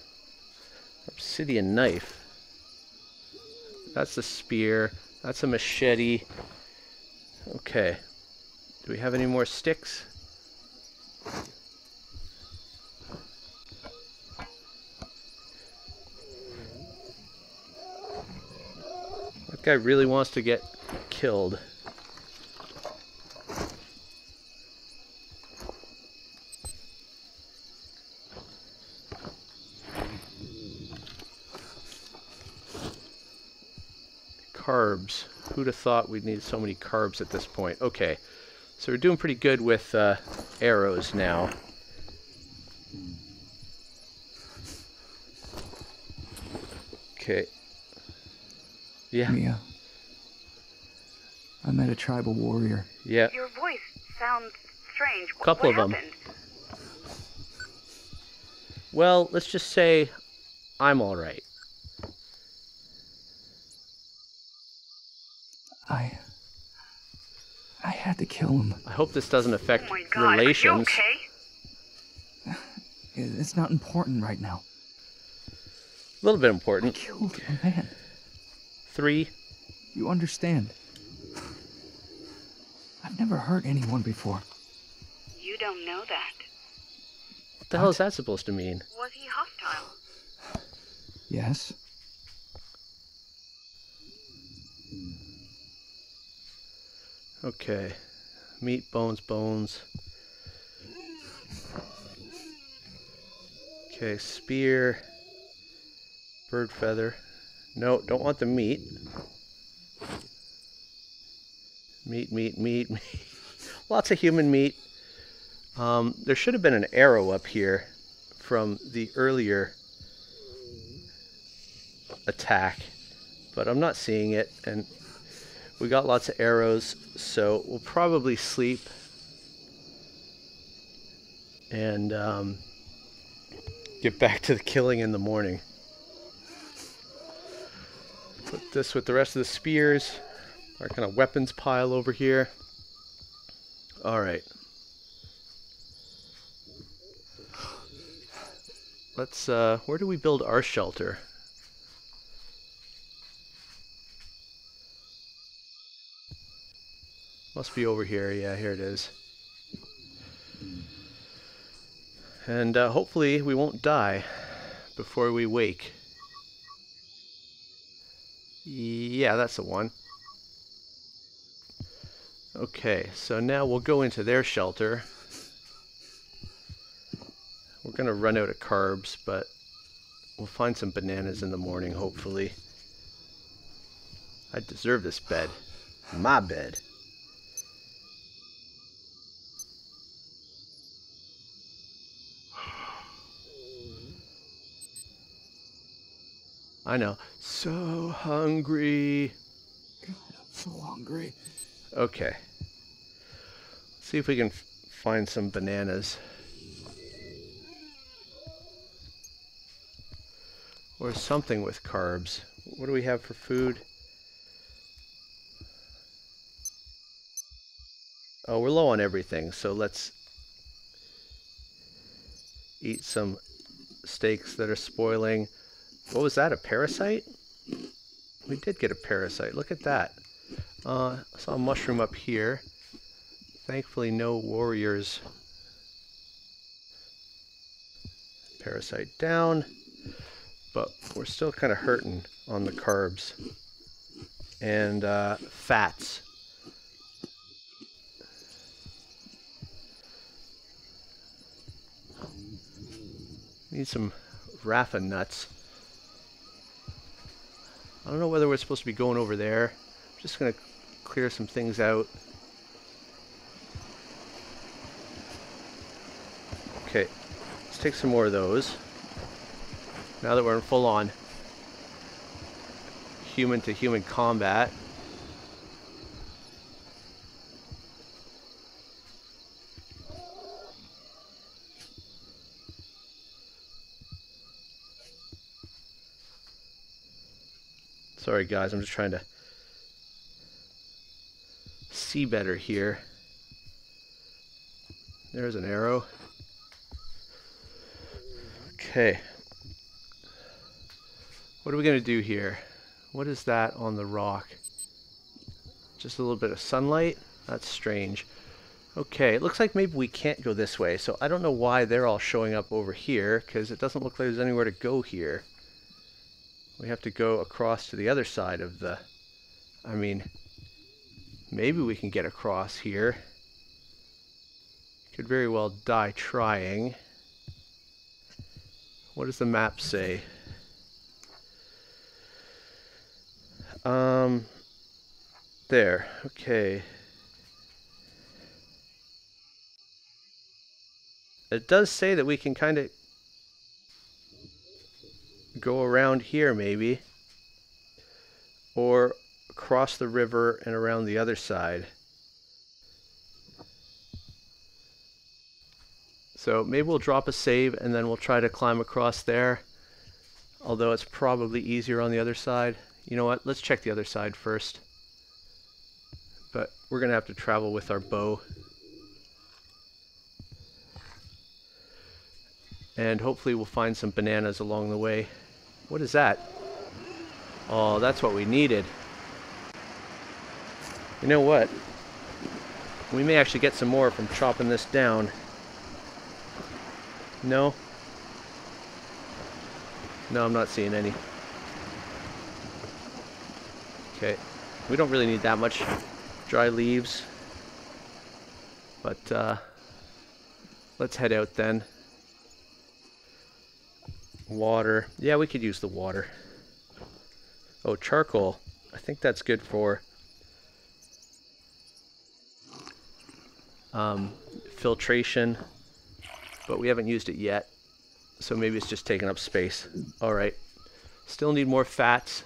obsidian knife. That's a spear. That's a machete. Okay. Do we have any more sticks? That guy really wants to get killed. Carbs. Who'd have thought we'd need so many carbs at this point? Okay, so we're doing pretty good with arrows now. Okay. Yeah. Mia, I met a tribal warrior. Yeah. Your voice sounds strange. Couple what of them. happened? Well, let's just say I'm all right. I had to kill him. I hope this doesn't affect Oh my God, relations. are you okay? It's not important right now. A little bit I important. killed a man. 3. You understand? I've never hurt anyone before. You don't know that. What the hell is that supposed to mean? Was he hostile? Yes. Okay. Meat, bones, bones. Okay, spear. Bird feather. No, don't want the meat. Meat, meat, meat, meat. Lots of human meat. There should have been an arrow up here from the earlier attack, but I'm not seeing it, and we got lots of arrows, so we'll probably sleep and get back to the killing in the morning. Put this with the rest of the spears, our kind of weapons pile over here. Alright. Let's, where do we build our shelter? Must be over here. Yeah, here it is. And hopefully we won't die before we wake. Yeah, that's the one. Okay, so now we'll go into their shelter. We're gonna run out of carbs, but we'll find some bananas in the morning, hopefully. I deserve this bed. My bed. I know. So hungry. God, I'm so hungry. Okay. Let's see if we can find some bananas. Or something with carbs. What do we have for food? Oh, we're low on everything, so let's eat some steaks that are spoiling. What was that, a parasite? We did get a parasite. Look at that. I saw a mushroom up here. Thankfully, no warriors. Parasite down. But we're still kind of hurting on the carbs. And fats. Need some Rafa nuts. I don't know whether we're supposed to be going over there. I'm just going to clear some things out. Okay, let's take some more of those. Now that we're in full-on human-to-human combat. Sorry guys, I'm just trying to see better here. There's an arrow. Okay. What are we going to do here? What is that on the rock? Just a little bit of sunlight? That's strange. Okay, it looks like maybe we can't go this way, so I don't know why they're all showing up over here, because it doesn't look like there's anywhere to go here. We have to go across to the other side of the... I mean, maybe we can get across here. Could very well die trying. What does the map say? There. Okay. It does say that we can kind of go around here maybe, or across the river and around the other side. So maybe we'll drop a save and then we'll try to climb across there, although it's probably easier on the other side. You know what, let's check the other side first, but we're gonna have to travel with our bow. And hopefully we'll find some bananas along the way. What is that? Oh, that's what we needed. You know what? We may actually get some more from chopping this down. No? No, I'm not seeing any. Okay. We don't really need that much dry leaves. But, let's head out then. Water. Yeah, we could use the water. Oh, charcoal. I think that's good for filtration, but we haven't used it yet, so maybe it's just taking up space. Alright. Still need more fats.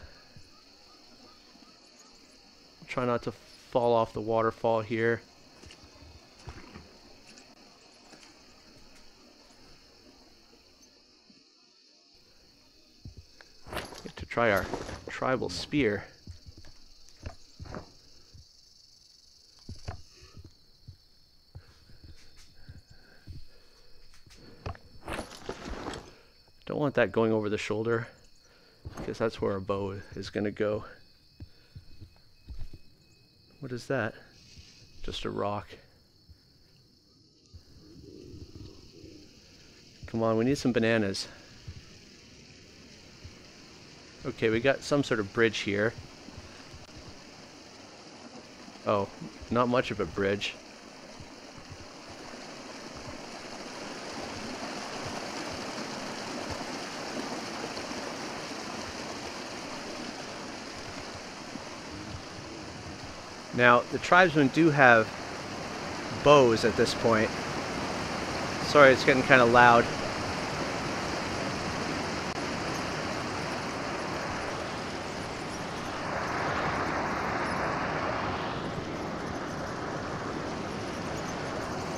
Try not to fall off the waterfall here. Try our tribal spear. Don't want that going over the shoulder, because that's where our bow is going to go. What is that? Just a rock. Come on, we need some bananas. Okay, we got some sort of bridge here. Oh, not much of a bridge. Now, the tribesmen do have bows at this point. Sorry, it's getting kind of loud.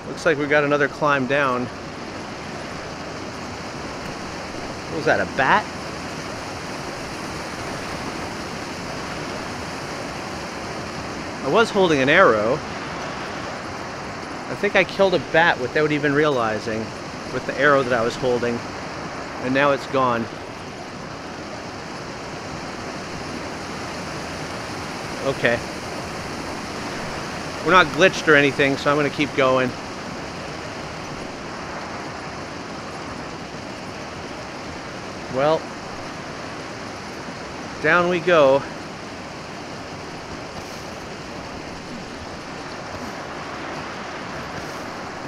Looks like we got another climb down. What was that, a bat? I was holding an arrow. I think I killed a bat without even realizing with the arrow that I was holding. And now it's gone. Okay. We're not glitched or anything, so I'm going to keep going. Well, down we go.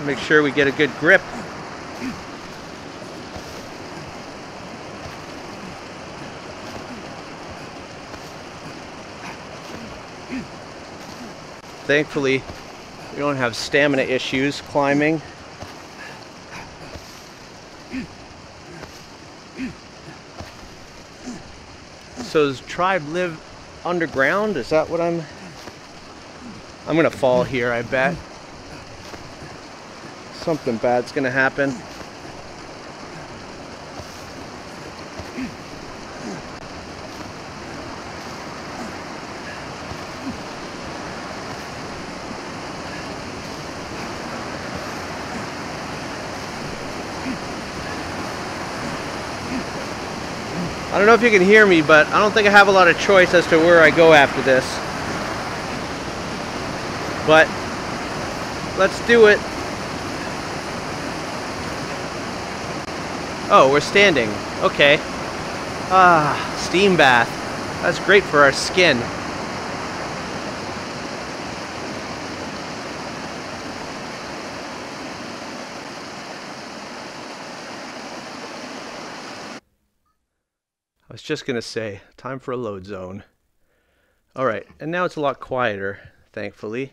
Make sure we get a good grip. Thankfully, we don't have stamina issues climbing. So does tribe live underground? Is that what I'm gonna fall here, I bet. Something bad's gonna happen. I don't know if you can hear me, but I don't think I have a lot of choice as to where I go after this. But let's do it. Oh, we're standing. Okay. Ah, steam bath. That's great for our skin. I was just gonna say, time for a load zone. Alright, and now it's a lot quieter, thankfully.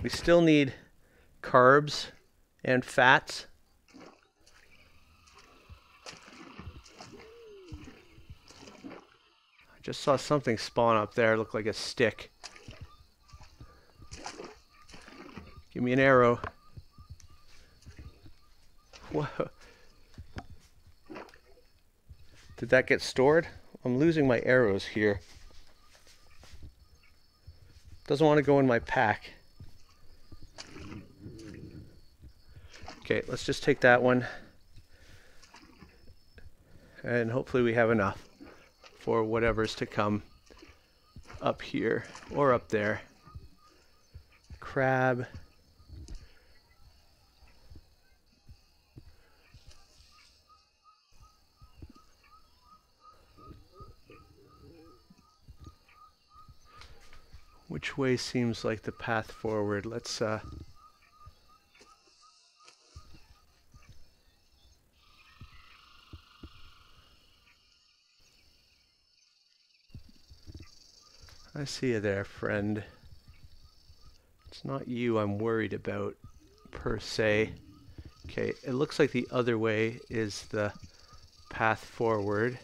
We still need carbs and fats. I just saw something spawn up there, look like a stick. Give me an arrow. Whoa. Did that get stored? I'm losing my arrows here. Doesn't want to go in my pack. Okay, let's just take that one. And hopefully we have enough for whatever's to come up here or up there. Crab. Which way seems like the path forward? Let's I see you there, friend. It's not you I'm worried about, per se. Okay, it looks like the other way is the path forward.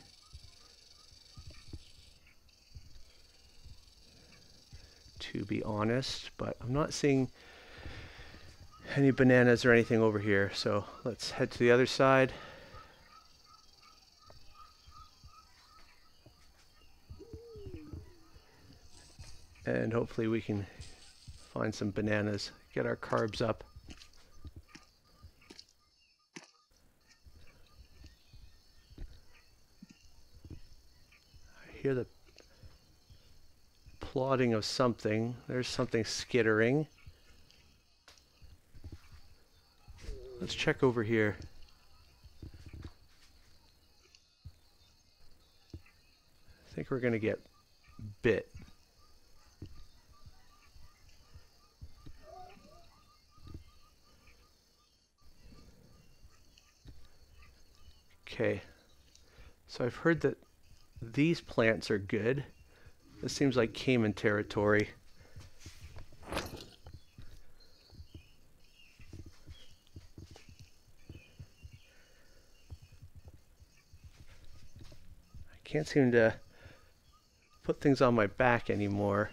To be honest, but I'm not seeing any bananas or anything over here, so let's head to the other side. And hopefully we can find some bananas, get our carbs up. I hear the plodding of something. There's something skittering. Let's check over here. I think we're gonna get bit. Okay, so I've heard that these plants are good. This seems like Cayman territory. I can't seem to put things on my back anymore.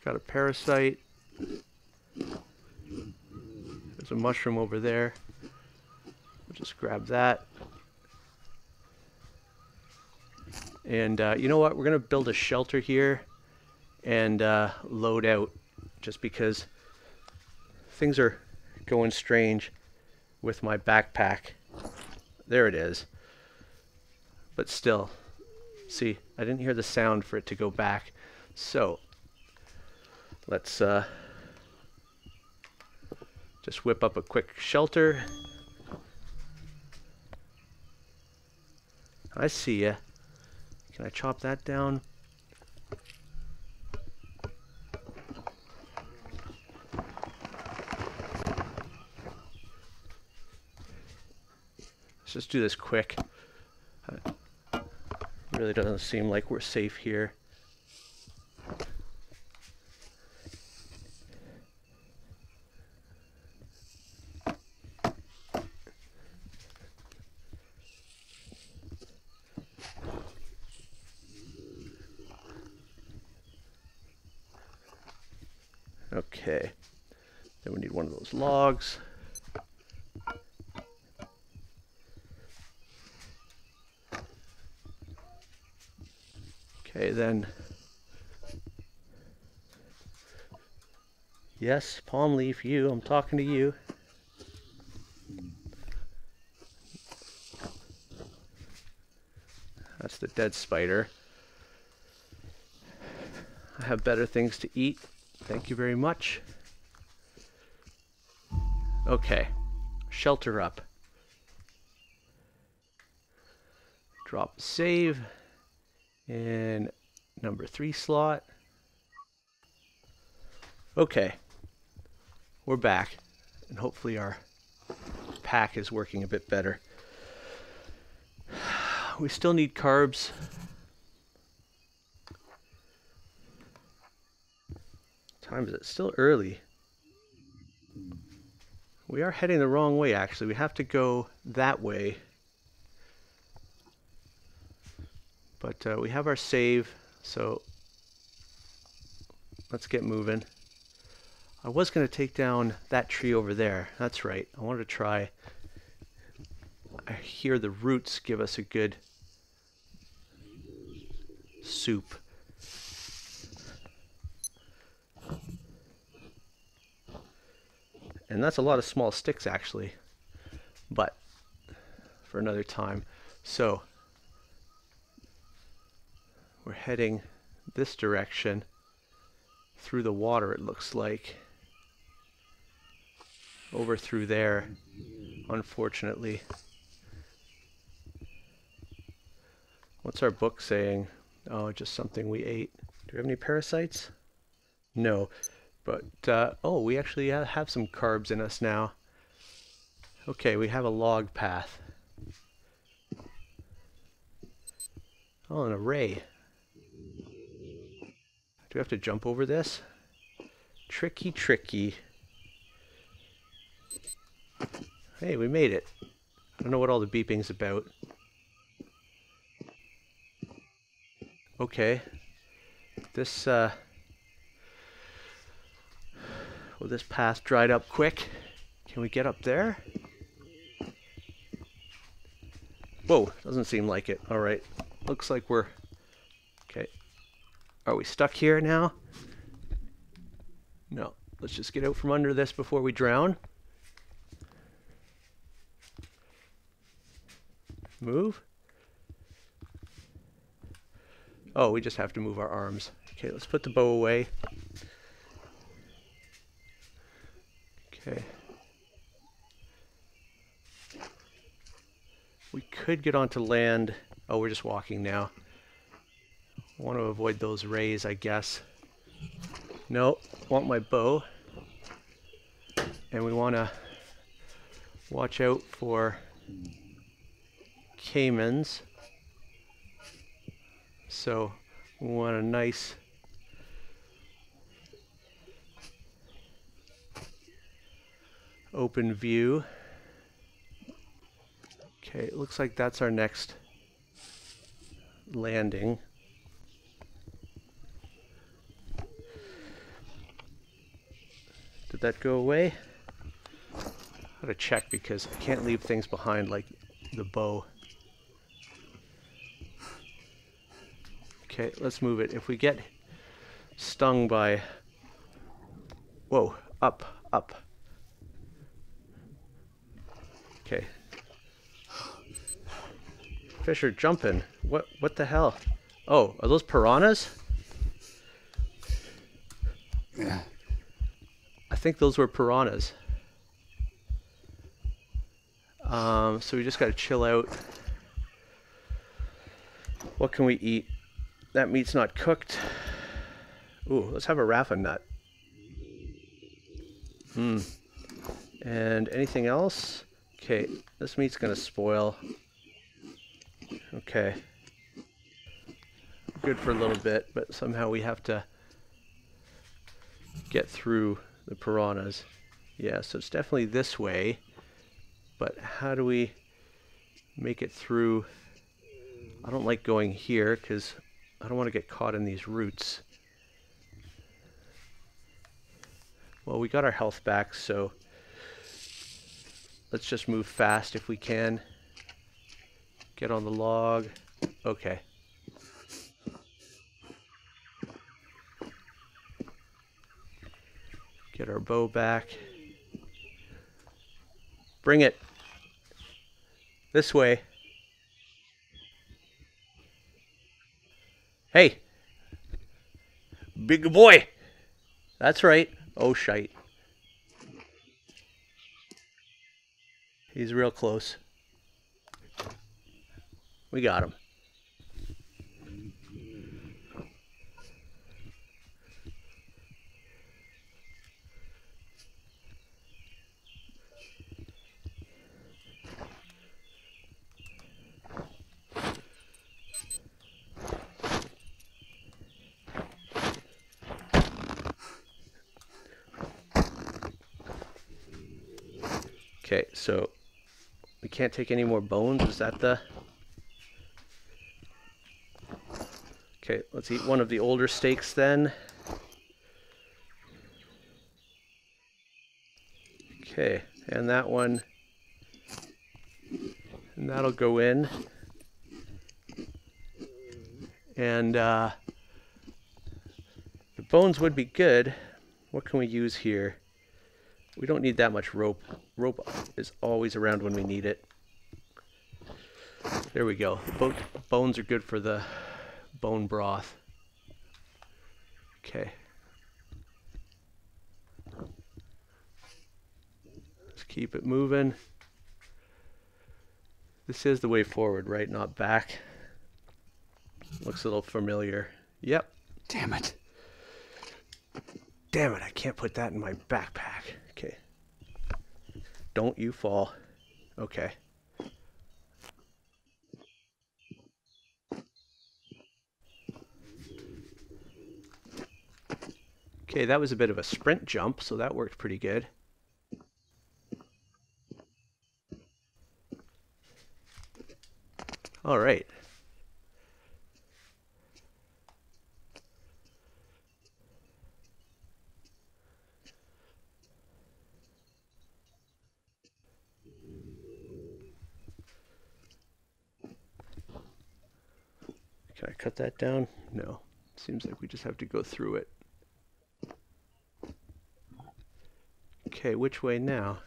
Got a parasite. There's a mushroom over there. We'll just grab that. And you know what? We're going to build a shelter here and load out, just because things are going strange with my backpack. There it is. But still, see, I didn't hear the sound for it to go back. So let's just whip up a quick shelter. I see ya. Can I chop that down? Let's just do this quick. Really doesn't seem like we're safe here. Okay, then we need one of those logs. Okay, then, yes, palm leaf, you, I'm talking to you. That's the dead spider. I have better things to eat. Thank you very much. Okay, shelter up. Drop save in number 3 slot. Okay, we're back, and hopefully our pack is working a bit better. We still need carbs. Time is it? Still early. We are heading the wrong way, actually. We have to go that way. But we have our save, so let's get moving. I was going to take down that tree over there. That's right. I wanted to try. I hear the roots give us a good soup. And that's a lot of small sticks, actually, but for another time. So we're heading this direction through the water, it looks like. Over through there, unfortunately. What's our book saying? Oh, just something we ate. Do we have any parasites? No. But, oh, we actually have some carbs in us now. Okay, we have a log path. Oh, an array. Do we have to jump over this? Tricky, tricky. Hey, we made it. I don't know what all the beeping's about. Okay. This, well, this path dried up quick. Can we get up there? Whoa, doesn't seem like it. Alright, looks like we're... Okay. Are we stuck here now? No, let's just get out from under this before we drown. Move. Oh, we just have to move our arms. Okay, let's put the bow away. Okay. We could get onto land. Oh, we're just walking now. I want to avoid those rays, I guess. No, want my bow. And we want to watch out for caimans. So we want a nice open view. Okay, it looks like that's our next landing. Did that go away? I gotta check because I can't leave things behind like the bow. Okay, let's move it. If we get stung by... Whoa, up, up. Okay. Fish are jumping. What the hell? Oh, are those piranhas? Yeah. I think those were piranhas. So we just gotta chill out. What can we eat? That meat's not cooked. Ooh, let's have a Rafa nut. And anything else? Okay, this meat's gonna spoil. Okay. Good for a little bit, but somehow we have to get through the piranhas. Yeah, so it's definitely this way. But how do we make it through? I don't like going here because I don't want to get caught in these roots. Well, we got our health back, so let's just move fast if we can. Get on the log. Okay. Get our bow back. Bring it. This way. Hey. Big boy. That's right. Oh, shite. He's real close. We got him. Okay, so we can't take any more bones. Is that the... Okay, let's eat one of the older steaks then. Okay, and that one. And that'll go in. And the bones would be good. What can we use here? We don't need that much rope. Rope is always around when we need it. There we go. Bones are good for the bone broth. Okay. Let's keep it moving. This is the way forward, right? Not back. Looks a little familiar. Yep. Damn it. Damn it, I can't put that in my backpack. Okay. Don't you fall. Okay. Okay, that was a bit of a sprint jump, so that worked pretty good. All right. Can I cut that down? No. Seems like we just have to go through it. Okay, which way now?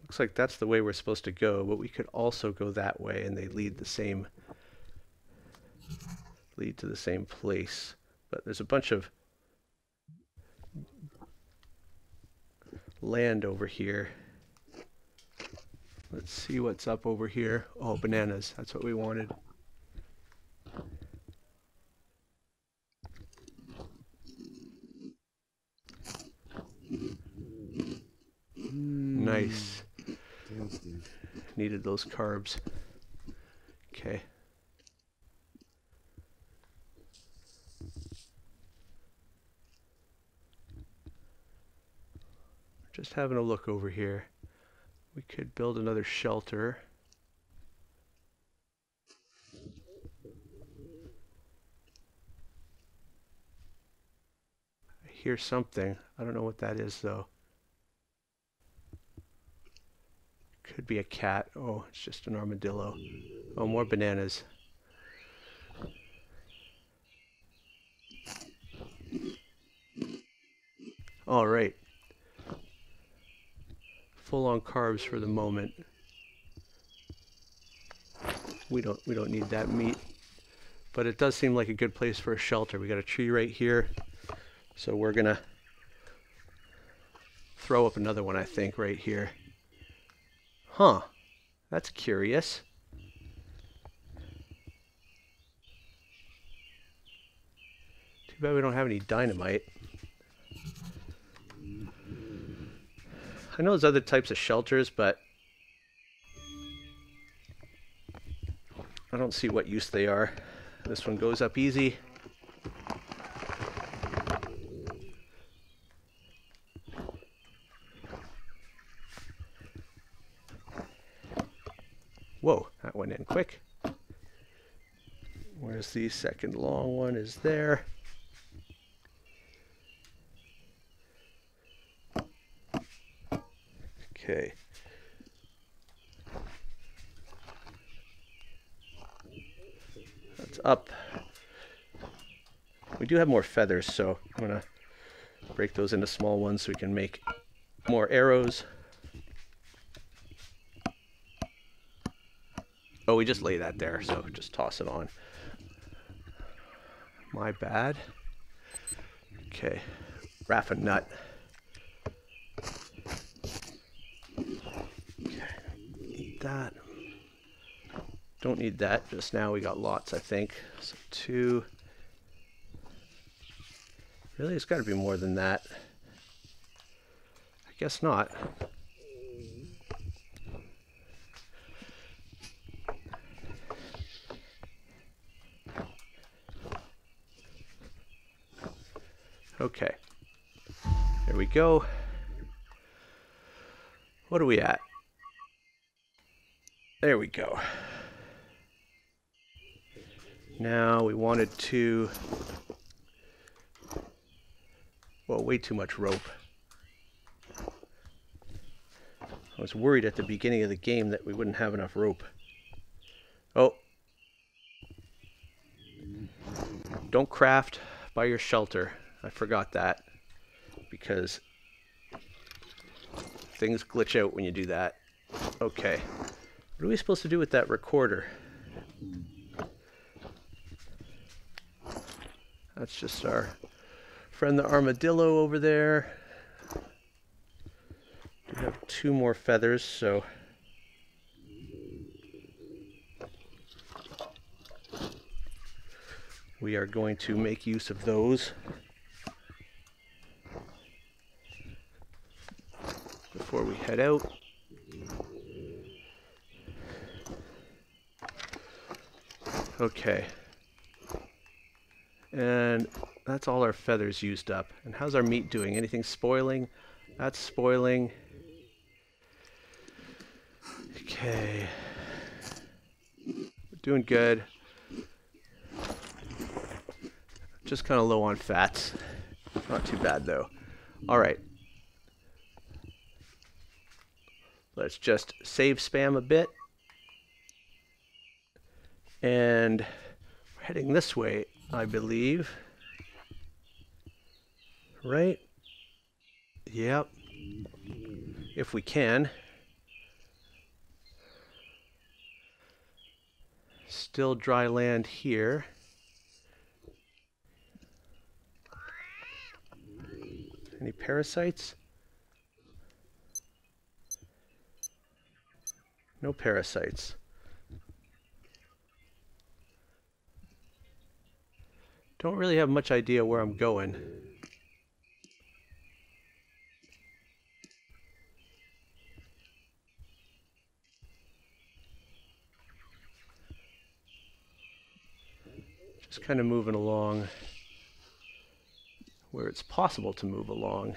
Looks like that's the way we're supposed to go, but we could also go that way and they lead to the same place. But there's a bunch of land over here. Let's see what's up over here. Oh, bananas. That's what we wanted. Nice. Tasty. Needed those carbs. Okay. Just having a look over here. We could build another shelter. I hear something. I don't know what that is though. Could be a cat. Oh, it's just an armadillo. Oh, more bananas. All right. Full on carbs for the moment. We don't need that meat. But it does seem like a good place for a shelter. We got a tree right here. So we're gonna throw up another one, I think, right here. Huh. That's curious. Too bad we don't have any dynamite. I know there's other types of shelters, but I don't see what use they are. This one goes up easy. Whoa, that went in quick. Where's the second long one? Is there. Okay. That's up. We do have more feathers, so I'm gonna break those into small ones so we can make more arrows. Oh, we just lay that there, so just toss it on. My bad. Okay, raffin nut. Okay, need that. Don't need that just now. We got lots, I think. So 2. Really, it's got to be more than that. I guess not. Okay, there we go. What are we at? There we go. Now we wanted to, well, way too much rope. I was worried at the beginning of the game that we wouldn't have enough rope. Oh. Don't craft by your shelter. I forgot that, because things glitch out when you do that. Okay, what are we supposed to do with that recorder? That's just our friend the armadillo over there. We have 2 more feathers, so we are going to make use of those before we head out. Okay. And that's all our feathers used up. And how's our meat doing? Anything spoiling? That's spoiling. Okay. We're doing good. Just kind of low on fats. Not too bad though. All right. Let's just save spam a bit. And we're heading this way, I believe. Right? Yep. If we can. Still dry land here. Any parasites? No parasites. Don't really have much idea where I'm going. Just kind of moving along where it's possible to move along.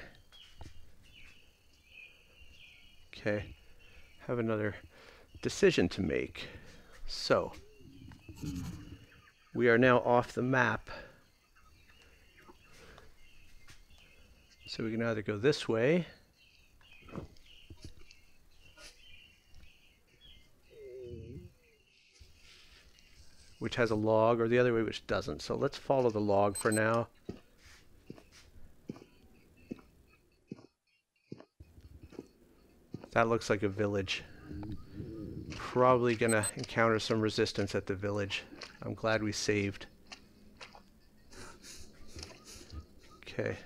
Okay, have another decision to make. So, we are now off the map. So we can either go this way, which has a log, or the other way, which doesn't. So let's follow the log for now. That looks like a village. Probably gonna encounter some resistance at the village. I'm glad we saved. Okay.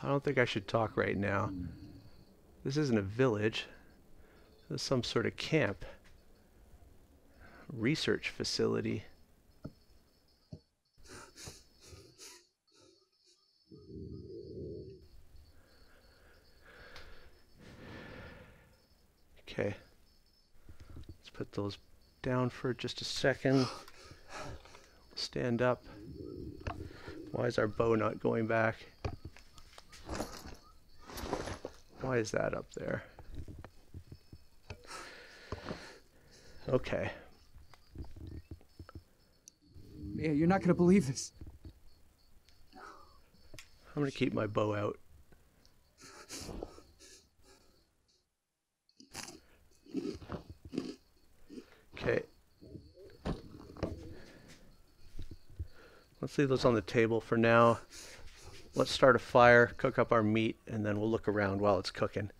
I don't think I should talk right now. This isn't a village. This is some sort of camp. Research facility. Okay. Let's put those down for just a second. Stand up. Why is our bow not going back? Why is that up there? Okay. Yeah, you're not gonna believe this. I'm gonna keep my bow out. Okay. Let's leave those on the table for now. Let's start a fire, cook up our meat, and then we'll look around while it's cooking.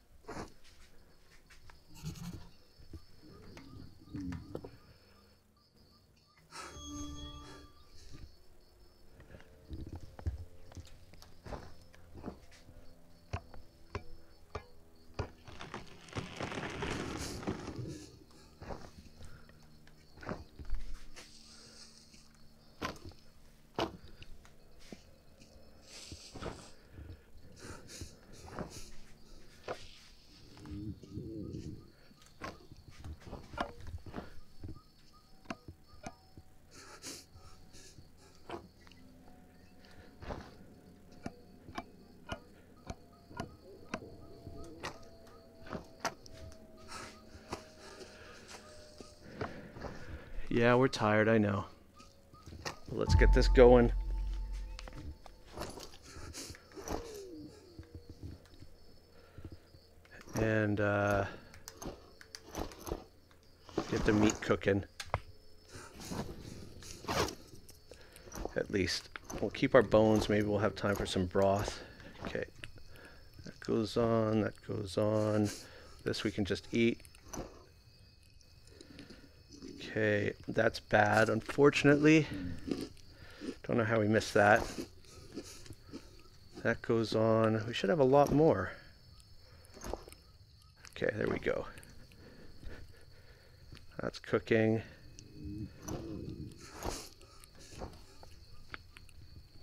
Yeah, we're tired, I know. But let's get this going. And get the meat cooking. At least. We'll keep our bones, maybe we'll have time for some broth. Okay. That goes on, that goes on. This we can just eat. Okay, that's bad, unfortunately. Don't know how we missed that. That goes on. We should have a lot more. Okay, there we go. That's cooking.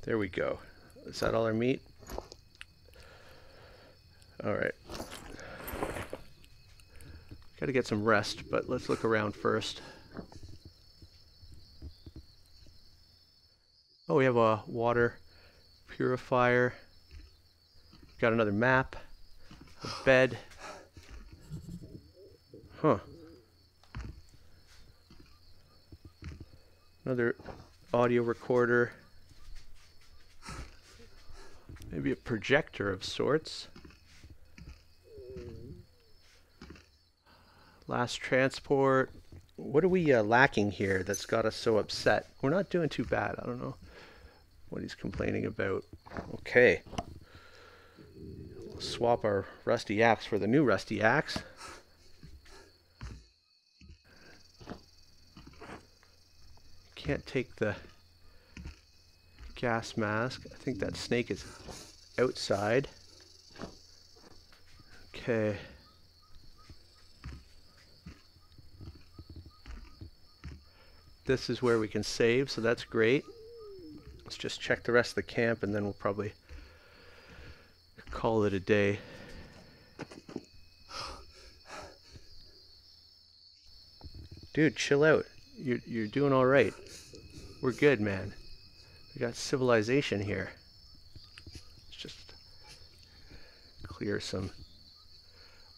There we go. Is that all our meat? Alright. Gotta get some rest, but let's look around first. Oh, we have a water purifier. Got another map. A bed. Huh. Another audio recorder. Maybe a projector of sorts. Last transport. What are we lacking here that's got us so upset? We're not doing too bad. I don't know what he's complaining about. Okay. We'll swap our rusty axe for the new rusty axe. Can't take the gas mask. I think that snake is outside. Okay. This is where we can save, so that's great. Let's just check the rest of the camp and then we'll probably call it a day. Dude, chill out. You're doing all right. We're good, man. We got civilization here. Let's just clear some.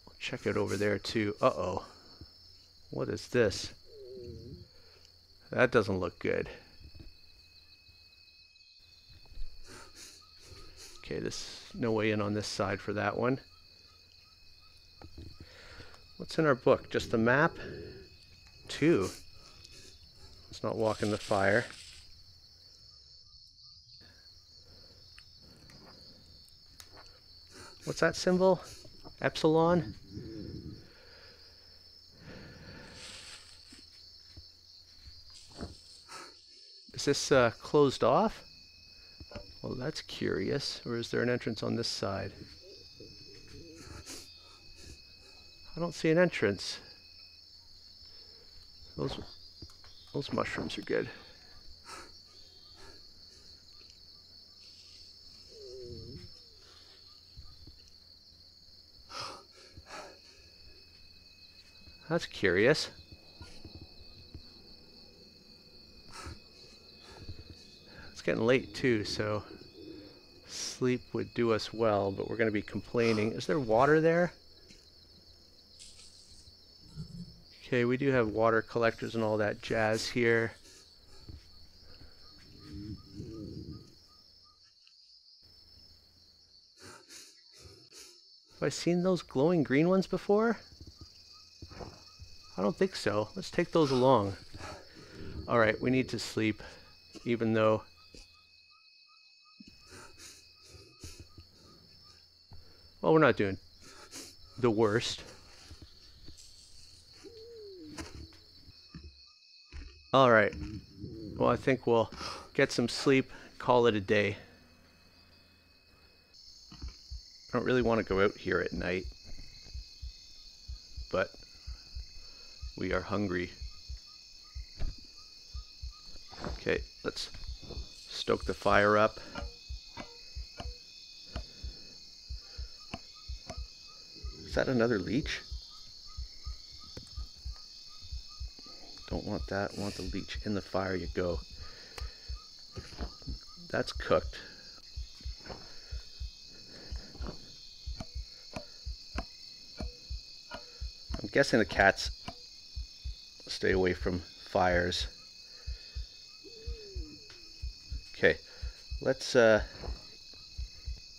We'll check it over there too. Uh-oh. What is this? That doesn't look good. Okay, there's no way in on this side for that one. What's in our book? Just the map? 2. Let's not walk in the fire. What's that symbol? Epsilon? Is this closed off? Well, that's curious. Or is there an entrance on this side? I don't see an entrance. Those mushrooms are good. That's curious. It's getting late too, so sleep would do us well, but we're going to be complaining. Is there water there? Okay, we do have water collectors and all that jazz here. Have I seen those glowing green ones before? I don't think so. Let's take those along. Alright, we need to sleep, even though... Well, we're not doing the worst. Alright. Well, I think we'll get some sleep, call it a day. I don't really want to go out here at night, but we are hungry. Okay, let's stoke the fire up. Is that another leech? Don't want that. Want the leech in the fire. You go. That's cooked. I'm guessing the cats stay away from fires. Okay, let's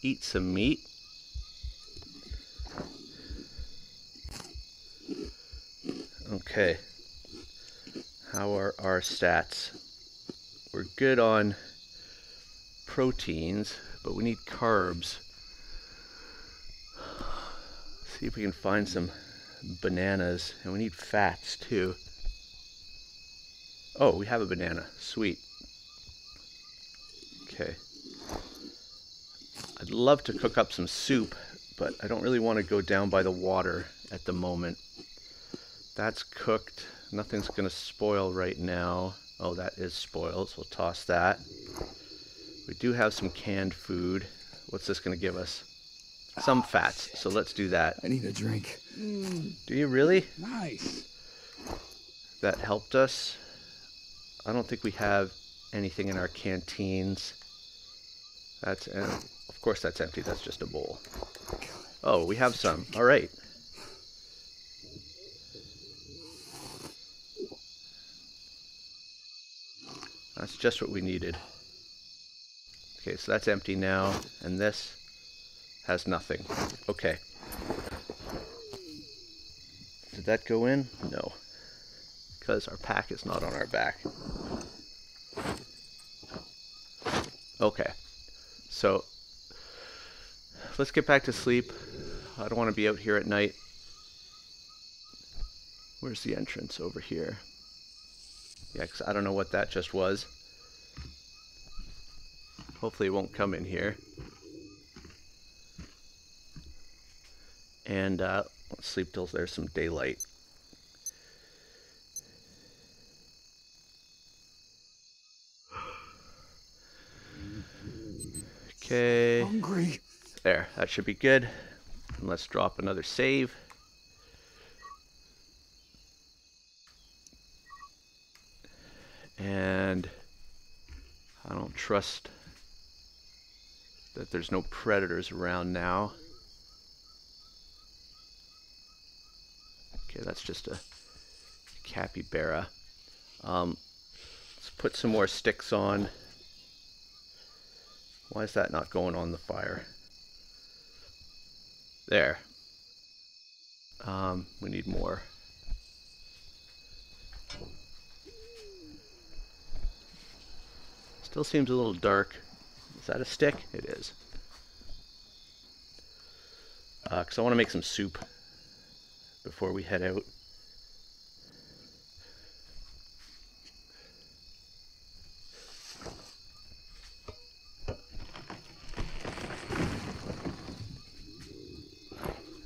eat some meat. Okay, how are our stats? We're good on proteins, but we need carbs. See if we can find some bananas, and we need fats too. Oh, we have a banana. Sweet. Okay. I'd love to cook up some soup, but I don't really want to go down by the water at the moment. That's cooked. Nothing's going to spoil right now. Oh, that is spoiled, so we'll toss that. We do have some canned food. What's this going to give us? Some fats, so let's do that. I need a drink. Do you really? Nice. That helped us. I don't think we have anything in our canteens. That's, of course that's empty, that's just a bowl. Oh, we have some. All right. That's just what we needed. Okay, so that's empty now, and this has nothing. Okay. Did that go in? No. Because our pack is not on our back. Okay. So, let's get back to sleep. I don't want to be out here at night. Where's the entrance? Over here. Yeah, 'cause I don't know what that just was. Hopefully it won't come in here. And let's sleep till there's some daylight. Okay. Hungry. There, that should be good. And let's drop another save. And I don't trust that there's no predators around now. Okay, that's just a capybara. Let's put some more sticks on. Why is that not going on the fire? There. We need more. Still seems a little dark. Is that a stick? It is. Because I want to make some soup before we head out.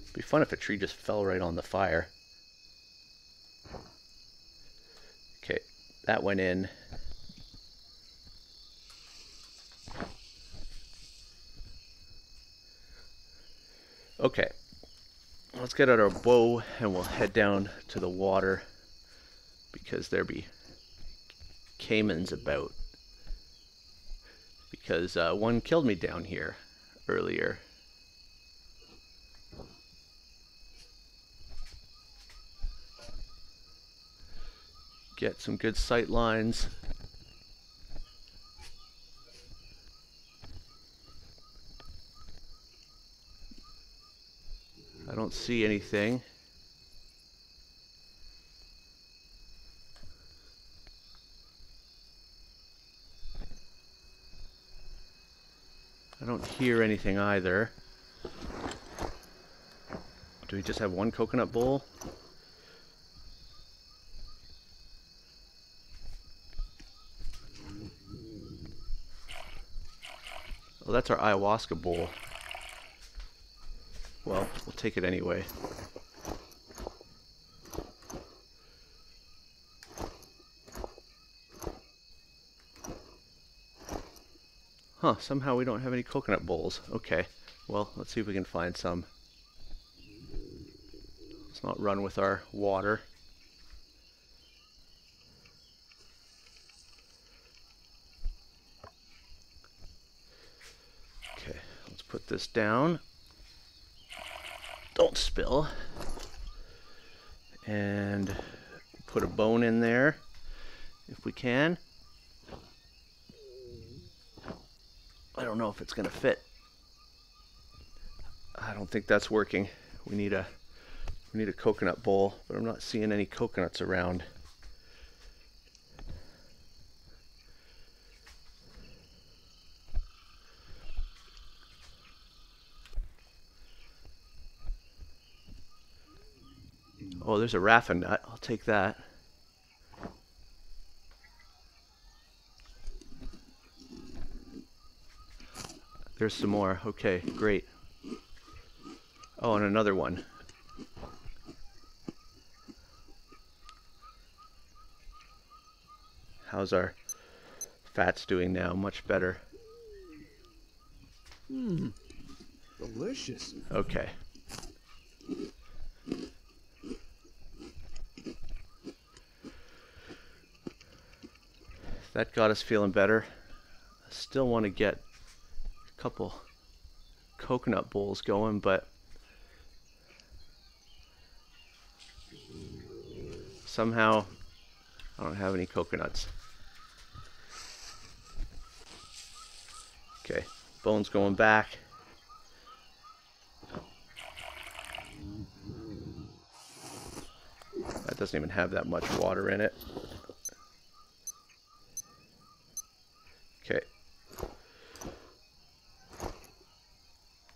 It'd be fun if a tree just fell right on the fire. Okay, that went in. Okay, let's get out our bow and we'll head down to the water because there be caimans about. Because one killed me down here earlier. Get some good sight lines. I don't see anything. I don't hear anything either. Do we just have one coconut bowl? Oh, that's our ayahuasca bowl. Well, we'll take it anyway. Huh, somehow we don't have any coconut bowls. Okay, well, let's see if we can find some. Let's not run with our water. Okay, let's put this down. Don't spill. And put a bone in there if we can. I don't know if it's gonna fit. I don't think that's working. We need a coconut bowl, but I'm not seeing any coconuts around. Oh, there's a raffin nut. I'll take that. There's some more. Okay, great. Oh, and another one. How's our fats doing now? Much better. Delicious. Okay. That got us feeling better. I still want to get a couple coconut bowls going, but somehow I don't have any coconuts. Okay, bones going back. That doesn't even have that much water in it. Okay.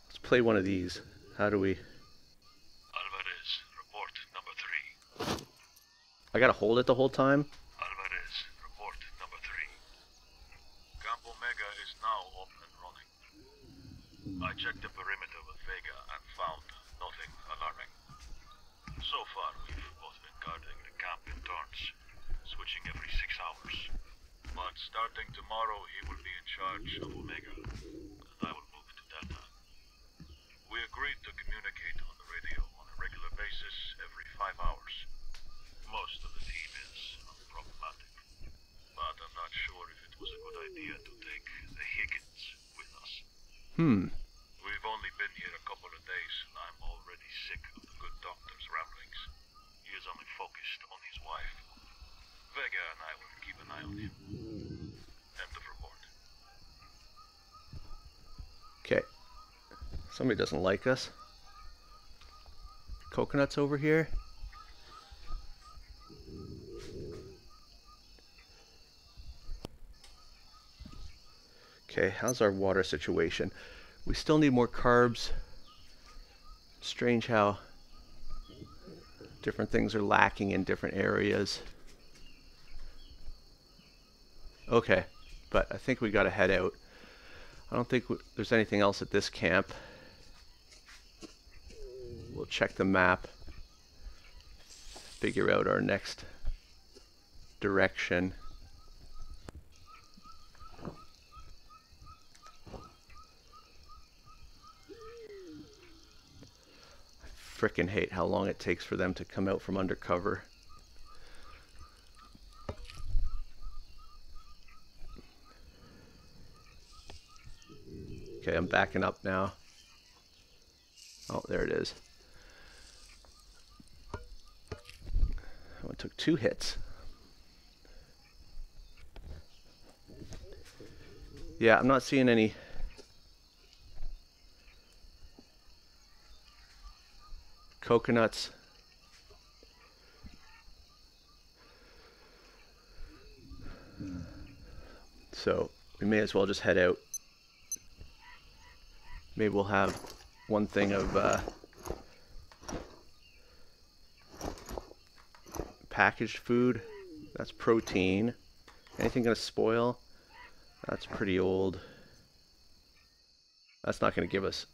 Let's play one of these. How do we... Alvarez, report number 3. I gotta hold it the whole time? Alvarez, report number 3. Camp Omega is now up and running. I checked the perimeter with Vega and found nothing alarming. So far, we've both been guarding the camp in turns, switching every 6 hours. But starting tomorrow, he will be in charge of Omega, and I will move to Delta. We agreed to communicate on the radio on a regular basis every 5 hours. Most of the team is unproblematic, but I'm not sure if it was a good idea to take the Higgins with us. We've only been here a couple of days, and I'm already sick of the good doctor's ramblings. He is only focused on his wife. Vega and I will keep an eye on him. End of report. Okay. Somebody doesn't like us. coconuts over here. Okay, how's our water situation? We still need more carbs. Strange how different things are lacking in different areas. Okay, but I think we gotta head out. I don't think there's anything else at this camp. We'll check the map, figure out our next direction. I frickin' hate how long it takes for them to come out from undercover. Okay, I'm backing up now. Oh, there it is. Oh, it took 2 hits. Yeah, I'm not seeing any coconuts. So we may as well just head out. Maybe we'll have one thing of packaged food. That's protein. Anything gonna spoil? That's pretty old. That's not gonna give us.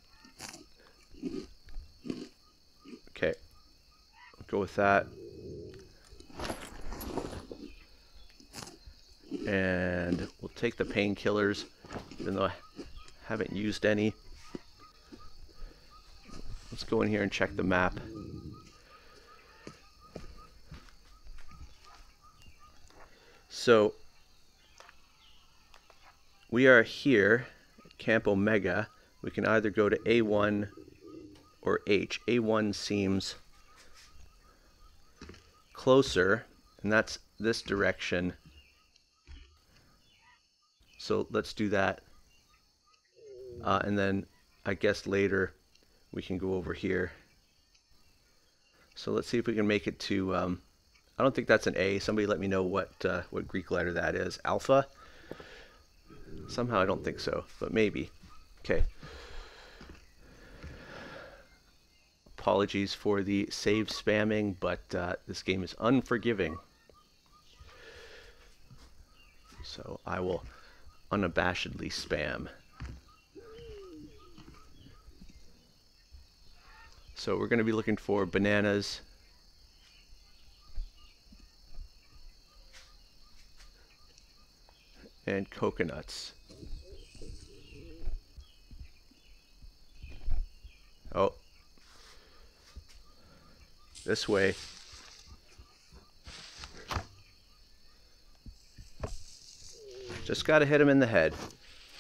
Okay, we'll go with that. And we'll take the painkillers, even though I haven't used any. Let's go in here and check the map. So we are here at Camp Omega. We can either go to A1 or H. A1 seems closer, and that's this direction. So let's do that. And then I guess later we can go over here. So let's see if we can make it to, I don't think that's an A. Somebody let me know what Greek letter that is. Alpha? Somehow I don't think so, but maybe. Okay. Apologies for the save spamming, but this game is unforgiving. So I will unabashedly spam. So we're going to be looking for bananas, and coconuts. Oh, this way. Just got to hit him in the head.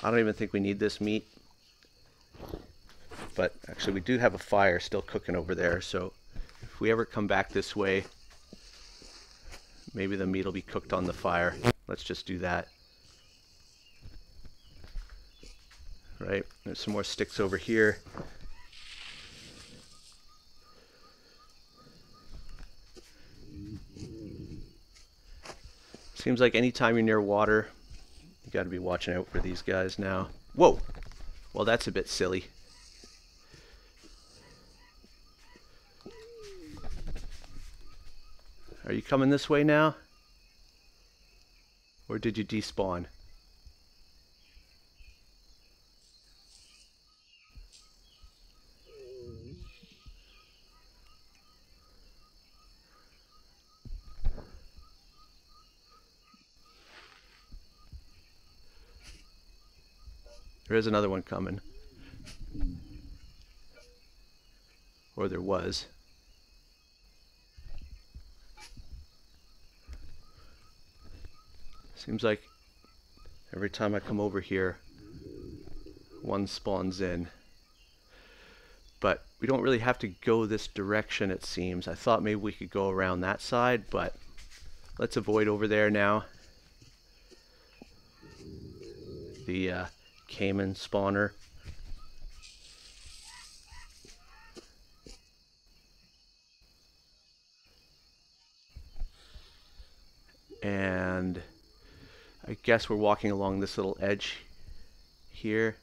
I don't even think we need this meat. But actually we do have a fire still cooking over there, so if we ever come back this way, maybe the meat will be cooked on the fire. Let's just do that. Right, there's some more sticks over here. Seems like anytime you're near water, you got to be watching out for these guys now. Whoa! Well, that's a bit silly. Are you coming this way now? Or did you despawn? There is another one coming. Or there was. Seems like every time I come over here, one spawns in. But we don't really have to go this direction, it seems. I thought maybe we could go around that side, but let's avoid over there now. The Cayman spawner. guess we're walking along this little edge here.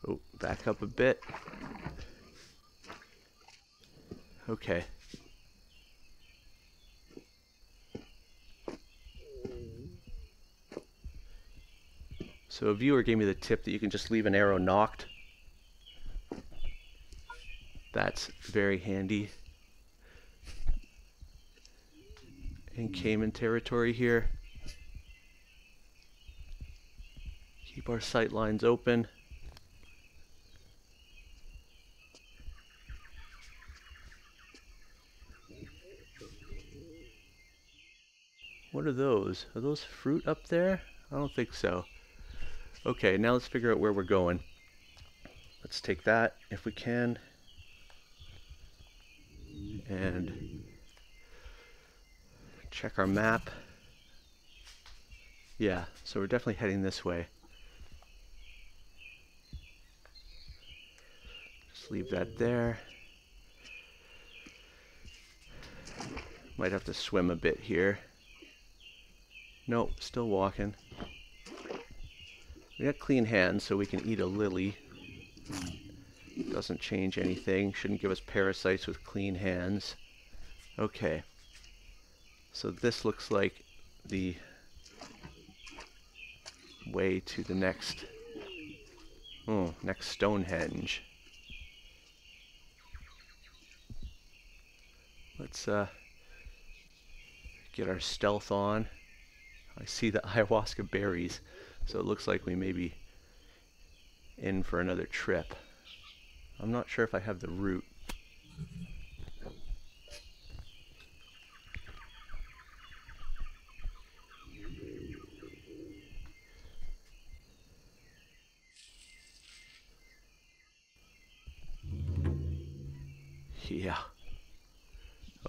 Oh, back up a bit. Okay. So a viewer gave me the tip that you can just leave an arrow knocked. That's very handy. In Cayman territory here. Keep our sight lines open. What are those? Are those fruit up there? I don't think so. Okay, now let's figure out where we're going. Let's take that if we can. And check our map. Yeah, so we're definitely heading this way. Just leave that there. Might have to swim a bit here. Nope, still walking. We got clean hands, so we can eat a lily. Doesn't change anything. Shouldn't give us parasites with clean hands. Okay. So this looks like the way to the next Stonehenge. Let's get our stealth on. I see the ayahuasca berries, so it looks like we may be in for another trip. I'm not sure if I have the route. Yeah.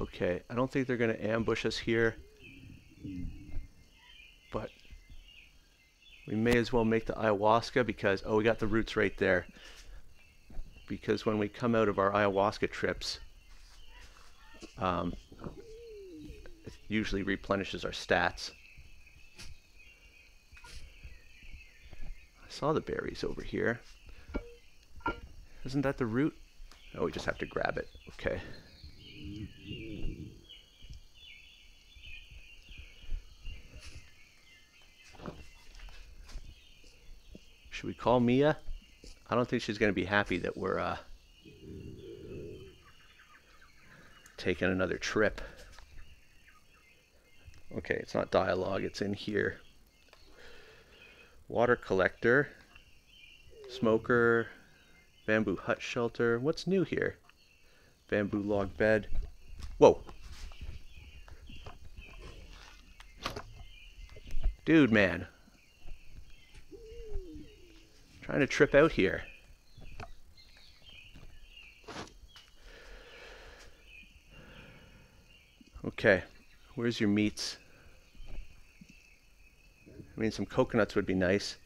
Okay, I don't think they're going to ambush us here, but we may as well make the ayahuasca because, oh, we got the roots right there. Because when we come out of our ayahuasca trips, it usually replenishes our stats. I saw the berries over here. Isn't that the root? Oh, we just have to grab it. Okay. Should we call Mia? I don't think she's going to be happy that we're taking another trip. Okay, it's not dialogue, it's in here. Water collector, smoker, bamboo hut shelter. What's new here? Bamboo log bed. Whoa. Dude, man. Trying to trip out here. Okay, where's your meats? I mean, some coconuts would be nice.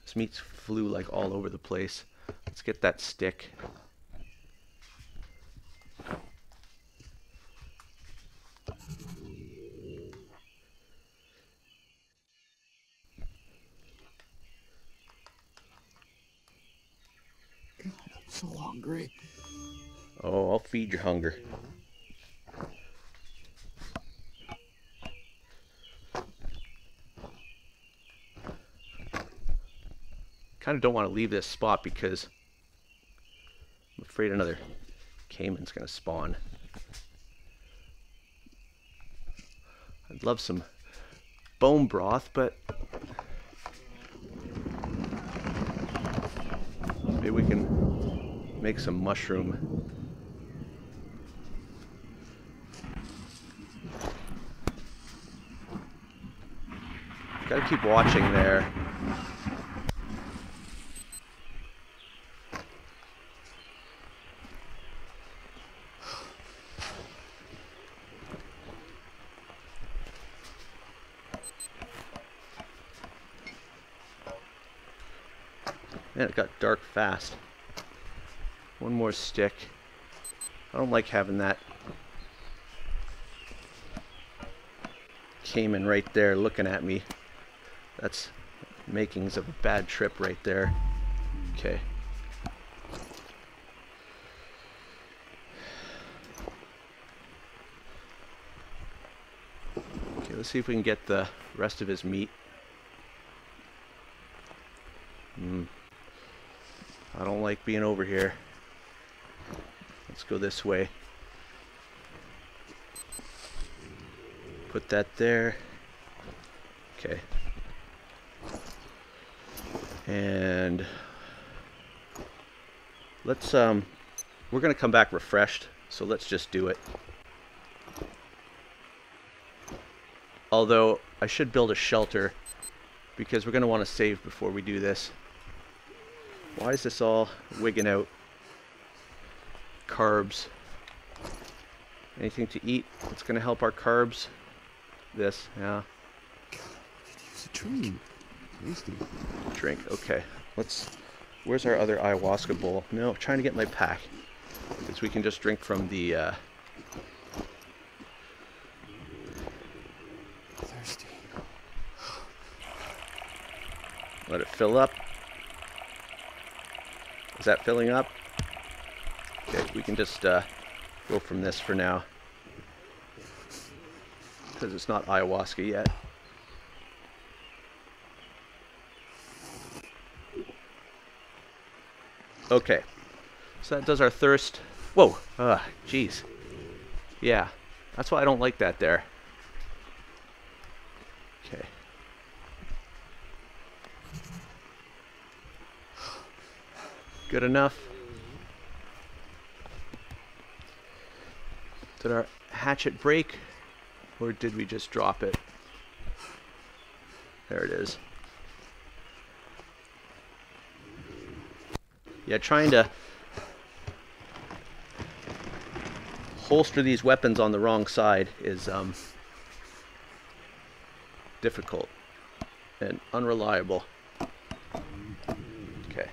This meats flew like all over the place. Let's get that stick. God, I'm so hungry. Oh, I'll feed your hunger. Kind of don't want to leave this spot because I'm afraid another caiman's going to spawn. I'd love some bone broth, but maybe we can make some mushroom. Gotta keep watching there. Man, it got dark fast. One more stick. I don't like having that caiman right there looking at me. That's makings of a bad trip right there. Okay. Okay, let's see if we can get the rest of his meat. I don't like being over here. Let's go this way. Put that there. Okay. And let's we're gonna come back refreshed, so let's just do it. Although I should build a shelter because we're gonna want to save before we do this. Why is this all wigging out? Carbs. Anything to eat that's gonna help our carbs? This, yeah. Use a drink. Tasty. Drink, okay. Where's our other ayahuasca bowl? No, I'm trying to get my pack. Because we can just drink from the, Thirsty. let it fill up. Is that filling up? Okay, we can just go from this for now. Because it's not ayahuasca yet. Okay, so that does our thirst. Whoa, jeez. Yeah, that's why I don't like that there. Okay. Good enough. Did our hatchet break, or did we just drop it? There it is. Yeah, trying to holster these weapons on the wrong side is difficult and unreliable. Okay.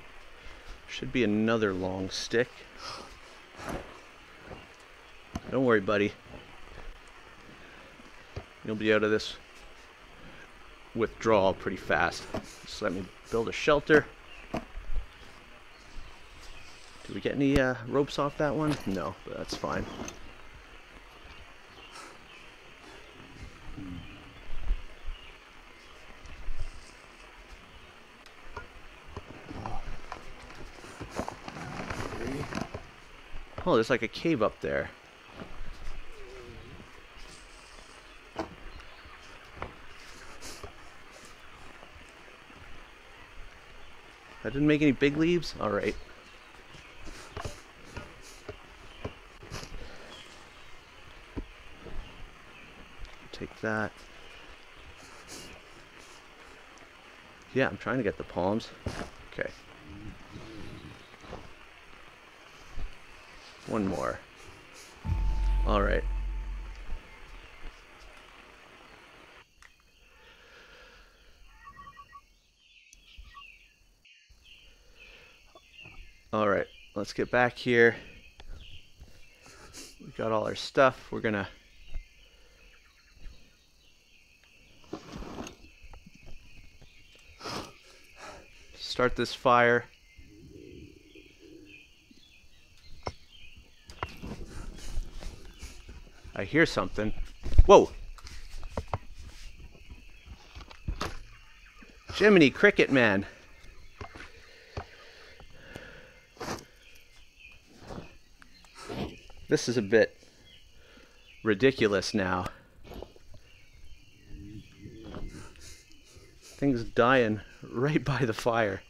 Should be another long stick. Don't worry, buddy. You'll be out of this withdrawal pretty fast. Just let me build a shelter. Did we get any ropes off that one? No, but that's fine. Oh, there's like a cave up there. That didn't make any big leaves? Alright. Take that. Yeah, I'm trying to get the palms. Okay. One more. Alright. Alright, let's get back here. We got all our stuff. We're gonna start this fire. I hear something. Whoa! Jiminy Cricket Man. This is a bit ridiculous now. Thing's dying right by the fire.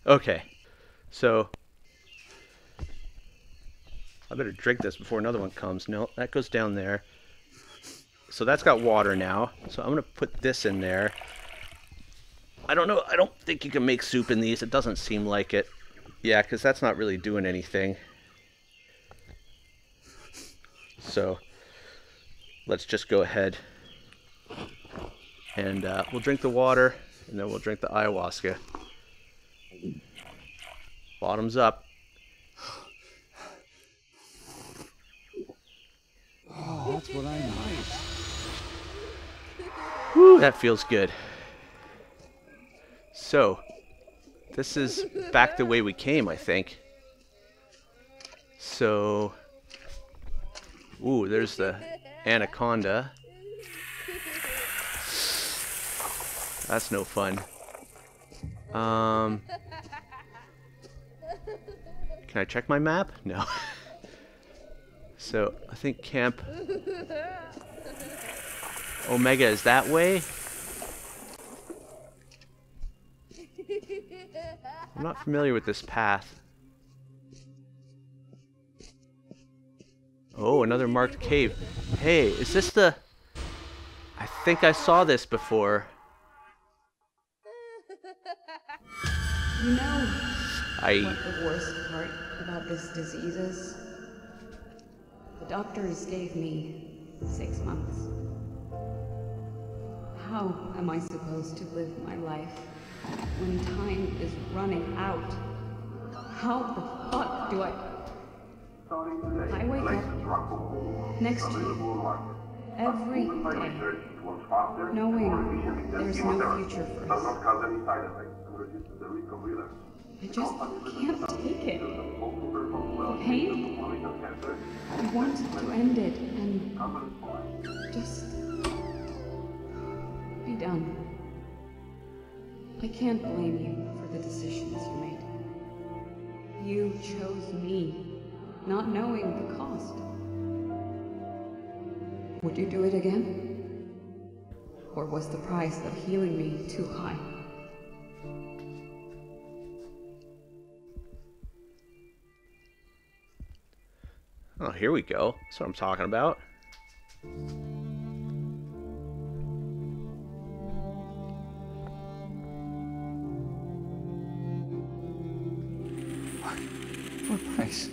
Okay, so I better drink this before another one comes. No, that goes down there. So that's got water now. So I'm gonna put this in there. I don't know, I don't think you can make soup in these. It doesn't seem like it. Yeah, because that's not really doing anything. So let's just go ahead and we'll drink the water and then we'll drink the ayahuasca. Bottoms up. Oh, that's what I like. Whew, that feels good. So, this is back the way we came, I think. So, ooh, there's the anaconda. That's no fun. Can I check my map? No. So, I think Camp Omega is that way. I'm not familiar with this path. Oh, another marked cave. Hey, is this the... I think I saw this before. You know what I... the worst part about this disease is? The doctors gave me 6 months. How am I supposed to live my life when time is running out? How the fuck do I wake up next to you every day, knowing there's no future for us. I just can't take it. The pain? I want to end it and just be done. I can't blame you for the decisions you made. You chose me, not knowing the cost. Would you do it again? Or was the price of healing me too high? Oh, here we go. That's what I'm talking about. For price.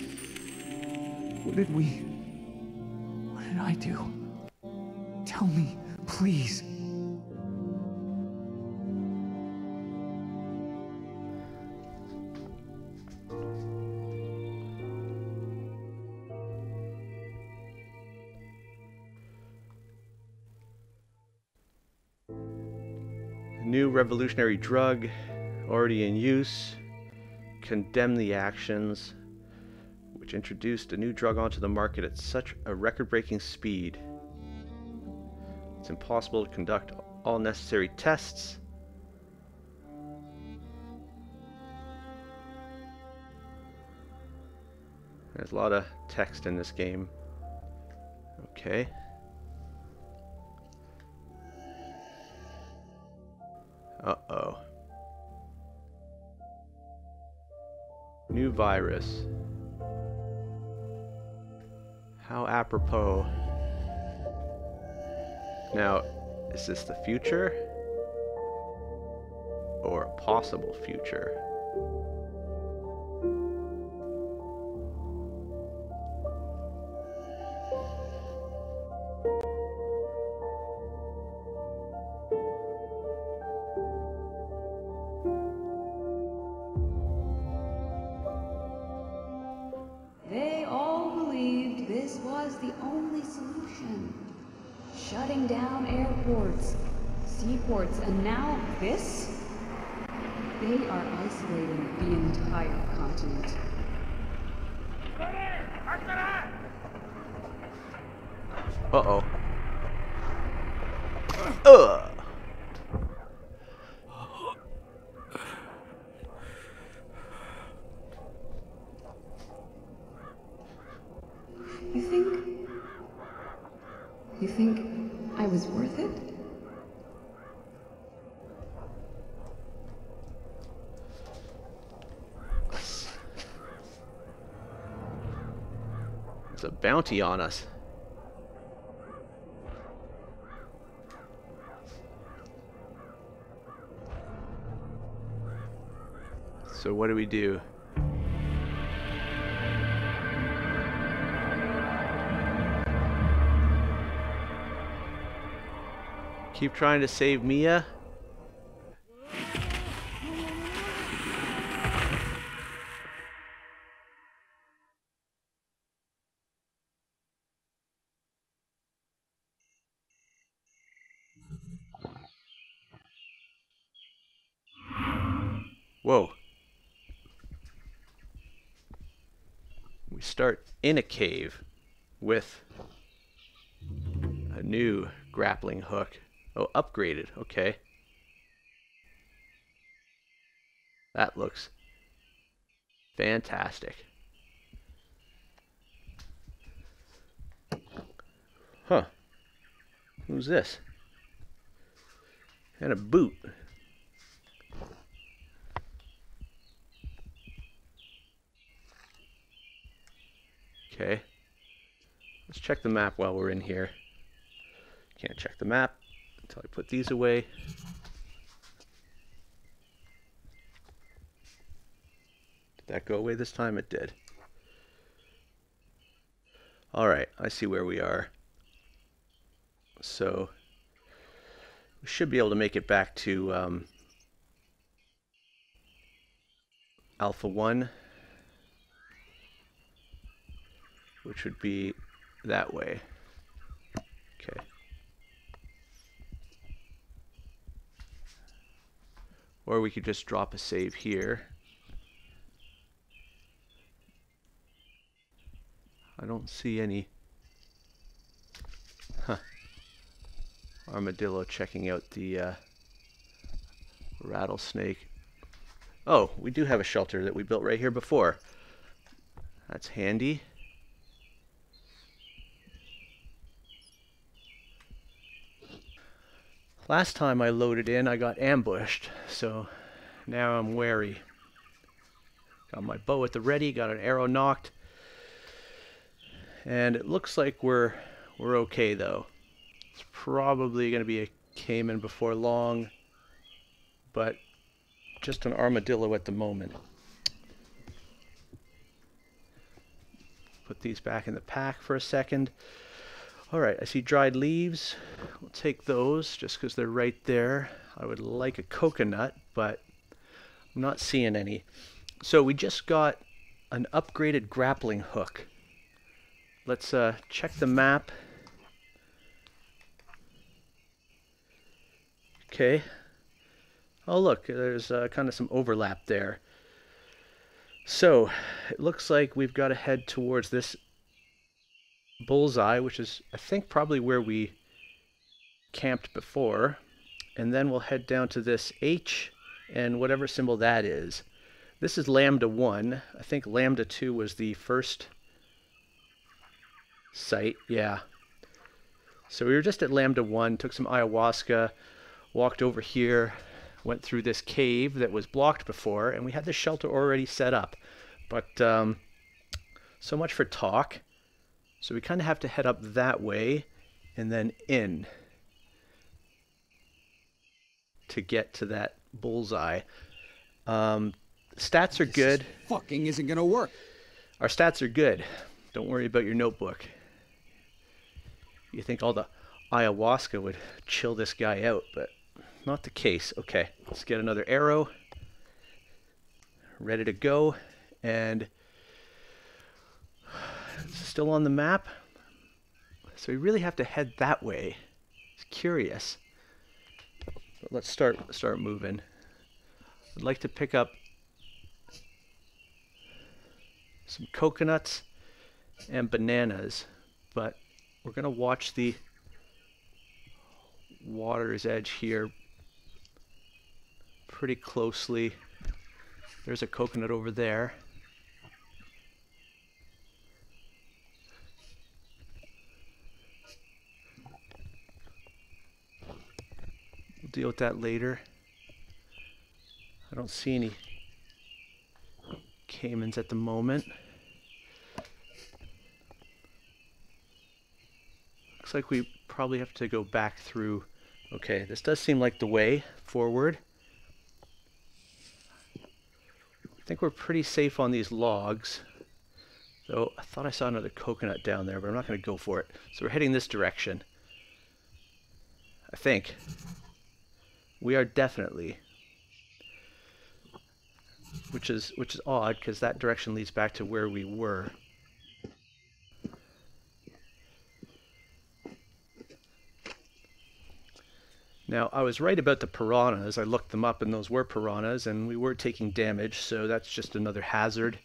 What did I do? Tell me, please. New revolutionary drug, already in use. Condemn the actions, which introduced a new drug onto the market at such a record-breaking speed. It's impossible to conduct all necessary tests. There's a lot of text in this game. Okay. Uh-oh. New virus. How apropos. Now, is this the future? Or a possible future? They all believed this was the only solution. Shutting down airports, seaports, and now this? They are isolating the entire continent. Uh-oh. Ugh. You think I was worth it? It's a bounty on us. So what do we do? Keep trying to save Mia? Whoa. We start in a cave with a new grappling hook. Oh, upgraded. Okay. That looks fantastic. Huh. Who's this? And a boot. Okay. Let's check the map while we're in here. Can't check the map until I put these away. Did that go away this time? It did. Alright, I see where we are. So, we should be able to make it back to Alpha 1, which would be that way. Okay. Or we could just drop a save here. I don't see any armadillo checking out the Rattle Snake. Oh, we do have a shelter that we built right here before. That's handy. Last time I loaded in, I got ambushed, so now I'm wary. Got my bow at the ready, got an arrow knocked, and it looks like we're okay though. It's probably going to be a caiman before long, but just an armadillo at the moment. Put these back in the pack for a second. Alright, I see dried leaves. We'll take those just because they're right there. I would like a coconut, but I'm not seeing any. So we just got an upgraded grappling hook. Let's check the map. Okay. Oh look, there's kind of some overlap there. So, it looks like we've got to head towards this bullseye, which is, I think, probably where we camped before. And then we'll head down to this H and whatever symbol that is. This is Lambda 1. I think Lambda 2 was the first site. Yeah. So we were just at Lambda 1, took some ayahuasca, walked over here, went through this cave that was blocked before, and we had the shelter already set up. But so much for talk. So we kind of have to head up that way and then in to get to that bullseye. Stats are good. This fucking isn't gonna work. Our stats are good. Don't worry about your notebook. You think all the ayahuasca would chill this guy out, but not the case. Okay, let's get another arrow. Ready to go. And it's still on the map. So we really have to head that way. It's curious. But let's start moving. I'd like to pick up some coconuts and bananas, but we're gonna watch the water's edge here pretty closely. There's a coconut over there. We'll deal with that later. I don't see any caimans at the moment. Looks like we probably have to go back through. Okay, this does seem like the way forward. I think we're pretty safe on these logs. Though I thought I saw another coconut down there, but I'm not going to go for it. So we're heading this direction. I think. We are definitely. Which is odd, because that direction leads back to where we were. Now, I was right about the piranhas. I looked them up and those were piranhas, and we were taking damage, so that's just another hazard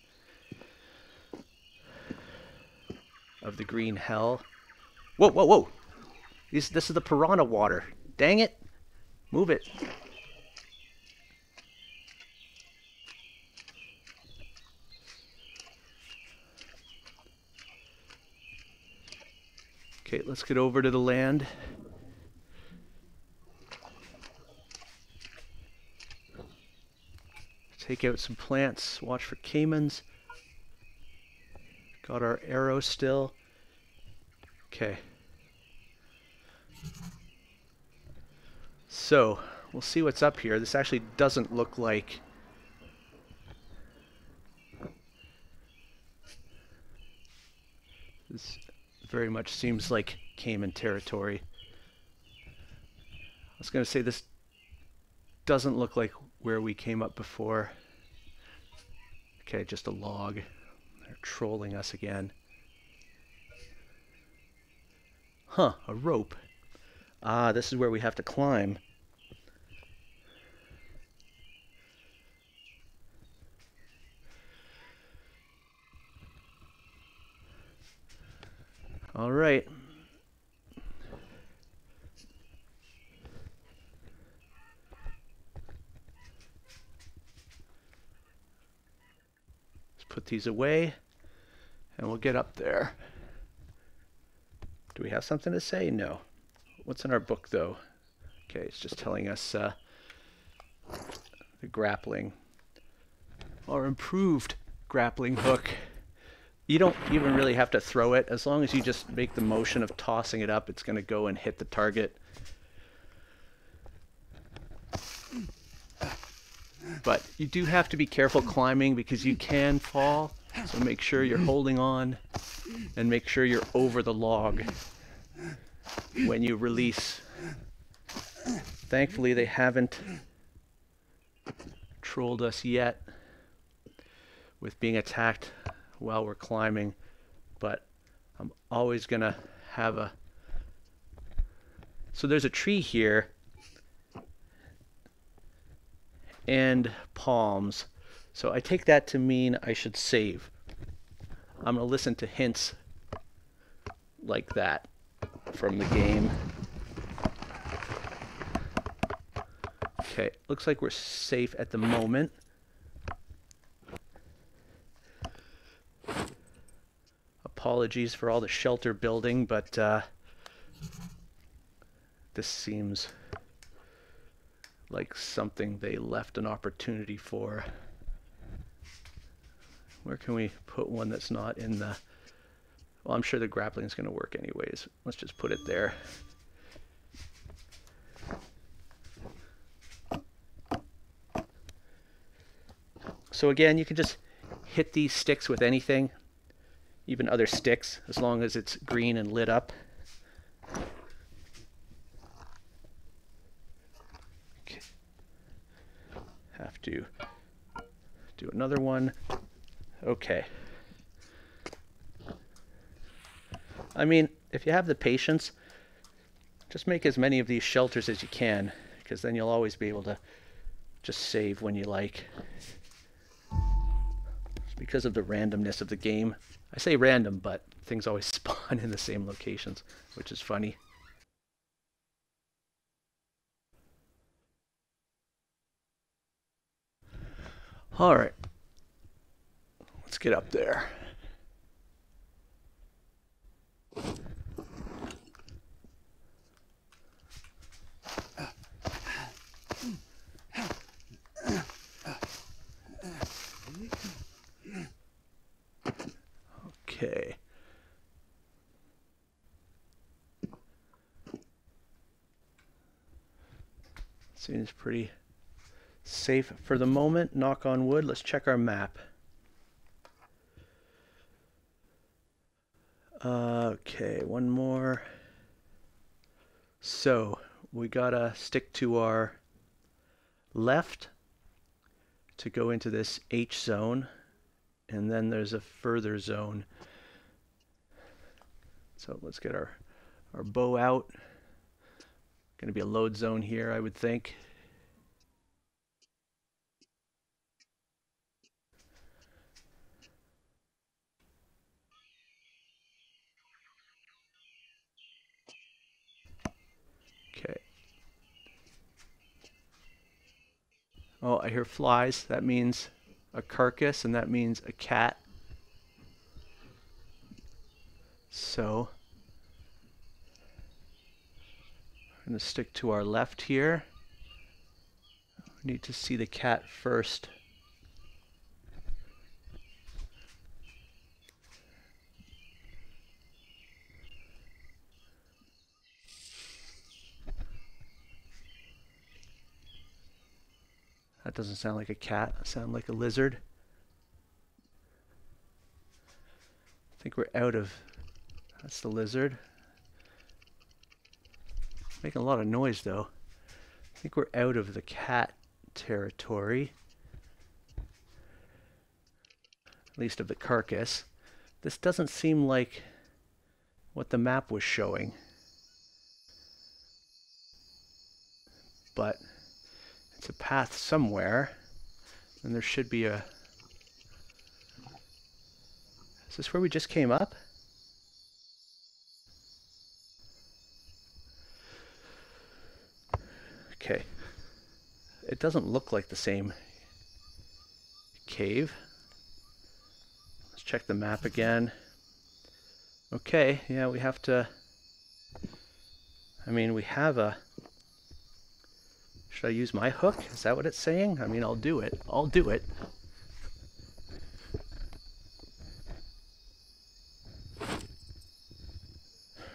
of the green hell. Whoa, whoa, whoa! This is the piranha water. Dang it! Move it. Okay, let's get over to the land. Take out some plants, watch for caimans. Got our arrow still. Okay. So, we'll see what's up here. This actually doesn't look like... This very much seems like caiman territory. I was going to say this doesn't look like where we came up before. Okay, just a log. They're trolling us again. Huh, a rope. Ah, this is where we have to climb. All right. Let's put these away and we'll get up there. Do we have something to say? No. What's in our book though? Okay, it's just telling us the grappling or improved grappling hook. You don't even really have to throw it. As long as you just make the motion of tossing it up, it's going to go and hit the target. But you do have to be careful climbing because you can fall. So make sure you're holding on and make sure you're over the log when you release. Thankfully, they haven't trolled us yet with being attacked while we're climbing, but I'm always gonna have a... So there's a tree here and palms, so I take that to mean I should save. I'm gonna listen to hints like that from the game. Okay, looks like we're safe at the moment. Apologies for all the shelter building, but this seems like something they left an opportunity for. Where can we put one that's not in the... Well, I'm sure the grappling is going to work anyways. Let's just put it there. So again, you can just hit these sticks with anything. Even other sticks, as long as it's green and lit up. Okay. Have to do another one. Okay. I mean, if you have the patience, just make as many of these shelters as you can, because then you'll always be able to just save when you like. It's because of the randomness of the game. I say random, but things always spawn in the same locations, which is funny. All right, let's get up there. Okay. Seems pretty safe for the moment. Knock on wood. Let's check our map. Okay, one more. So we gotta stick to our left to go into this H zone, and then there's a further zone. So let's get our bow out. Going to be a load zone here, I would think. Okay. Oh, I hear flies. That means a carcass, and that means a cat. So, we're going to stick to our left here. We need to see the cat first. That doesn't sound like a cat. It sounds like a lizard. I think we're out of... That's the lizard. Making a lot of noise though. I think we're out of the cat territory. At least of the carcass. This doesn't seem like what the map was showing. But it's a path somewhere. And there should be a... Is this where we just came up? Okay. It doesn't look like the same cave. Let's check the map again. Okay, yeah, we have to... I mean, we have a... Should I use my hook? Is that what it's saying? I mean, I'll do it. I'll do it.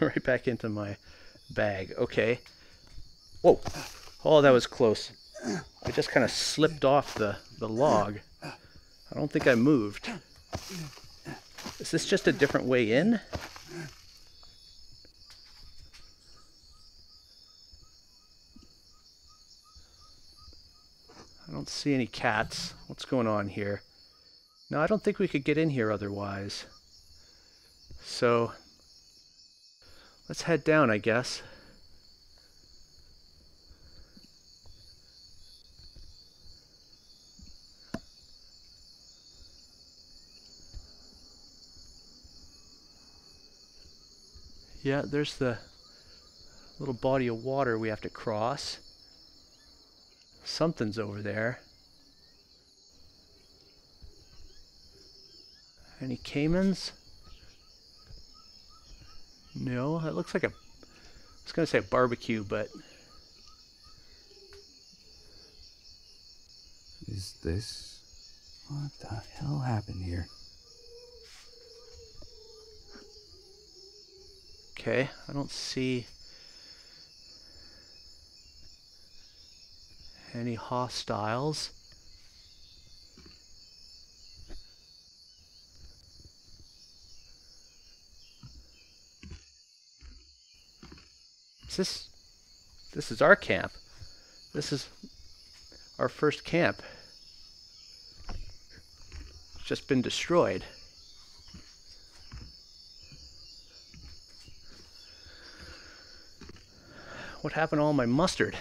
Right back into my bag. Okay. Whoa. Oh, that was close. I just kind of slipped off the log. I don't think I moved. Is this just a different way in? I don't see any cats. What's going on here? No, I don't think we could get in here otherwise. So, let's head down, I guess. Yeah, there's the little body of water we have to cross. Something's over there. Any caimans? No, that looks like a... I was going to say a barbecue, but... Is this... What the hell happened here? Okay, I don't see any hostiles. This is our camp. This is our first camp. It's just been destroyed. What happened to all my mustard?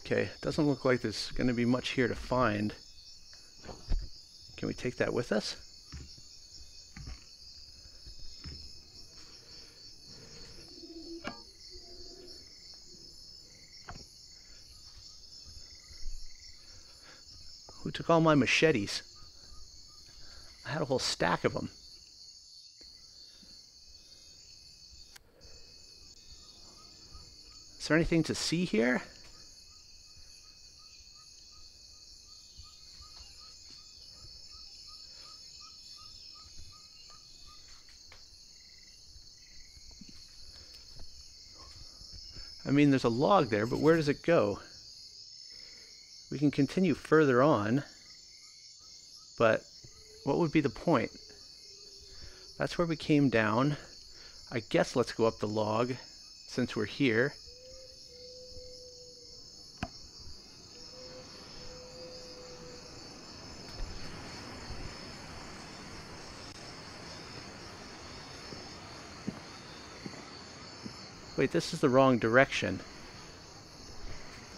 Okay, doesn't look like there's going to be much here to find. Can we take that with us? Who took all my machetes? I had a whole stack of them. Is there anything to see here? I mean, there's a log there, but where does it go? We can continue further on, but what would be the point? That's where we came down. I guess let's go up the log since we're here. Wait, this is the wrong direction.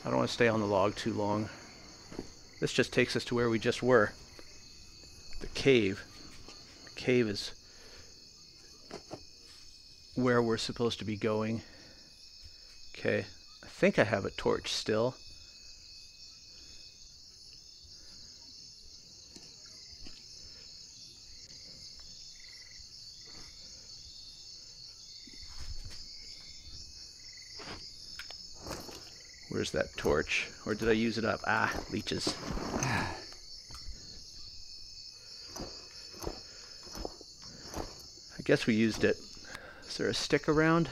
I don't want to stay on the log too long. This just takes us to where we just were. The cave. The cave is where we're supposed to be going. Okay, I think I have a torch still. Where's that torch? Or did I use it up? Ah, leeches. I guess we used it. Is there a stick around?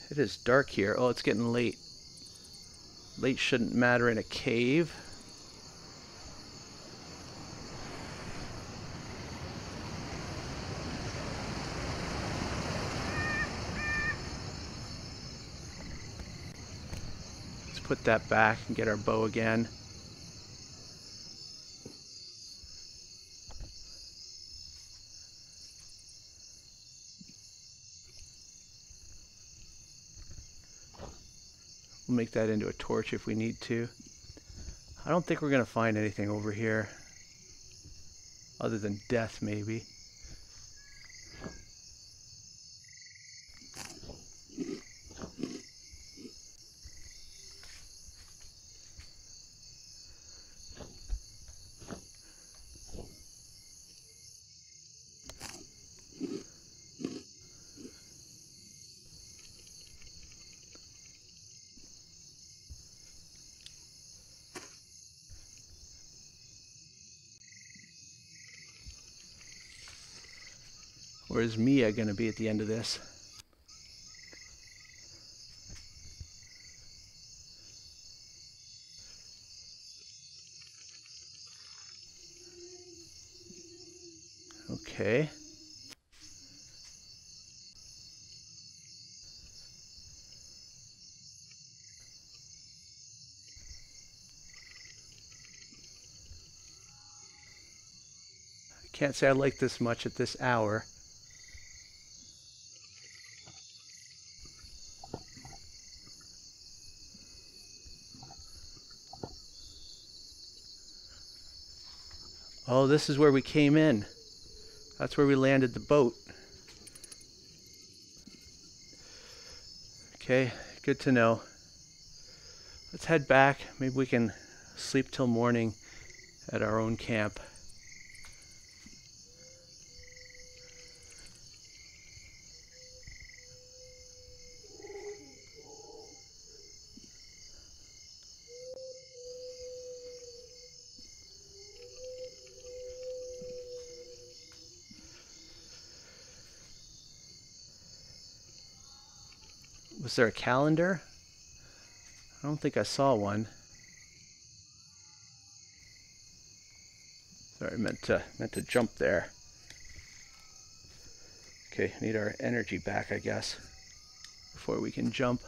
It is dark here. Oh, it's getting late. Late shouldn't matter in a cave. Let's put that back and get our bow again. We'll make that into a torch if we need to. I don't think we're going to find anything over here. Other than death, maybe. Where's Mia going to be at the end of this? Okay. I can't say I like this much at this hour. Oh, this is where we came in. That's where we landed the boat. Okay, good to know. Let's head back. Maybe we can sleep till morning at our own camp. Was there a calendar? I don't think I saw one. Sorry, meant to jump there. Okay, need our energy back, I guess, before we can jump.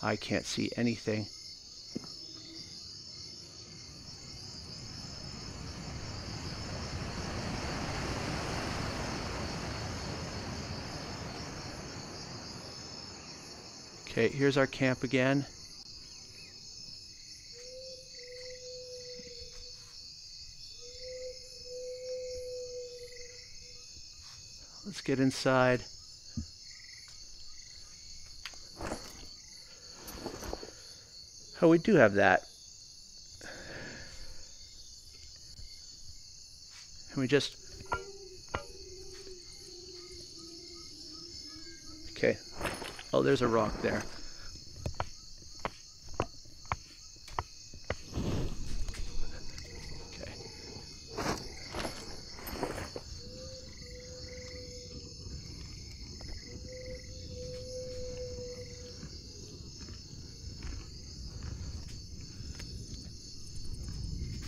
I can't see anything. Okay, here's our camp again. Let's get inside. Oh, we do have that. And we just... Okay. Oh, there's a rock there. Okay.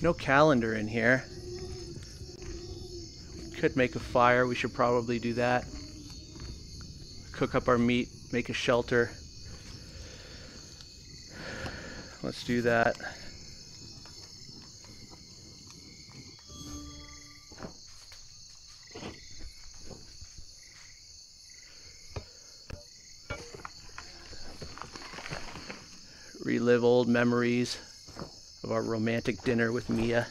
no calendar in here. We could make a fire. We should probably do that. Cook up our meat, make a shelter. Let's do that. Relive old memories of our romantic dinner with Mia.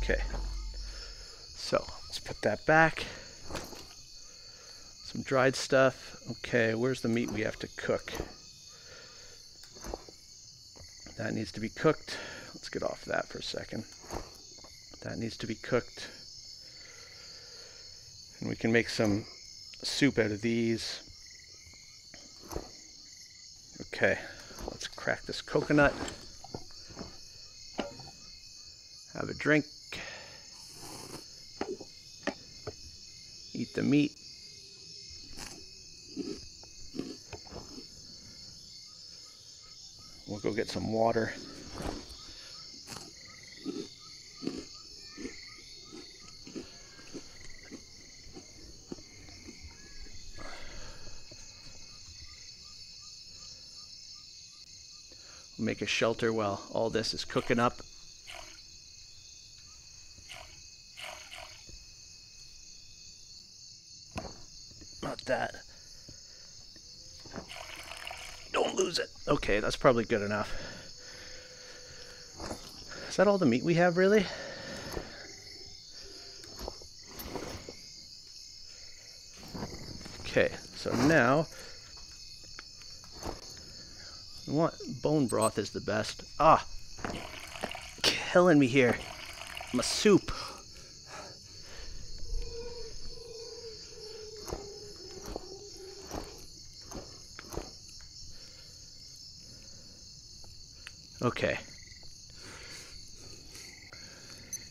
Okay, so let's put that back. Some dried stuff. Okay, where's the meat we have to cook? That needs to be cooked. Let's get off that for a second. That needs to be cooked. And we can make some soup out of these. Okay, let's crack this coconut. Have a drink. Eat the meat. We'll go get some water. We'll make a shelter while all this is cooking up. That. Don't lose it. Okay, that's probably good enough. Is that all the meat we have, really? Okay, so now I want bone broth is the best. Ah, killing me here. My soup. Okay.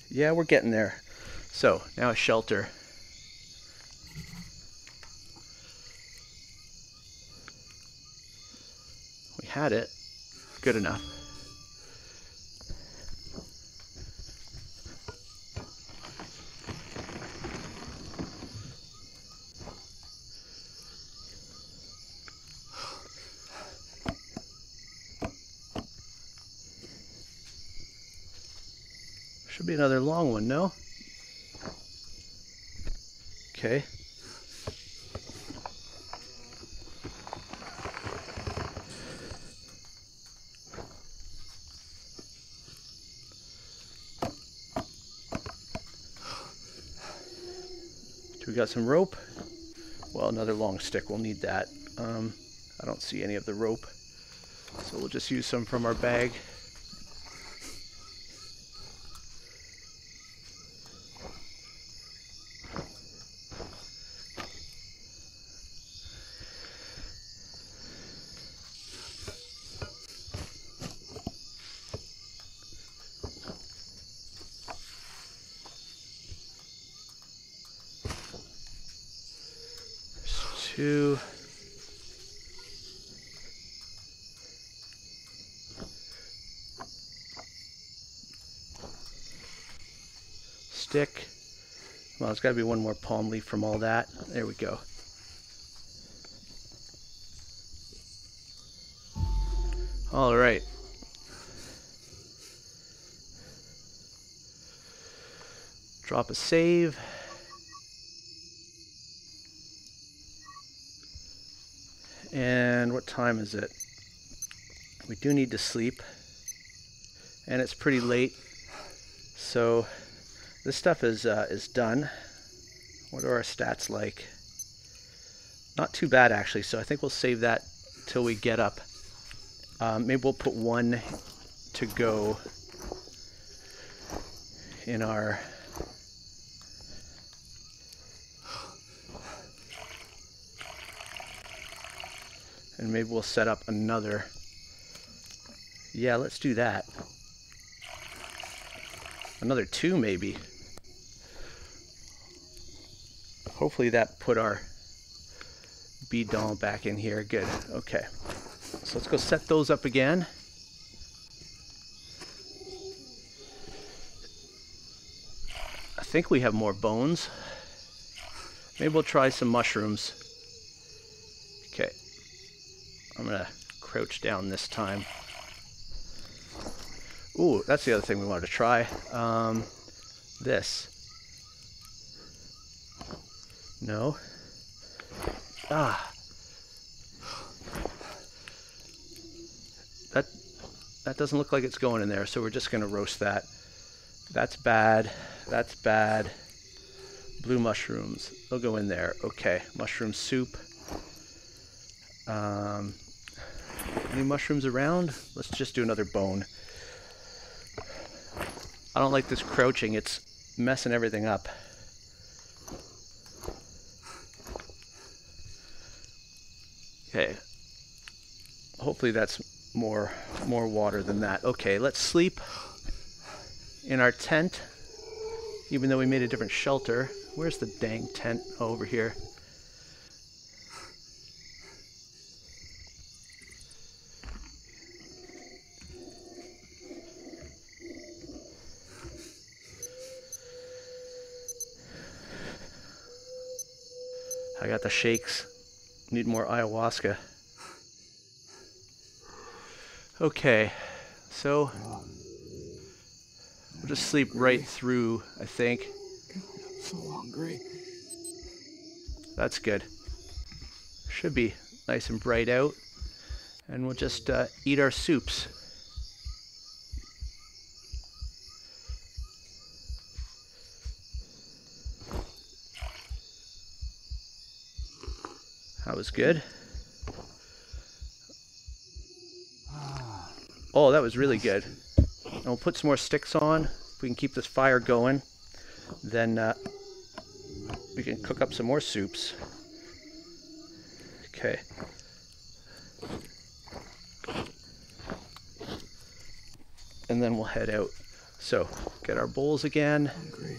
Yeah, we're getting there. So, now a shelter. We had it. Good enough. Should be another long one, no? Okay. Do we got some rope? Well, another long stick, we'll need that. I don't see any of the rope, so we'll just use some from our bag. Two. Stick. Well, there's got to be one more palm leaf from all that. There we go. All right. Drop a save. And what time is it? We do need to sleep. And it's pretty late. So this stuff is done. What are our stats like? Not too bad, actually. So I think we'll save that till we get up. Maybe we'll put one to go in our And maybe we'll set up another. Yeah, let's do that. Another 2 maybe. Hopefully that put our bidon back in here. Good. Okay. So let's go set those up again. I think we have more bones. Maybe we'll try some mushrooms. Okay. I'm gonna crouch down this time. Ooh, that's the other thing we wanted to try. This. No. Ah. That doesn't look like it's going in there, so we're just gonna roast that. That's bad. That's bad. Blue mushrooms. They'll go in there. Okay. Mushroom soup. Any mushrooms around? Let's just do another bone. I don't like this crouching. It's messing everything up. Okay. Hopefully that's more water than that. Okay, let's sleep in our tent, even though we made a different shelter. Where's the dang tent? Oh, over here. I got the shakes. Need more ayahuasca. Okay, so we'll just sleep right through, I think. I'm so hungry. That's good. Should be nice and bright out. And we'll just eat our soups. That was good. Oh, that was really good. And we'll put some more sticks on. If we can keep this fire going, then we can cook up some more soups. Okay. And then we'll head out. So, get our bowls again. Hungry.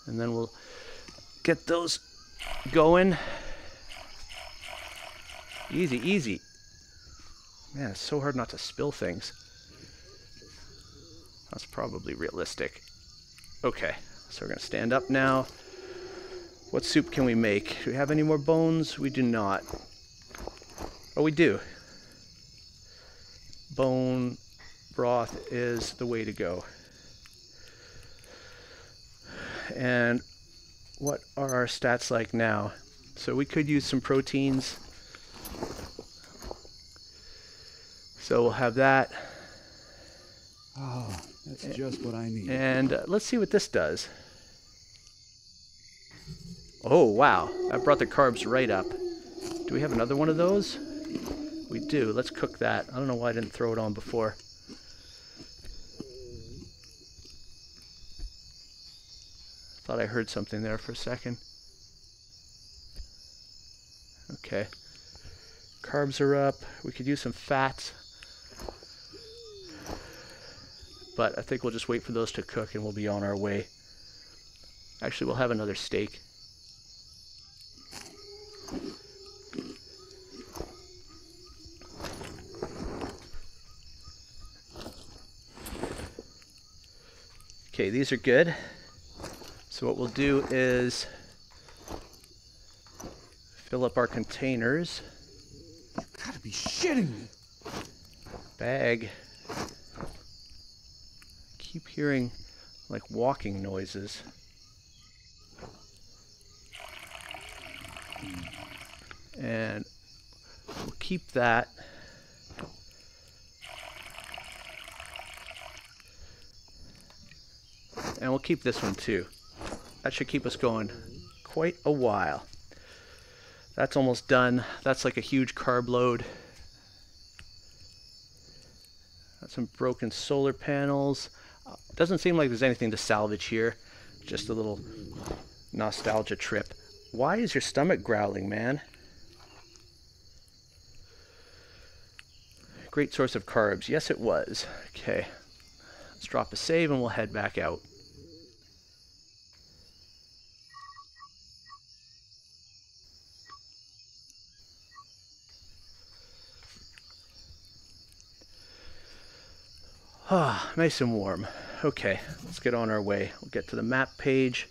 And then we'll get those going. Easy, easy. Man, it's so hard not to spill things. That's probably realistic. Okay, so we're gonna stand up now. What soup can we make? Do we have any more bones? We do not. Oh, we do. Bone broth is the way to go. And what are our stats like now? So we could use some proteins. So we'll have that. Oh, that's just what I need. And let's see what this does. Oh, wow. That brought the carbs right up. Do we have another one of those? We do. Let's cook that. I don't know why I didn't throw it on before. Thought I heard something there for a second. Okay. Carbs are up. We could use some fats. But I think we'll just wait for those to cook and we'll be on our way. Actually, we'll have another steak. Okay, these are good. So what we'll do is fill up our containers. You gotta be shitting me. Bag. Keep hearing like walking noises. And we'll keep that. And we'll keep this one too. That should keep us going quite a while. That's almost done. That's like a huge carb load. Got some broken solar panels. Doesn't seem like there's anything to salvage here. Just a little nostalgia trip. Why is your stomach growling, man? Great source of carbs. Yes, it was. Okay. Let's drop a save and we'll head back out. Ah, nice and warm. Okay, let's get on our way. We'll get to the map page.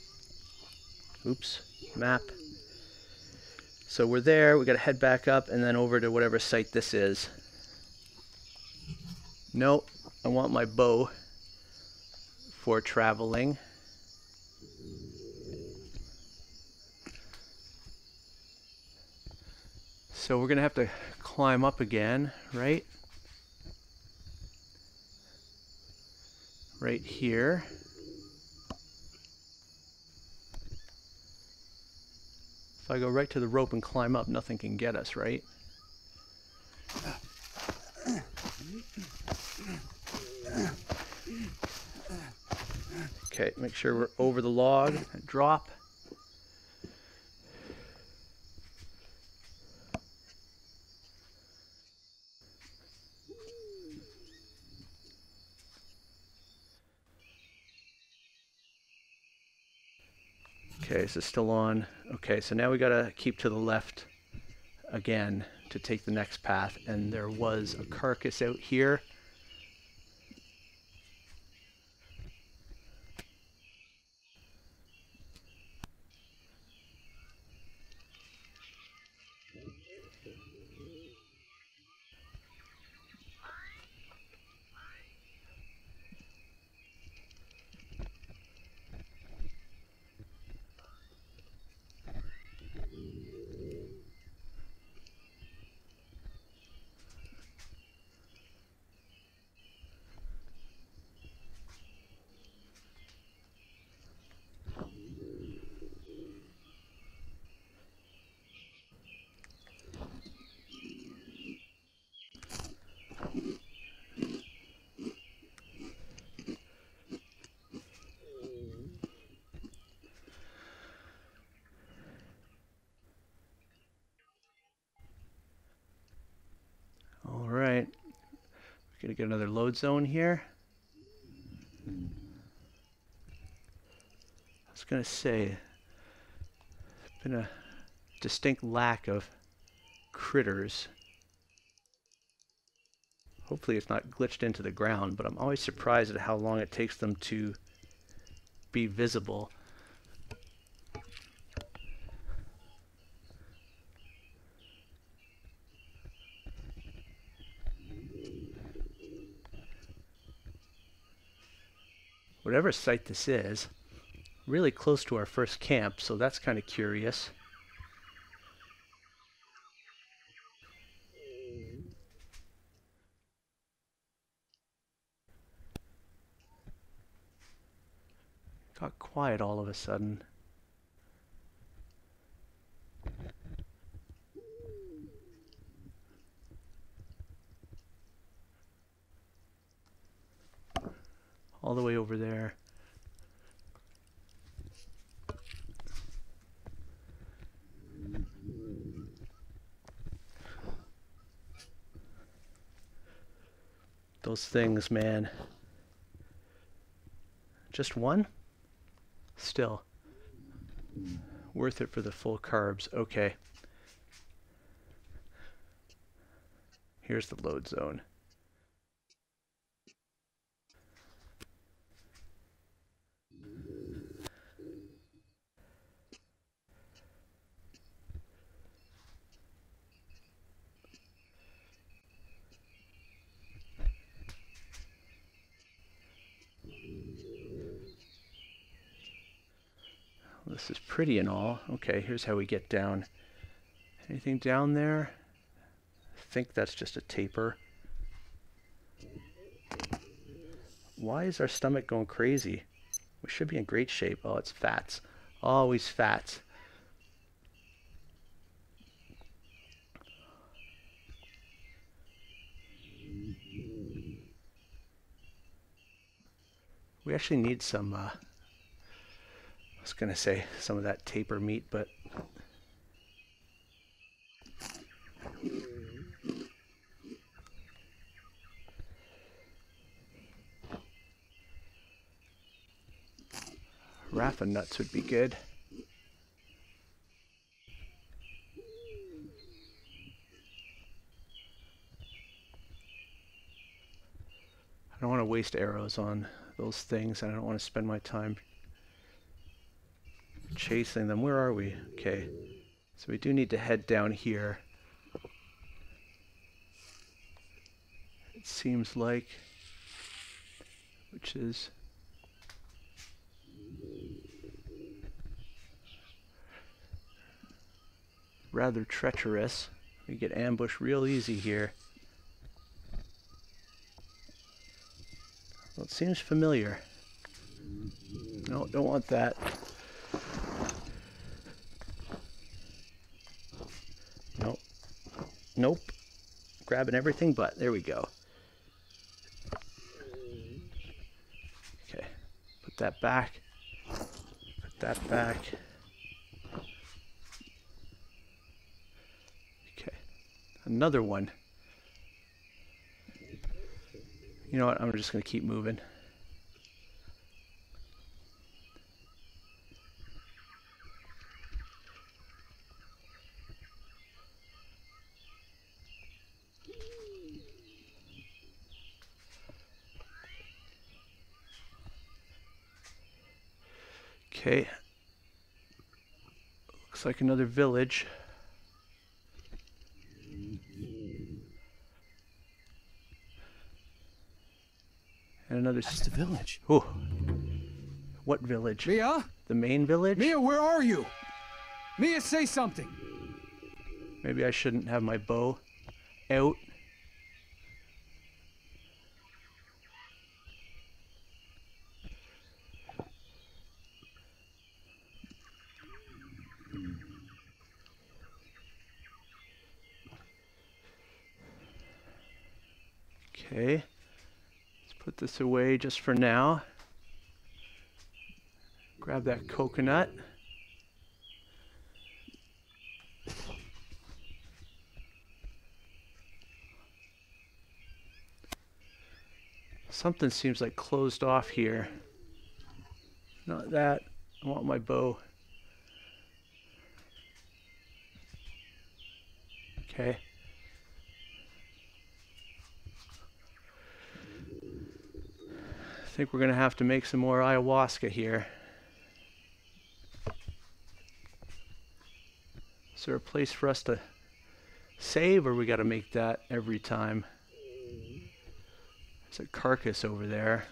Oops, map. So we're there, we gotta head back up and then over to whatever site this is. Nope, I want my bow for traveling. So we're gonna have to climb up again, right? Right here. If I go right to the rope and climb up, nothing can get us, right? Okay, make sure we're over the log and drop. Okay, so still on. Okay, so now we gotta keep to the left again to take the next path, and there was a carcass out here. All right, we're gonna get another load zone here. I was gonna say, there's been a distinct lack of critters. Hopefully it's not glitched into the ground, but I'm always surprised at how long it takes them to be visible. Whatever site this is, really close to our first camp, so that's kind of curious. Got quiet all of a sudden. All the way over there. Those things, man. Just one? Still. Worth it for the full carbs. Okay. Here's the load zone. This is pretty and all. Okay, here's how we get down. Anything down there? I think that's just a taper. Why is our stomach going crazy? We should be in great shape. Oh, it's fats. Always fats. We actually need some, I was going to say some of that taper meat, but of nuts would be good. I don't want to waste arrows on those things, and I don't want to spend my time chasing them. Where are we? Okay. So we do need to head down here. It seems like, which is rather treacherous. We get ambushed real easy here. Well, it seems familiar. No, don't want that. Nope. Nope. Grabbing everything but. There we go. Okay. Put that back. Put that back. Okay. Another one. You know what? I'm just going to keep moving. Okay. Looks like another village. And another. That's the village. Oh. What village? Mia? The main village? Mia, where are you? Mia, say something. Maybe I shouldn't have my bow out. Okay, let's put this away just for now. Grab that coconut. Something seems like closed off here. Not that. I want my bow. Okay. I think we're going to have to make some more ayahuasca here. Is there a place for us to save, or we got to make that every time? There's a carcass over there.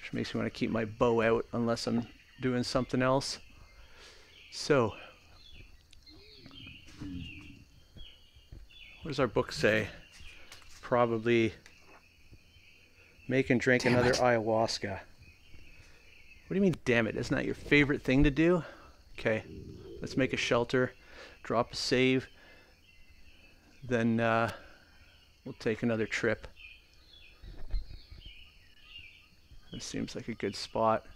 Which makes me want to keep my bow out unless I'm doing something else. So, what does our book say? Probably make and drink another ayahuasca. What do you mean, damn it? Isn't that your favorite thing to do? Okay, let's make a shelter, drop a save, then we'll take another trip. This seems like a good spot.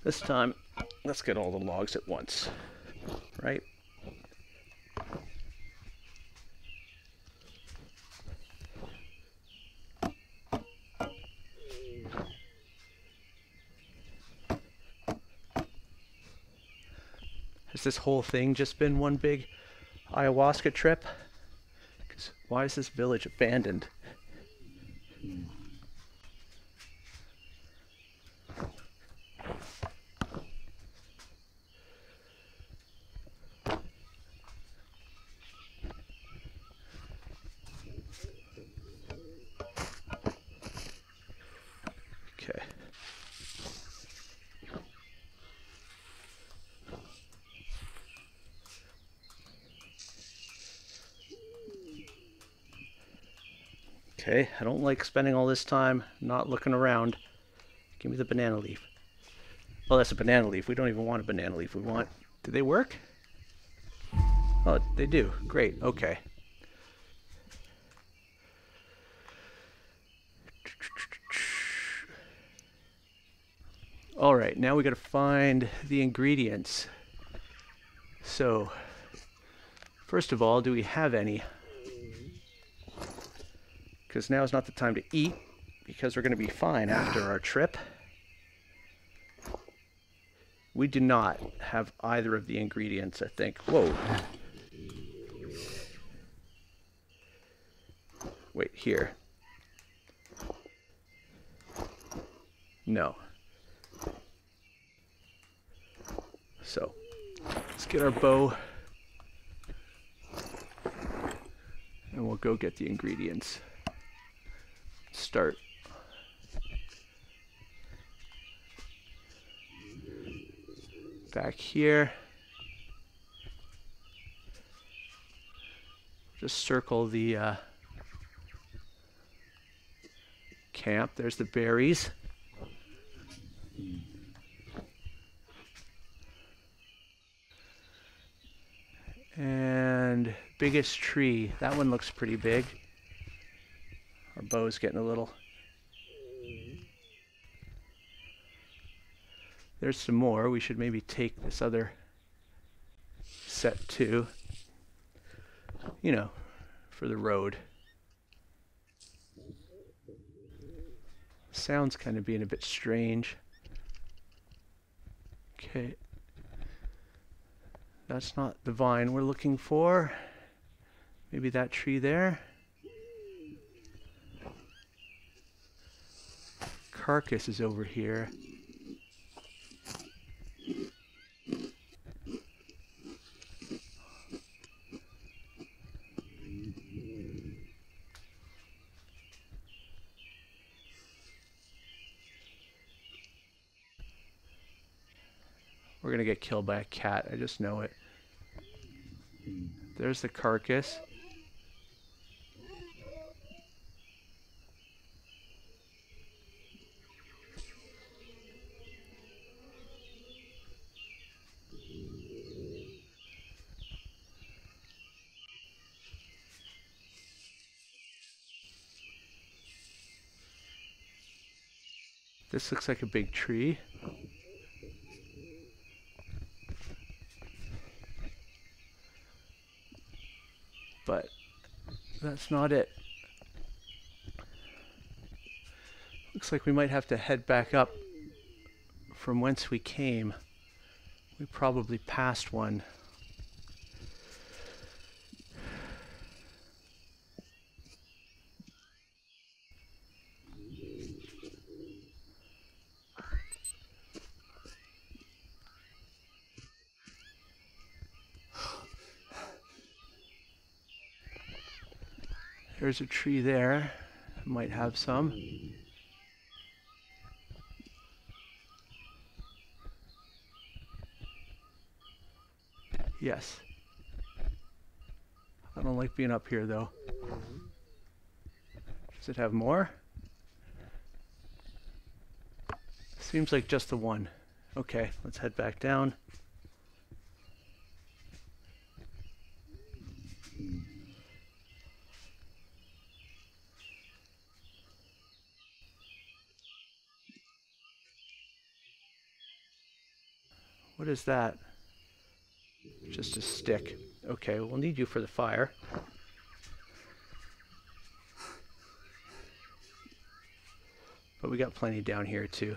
This time, let's get all the logs at once, right? Has this whole thing just been one big ayahuasca trip? 'Cause why is this village abandoned? Okay. Okay, I don't like spending all this time not looking around. Give me the banana leaf. Oh, that's a banana leaf. We don't even want a banana leaf. We want... Do they work? Oh, they do. Great. Okay. Alright, now we gotta find the ingredients. So, first of all, do we have any? Because now is not the time to eat, because we're gonna be fine after our trip. We do not have either of the ingredients, I think. Whoa. Wait, here. No. So, let's get our bow. And we'll go get the ingredients. Start. Back here. Just circle the camp. There's the berries. And biggest tree. That one looks pretty big. Our bow's getting a little... There's some more. We should maybe take this other set too. You know, for the road. Sound's kind of being a bit strange. Okay. That's not the vine we're looking for. Maybe that tree there. Carcass is over here. We're gonna get killed by a cat, I just know it. There's the carcass. This looks like a big tree. But that's not it. Looks like we might have to head back up from whence we came. We probably passed one. There's a tree there. Might have some. Yes. I don't like being up here though. Does it have more? Seems like just the one. Okay, let's head back down. What is that? Just a stick. Okay, we'll need you for the fire. But we got plenty down here too.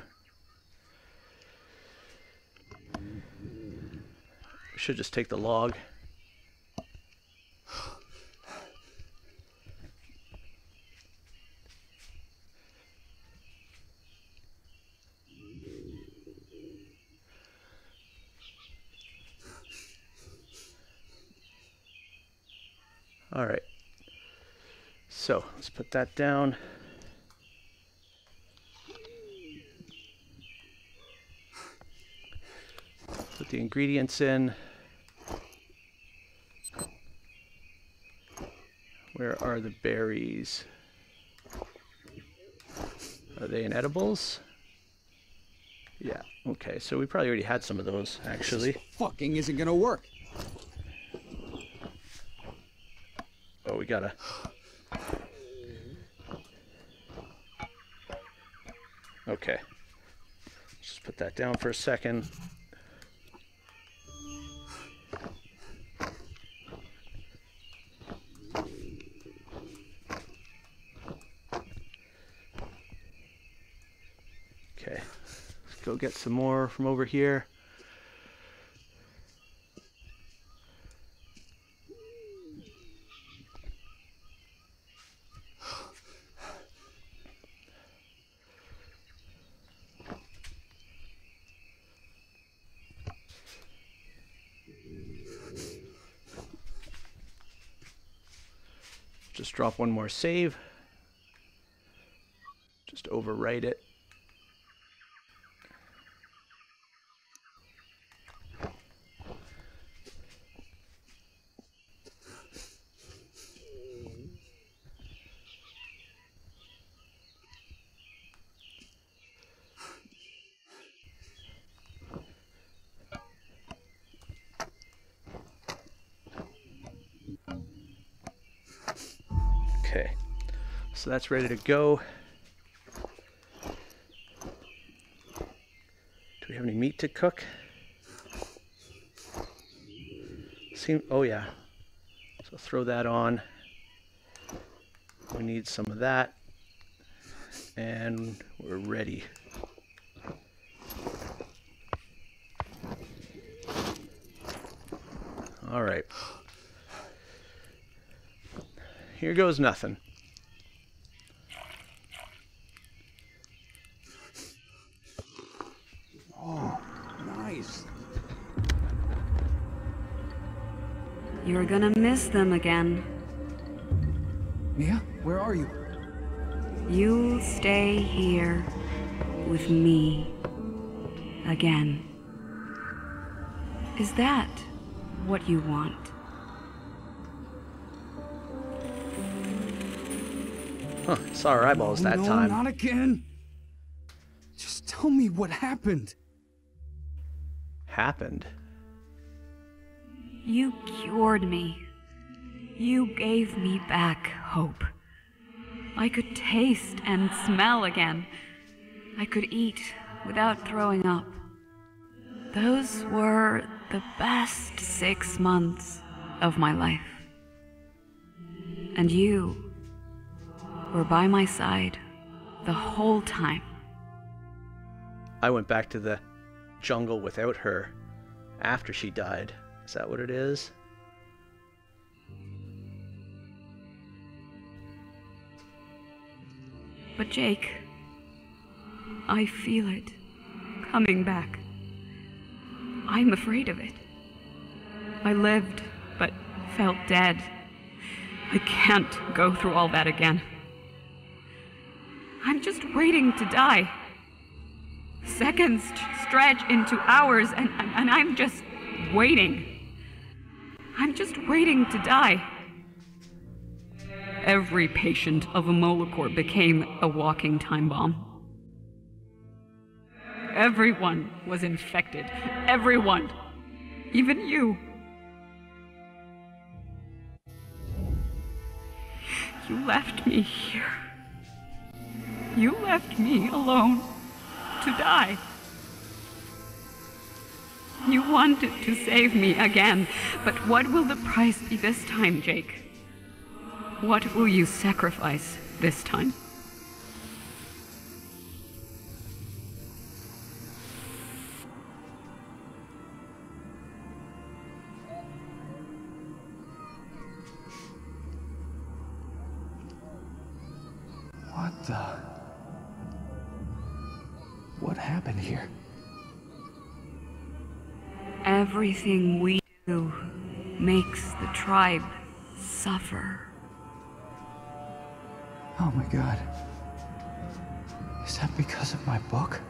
We should just take the log. All right, so let's put that down. Put the ingredients in. Where are the berries? Are they in edibles? Yeah, okay, so we probably already had some of those, actually. This fucking isn't gonna work. Oh, we gotta... Okay. Just put that down for a second. Okay, let's go get some more from over here. Just drop one more save. Just overwrite it. Okay, so that's ready to go. Do we have any meat to cook? Oh yeah, so throw that on. We need some of that, and we're ready. All right. Here goes nothing. Oh, nice. You're gonna miss them again. Mia, where are you? You'll stay here with me again. Is that what you want? Huh, saw our eyeballs that no, time. Not again. Just tell me what happened. Happened? You cured me. You gave me back hope. I could taste and smell again. I could eat without throwing up. Those were the best 6 months of my life. And you were by my side the whole time. I went back to the jungle without her after she died. Is that what it is? But Jake, I feel it coming back. I'm afraid of it. I lived, but felt dead. I can't go through all that again. I'm just waiting to die. Seconds stretch into hours, and I'm just waiting. I'm just waiting to die. Every patient of a Molicore became a walking time bomb. Everyone was infected. Everyone. Even you. You left me here. You left me alone to die. You wanted to save me again, but what will the price be this time, Jake? What will you sacrifice this time? What happened here? Everything we do makes the tribe suffer. Oh my god. Is that because of my book?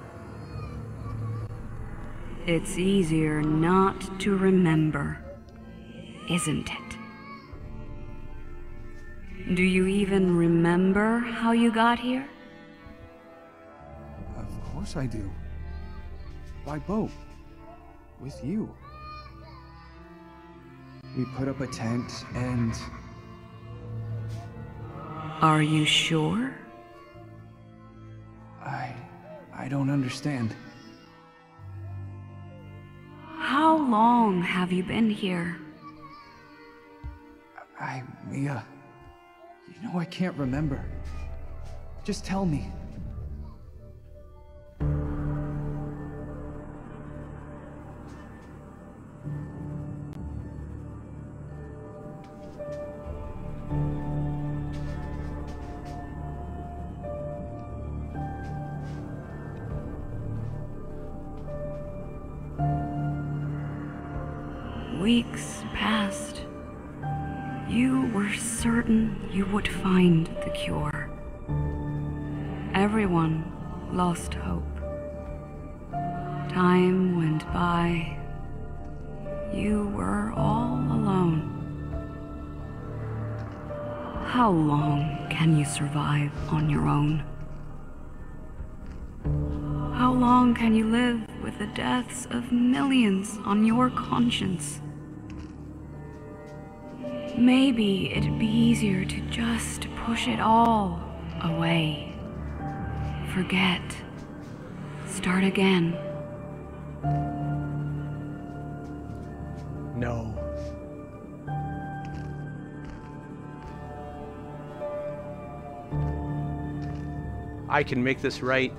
It's easier not to remember, isn't it? Do you even remember how you got here? Of course I do. By boat. With you. We put up a tent and... Are you sure? I don't understand. long have you been here? Mia, you know I can't remember. Just tell me. Weeks passed. You were certain you would find the cure. Everyone lost hope. Time went by. You were all alone. How long can you survive on your own? How long can you live with the deaths of millions on your conscience? Maybe it'd be easier to just push it all away. Forget. Start again. No. I can make this right.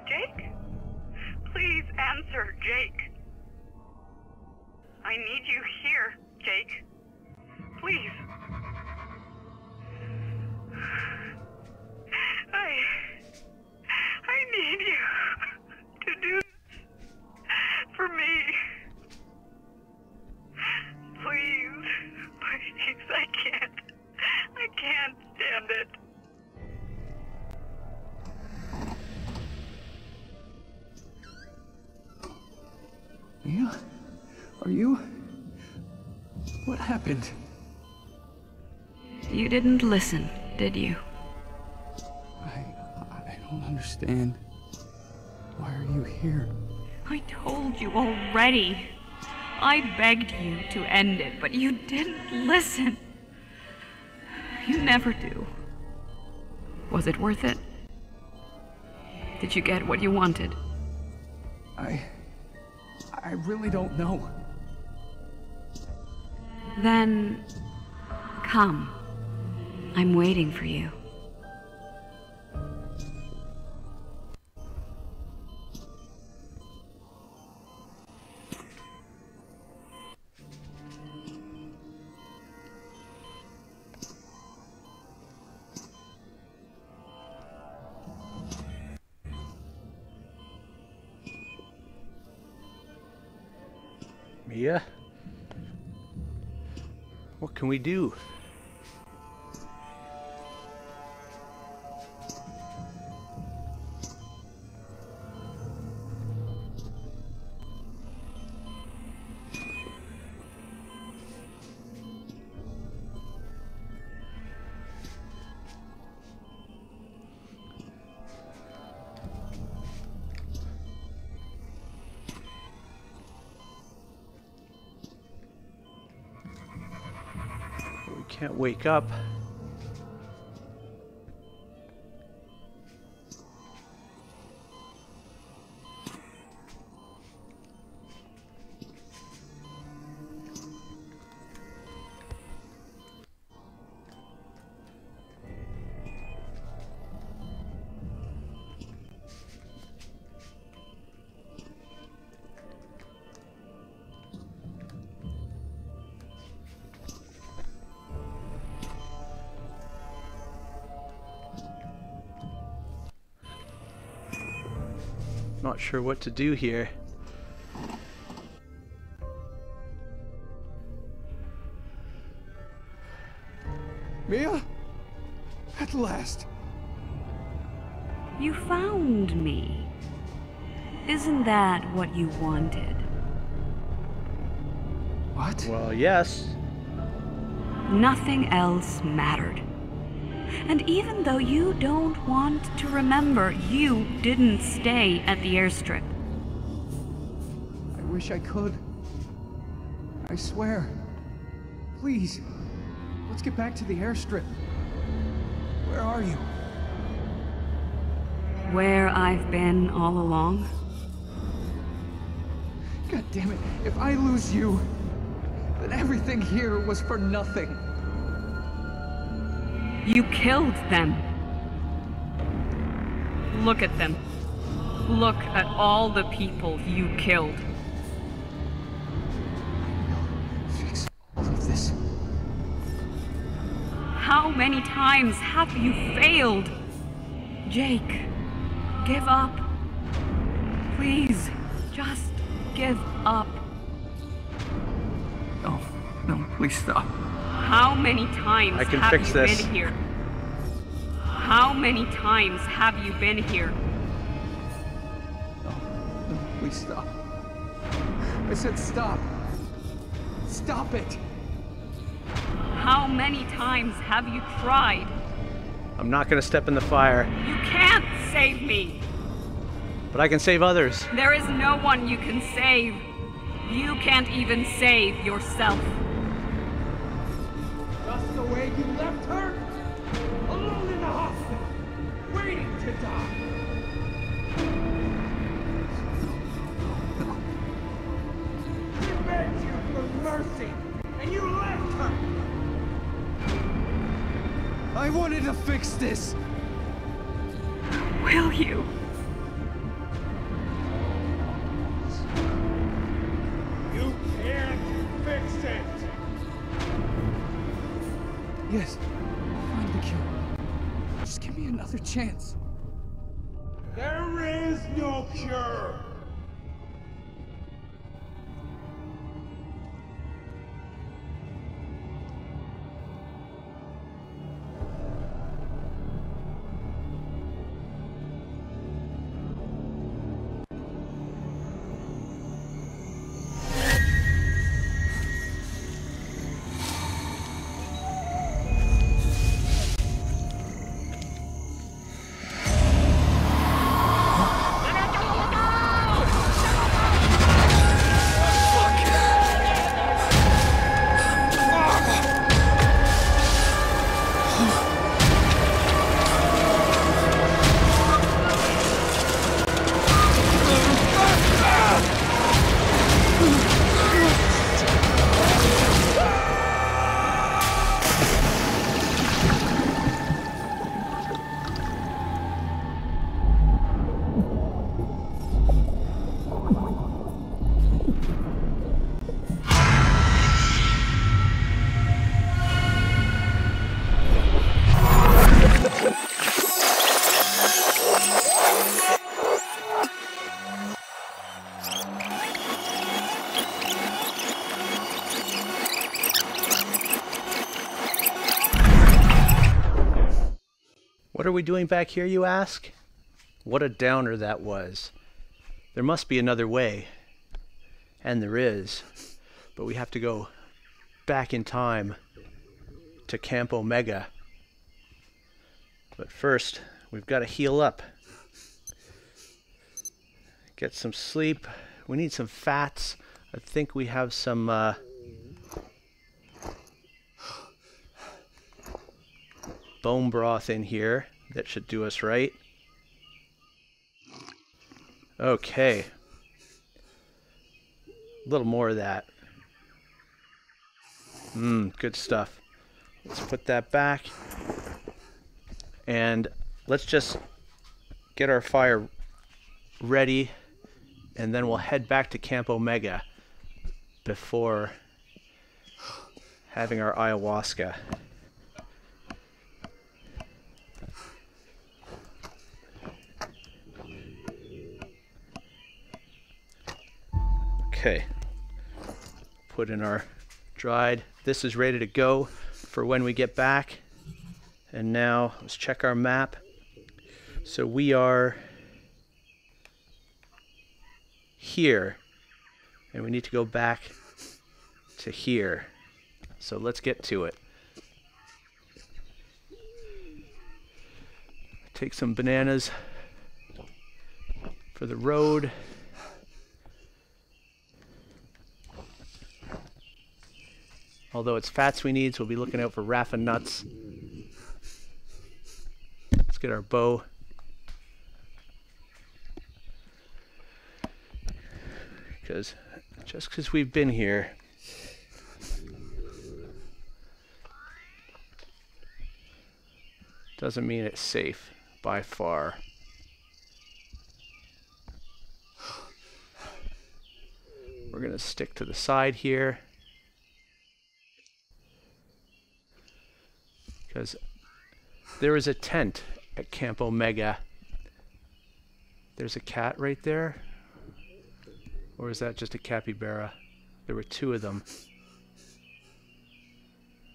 Jake? Please answer, Jake. I need you here, Jake. Please. I need you to do this for me. Please. Please, I can't stand it. Mia? Are you... What happened? You didn't listen, did you? I don't understand. Why are you here? I told you already. I begged you to end it, but you didn't listen. You never do. Was it worth it? Did you get what you wanted? I really don't know. Then... come. I'm waiting for you. Mia? What can we do? Can't wake up. Not sure what to do here. Mia? At last! You found me. Isn't that what you wanted? What? Well, yes. Nothing else mattered. And even though you don't want to remember, you didn't stay at the airstrip. I wish I could. I swear. Please, let's get back to the airstrip. Where are you? Where I've been all along. God damn it, if I lose you, then everything here was for nothing. You killed them. Look at them. Look at all the people you killed. Fix all of this. How many times have you failed? Jake, give up. Please, just give up. No, please stop. How many times I can have fix you this. been here? How many times have you been here? No, please stop. I said stop. Stop it. How many times have you tried? I'm not gonna step in the fire, You can't save me. but I can save others. There is no one you can save. You can't even save yourself. Just the way you left her? Alone in the hospital, waiting to die. No. She begged you for mercy, and you left her. I wanted to fix this. Will you? You can't fix it! Yes, find the cure. Just give me another chance. There is no cure! What are we doing back here, you ask? What a downer that was. There must be another way. And there is. But we have to go back in time to Camp Omega. But first, we've got to heal up. Get some sleep. We need some fats. I think we have some bone broth in here that should do us right. Okay. A little more of that. Good stuff. Let's put that back. And let's just get our fire ready, and then we'll head back to Camp Omega before having our ayahuasca. Okay, put in our dried. This is ready to go for when we get back. And now let's check our map. So we are here, and we need to go back to here. So let's get to it. Take some bananas for the road. Although it's fats we need, so we'll be looking out for raffin nuts. Let's get our bow. Because just because we've been here doesn't mean it's safe by far. We're going to stick to the side here because there is a tent at Camp Omega. There's a cat right there. Or is that just a capybara? There were two of them.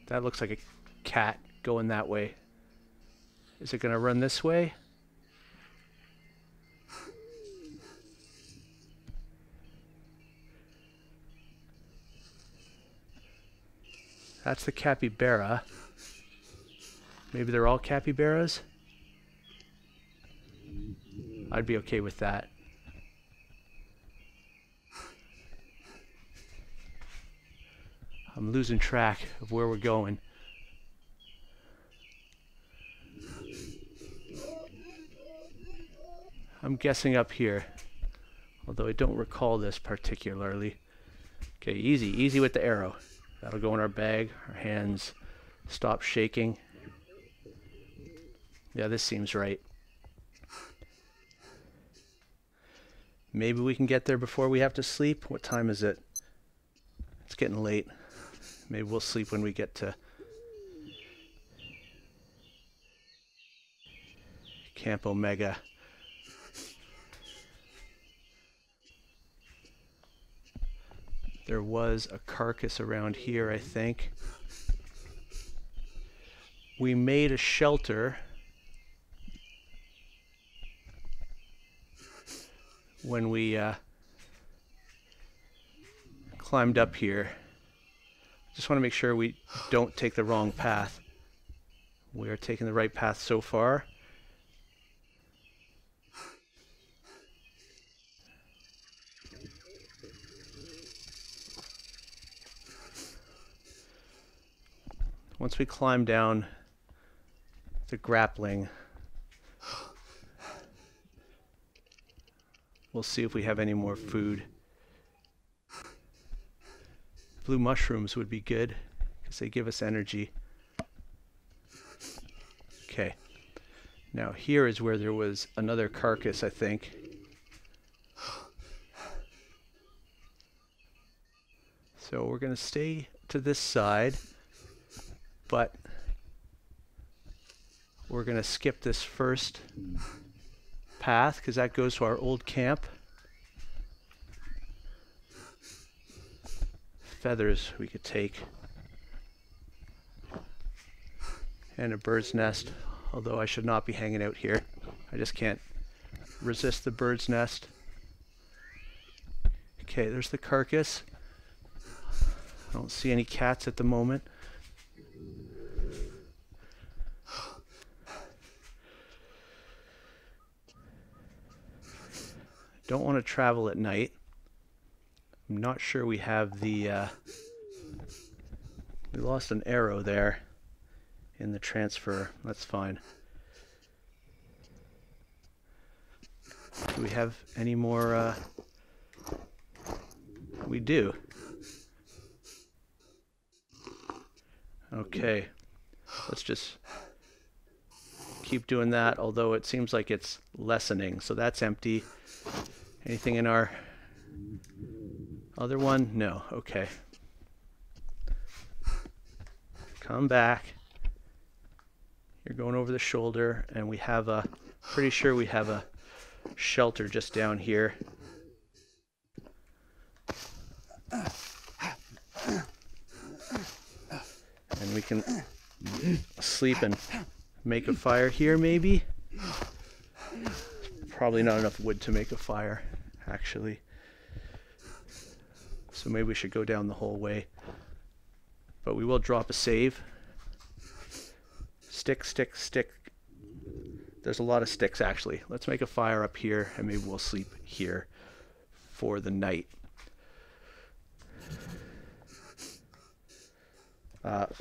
That looks like a cat going that way. Is it going to run this way? That's the capybara. Maybe they're all capybaras? I'd be okay with that. I'm losing track of where we're going. I'm guessing up here, although I don't recall this particularly. Okay, easy with the arrow. That'll go in our bag. Our hands stop shaking. Yeah, this seems right. Maybe we can get there before we have to sleep. What time is it? It's getting late. Maybe we'll sleep when we get to Camp Omega. There was a carcass around here, I think. We made a shelter when we climbed up here. Just want to make sure we don't take the wrong path. We are taking the right path so far. Once we climb down the grappling, we'll see if we have any more food. Blue mushrooms would be good because they give us energy. Okay. Now here is where there was another carcass, I think. So we're going to stay to this side, but we're going to skip this first path because that goes to our old camp. Feathers we could take. And a bird's nest, although I should not be hanging out here. I just can't resist the bird's nest. Okay, there's the carcass. I don't see any cats at the moment. Don't want to travel at night. I'm not sure we have the... we lost an arrow there in the transfer. That's fine. Do we have any more... We do. Okay. Let's just keep doing that, although it seems like it's lessening. So that's empty. Anything in our other one? No. Okay. Come back. You're going over the shoulder, and we have a... Pretty sure we have a shelter just down here. And we can sleep and make a fire here, maybe? Probably not enough wood to make a fire, actually. So maybe we should go down the whole way. But we will drop a save. Stick, stick, stick. There's a lot of sticks, actually. Let's make a fire up here, and maybe we'll sleep here for the night.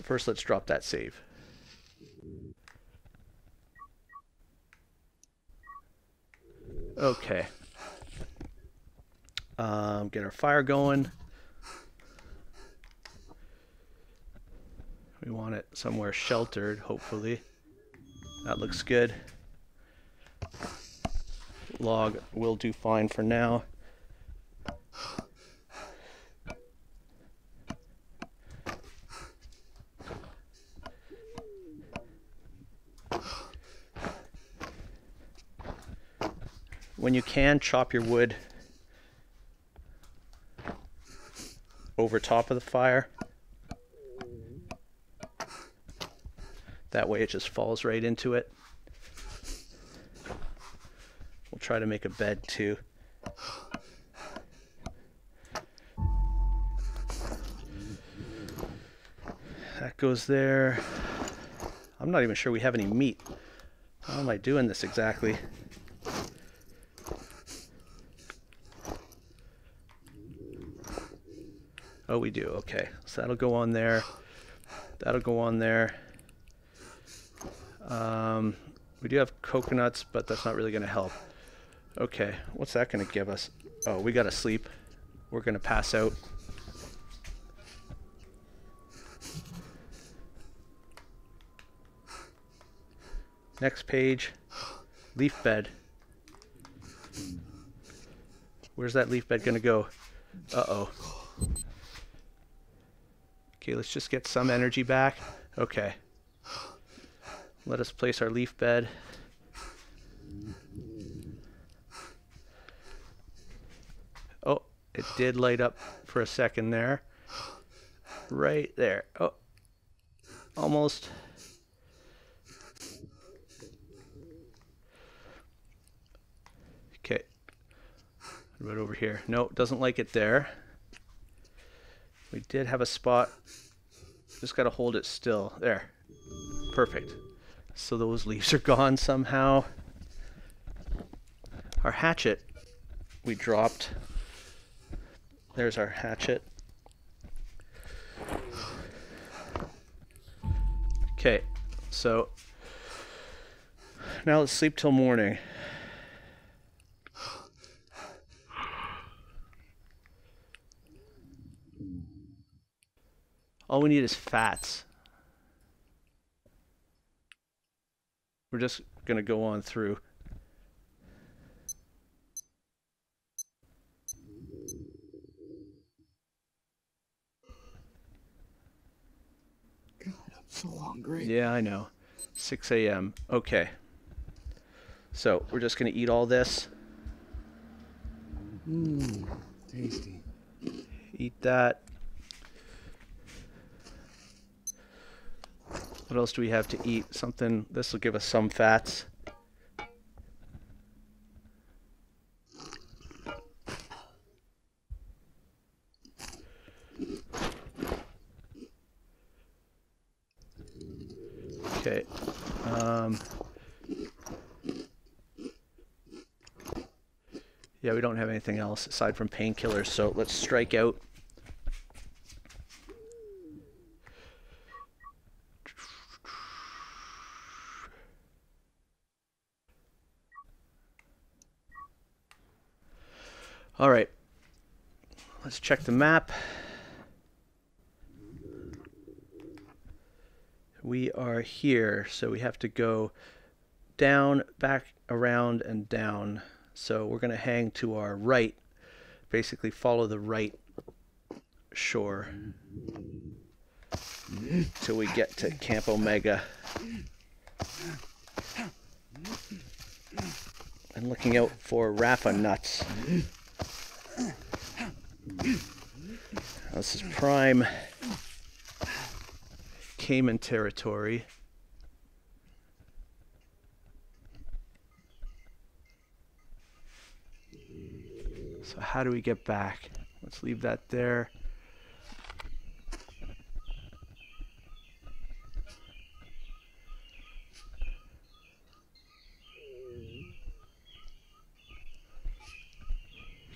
First, let's drop that save. Okay. Get our fire going. We want it somewhere sheltered, hopefully. That looks good. Log will do fine for now. When you can, chop your wood over top of the fire. That way it just falls right into it. We'll try to make a bed too. That goes there. I'm not even sure we have any meat. How am I doing this exactly? Oh, we do. Okay. So that'll go on there. That'll go on there. We do have coconuts, but that's not really going to help. Okay. What's that going to give us? Oh, we got to sleep. We're going to pass out. Next page. Leaf bed. Where's that leaf bed going to go? Uh-oh. Okay, let's just get some energy back. Okay. Let us place our leaf bed. Oh, it did light up for a second there. Right there. Oh, almost. Okay. What about over here? No, doesn't like it there. We did have a spot. Just got to hold it still. There. Perfect. So those leaves are gone somehow. Our hatchet we dropped. There's our hatchet. Okay, so now let's sleep till morning. All we need is fats. We're just going to go on through. God, I'm so hungry. Yeah, I know. 6 a.m. Okay. So we're just going to eat all this. Tasty. Eat that. What else do we have to eat? Something, this will give us some fats. Okay. Yeah, we don't have anything else aside from painkillers, so let's strike out. All right, let's check the map. We are here, so we have to go down, back, around, and down. So we're going to hang to our right, basically follow the right shore till we get to Camp Omega. And looking out for Rafa nuts. This is prime Cayman territory. So how do we get back? Let's leave that there.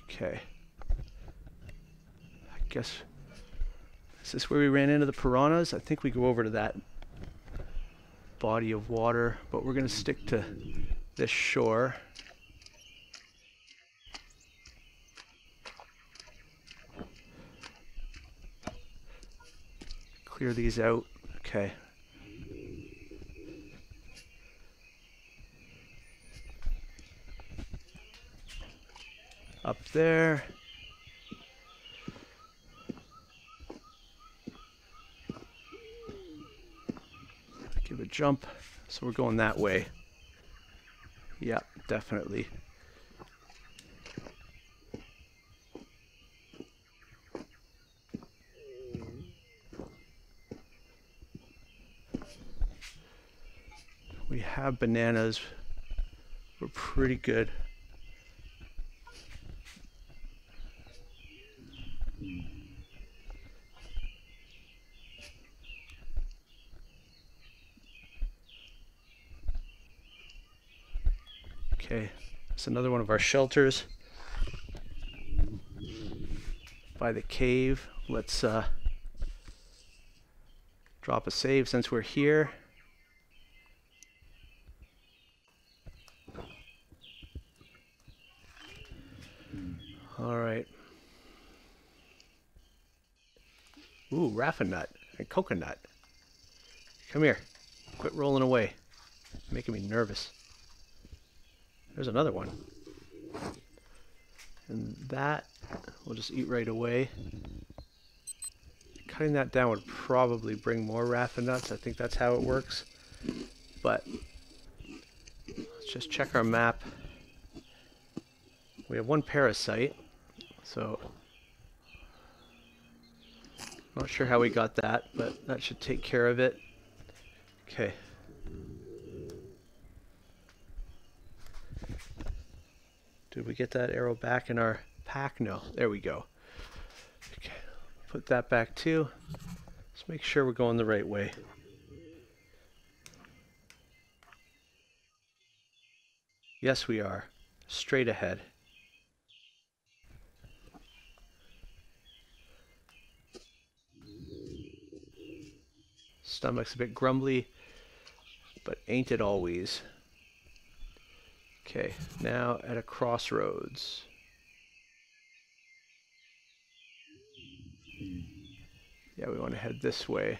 Okay. I guess Is this where we ran into the piranhas? I think we go over to that body of water, but we're going to stick to this shore. Clear these out. Okay. Up there. Give a jump. So we're going that way. Yeah, definitely. We have bananas. We're pretty good. Okay, it's another one of our shelters by the cave. Let's drop a save since we're here. All right. Ooh, raffinut and coconut. Come here. Quit rolling away. You're making me nervous. There's another one. And that we'll just eat right away. Cutting that down would probably bring more raffinuts. I think that's how it works. But let's just check our map. We have one parasite, so not sure how we got that, but that should take care of it. Okay. Did we get that arrow back in our pack? No. There we go. Okay. Put that back too. Let's make sure we're going the right way. Yes, we are. Straight ahead. Stomach's a bit grumbly, but ain't it always? Okay, now at a crossroads. Yeah, we want to head this way.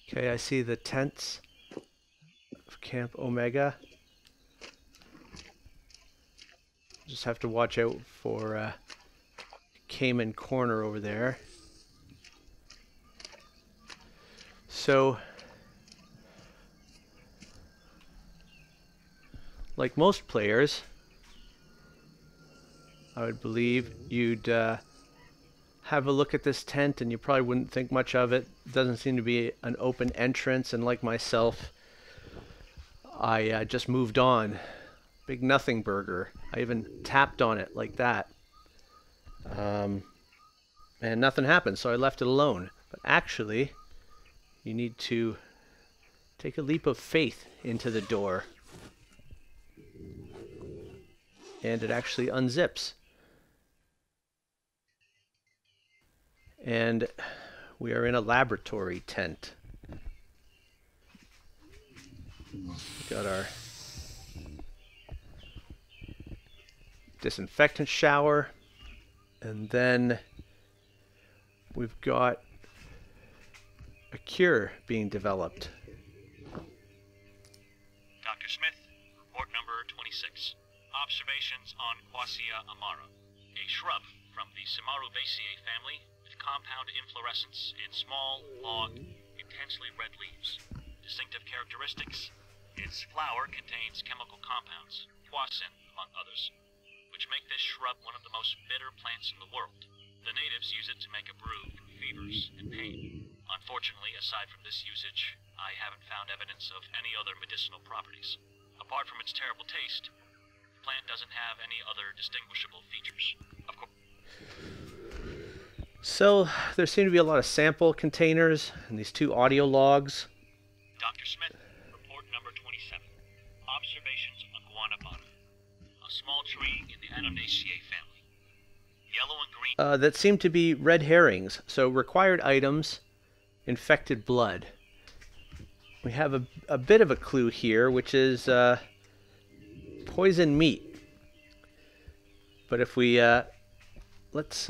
Okay, I see the tents of Camp Omega. Just have to watch out for Cayman Corner over there. So, like most players, I would believe you'd have a look at this tent and you probably wouldn't think much of it. It doesn't seem to be an open entrance, and like myself, I just moved on. Big nothing burger. I even tapped on it like that. And nothing happened, so I left it alone. But actually, you need to take a leap of faith into the door. And it actually unzips. And we are in a laboratory tent. Got our disinfectant shower, and then we've got a cure being developed. Dr. Smith, report number 26. Observations on Quassia amara, a shrub from the Samarubaceae family with compound inflorescence and small, long, intensely red leaves. Distinctive characteristics: its flower contains chemical compounds, quassin among others, which make this shrub one of the most bitter plants in the world. The natives use it to make a brew for fevers and pain. Unfortunately, aside from this usage, I haven't found evidence of any other medicinal properties. Apart from its terrible taste, the plant doesn't have any other distinguishable features. Of course. So, there seem to be a lot of sample containers and these two audio logs. Dr. Smith, report small tree in the Annonaceae family. Yellow and green. That seem to be red herrings. So required items, infected blood. We have a bit of a clue here, which is poison meat. But if we let's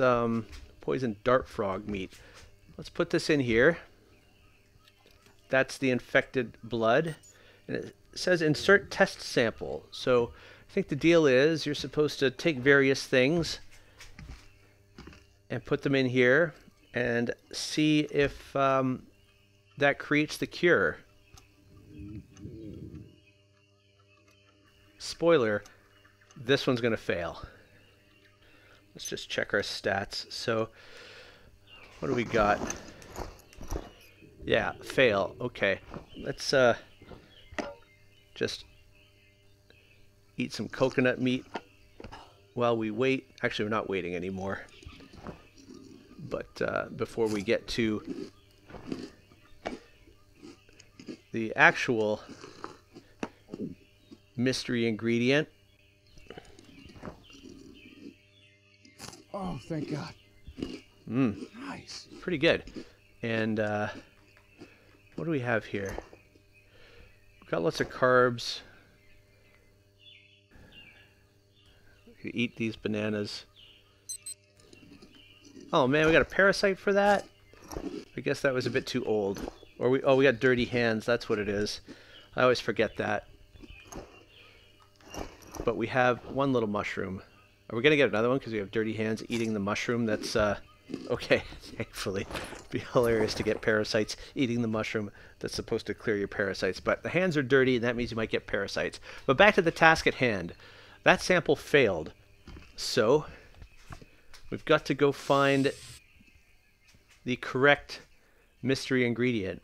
poison dart frog meat. Let's put this in here. That's the infected blood. And it says insert test sample. So I think the deal is you're supposed to take various things and put them in here and see if that creates the cure. Spoiler, this one's going to fail. Let's just check our stats. So, what do we got? Yeah, fail. Okay. Let's just eat some coconut meat while we wait. Actually, we're not waiting anymore. But before we get to the actual mystery ingredient. Oh, thank God. Nice. Pretty good. And what do we have here? We've got lots of carbs. We could eat these bananas. Oh man, we got a parasite for that? I guess that was a bit too old. Or we got dirty hands, that's what it is. I always forget that. But we have one little mushroom. Are we going to get another one because we have dirty hands eating the mushroom? That's, okay, thankfully. It'd be hilarious to get parasites eating the mushroom that's supposed to clear your parasites. But the hands are dirty, and that means you might get parasites. But back to the task at hand. That sample failed. So, we've got to go find the correct mystery ingredient.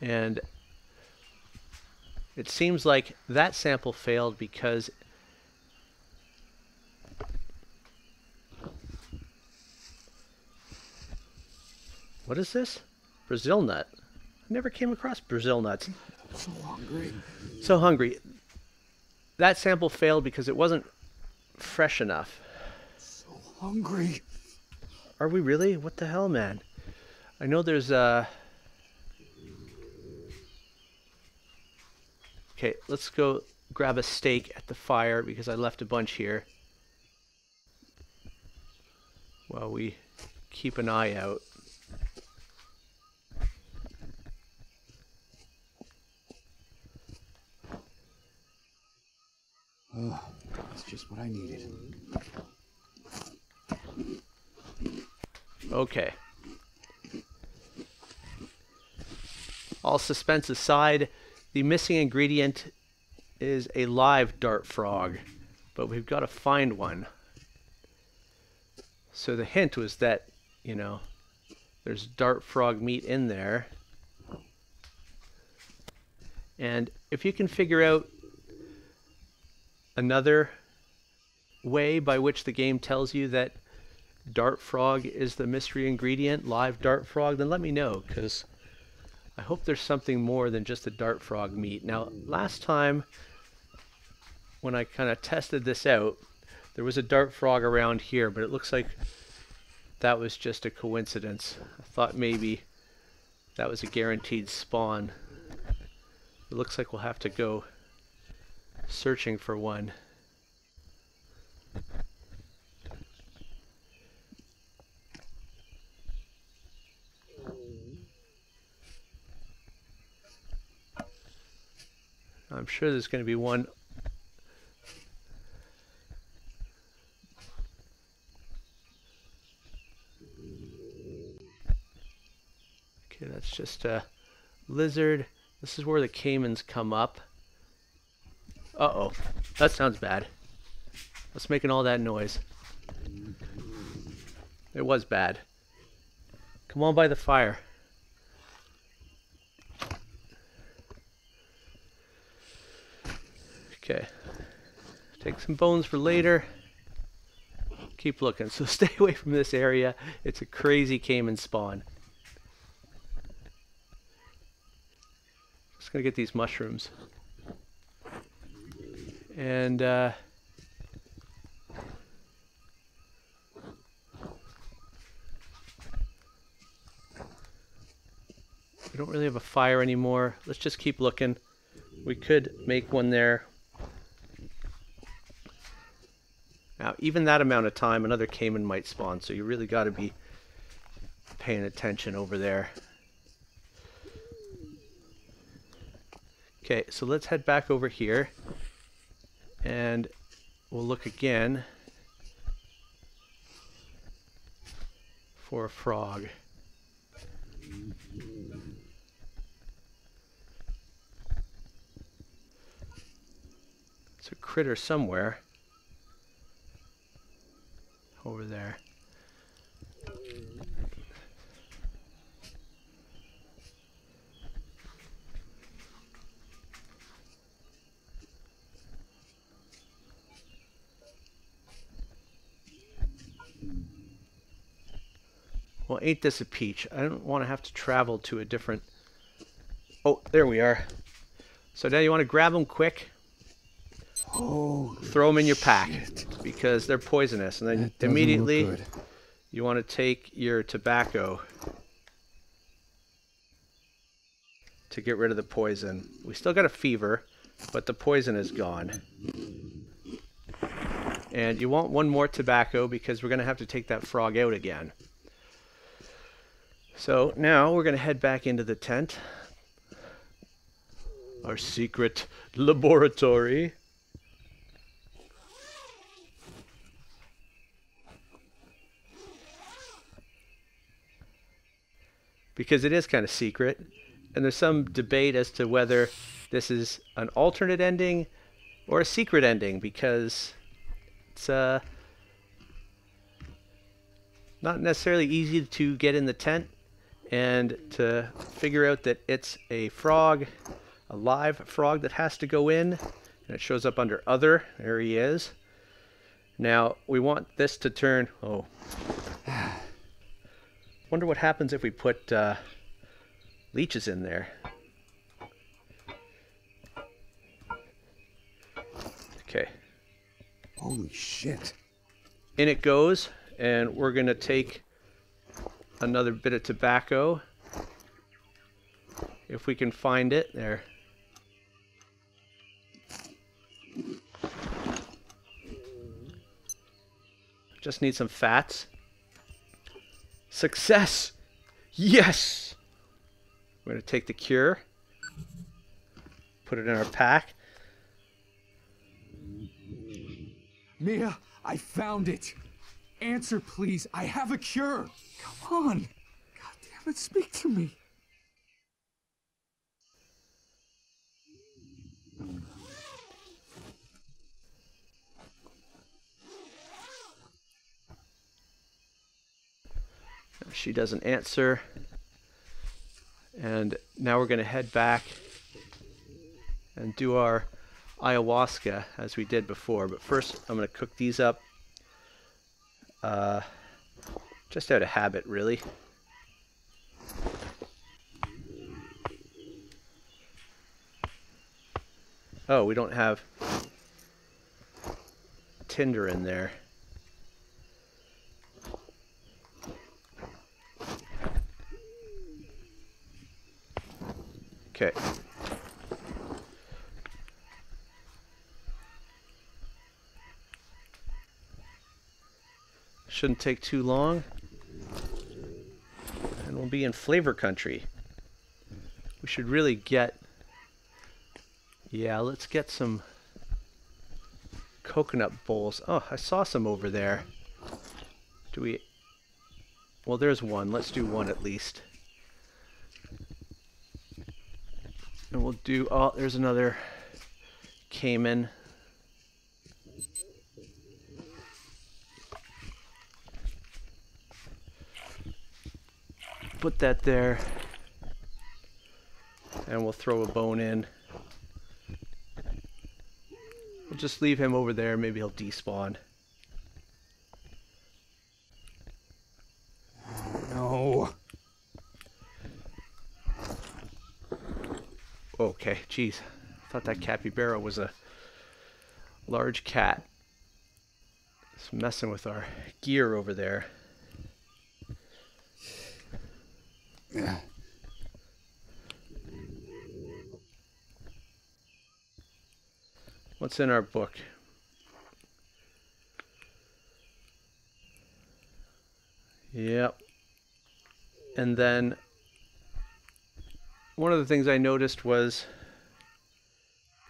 And it seems like that sample failed because what is this? Brazil nut. I never came across Brazil nuts. So hungry. So hungry. That sample failed because it wasn't fresh enough. So hungry. Are we really? What the hell, man? I know there's Okay, let's go grab a steak at the fire because I left a bunch here. While we keep an eye out. Oh, that's just what I needed. Okay. All suspense aside, the missing ingredient is a live dart frog, but we've got to find one. So the hint was that, you know, there's dart frog meat in there. And if you can figure out another way by which the game tells you that dart frog is the mystery ingredient, live dart frog, then let me know, because I hope there's something more than just the dart frog meat. Now, last time when I kind of tested this out, there was a dart frog around here, but it looks like that was just a coincidence. I thought maybe that was a guaranteed spawn. It looks like we'll have to go searching for one. I'm sure there's going to be one. Okay, that's just a lizard. This is where the caimans come up. Uh-oh, that sounds bad. What's making all that noise? It was bad. Come on by the fire. Okay. Take some bones for later. Keep looking. So stay away from this area. It's a crazy caiman spawn. Just gonna get these mushrooms. And we don't really have a fire anymore. Let's just keep looking. We could make one there. Now, even that amount of time, another caiman might spawn, so you really got to be paying attention over there. Okay, so let's head back over here, and we'll look again for a frog. It's a critter somewhere. Over there. Well, ain't this a peach? I don't want to have to travel to a different... Oh, there we are. So now you want to grab them quick. Oh, throw them in your pack because they're poisonous, and then immediately you want to take your tobacco to get rid of the poison. We still got a fever, but the poison is gone. And you want one more tobacco because we're going to have to take that frog out again. So now we're going to head back into the tent, our secret laboratory. Because it is kind of secret, and there's some debate as to whether this is an alternate ending or a secret ending, because it's not necessarily easy to get in the tent and to figure out that it's a frog, a live frog that has to go in, and it shows up under other. There he is. Now we want this to turn... Oh. Wonder what happens if we put leeches in there. Okay. Holy shit. In it goes, and we're gonna take another bit of tobacco. If we can find it. There. Just need some fats. Success! Yes! We're going to take the cure, put it in our pack. Mia, I found it. Answer, please. I have a cure. Come on. God damn it, speak to me. She doesn't answer. And now we're going to head back and do our ayahuasca as we did before. But first, I'm going to cook these up. Just out of habit, really. Oh, we don't have tinder in there. Okay. Shouldn't take too long. And we'll be in flavor country. We should really get... Yeah, let's get some coconut bowls. Oh, I saw some over there. Do we... Well, there's one. Let's do one at least. And we'll do... Oh, there's another caiman. Put that there. And we'll throw a bone in. We'll just leave him over there. Maybe he'll despawn. Okay, geez. I thought that capybara was a large cat. It's messing with our gear over there. What's in our book? Yep. And then one of the things I noticed was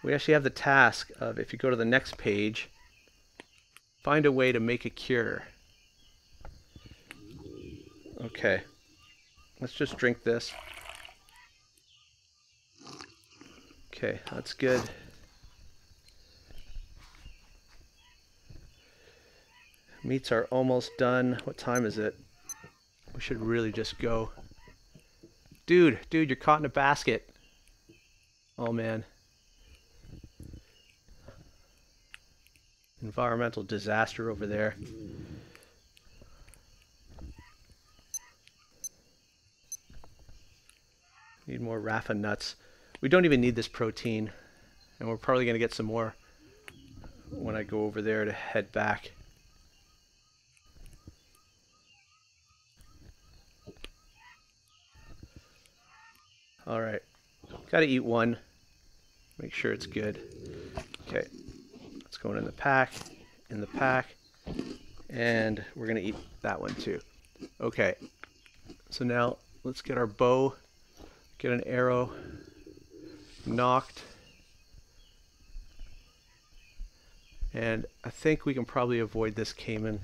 we actually have the task of, if you go to the next page, find a way to make a cure. Okay. Let's just drink this. Okay, that's good. Meats are almost done. What time is it? We should really just go. Dude, you're caught in a basket. Oh man. Environmental disaster over there. Need more Rafa nuts. We don't even need this protein. And we're probably going to get some more when I go over there to head back. Alright. Gotta eat one. Make sure it's good. Okay. It's going in the pack. In the pack. And we're going to eat that one too. Okay. So now let's get our bow. Get an arrow knocked. And I think we can probably avoid this caiman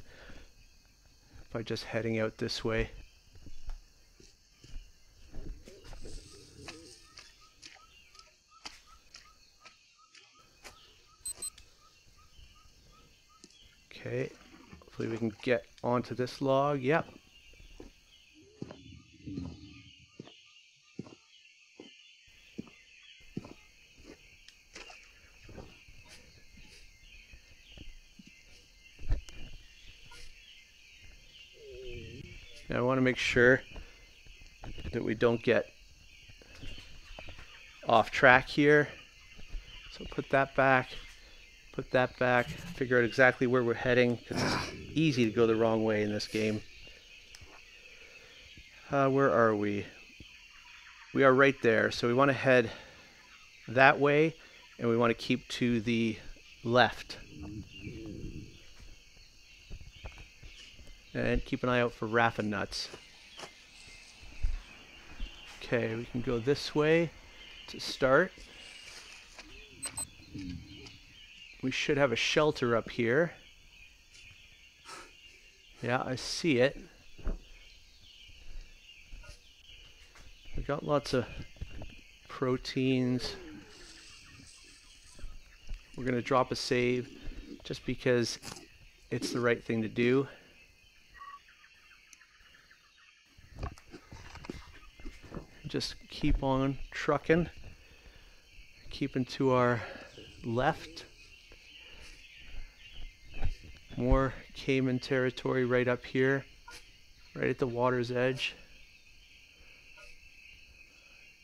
by just heading out this way. Okay, hopefully we can get onto this log. Yep. Now I want to make sure that we don't get off track here. So put that back. Put that back, figure out exactly where we're heading, because it's easy to go the wrong way in this game. Where are we? We are right there, so we want to head that way, and we want to keep to the left. And keep an eye out for Rafa nuts. Okay, we can go this way to start. We should have a shelter up here. Yeah, I see it. We got lots of proteins. We're going to drop a save just because it's the right thing to do. Just keep on trucking. Keeping to our left. More caiman territory right up here, right at the water's edge.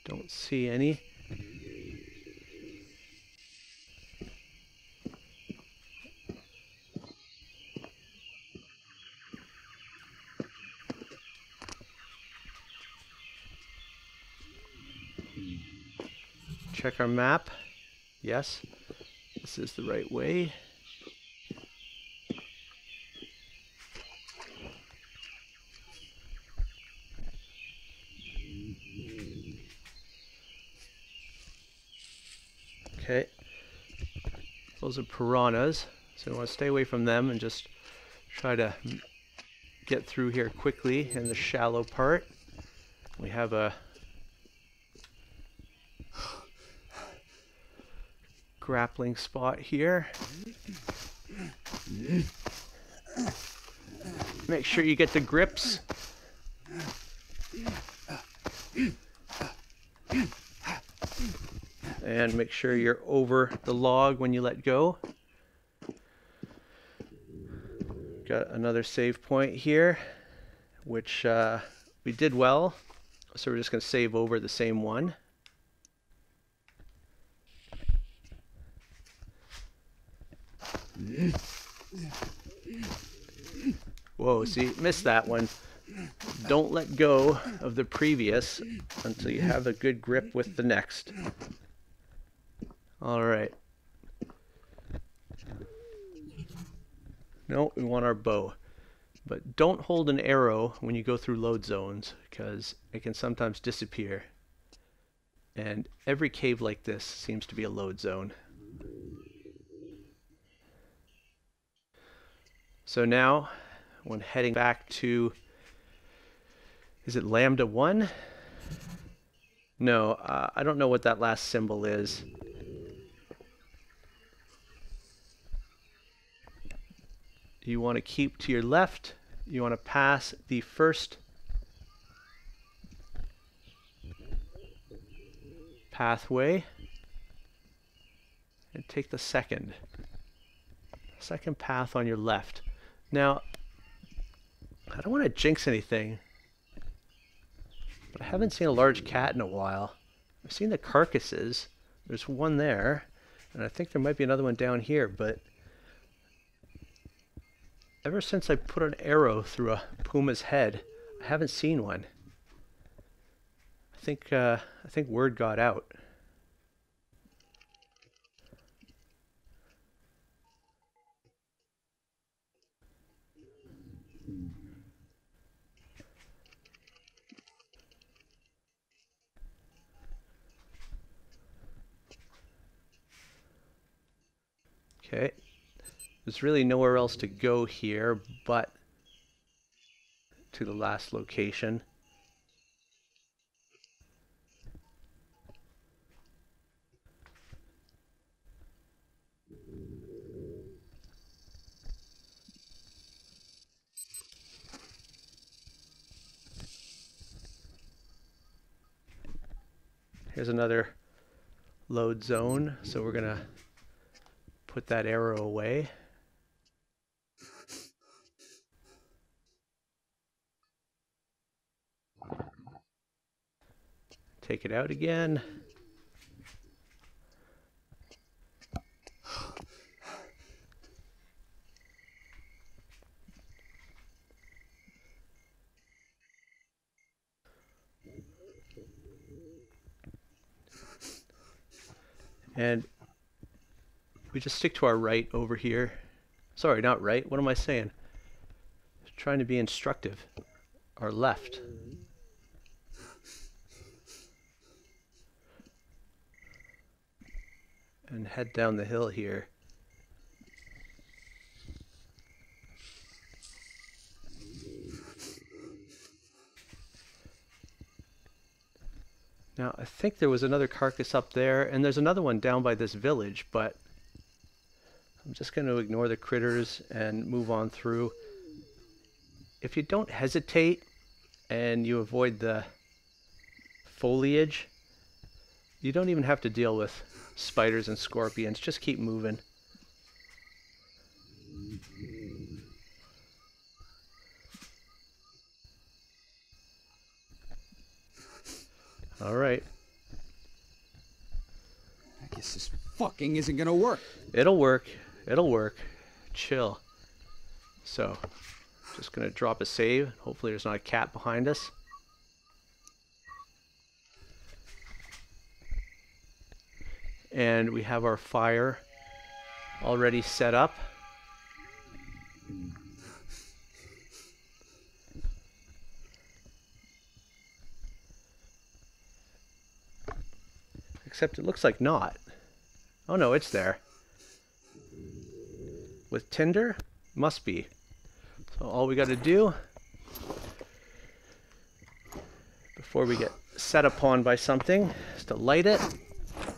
Don't see any. Check our map. Yes, this is the right way. Okay, those are piranhas, so we want to stay away from them and just try to get through here quickly in the shallow part. We have a grappling spot here. Make sure you get the grips. And make sure you're over the log when you let go. Got another save point here, which we did well. So we're just going to save over the same one. Whoa, see, missed that one. Don't let go of the previous until you have a good grip with the next. Alright. No, we want our bow. But don't hold an arrow when you go through load zones, because it can sometimes disappear. And every cave like this seems to be a load zone. So now, when heading back to, is it Lambda 1? No, I don't know what that last symbol is. You want to keep to your left. You want to pass the first pathway and take the second path on your left. Now, I don't want to jinx anything, but I haven't seen a large cat in a while. I've seen the carcasses. There's one there, and I think there might be another one down here, but ever since I put an arrow through a puma's head, I haven't seen one. I think word got out. Okay. There's really nowhere else to go here but to the last location. Here's another load zone, so we're gonna put that arrow away. Take it out again. And we just stick to our right over here. Sorry, not right. What am I saying? Just trying to be instructive. Our left. And head down the hill here. Now, I think there was another carcass up there, and there's another one down by this village, but I'm just going to ignore the critters and move on through. If you don't hesitate and you avoid the foliage, you don't even have to deal with spiders and scorpions. Just keep moving. All right. I guess this fucking isn't gonna work. It'll work. It'll work. Chill. So, just gonna drop a save. Hopefully there's not a cat behind us. And we have our fire already set up. Except it looks like not. Oh no, it's there. With tinder? Must be. So all we got to do before we get set upon by something is to light it.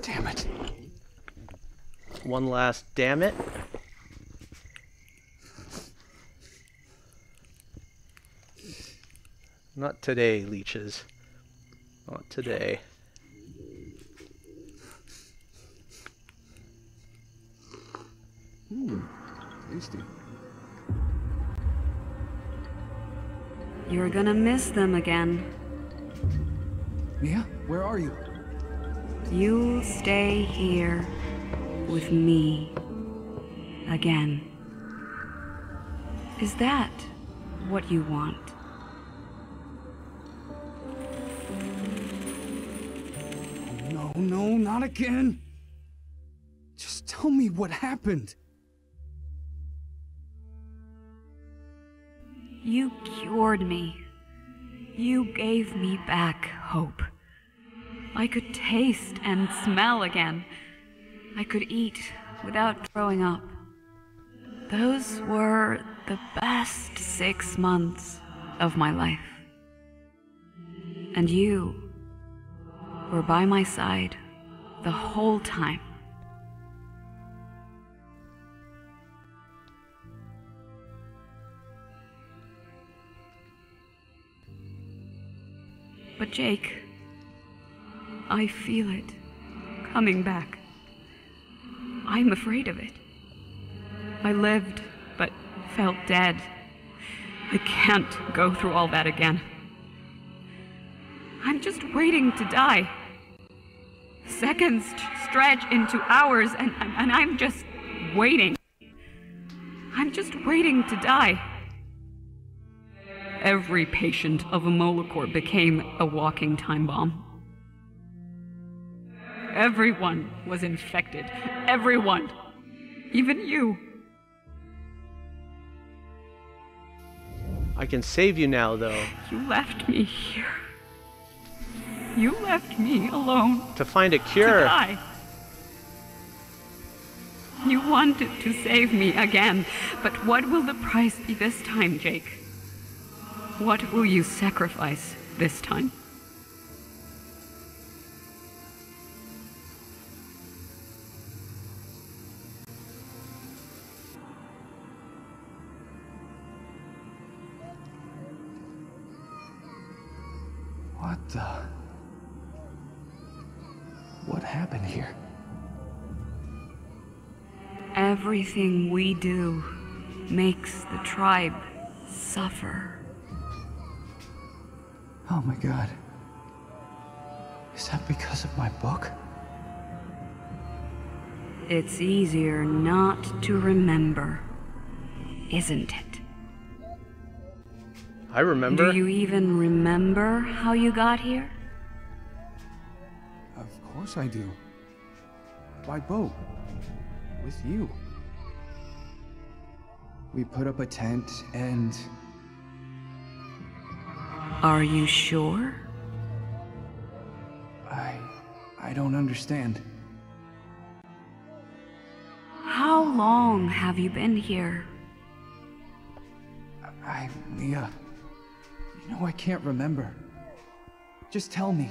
Damn it. One last damn it. Not today, leeches. Not today. Tasty. You're gonna miss them again. Mia, where are you? You'll stay here with me. again. Is that what you want? No, no, not again. Just tell me what happened. You cured me. You gave me back hope. I could taste and smell again. I could eat without throwing up. Those were the best 6 months of my life. And you were by my side the whole time. But Jake, I feel it coming back. I'm afraid of it. I lived, but felt dead. I can't go through all that again. I'm just waiting to die. Seconds stretch into hours, and I'm just waiting. I'm just waiting to die. Every patient of a Molicore became a walking time bomb. Everyone was infected. Everyone. Even you. I can save you now, though. You left me here. You left me alone. To find a cure. To die. You wanted to save me again, but what will the price be this time, Jake? What will you sacrifice this time? What happened here? Everything we do makes the tribe suffer. Oh my god. Is that because of my book? It's easier not to remember, isn't it? I remember. Do you even remember how you got here? Of course I do. By boat. With you. We put up a tent and... Are you sure? I don't understand. How long have you been here? Leah, you know I can't remember. Just tell me.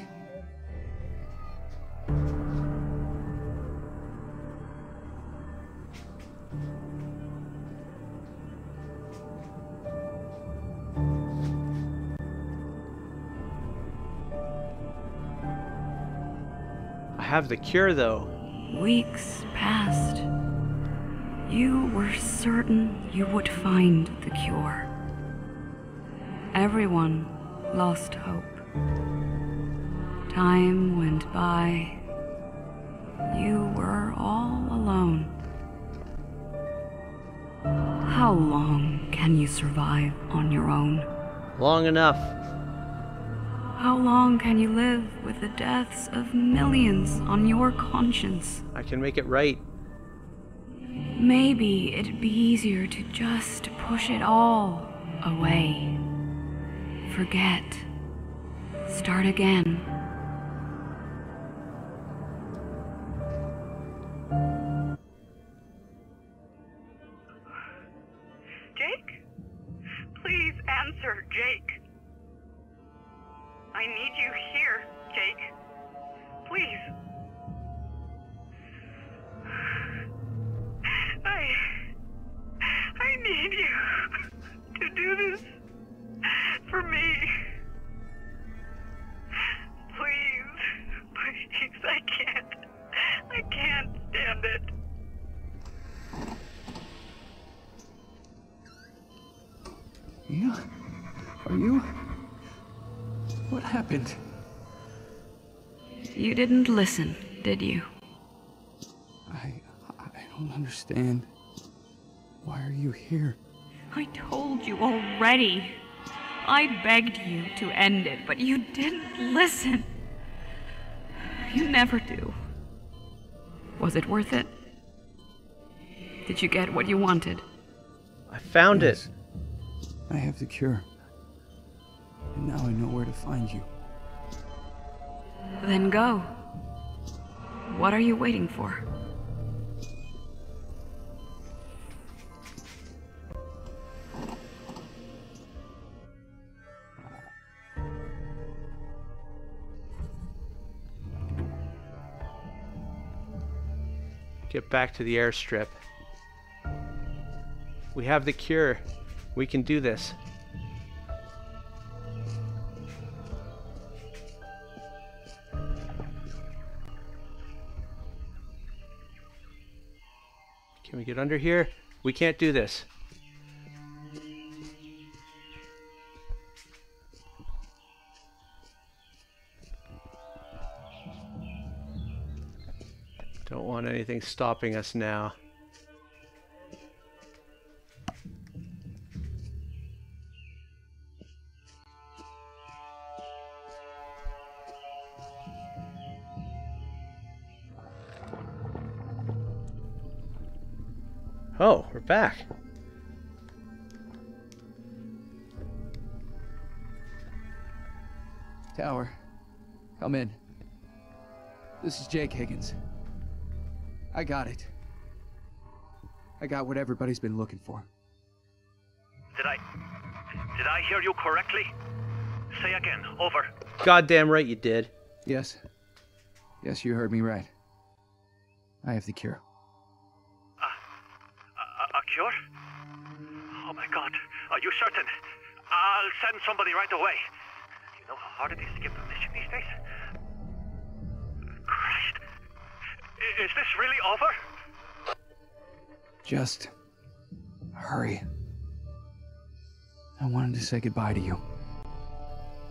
I have the cure, though. Weeks passed. You were certain you would find the cure. Everyone lost hope. Time went by. You were all alone. How long can you survive on your own? Long enough. How long can you live with the deaths of millions on your conscience? I can make it right. Maybe it'd be easier to just push it all away. Forget. Start again. Jake? Please answer, Jake. I need you here, Jake. Please. I need you to do this for me. Please, I can't stand it. Leah? Are you? What happened? You didn't listen, did you? I don't understand. Why are you here? I told you already. I begged you to end it, but you didn't listen. You never do. Was it worth it? Did you get what you wanted? I found Yes. it. I have the cure. And now I know where to find you. Then go. What are you waiting for? Get back to the airstrip. We have the cure. We can do this. Can we get under here? We can't do this. Don't want anything stopping us now. Oh, we're back. Tower, come in. This is Jake Higgins. I got it. I got what everybody's been looking for. Did I hear you correctly? Say again, over. Goddamn right you did. Yes. Yes, you heard me right. I have the cure. A cure? Oh my god, are you certain? I'll send somebody right away. You know how hard it is to get permission these days? Christ. Is this really over? Just hurry. I wanted to say goodbye to you.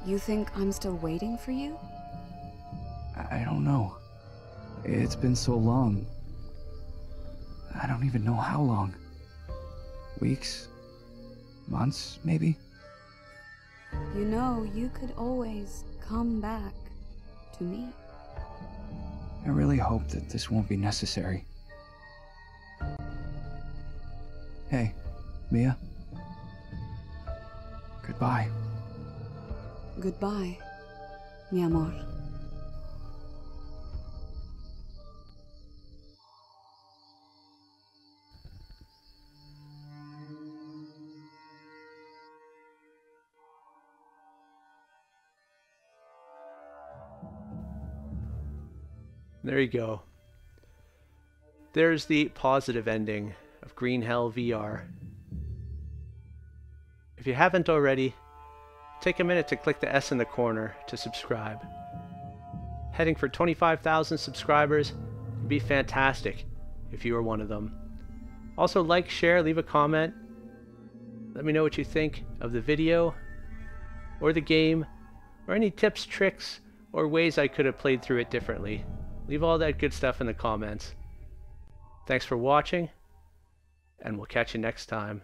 You think I'm still waiting for you? I don't know. It's been so long. I don't even know how long. Weeks? Months, maybe? You know, you could always come back to me. I really hope that this won't be necessary. Hey, Mia. Goodbye. Goodbye, mi amor. There you go. There's the positive ending of Green Hell VR. If you haven't already, take a minute to click the S in the corner to subscribe. Heading for 25,000 subscribers would be fantastic if you were one of them. Also like, share, leave a comment. Let me know what you think of the video or the game or any tips, tricks, or ways I could have played through it differently. Leave all that good stuff in the comments. Thanks for watching, and we'll catch you next time.